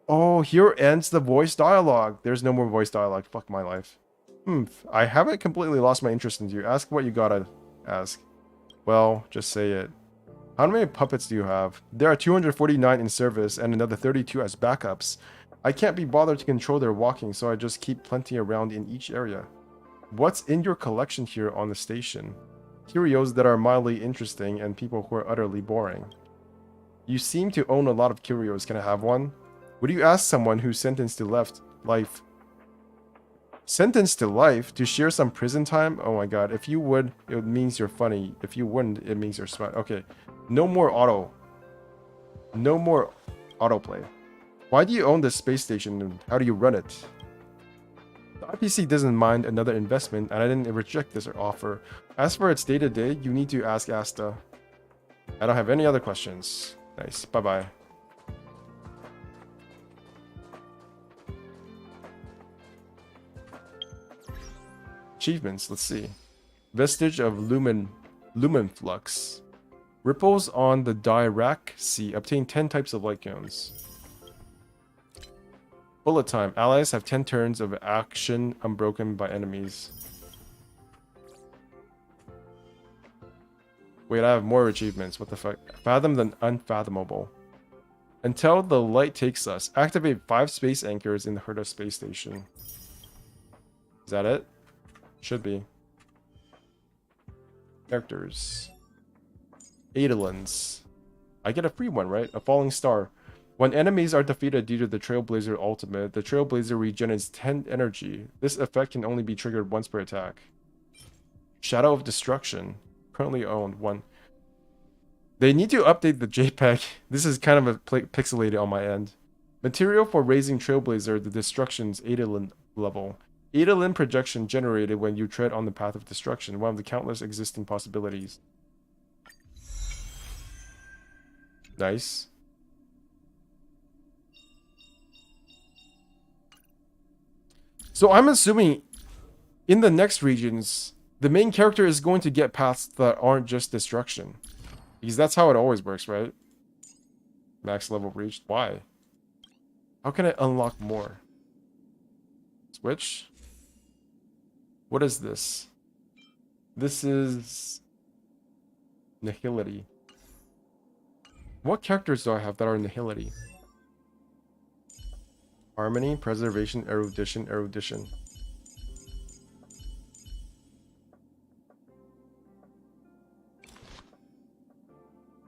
Oh, here ends the voice dialogue. There's no more voice dialogue. Fuck my life. I haven't completely lost my interest in you. Ask what you gotta ask. Well, just say it. How many puppets do you have? There are 249 in service and another 32 as backups. I can't be bothered to control their walking, so I just keep plenty around in each area. What's in your collection here on the station? Curios that are mildly interesting and people who are utterly boring. You seem to own a lot of curios. Can I have one? Would you ask someone who's sentenced to life to share some prison time? Oh my god. If you would, it means you're funny. If you wouldn't, it means you're smart. Okay. No more autoplay. Why do you own this space station and how do you run it? The IPC doesn't mind another investment and I didn't reject this offer. As for its day-to-day, you need to ask Asta. I don't have any other questions. Nice. Bye-bye. Achievements, let's see. Vestige of Lumen Flux. Ripples on the Dirac Sea. Obtain 10 types of light cones. Bullet time. Allies have 10 turns of action unbroken by enemies. Wait, I have more achievements. What the fuck? Fathom the unfathomable. Until the light takes us, activate 5 space anchors in the Herta space station. Is that it? Should be. Characters. Adolins. I get a free one, right? A falling star. When enemies are defeated due to the Trailblazer ultimate, the Trailblazer regenerates 10 energy. This effect can only be triggered once per attack. Shadow of Destruction. Currently owned. 1. They need to update the JPEG. This is kind of a pixelated on my end. Material for raising Trailblazer, the Destruction's Adolin level. Adolin projection generated when you tread on the path of destruction. One of the countless existing possibilities. Nice. So I'm assuming in the next regions, the main character is going to get paths that aren't just destruction. Because that's how it always works, right? Max level reached. Why? How can I unlock more? Switch? What is this? This is Nihility. What characters do I have that are Nihility? Harmony, Preservation, Erudition, Erudition.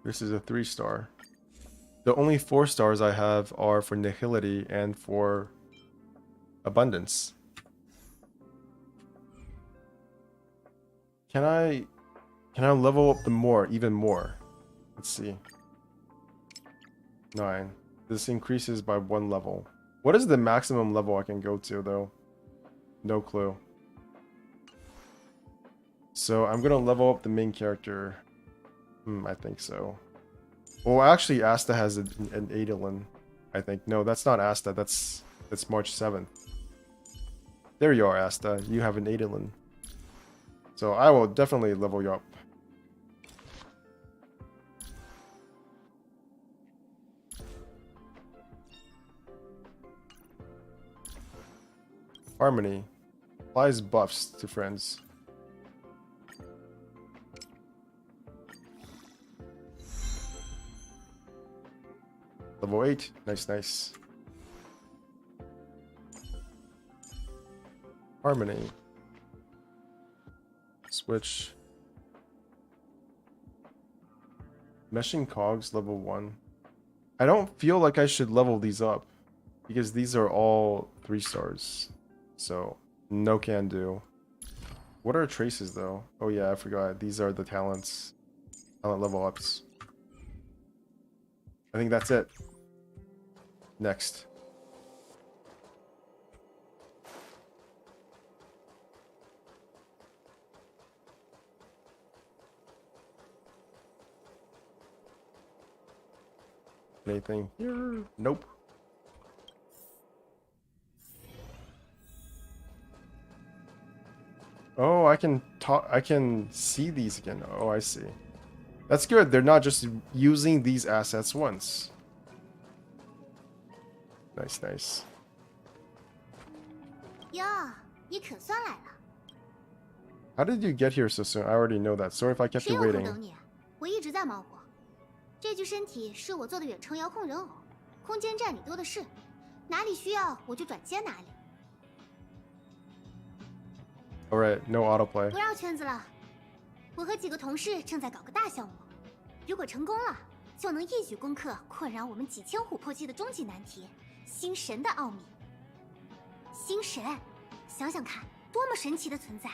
This is a 3-star. The only 4 stars I have are for Nihility and for Abundance. Can I level up even more? Let's see. 9. This increases by 1 level. What is the maximum level I can go to though? No clue. So I'm gonna level up the main character. I think so. Well, actually, Asta has an Adolin. I think. No, that's not Asta. That's March 7th. There you are, Asta. You have an Adolin. So I will definitely level you up. Harmony. Applies buffs to friends. Level 8. Nice, nice. Harmony. Switch. Meshing cogs, level 1. I don't feel like I should level these up. Because these are all 3 stars. So, no can do. What are traces though? Oh yeah, I forgot. These are the talents. Talent level ups. I think that's it. Next. Anything here? Nope. Oh, I can talk. I can see these again. Oh, I see. That's good. They're not just using these assets once. Nice, nice. 哟，你可算来了。 How did you get here so soon? I already know that. Sorry if I kept 谁 you 有空 waiting. 等你？我一直在忙活。这具身体是我做的远程遥控人偶，空间占领多的是，哪里需要我就转接哪里。 Alright, no autoplay. 不绕圈子了。我和几个同事正在搞个大项目，如果成功了，就能一举攻克困扰我们几千琥珀期的终极难题——星神的奥秘。星神，想想看，多么神奇的存在！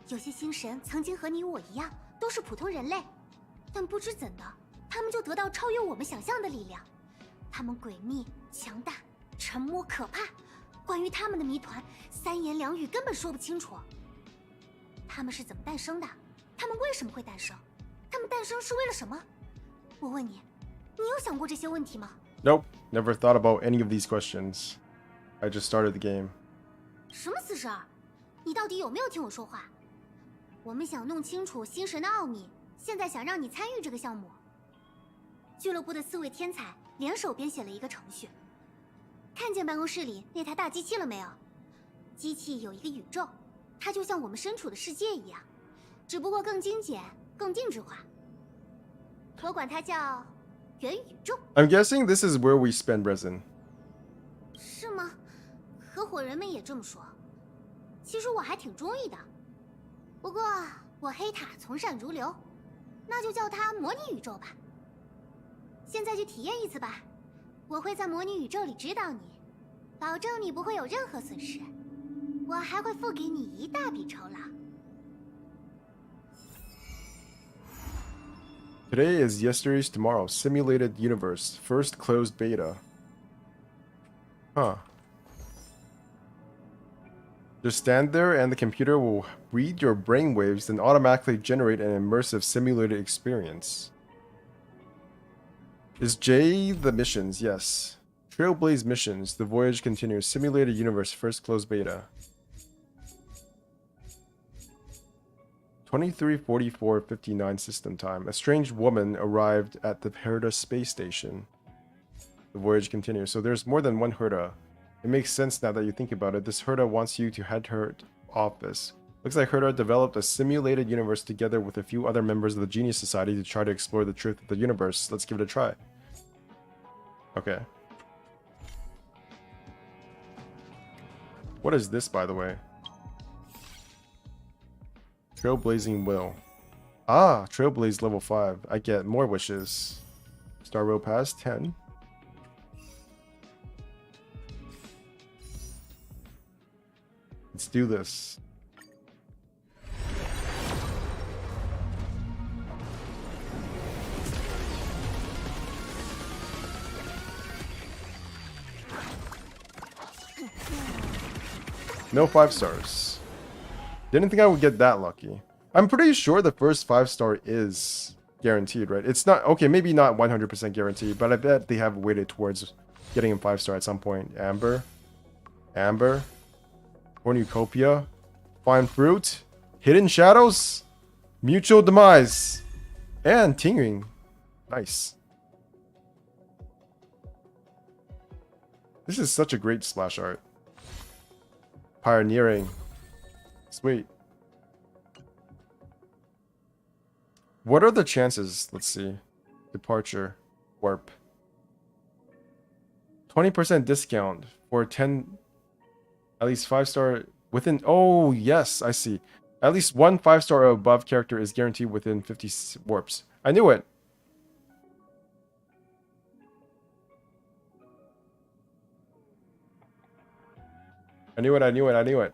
有些星神曾经和你我一样，都是普通人类，但不知怎的，他们就得到超越我们想象的力量。他们诡秘、强大、沉默、可怕。关于他们的谜团，三言两语根本说不清楚。他们是怎么诞生的？他们为什么会诞生？他们诞生是为了什么？我问你，你有想过这些问题吗？ Nope, never thought about any of these questions. I just started the game. 什么死事儿？你到底有没有听我说话？我们想弄清楚星神的奥秘，现在想让你参与这个项目。俱乐部的4位天才联手编写了一个程序。看见办公室里那台大机器了没有？机器有一个宇宙，它就像我们身处的世界一样，只不过更精简、更定制化。我管它叫元宇宙。 I'm guessing this is where we spend resin. 是吗？合伙人们也这么说。其实我还挺中意的。不过我黑塔从善如流，那就叫它模拟宇宙吧。现在去体验一次吧，我会在模拟宇宙里指导你，保证你不会有任何损失。我还会付给你一大笔酬劳。 Today is yesterday's tomorrow. Simulated universe. First closed beta. Huh. Just stand there and the computer will read your brainwaves and automatically generate an immersive simulated experience. Is J the missions? Yes. Trailblaze missions. The voyage continues. Simulated universe. First closed beta. 23:44:59 system time. A strange woman arrived at the Herda space station. The voyage continues. So there's more than one Herda. It makes sense now that you think about it. This Herda wants you to head to her office. Looks like Herda developed a simulated universe together with a few other members of the Genius Society to try to explore the truth of the universe. Let's give it a try. Okay. What is this, by the way? Trailblazing Will. Ah, Trailblaze level 5. I get more wishes. Star Row Pass 10. Let's do this. No 5 stars. Didn't think I would get that lucky. I'm pretty sure the first 5-star is guaranteed, right? It's not, okay, maybe not 100% guaranteed, but I bet they have weighted towards getting a 5-star at some point. Amber. Amber. Cornucopia. Fine Fruit. Hidden Shadows. Mutual Demise. And Tinging. Nice. This is such a great splash art. Pioneering. Sweet. What are the chances? Let's see. Departure. Warp. 20% discount for 10... At least 5-star within... Oh, yes, I see. At least one 5-star or above character is guaranteed within 50 warps. I knew it. I knew it, I knew it, I knew it.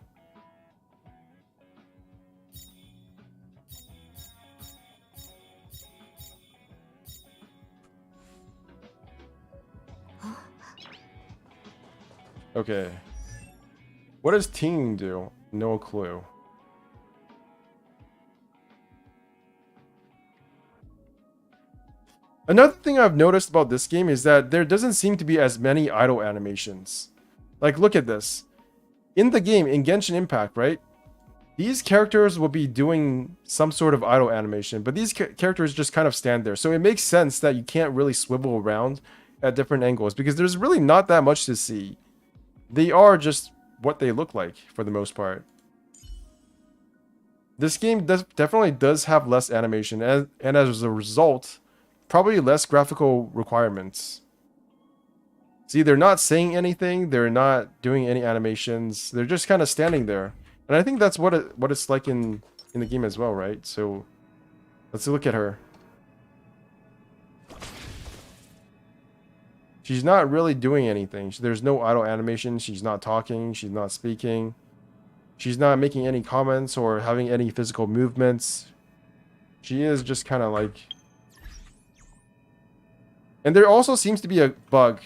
Okay. What does Ting do? No clue. Another thing I've noticed about this game is that there doesn't seem to be as many idle animations. Like, look at this. In the game, in Genshin Impact, right? These characters will be doing some sort of idle animation, but these characters just kind of stand there. So it makes sense that you can't really swivel around at different angles because there's really not that much to see. They are just what they look like for the most part. This game definitely does have less animation and as a result, probably less graphical requirements. See, they're not saying anything, they're not doing any animations, they're just kind of standing there. And I think that's what it's like in the game as well, right? So let's look at her. She's not really doing anything. There's no idle animation. She's not talking. She's not speaking. She's not making any comments or having any physical movements. She is just kind of like... And there also seems to be a bug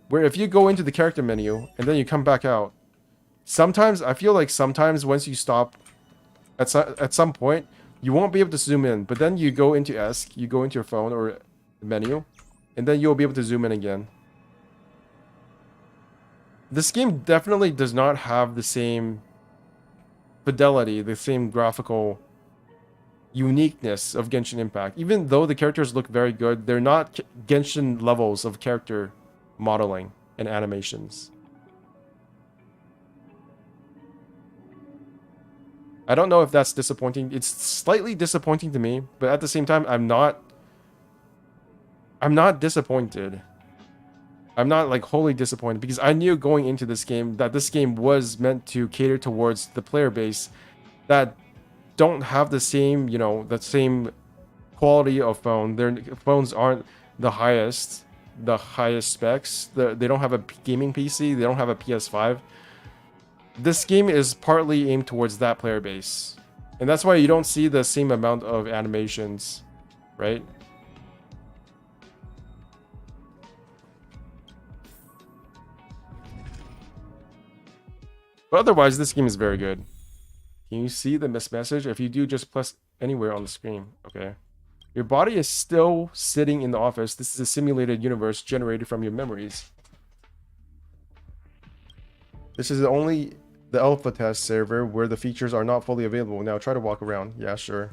where if you go into the character menu and then you come back out, sometimes, I feel like sometimes once you stop at some point, you won't be able to zoom in. But then you go into ESC, you go into your phone or menu, and then you'll be able to zoom in again. This game definitely does not have the same fidelity, the same graphical uniqueness of Genshin Impact. Even though the characters look very good, they're not Genshin levels of character modeling and animations. I don't know if that's disappointing. It's slightly disappointing to me, but at the same time, I'm not I'm not disappointed. I'm not like wholly disappointed because I knew going into this game that this game was meant to cater towards the player base that don't have the same, you know, the same quality of phone. Their phones aren't the highest specs. They don't have a gaming PC. They don't have a PS5. This game is partly aimed towards that player base, and that's why you don't see the same amount of animations, right? But otherwise, this game is very good. Can you see the message? If you do, just press anywhere on the screen. Okay. Your body is still sitting in the office. This is a simulated universe generated from your memories. This is only the alpha test server where the features are not fully available. Now try to walk around. Yeah, sure.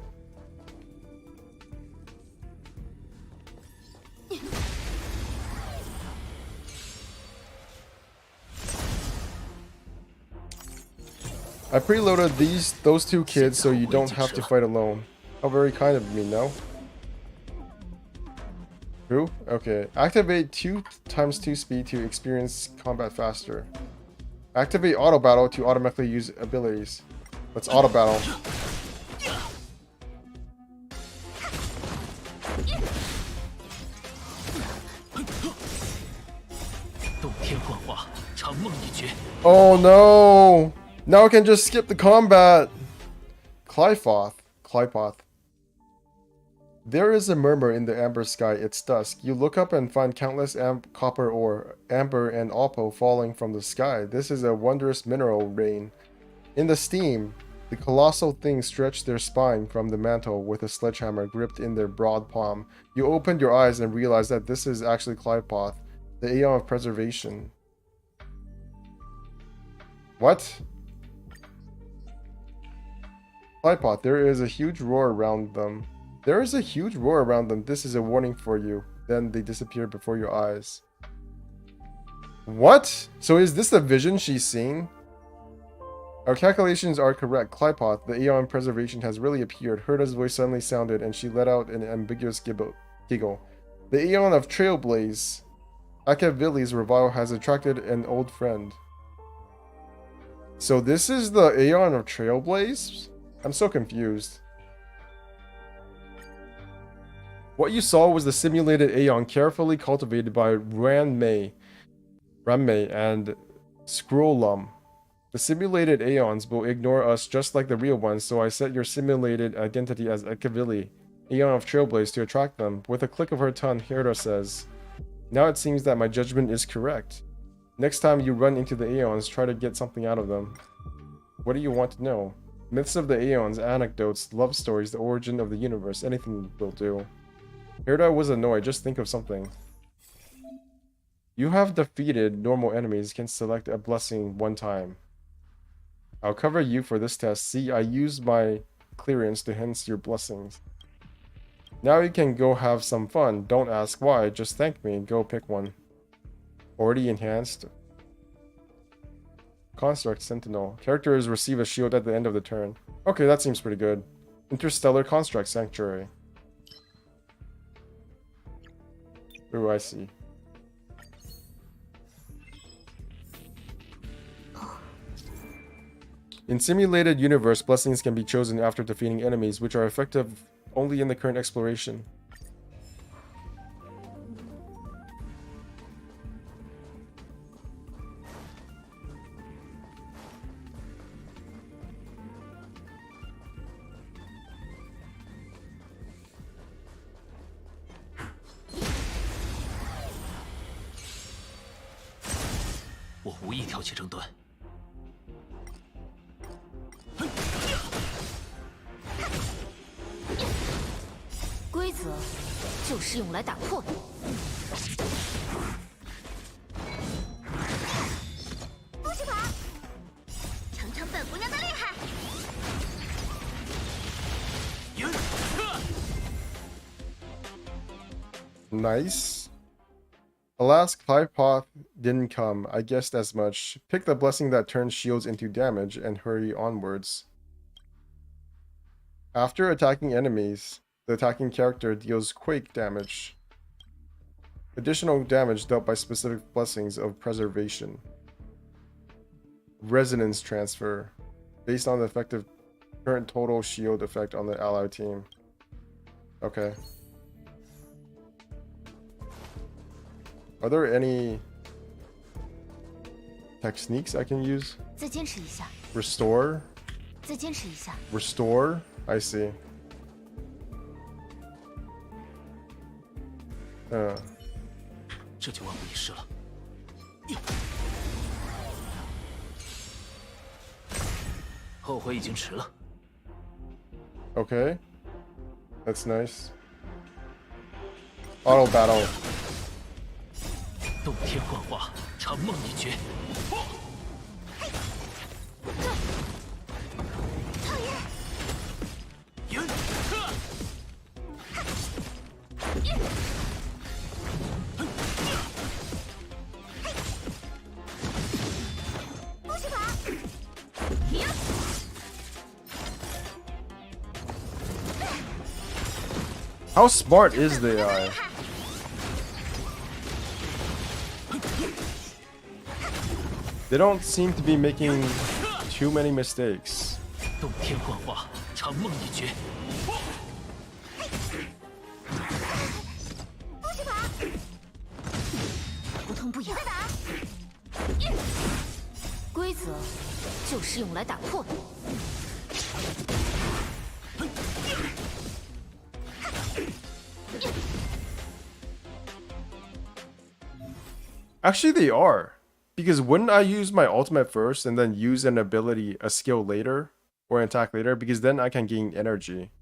I preloaded those two kids so you don't have to fight alone. How very kind of me, no? Who? Okay. Activate 2x2 speed to experience combat faster. Activate auto battle to automatically use abilities. Let's auto battle. Oh no! Now I can just skip the combat! Clypoth. There is a murmur in the amber sky. It's dusk. You look up and find countless copper ore, amber and opal falling from the sky. This is a wondrous mineral rain. In the steam, the colossal things stretch their spine from the mantle with a sledgehammer gripped in their broad palm. You open your eyes and realize that this is actually Clypoth, the Aeon of Preservation. What? Clypoth, there is a huge roar around them. There is a huge roar around them. This is a warning for you. Then they disappear before your eyes. What? So is this the vision she's seeing? Our calculations are correct. Clypoth, the Aeon Preservation, has really appeared. Herta's voice suddenly sounded, and she let out an ambiguous giggle. The Aeon of Trailblaze, Akavili's revival, has attracted an old friend. So this is the Aeon of Trailblaze? I'm so confused. What you saw was the simulated Aeon carefully cultivated by Ranmei and Scrollum. The simulated Aeons will ignore us just like the real ones, so I set your simulated identity as Akavili, Aeon of Trailblaze, to attract them. With a click of her tongue, Herta says, "Now it seems that my judgment is correct. Next time you run into the Aeons, try to get something out of them. What do you want to know? Myths of the Aeons, anecdotes, love stories, the origin of the universe, anything will do." Herta was annoyed. Just think of something. You have defeated normal enemies. Can select a blessing one time. I'll cover you for this test. See, I used my clearance to enhance your blessings. Now you can go have some fun. Don't ask why. Just thank me and go pick one. Already enhanced. Construct Sentinel. Characters receive a shield at the end of the turn. Okay, that seems pretty good. Interstellar Construct Sanctuary. Ooh, I see. In simulated universe, blessings can be chosen after defeating enemies, which are effective only in the current exploration.规则就是用来打破的。不许跑！尝尝本姑娘的厉害！ Nice. Alas, Clypoth didn't come. I guessed as much. Pick the blessing that turns shields into damage and hurry onwards. After attacking enemies, the attacking character deals quake damage. Additional damage dealt by specific blessings of preservation. Resonance transfer. Based on the effective current total shield effect on the allied team. Okay. Are there any techniques I can use? 再坚持一下， Restore? 再坚持一下。 Restore? I see. 这就万无一失了。后悔已经迟了。 Okay. That's nice. Auto battle. 洞天幻化，长梦一绝。How smart is the AI? They don't seem to be making too many mistakes. 洞天幻化，长梦一绝。不痛不痒。规则就是用来打破的。 Actually, they are. Because wouldn't I use my ultimate first and then use an ability, a skill later? Or an attack later? Because then I can gain energy.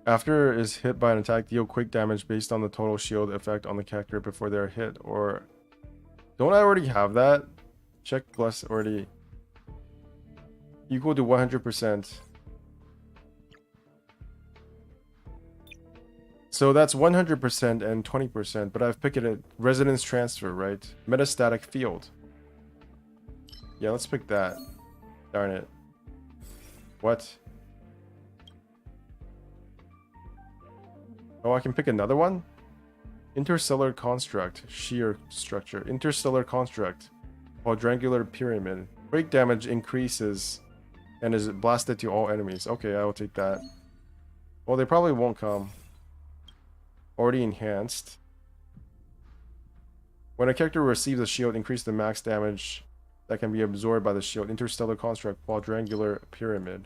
After is hit by an attack, deal quick damage based on the total shield effect on the character before they're hit. Or... Don't I already have that? Check bless already. Equal to 100%. So that's 100% and 20%, but I've picked it at resonance transfer, right? Metastatic field. Yeah, let's pick that. Darn it. What? Oh, I can pick another one? Interstellar construct, shear structure. Interstellar construct, quadrangular pyramid. Break damage increases and is blasted to all enemies. Okay, I will take that. Well, they probably won't come. Already enhanced. When a character receives a shield, increase the max damage that can be absorbed by the shield. Interstellar construct, quadrangular pyramid.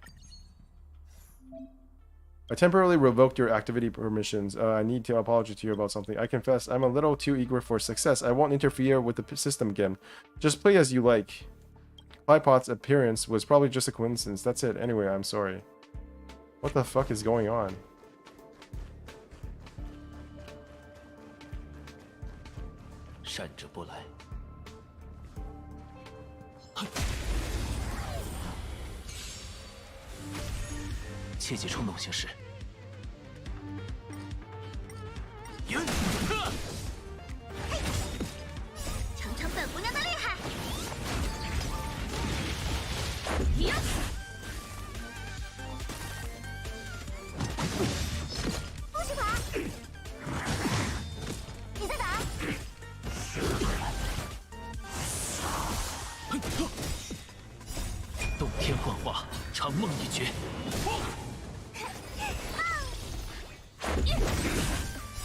I temporarily revoked your activity permissions. I need to apologize to you about something. I confess, I'm a little too eager for success. I won't interfere with the system again. Just play as you like. Bipod's appearance was probably just a coincidence. That's it. Anyway, I'm sorry. What the fuck is going on?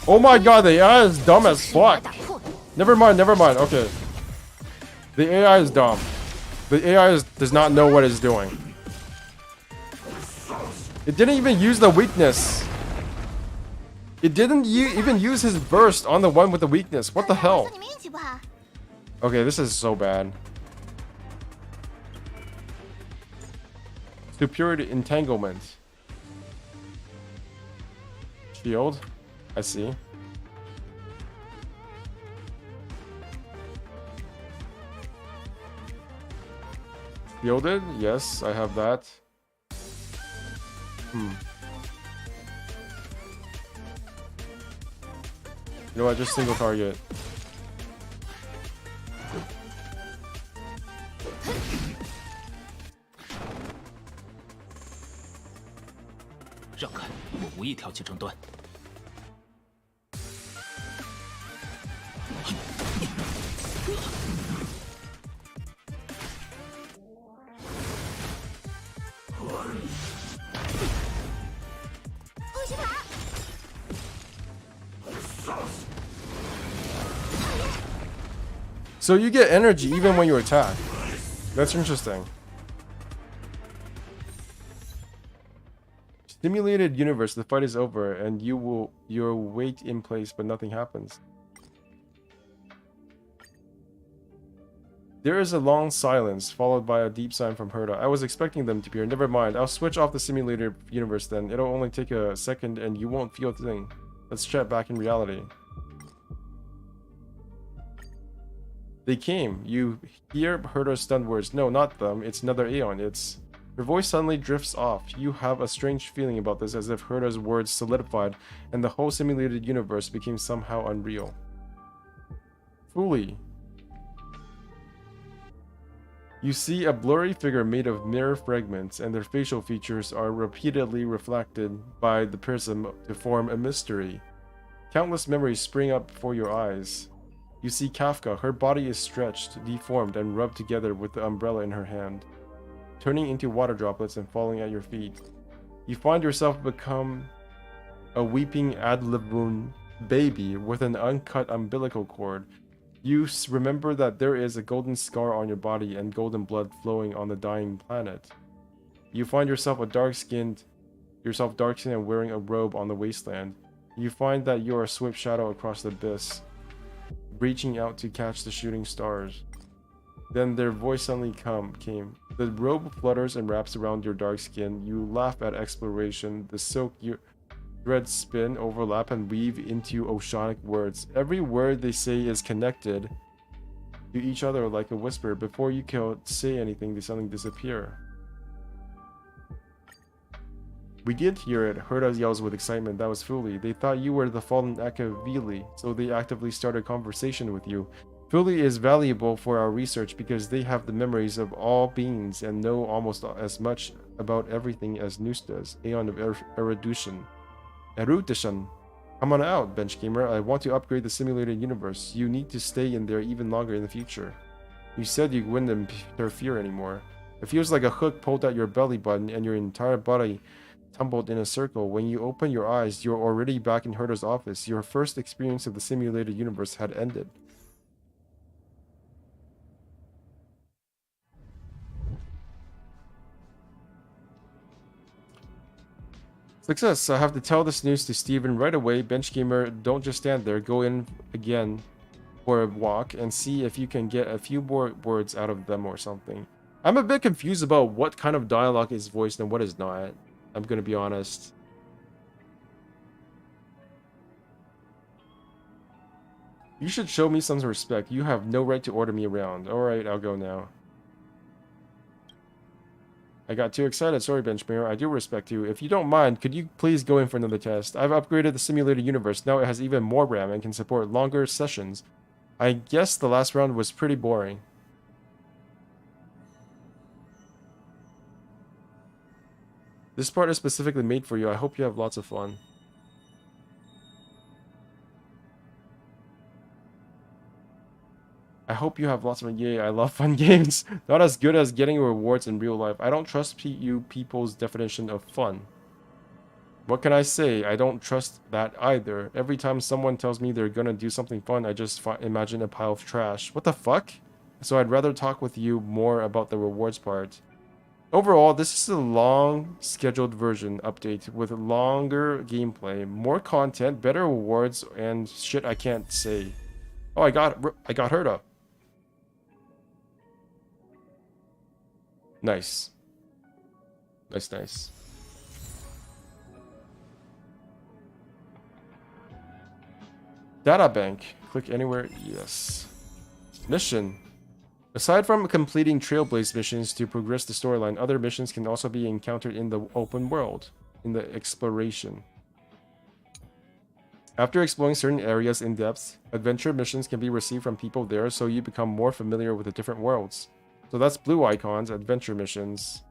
Oh my god, the AI is dumb as fuck. Never mind, never mind. Okay. The AI is dumb. The AI does not know what it's doing. It didn't even use the weakness. It didn't even use his burst on the one with the weakness. What the hell? Okay, this is so bad. Superiority entanglement. Shield. I see. Shielded? Yes, I have that. You know what? Just single target. 条竞争端。So you get energy even when you attack. That's interesting. Simulated universe, the fight is over and you'll wait in place but nothing happens. There is a long silence, followed by a deep sigh from Herta. I was expecting them to appear. Never mind. I'll switch off the simulated universe then. It'll only take a second and you won't feel a thing. Let's chat back in reality. They came. You hear Herta's stunned words. No, not them. It's another Aeon. It's... Her voice suddenly drifts off. You have a strange feeling about this, as if Herta's words solidified and the whole simulated universe became somehow unreal. Fully. You see a blurry figure made of mirror fragments, and their facial features are repeatedly reflected by the prism to form a mystery. Countless memories spring up before your eyes. You see Kafka. Her body is stretched, deformed, and rubbed together with the umbrella in her hand, turning into water droplets and falling at your feet. You find yourself become a weeping ad-libun baby with an uncut umbilical cord. You remember that there is a golden scar on your body and golden blood flowing on the dying planet. You find yourself dark-skinned and wearing a robe on the wasteland. You find that you are a swift shadow across the abyss, reaching out to catch the shooting stars. Then their voice suddenly came. The robe flutters and wraps around your dark skin. You laugh at exploration. The silk threads spin, overlap, and weave into oceanic words. Every word they say is connected to each other like a whisper. Before you can say anything, they suddenly disappear. We did hear it. Herta yells with excitement. That was Fuli. They thought you were the fallen Akavili, so they actively started conversation with you. Fuli is valuable for our research because they have the memories of all beings and know almost as much about everything as Nous does. Aeon of Erudition. Come on out, Bench Gamer. I want to upgrade the simulated universe. You need to stay in there even longer in the future. You said you wouldn't interfere anymore. It feels like a hook pulled at your belly button and your entire body tumbled in a circle. When you open your eyes, you're already back in Herta's office. Your first experience of the simulated universe had ended. Success. I have to tell this news to Steven right away. Bench Gamer, don't just stand there. Go in again for a walk and see if you can get a few more words out of them or something. I'm a bit confused about what kind of dialogue is voiced and what is not. I'm gonna be honest. You should show me some respect. You have no right to order me around. Alright, I'll go now. I got too excited. Sorry, Benchmare. I do respect you. If you don't mind, could you please go in for another test? I've upgraded the simulated universe. Now it has even more RAM and can support longer sessions. I guess the last round was pretty boring. This part is specifically made for you. I hope you have lots of fun. I hope you have lots of fun. Yay, I love fun games. Not as good as getting rewards in real life. I don't trust you people's definition of fun. What can I say? I don't trust that either. Every time someone tells me they're gonna do something fun, I just imagine a pile of trash. What the fuck? So I'd rather talk with you more about the rewards part. Overall, this is a long scheduled version update with longer gameplay, more content, better rewards, and shit I can't say. Oh, I got Herta. Nice. Nice. Data bank. Click anywhere. Yes. Mission. Aside from completing Trailblaze missions to progress the storyline, other missions can also be encountered in the open world, in the exploration. After exploring certain areas in depth, adventure missions can be received from people there, so you become more familiar with the different worlds. So that's blue icons, adventure missions.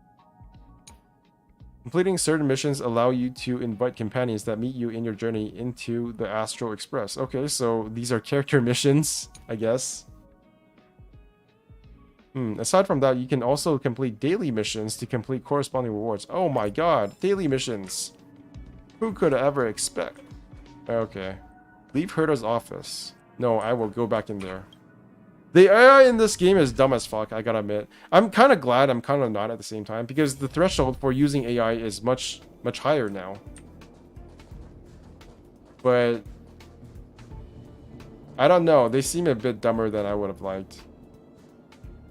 Completing certain missions allow you to invite companions that meet you in your journey into the Astral Express. Okay, so these are character missions, I guess. Aside from that, you can also complete daily missions to complete corresponding rewards. Oh my god, daily missions. Who could ever expect? Okay. Leave Herta's office. No, I will go back in there. The AI in this game is dumb as fuck, I gotta admit. I'm kind of glad, I'm kind of not at the same time, because the threshold for using AI is much higher now. But I don't know, they seem a bit dumber than I would have liked.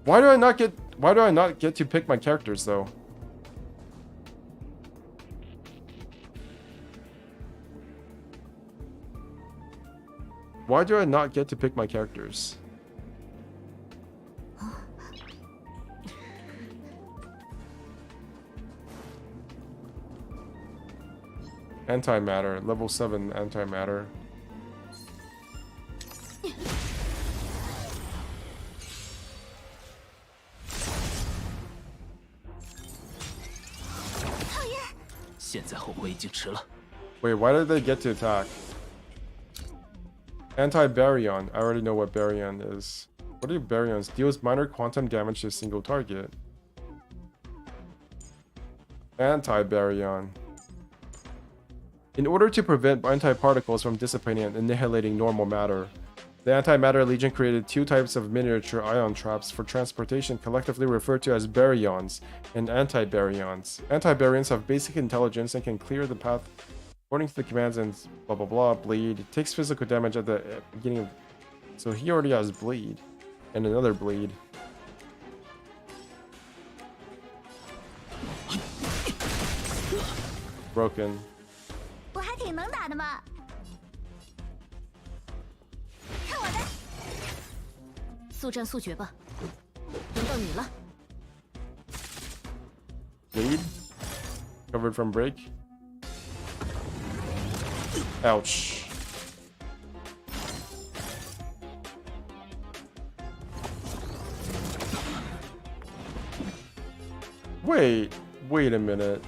Why do I not get to pick my characters though? Why do I not get to pick my characters? Antimatter, level 7 antimatter. Wait, why did they get to attack? Anti-baryon. I already know what baryon is. What are baryons? Deals minor quantum damage to a single target. Anti-baryon. In order to prevent antiparticles from dissipating and annihilating normal matter, the Antimatter Legion created 2 types of miniature ion traps for transportation, collectively referred to as baryons and anti-baryons. Anti-baryons have basic intelligence and can clear the path according to the commands and blah blah blah. Bleed. It takes physical damage at the beginning of... So he already has bleed. And another bleed. Broken. 我还挺能打的嘛。看我的！速战速决吧，轮到你了。 Bleed. Covered from break. Ouch. Wait a minute.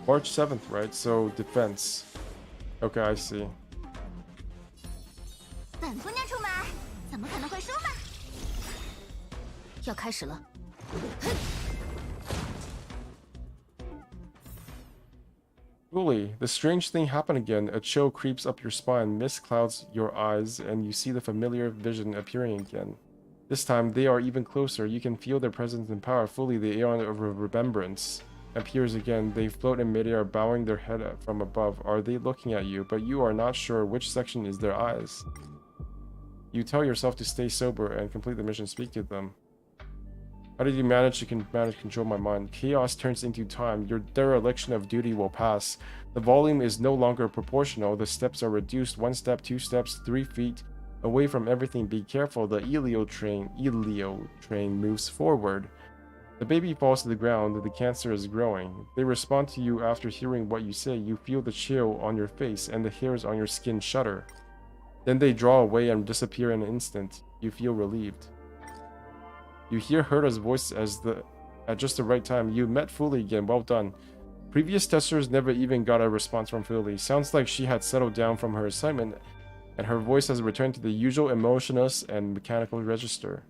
March 7th, right? So defense. Okay, I see. 本姑娘出马，怎么可能会输嘛？要开始了。 Truly, the strange thing happened again. A chill creeps up your spine, mist clouds your eyes, and you see the familiar vision appearing again. This time, they are even closer. You can feel their presence and power fully. The aeon of remembrance appears again. They float in midair, bowing their head from above. Are they looking at you? But you are not sure which section is their eyes. You tell yourself to stay sober and complete the mission. Speak to them. How did you manage to control my mind? Chaos turns into time. Your dereliction of duty will pass. The volume is no longer proportional. The steps are reduced. 1 step, 2 steps, 3 feet away from everything. Be careful. The Elio train moves forward. The baby falls to the ground. The cancer is growing. They respond to you after hearing what you say. You feel the chill on your face and the hairs on your skin shudder. Then they draw away and disappear in an instant. You feel relieved. You hear Herta's voice at just the right time. You met Fuli again. Well done. Previous testers never even got a response from Fuli. Sounds like she had settled down from her assignment, and her voice has returned to the usual emotionless and mechanical register.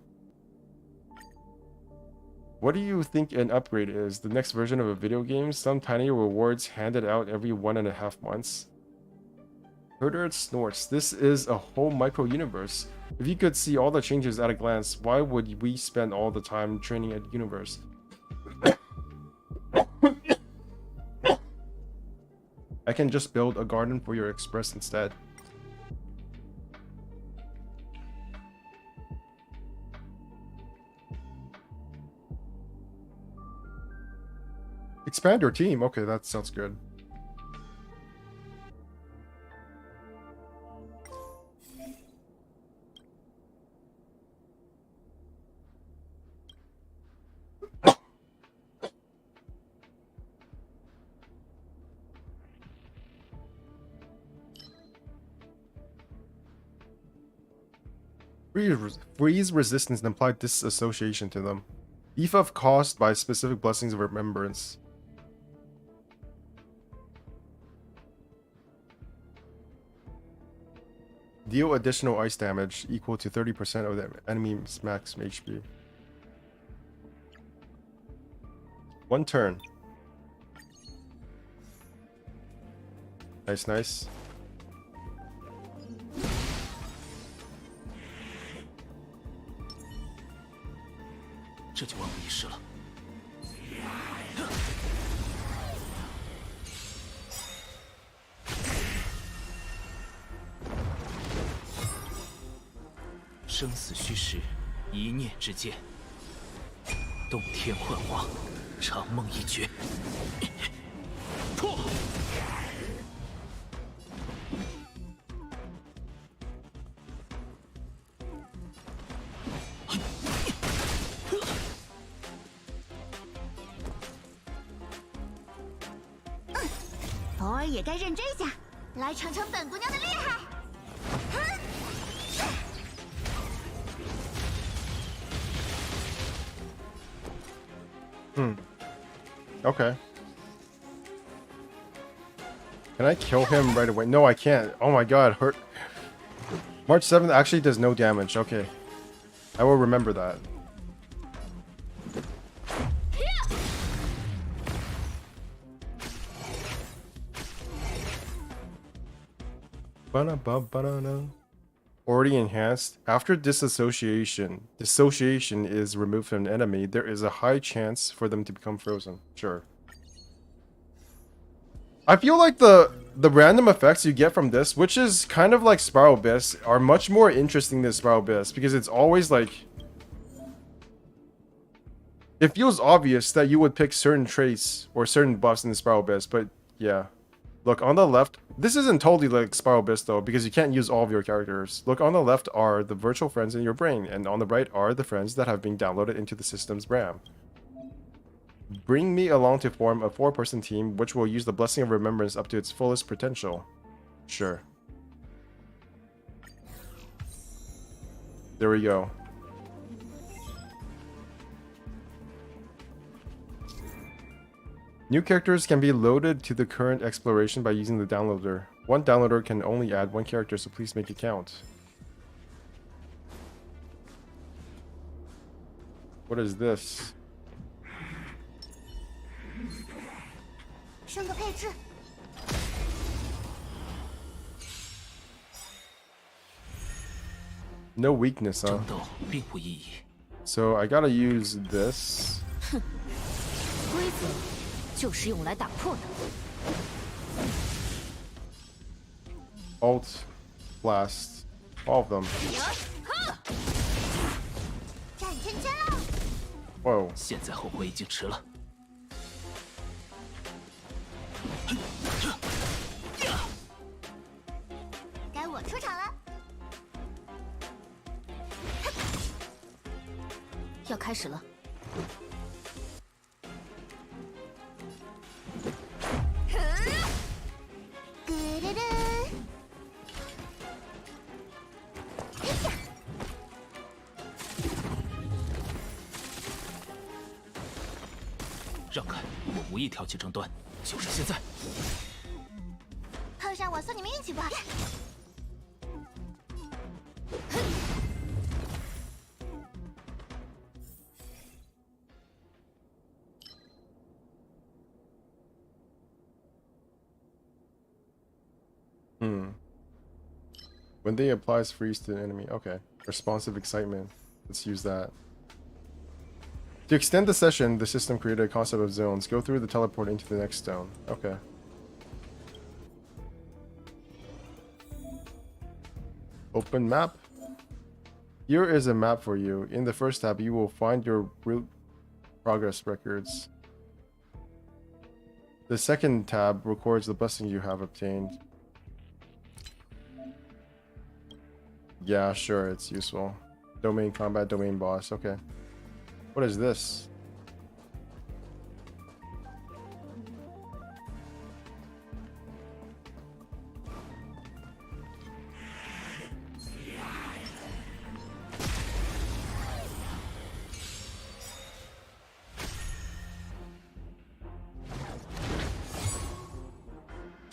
What do you think an upgrade is? The next version of a video game? Some tiny rewards handed out every 1.5 months? Herta snorts. This is a whole micro-universe. If you could see all the changes at a glance, why would we spend all the time training at universe? I can just build a garden for your express instead. Expand your team. Okay, that sounds good. Freeze resistance and apply disassociation to them. Debuff caused by specific blessings of remembrance. Deal additional ice damage equal to 30% of the enemy's max HP. 1 turn. Nice, nice.生死虚实，一念之间。洞天幻化，长梦一绝。破！偶尔也该认真一下，来尝尝本姑娘的厉害。Okay. Can I kill him right away? No, I can't. Oh my god, hurt. March 7th actually does no damage. Okay. I will remember that. Already enhanced. After dissociation is removed from an enemy, there is a high chance for them to become frozen. Sure. I feel like the random effects you get from this, which is kind of like Spiral Abyss, are much more interesting than Spiral Abyss because it's always like... It feels obvious that you would pick certain traits or certain buffs in the Spiral Abyss, but yeah. Look, on the left, this isn't totally like Spiral Abyss though, because you can't use all of your characters. Look, on the left are the virtual friends in your brain, and on the right are the friends that have been downloaded into the system's RAM. Bring me along to form a 4-person team, which will use the Blessing of Remembrance up to its fullest potential. Sure. There we go. New characters can be loaded to the current exploration by using the downloader. One downloader can only add 1 character, so please make it count. What is this? No weakness, huh? So I gotta use this. 规则就是用来打破的。 Alt, blast, all of them. Whoa. 现在后悔已经迟了。该我出场了。要开始了。 让开！我无意挑起争端，就是现在。碰上我送你们运气吧。When they applies freeze to an enemy. Okay. Responsive excitement. Let's use that. To extend the session, the system created a concept of zones. Go through the teleport into the next zone. Okay. Open map. Here is a map for you. In the first tab, you will find your route progress records. The second tab records the blessings you have obtained. Yeah, sure, it's useful. Domain combat, domain boss. Okay. What is this?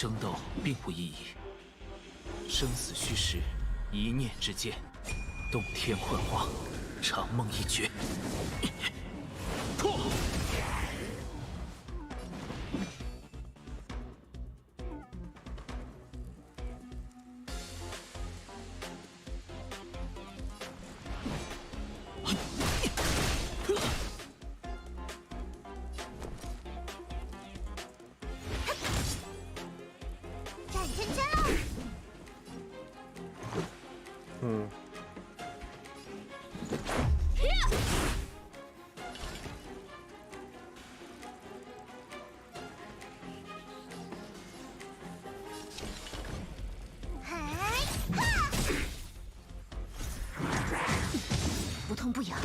争斗并无意义。生死虚实，一念之间，洞天幻化，长梦一绝。破！转圈圈了。不痛不痒。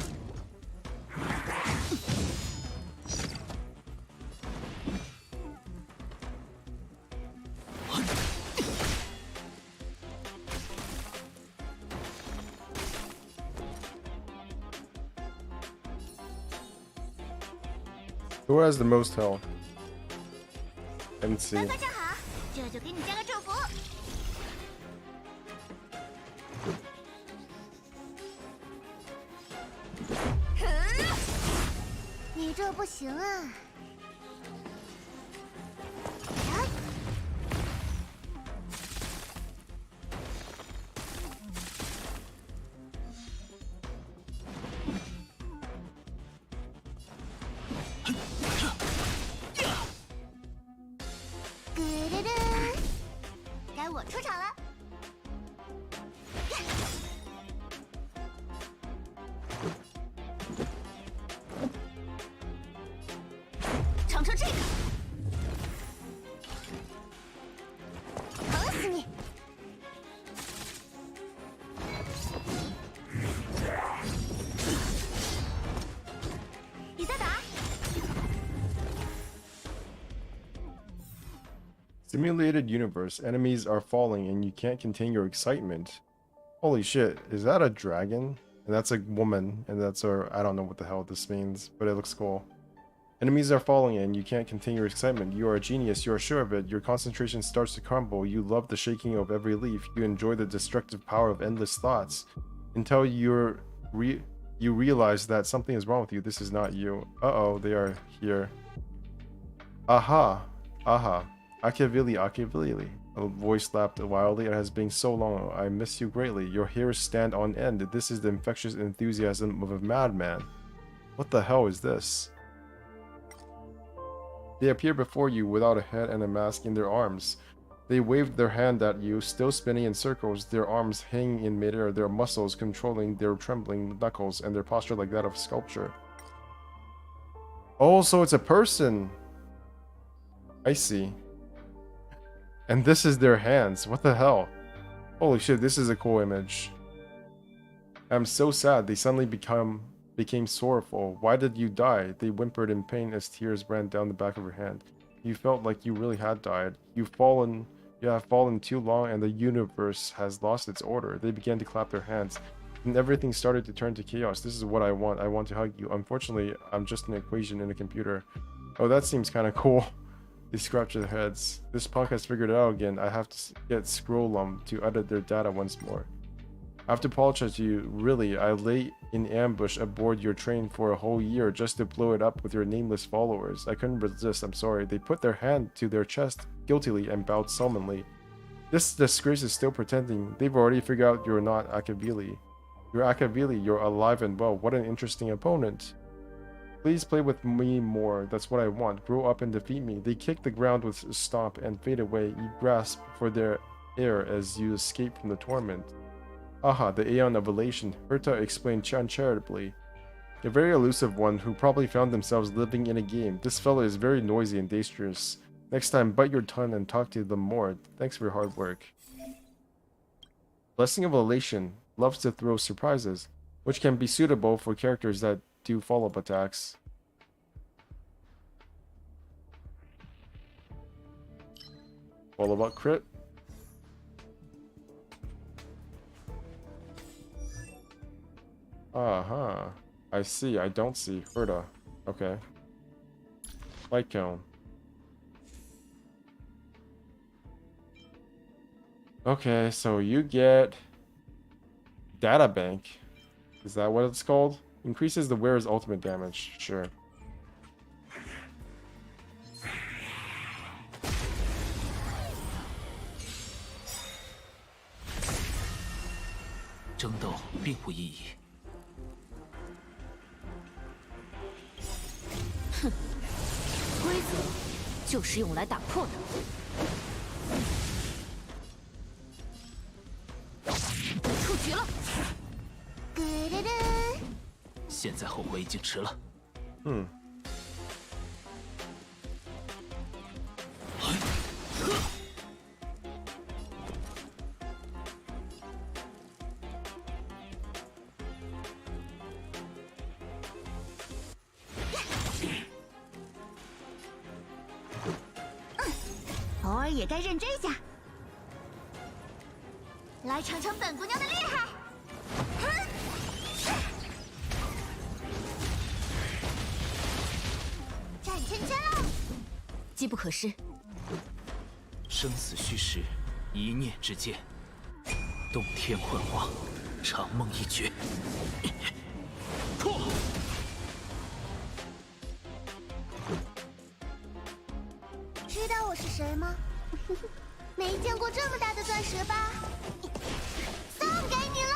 Who has the most health? MC. 乖乖正好，这就给你加个祝福。你这不行啊！咕噜噜，该我出场了。尝尝这个，疼死你！你再打。 Simulated universe. Enemies are falling and you can't contain your excitement. Holy shit, is that a dragon? And that's a woman, and that's a... I don't know what the hell this means, but it looks cool. Enemies are falling and you can't contain your excitement. You are a genius, you are sure of it. Your concentration starts to crumble. You love the shaking of every leaf. You enjoy the destructive power of endless thoughts. Until you realize that something is wrong with you. This is not you. Uh-oh, they are here. Aha. Aha. Akavili. A voice laughed wildly. It has been so long. I miss you greatly. Your hairs stand on end. This is the infectious enthusiasm of a madman. What the hell is this? They appear before you without a head and a mask in their arms. They waved their hand at you, still spinning in circles, their arms hanging in midair, their muscles controlling their trembling knuckles, and their posture like that of sculpture. Oh, so it's a person! I see. And this is their hands. What the hell? Holy shit, this is a cool image. I'm so sad. They suddenly became sorrowful. Why did you die? They whimpered in pain as tears ran down the back of her hand. You felt like you really had died. You have fallen too long and the universe has lost its order. They began to clap their hands. And everything started to turn to chaos. This is what I want. I want to hug you. Unfortunately, I'm just an equation in a computer. Oh, that seems kind of cool. They scratch their heads. This punk has figured it out again. I have to get Scrollum to edit their data once more. I have to apologize to you. Really, I lay in ambush aboard your train for a whole year just to blow it up with your nameless followers. I couldn't resist. I'm sorry. They put their hand to their chest guiltily and bowed sullenly. This disgrace is still pretending. They've already figured out you're not Akavili. You're Akavili. You're alive and well. What an interesting opponent. Please play with me more. That's what I want. Grow up and defeat me. They kick the ground with a stomp and fade away. You grasp for their air as you escape from the torment. Aha, the Aeon of Elation, Herta explained uncharitably. A very elusive one who probably found themselves living in a game. This fellow is very noisy and dangerous. Next time, bite your tongue and talk to them more. Thanks for your hard work. Blessing of Elation loves to throw surprises, which can be suitable for characters that do follow-up attacks. Follow-up crit. Uh-huh. I see. I don't see. Herta. Okay. Light cone. Okay, so you get data bank. Is that what it's called? Increases the wearer's ultimate damage. Sure. 争斗并无意义。哼，规则就是用来打破的。出局了。现在后悔已经迟了。嗯。 偶尔也该认真一下，来尝尝本姑娘的厉害。战圈圈喽！机不可失。生死虚实，一念之间。洞天幻化，长梦一绝。破！ 知道我是谁吗？没见过这么大的钻石吧？送给你了。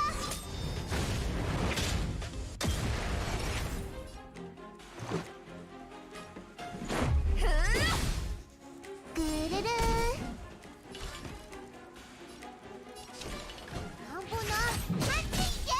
能不能安静一点？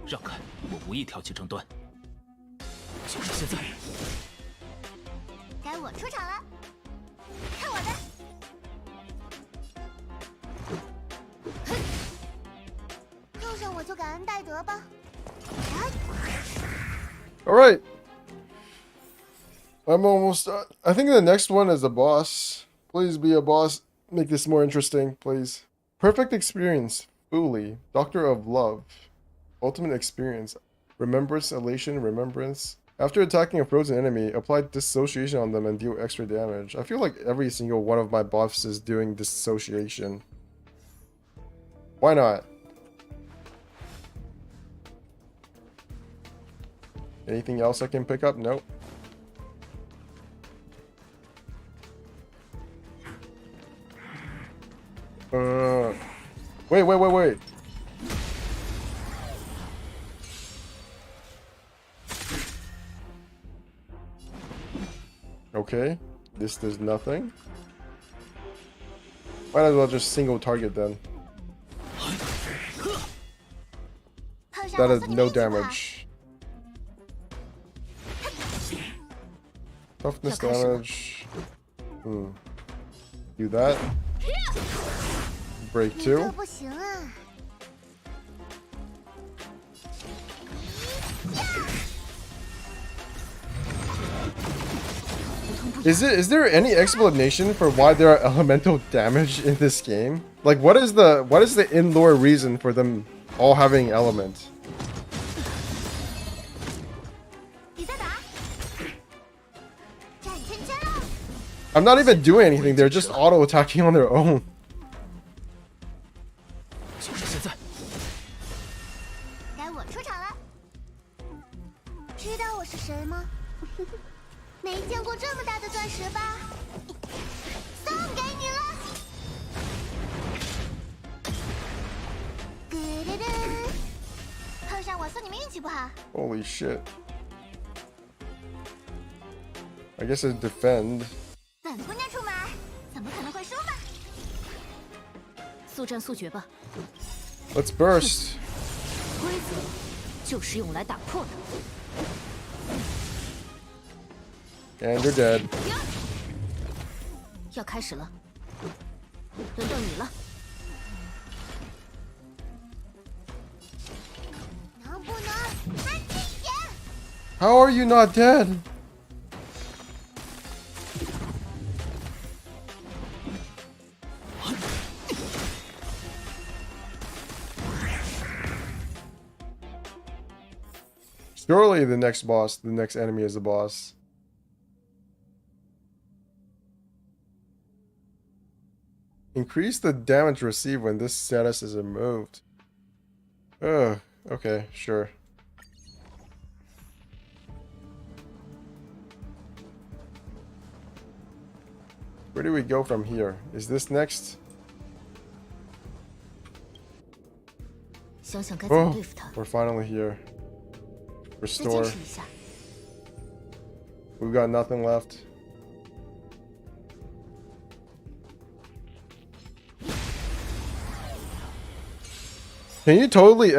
让开！我无意挑起争端。就是现在！该我出场了，看我的！碰上我就感恩戴德吧。All right. I'm almost done. I think the next one is a boss. Please be a boss. Make this more interesting, please. Perfect experience. Fully. Doctor of Love. Ultimate experience. Remembrance, elation, remembrance. After attacking a frozen enemy, apply dissociation on them and deal extra damage. I feel like every single one of my buffs is doing dissociation. Why not? Anything else I can pick up? Nope. Wait. Okay, this does nothing. Might as well just single target then. That is no damage. Toughness damage. Do that. Break 2. Is there any explanation for why there are elemental damage in this game? Like what is the in-lore reason for them all having element? I'm not even doing anything, they're just auto-attacking on their own. Holy shit. I guess I defend. 本姑娘出马，怎么可能会输嘛？速战速决吧。 Let's burst. 规则就是用来打破的。 And you're dead. 要开始了，轮到你了。 How are you not dead? Surely the next boss, the next enemy is the boss. Increase the damage received when this status is removed. Ugh, okay, sure. Where do we go from here? Is this next? 想想该怎么 Oh, 对付他。 we're finally here. 再 Restore. 坚持一下。 We've got nothing left. Can you totally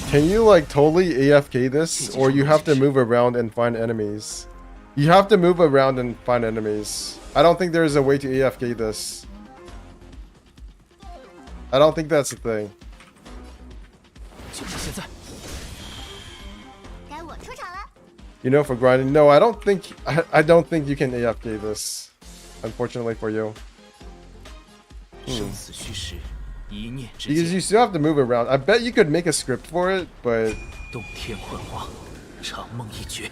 can you like totally AFK this, or you have to move around and find enemies? You have to move around and find enemies. I don't think there's a way to AFK this. I don't think that's the thing. 就是现在。 该我出场了。 You know, for grinding. No, I don't think I don't think you can AFK this. Unfortunately for you. 生死虚实，一念之 Because 间。 you still have to move around. I bet you could make a script for it, but 洞天幻化，长梦一绝。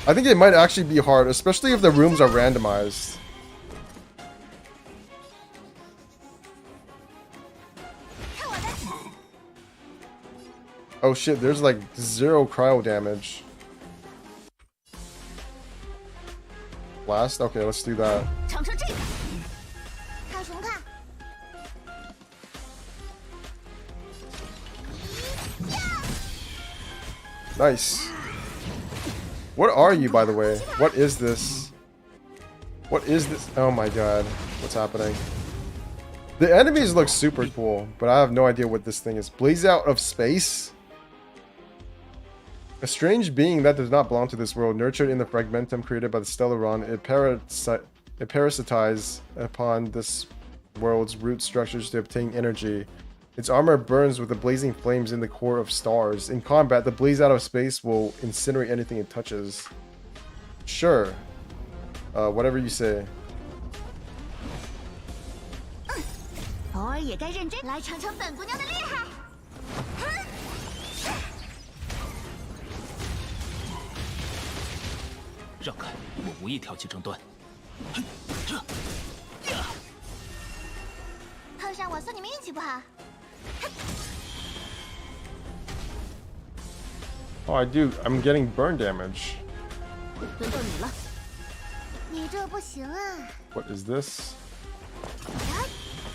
I think it might actually be hard, especially if the rooms are randomized. Oh shit, there's like 0 cryo damage. Blast? Okay, let's do that. 尝尝这个，看什么看？ Nice. What are you, by the way? What is this? What is this? Oh my god. What's happening? The enemies look super cool, but I have no idea what this thing is. Blaze out of space? A strange being that does not belong to this world, nurtured in the fragmentum created by the Stellaron, it parasitizes upon this world's root structures to obtain energy. Its armor burns with the blazing flames in the core of stars. In combat, the blaze out of space will incinerate anything it touches. Sure. Whatever you say. 偶尔也该认真来尝尝本姑娘的厉害。 让开，我无意挑起争端。碰上我算你们运气不好。 Oh, I do. I'm getting burn damage. 轮到你了。你这不行啊！ What is this?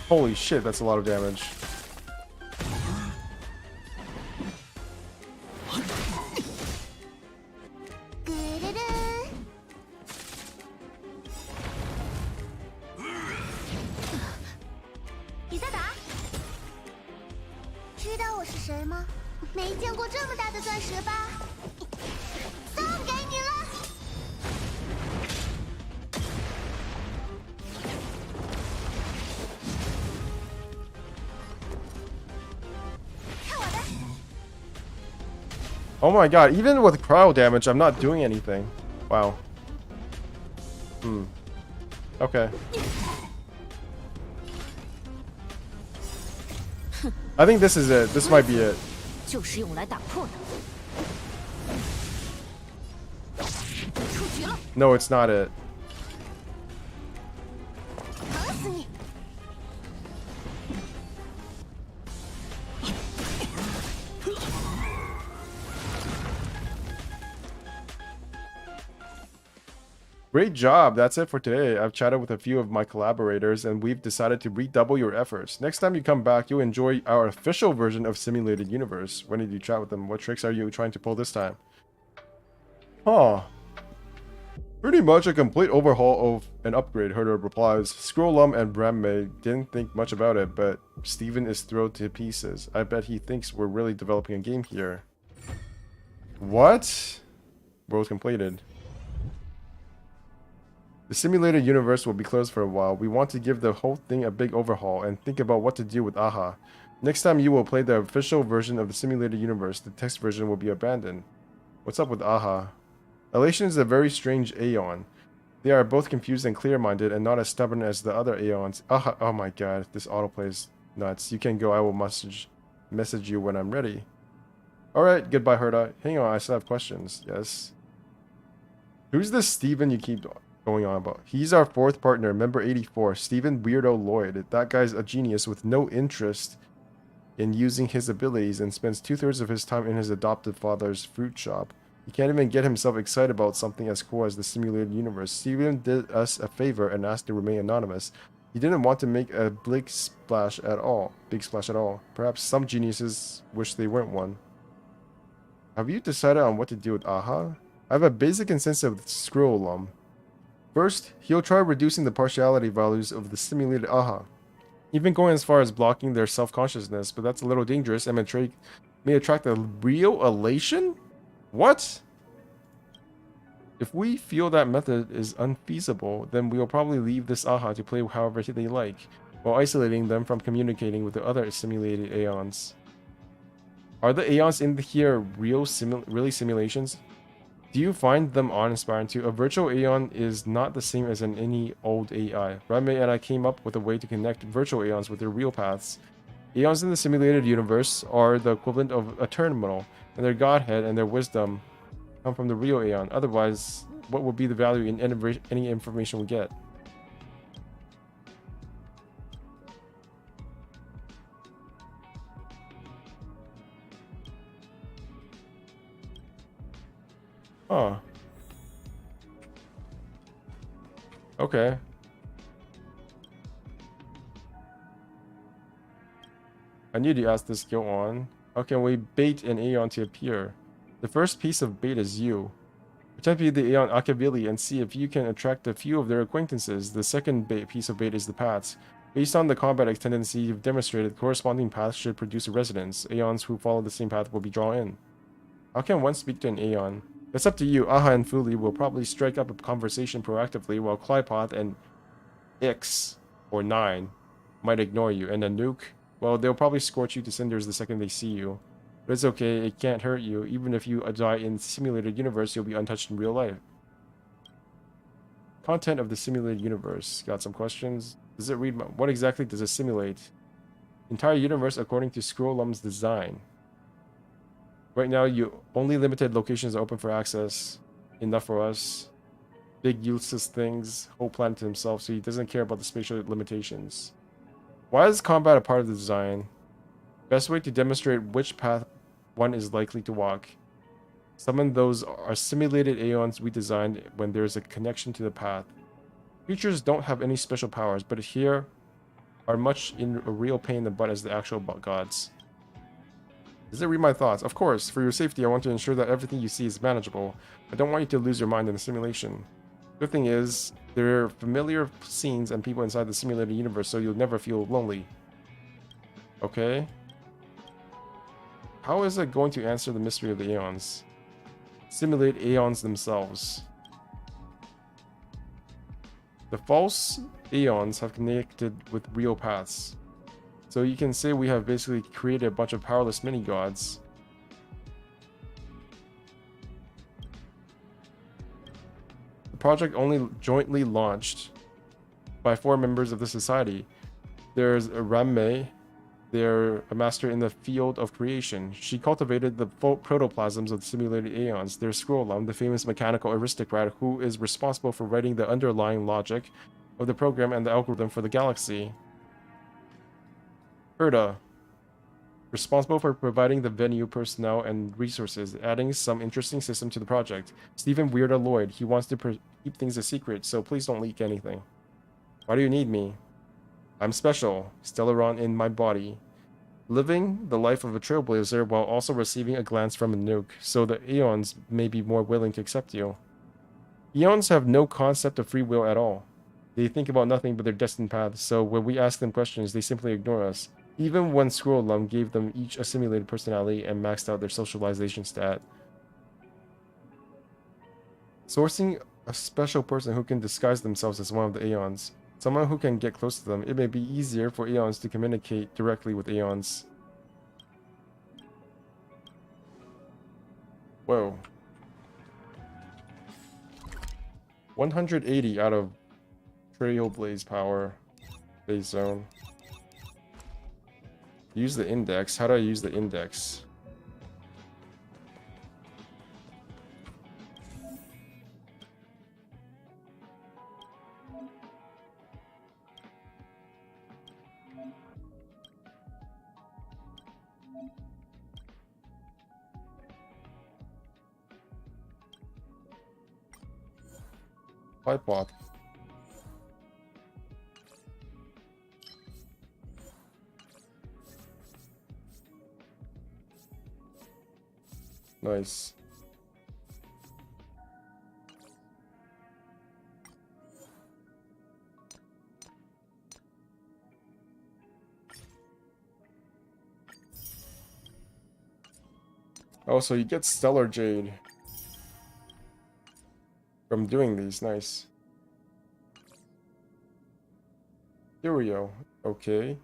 Holy shit, that's a lot of damage. Oh my god, even with cryo damage, I'm not doing anything. Wow. Okay. I think this is it. This might be it. 就是用来打破的。出局了。 No, it's not it. 疼死你！ Great job. That's it for today. I've chatted with a few of my collaborators and we've decided to redouble your efforts. Next time you come back, you'll enjoy our official version of Simulated Universe. When did you chat with them? What tricks are you trying to pull this time? Huh. Pretty much a complete overhaul of an upgrade, Herder replies. Scrollum and Bramme didn't think much about it, but Steven is thrilled to pieces. I bet he thinks we're really developing a game here. What? World completed. The simulated universe will be closed for a while. We want to give the whole thing a big overhaul and think about what to do with AHA. Next time you will play the official version of the simulated universe, the text version will be abandoned. What's up with AHA? Elation is a very strange Aeon. They are both confused and clear-minded and not as stubborn as the other Aeons. AHA, oh my god, this autoplay is nuts. You can go, I will message you when I'm ready. Alright, goodbye, Herda. Hang on, I still have questions. Yes. Who's this Steven you keep going on about? He's our fourth partner, member 84, Steven Weirdo Lloyd. That guy's a genius with no interest in using his abilities and spends 2/3 of his time in his adopted father's fruit shop. He can't even get himself excited about something as cool as the simulated universe. Steven did us a favor and asked to remain anonymous. He didn't want to make a big splash at all. Perhaps some geniuses wish they weren't one. Have you decided on what to do with Aha? I have a basic consensus with Scrollum. First, he'll try reducing the partiality values of the simulated Aha, even going as far as blocking their self-consciousness, but that's a little dangerous and may attract a real elation? What? If we feel that method is unfeasible, then we will probably leave this Aha to play however they like, while isolating them from communicating with the other simulated Aeons. Are the Aeons in here really simulations? Do you find them awe-inspiring too? A virtual Aeon is not the same as any old AI. Rame and I came up with a way to connect virtual Aeons with their real paths. Aeons in the simulated universe are the equivalent of a terminal, and their godhead and their wisdom come from the real Aeon. Otherwise, what would be the value in any information we get? Huh. Okay. I need to ask this go on. How can we bait an Aeon to appear? The first piece of bait is you. Pretend to be the Aeon Akavili and see if you can attract a few of their acquaintances. The second piece of bait is the paths. Based on the combat tendency you've demonstrated, corresponding paths should produce a resonance. Aeons who follow the same path will be drawn in. How can one speak to an Aeon? That's up to you. Aha and Fuli will probably strike up a conversation proactively, while Clypoth and Ix, or 9, might ignore you. And Anouk, well, they'll probably scorch you to cinders the second they see you. But it's okay, it can't hurt you. Even if you die in the simulated universe, you'll be untouched in real life. Content of the simulated universe. Got some questions? Does it read... What exactly does it simulate? Entire universe according to Scrollum's design. Right now, only limited locations are open for access. Enough for us. Big useless things. Whole planet to himself, so he doesn't care about the spatial limitations. Why is combat a part of the design? Best way to demonstrate which path one is likely to walk. Some of those are simulated Aeons we designed when there's a connection to the path. Creatures don't have any special powers, but here are much in a real pain in the butt as the actual gods. Does it read my thoughts? Of course, for your safety I want to ensure that everything you see is manageable. I don't want you to lose your mind in the simulation. Good thing is, there are familiar scenes and people inside the simulated universe, so you'll never feel lonely. Okay. How is it going to answer the mystery of the Aeons? Simulate Aeons themselves. The false Aeons have connected with real paths. So you can say we have basically created a bunch of powerless mini-gods. The project only jointly launched by 4 members of the society. There's Ramme. They're a master in the field of creation. She cultivated the protoplasms of the simulated Aeons. There's Scrollum, the famous mechanical aristocrat who is responsible for writing the underlying logic of the program and the algorithm for the galaxy. Herda, responsible for providing the venue, personnel, and resources, adding some interesting system to the project. Steven Weirda Lloyd, he wants to keep things a secret, so please don't leak anything. Why do you need me? I'm special, Stellaron in my body. Living the life of a trailblazer while also receiving a glance from a nuke, so the Aeons may be more willing to accept you. Aeons have no concept of free will at all. They think about nothing but their destined paths, so when we ask them questions, they simply ignore us. Even when Scrollum gave them each a simulated personality and maxed out their socialization stat. Sourcing a special person who can disguise themselves as one of the Aeons. Someone who can get close to them. It may be easier for Aeons to communicate directly with Aeons. Whoa. 180 out of Trailblaze power. Base zone. Use the index. How do I use the index? Bipod. Nice. Oh, so you get Stellar Jade from doing these. Nice. Curio. Okay.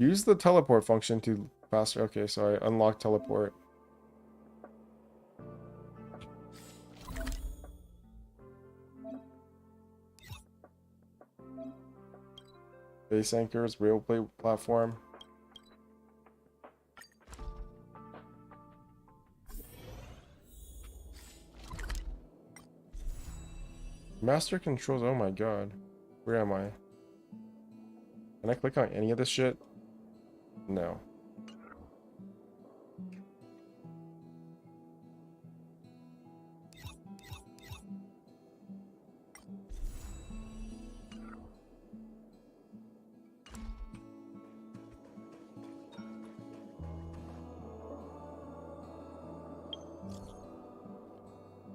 Use the teleport function to faster. Okay, so I unlock teleport. Base anchors, rail play platform. Master controls. Oh my god. Where am I? Can I click on any of this shit? No.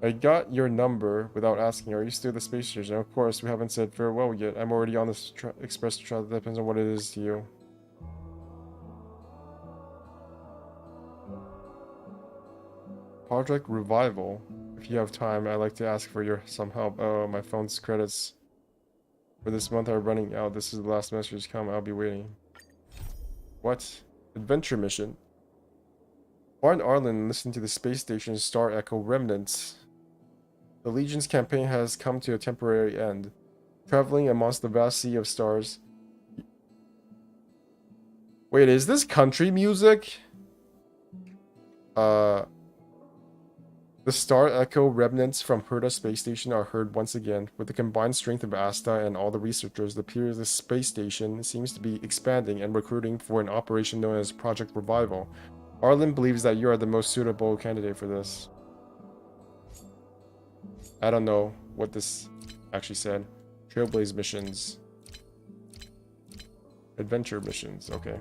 I got your number without asking. Are you still at the space station? Of course, we haven't said farewell yet. I'm already on this express travel. Depends on what it is to you. Project Revival. If you have time, I'd like to ask for some help. Oh, my phone's credits for this month are running out. This is the last message come. I'll be waiting. What? Adventure mission. Find Arlen and listen to the space station's Star Echo remnants. The Legion's campaign has come to a temporary end. Traveling amongst the vast sea of stars. Wait, is this country music? The Star Echo remnants from Herta Space Station are heard once again. With the combined strength of Asta and all the researchers, the Peerless Space Station seems to be expanding and recruiting for an operation known as Project Revival. Arlen believes that you are the most suitable candidate for this. I don't know what this actually said. Trailblaze missions. Adventure missions, okay.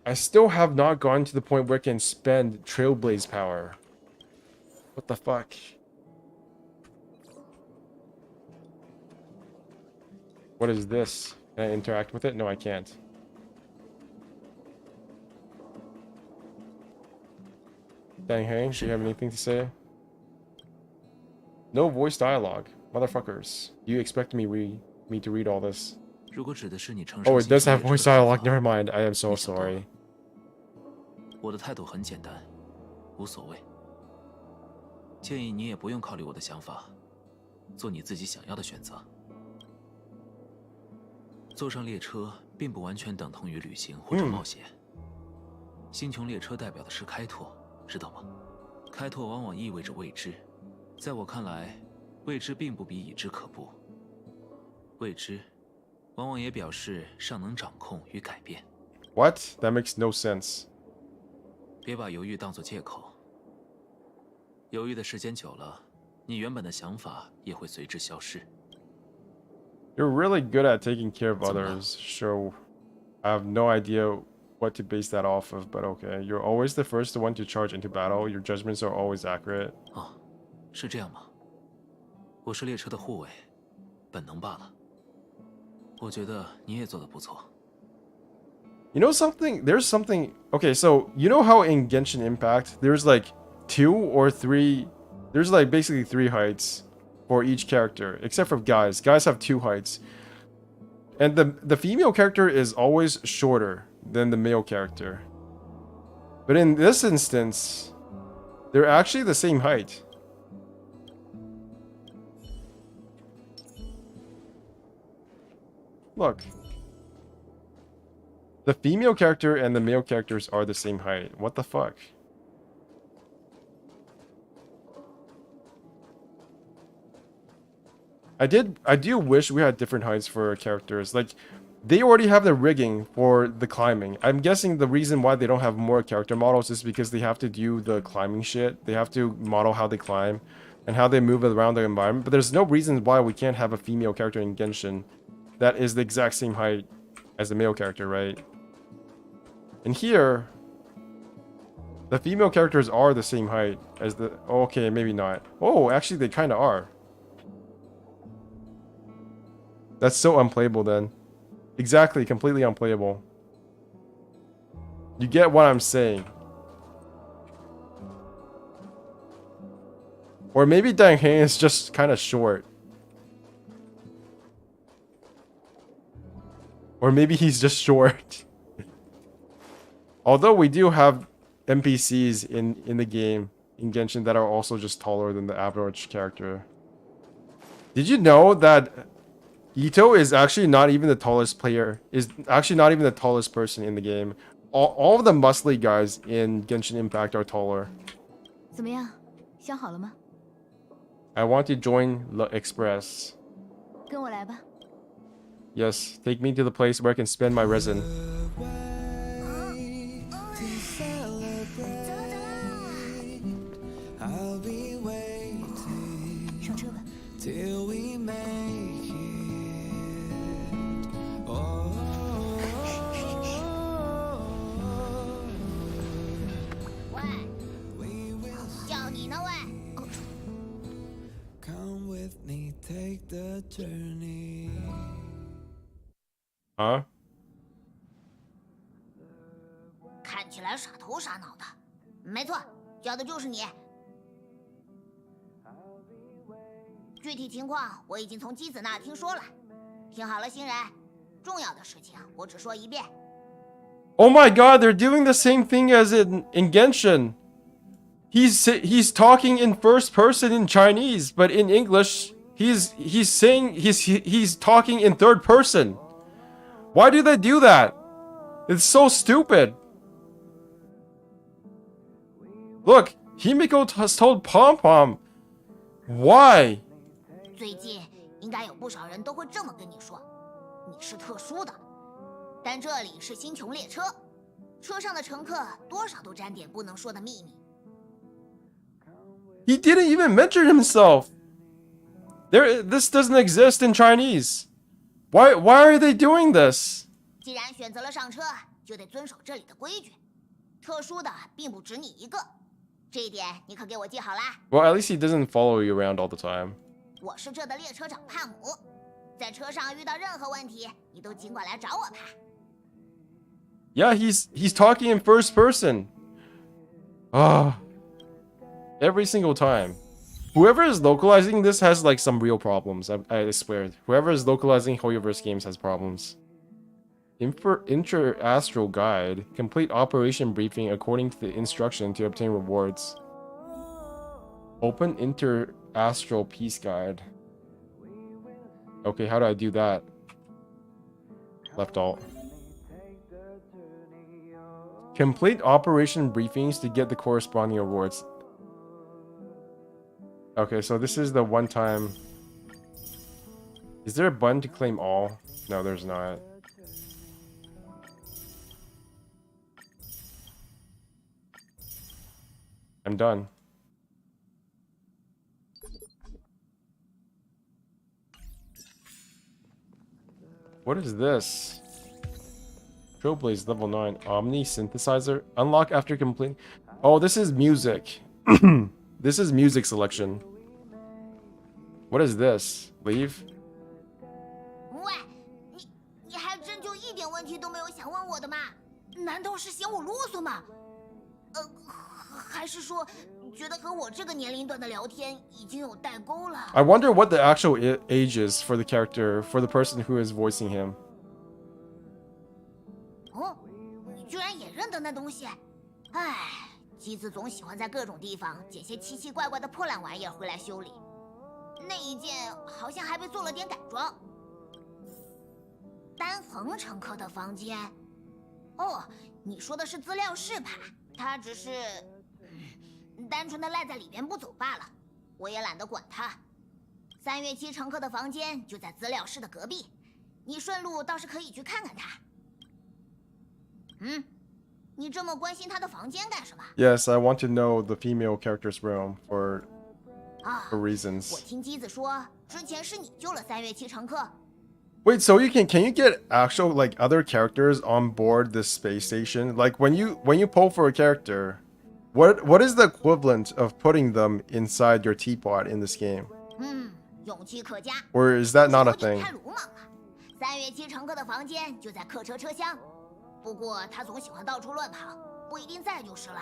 I still have not gotten to the point where I can spend Trailblaze power. What the fuck? What is this? Can I interact with it? No, I can't. Dang Hang, do you have anything to say? No voice dialogue. Motherfuckers. You expect me to read all this? Oh, it does have voice dialogue. Never mind. I am so sorry. 我的态度很简单，无所谓。建议你也不用考虑我的想法，做你自己想要的选择。坐上列车并不完全等同于旅行或者冒险。星穹列车代表的是开拓，知道吗？开拓往往意味着未知，在我看来，未知并不比已知可怖。未知，往往也表示尚能掌控与改变。What? That makes no sense. 别把犹豫当作借口。犹豫的时间久了，你原本的想法也会随之消失。You're really good at taking care of others. Sure. I have no idea what to base that off of, but okay. You're always the first one to charge into battle. Your judgments are always accurate. 哦，是这样吗？我是列车的护卫，本能罢了。我觉得你也做得不错。You know something? There's something... Okay, so you know how in Genshin Impact, there's like 2 or 3... There's like basically 3 heights for each character, except for guys. Guys have 2 heights. And the female character is always shorter than the male character. But in this instance, they're actually the same height. Look. The female character and the male characters are the same height. What the fuck? I do wish we had different heights for characters. Like, they already have the rigging for the climbing. I'm guessing the reason why they don't have more character models is because they have to do the climbing shit. They have to model how they climb and how they move around the environment. But there's no reason why we can't have a female character in Genshin that is the exact same height as the male character, right? And here, the female characters are the same height as the... Okay, maybe not. Oh, actually, they kind of are. That's so unplayable then. Exactly, completely unplayable. You get what I'm saying. Or maybe Dang Heng is just kind of short. Or maybe he's just short. Although we do have NPCs in the game, in Genshin, that are also just taller than the average character. Did you know that Ito is actually not even the tallest player, is actually not even the tallest person in the game. All of the muscly guys in Genshin Impact are taller. 怎么样？想好了吗？ I want to join the Express. 跟我来吧。 Yes, take me to the place where I can spend my resin. 上车吧。 Huh? 看起来傻头傻脑的，没错，叫的就是你。具体情况我已经从姬子那听说了。听好了，新人，重要的事情我只说一遍。 Oh my god, they're doing the same thing as in Genshin. He's talking in first person in Chinese, but in English, he's talking in third person. Why do they do that? It's so stupid. Look, Himiko has told Pom Pom. Why? 最近应该有不少人都会这么跟你说，你是特殊的。但这里是星穹列车，车上的乘客多少都沾点不能说的秘密。 He didn't even mention himself. This doesn't exist in Chinese. Why are they doing this? 既然选择了上车，就得遵守这里的规矩。特殊的并不止你一个，这一点你可给我记好啦。 Well, at least he doesn't follow you around all the time. 我是这的列车长帕姆，在车上遇到任何问题，你都尽管来找我吧。 Yeah, he's talking in first person. Every single time. Whoever is localizing this has like some real problems. I swear. Whoever is localizing Hoyoverse games has problems. Inter-astral guide. Complete operation briefing according to the instruction to obtain rewards. Open inter-astral peace guide. Okay, how do I do that? Left alt. Complete operation briefings to get the corresponding rewards. Okay, so this is the one time. Is there a button to claim all? No, there's not. I'm done. What is this? Trailblaze level 9. Omni synthesizer. Unlock after completing. Oh, this is music. This is music selection. What is this? Leave? 喂，你还真就一点问题都没有想问我的吗？难道是嫌我啰嗦吗？还是说觉得和我这个年龄段的聊天已经有代沟了？ I wonder what the actual age is for the character, for the person who is voicing him. 了那东西。唉，机子总喜欢在各种地方捡些奇奇怪怪的破烂玩意儿回来修理。那一件好像还被做了点改装。单横乘客的房间。哦，你说的是资料室吧？他只是单纯的赖在里边不走罢了。我也懒得管他。3月7乘客的房间就在资料室的隔壁，你顺路倒是可以去看看他。你这么关心他的房间干什么？ Yes, I want to know the female character's room for 啊， reasons. 我听机子说，之前是你救了3月7乘客。Wait, so can you get actual like other characters on board this space station? Like when you pull for a character, what is the equivalent of putting them inside your teapot in this game? 勇气可嘉。 Or is that not a thing? 太鲁莽了。3月7乘客的房间就在客车车厢，不过他总喜欢到处乱跑，不一定在就是了。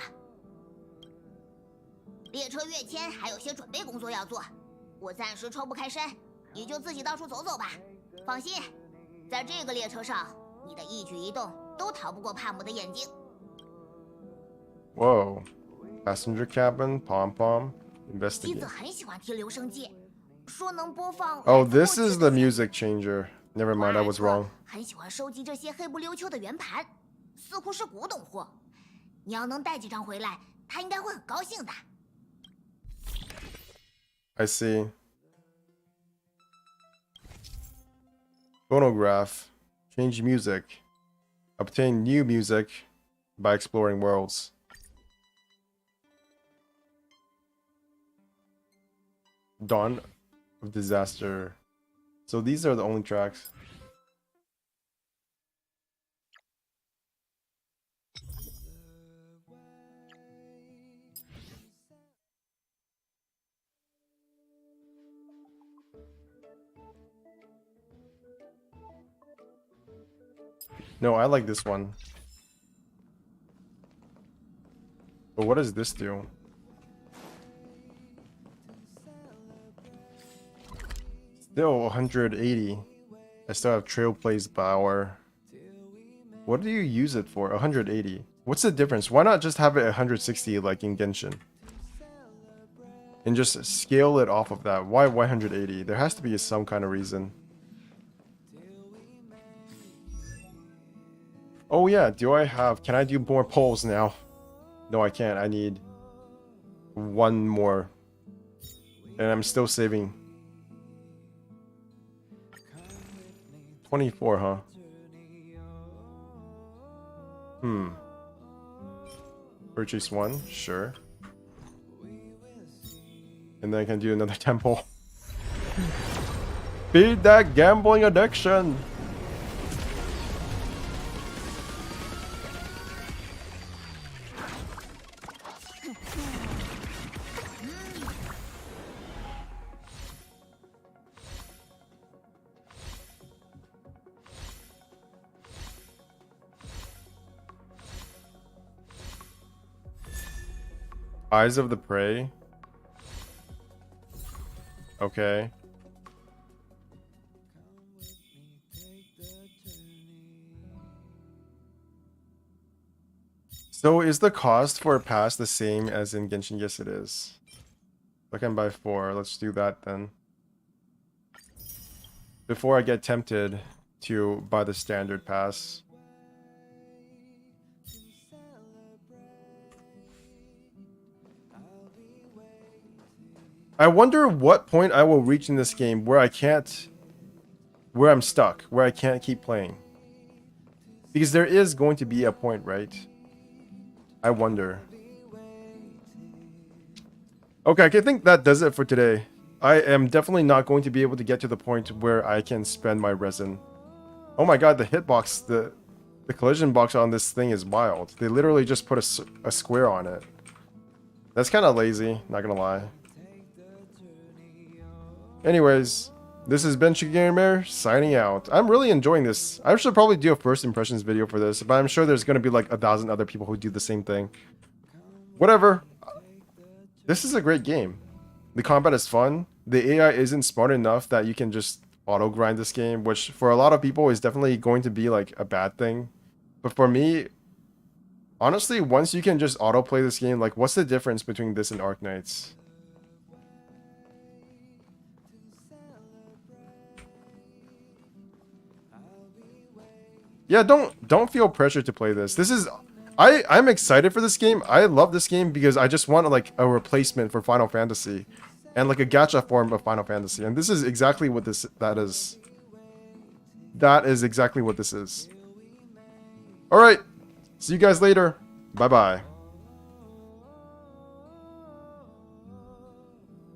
列车跃迁还有些准备工作要做，我暂时抽不开身，你就自己到处走走吧。放心，在这个列车上，你的一举一动都逃不过帕姆的眼睛。Whoa. Passenger cabin, pom-pom, 机子 investigate. 很喜欢听留声机，说能播放。 Oh, this is the music changer. Never mind, I was wrong. 很喜欢收集这些黑不溜秋的圆盘，似乎是古董货。你要能带几张回来，他应该会很高兴的。 I see. Phonograph. Change music. Obtain new music by exploring worlds. Dawn of Disaster. So these are the only tracks. No, I like this one. But what does this do? Still 180. I still have trail plays power. What do you use it for? 180. What's the difference? Why not just have it 160 like in Genshin? And just scale it off of that. Why 180? There has to be some kind of reason. Oh yeah, can I do more polls now? No, I can't. I need one more. And I'm still saving. 24, huh? Purchase one, sure. And then I can do another temple. Feed that gambling addiction! Eyes of the Prey. Okay. So is the cost for a pass the same as in Genshin? Yes, it is. I can buy 4. Let's do that then. Before I get tempted to buy the standard pass. I wonder what point I will reach in this game where where I'm stuck, where I can't keep playing. Because there is going to be a point, right? I wonder. Okay, I think that does it for today. I am definitely not going to be able to get to the point where I can spend my resin. Oh my god, the hitbox, the collision box on this thing is wild. They literally just put a square on it. That's kind of lazy, not gonna lie. Anyways, this has been Gamer signing out. I'm really enjoying this. I should probably do a first impressions video for this, but I'm sure there's going to be like 1,000 other people who do the same thing. Whatever. This is a great game. The combat is fun. The AI isn't smart enough that you can just auto grind this game, which for a lot of people is definitely going to be like a bad thing. But for me, Honestly, once you can just autoplay this game, like, what's the difference between this and Arc Knights? Yeah, don't feel pressure to play this. This is I'm excited for this game. I love this game because I just want like a replacement for Final Fantasy and like a gacha form of Final Fantasy. And this is exactly what that is. That is exactly what this is. All right. See you guys later. Bye-bye.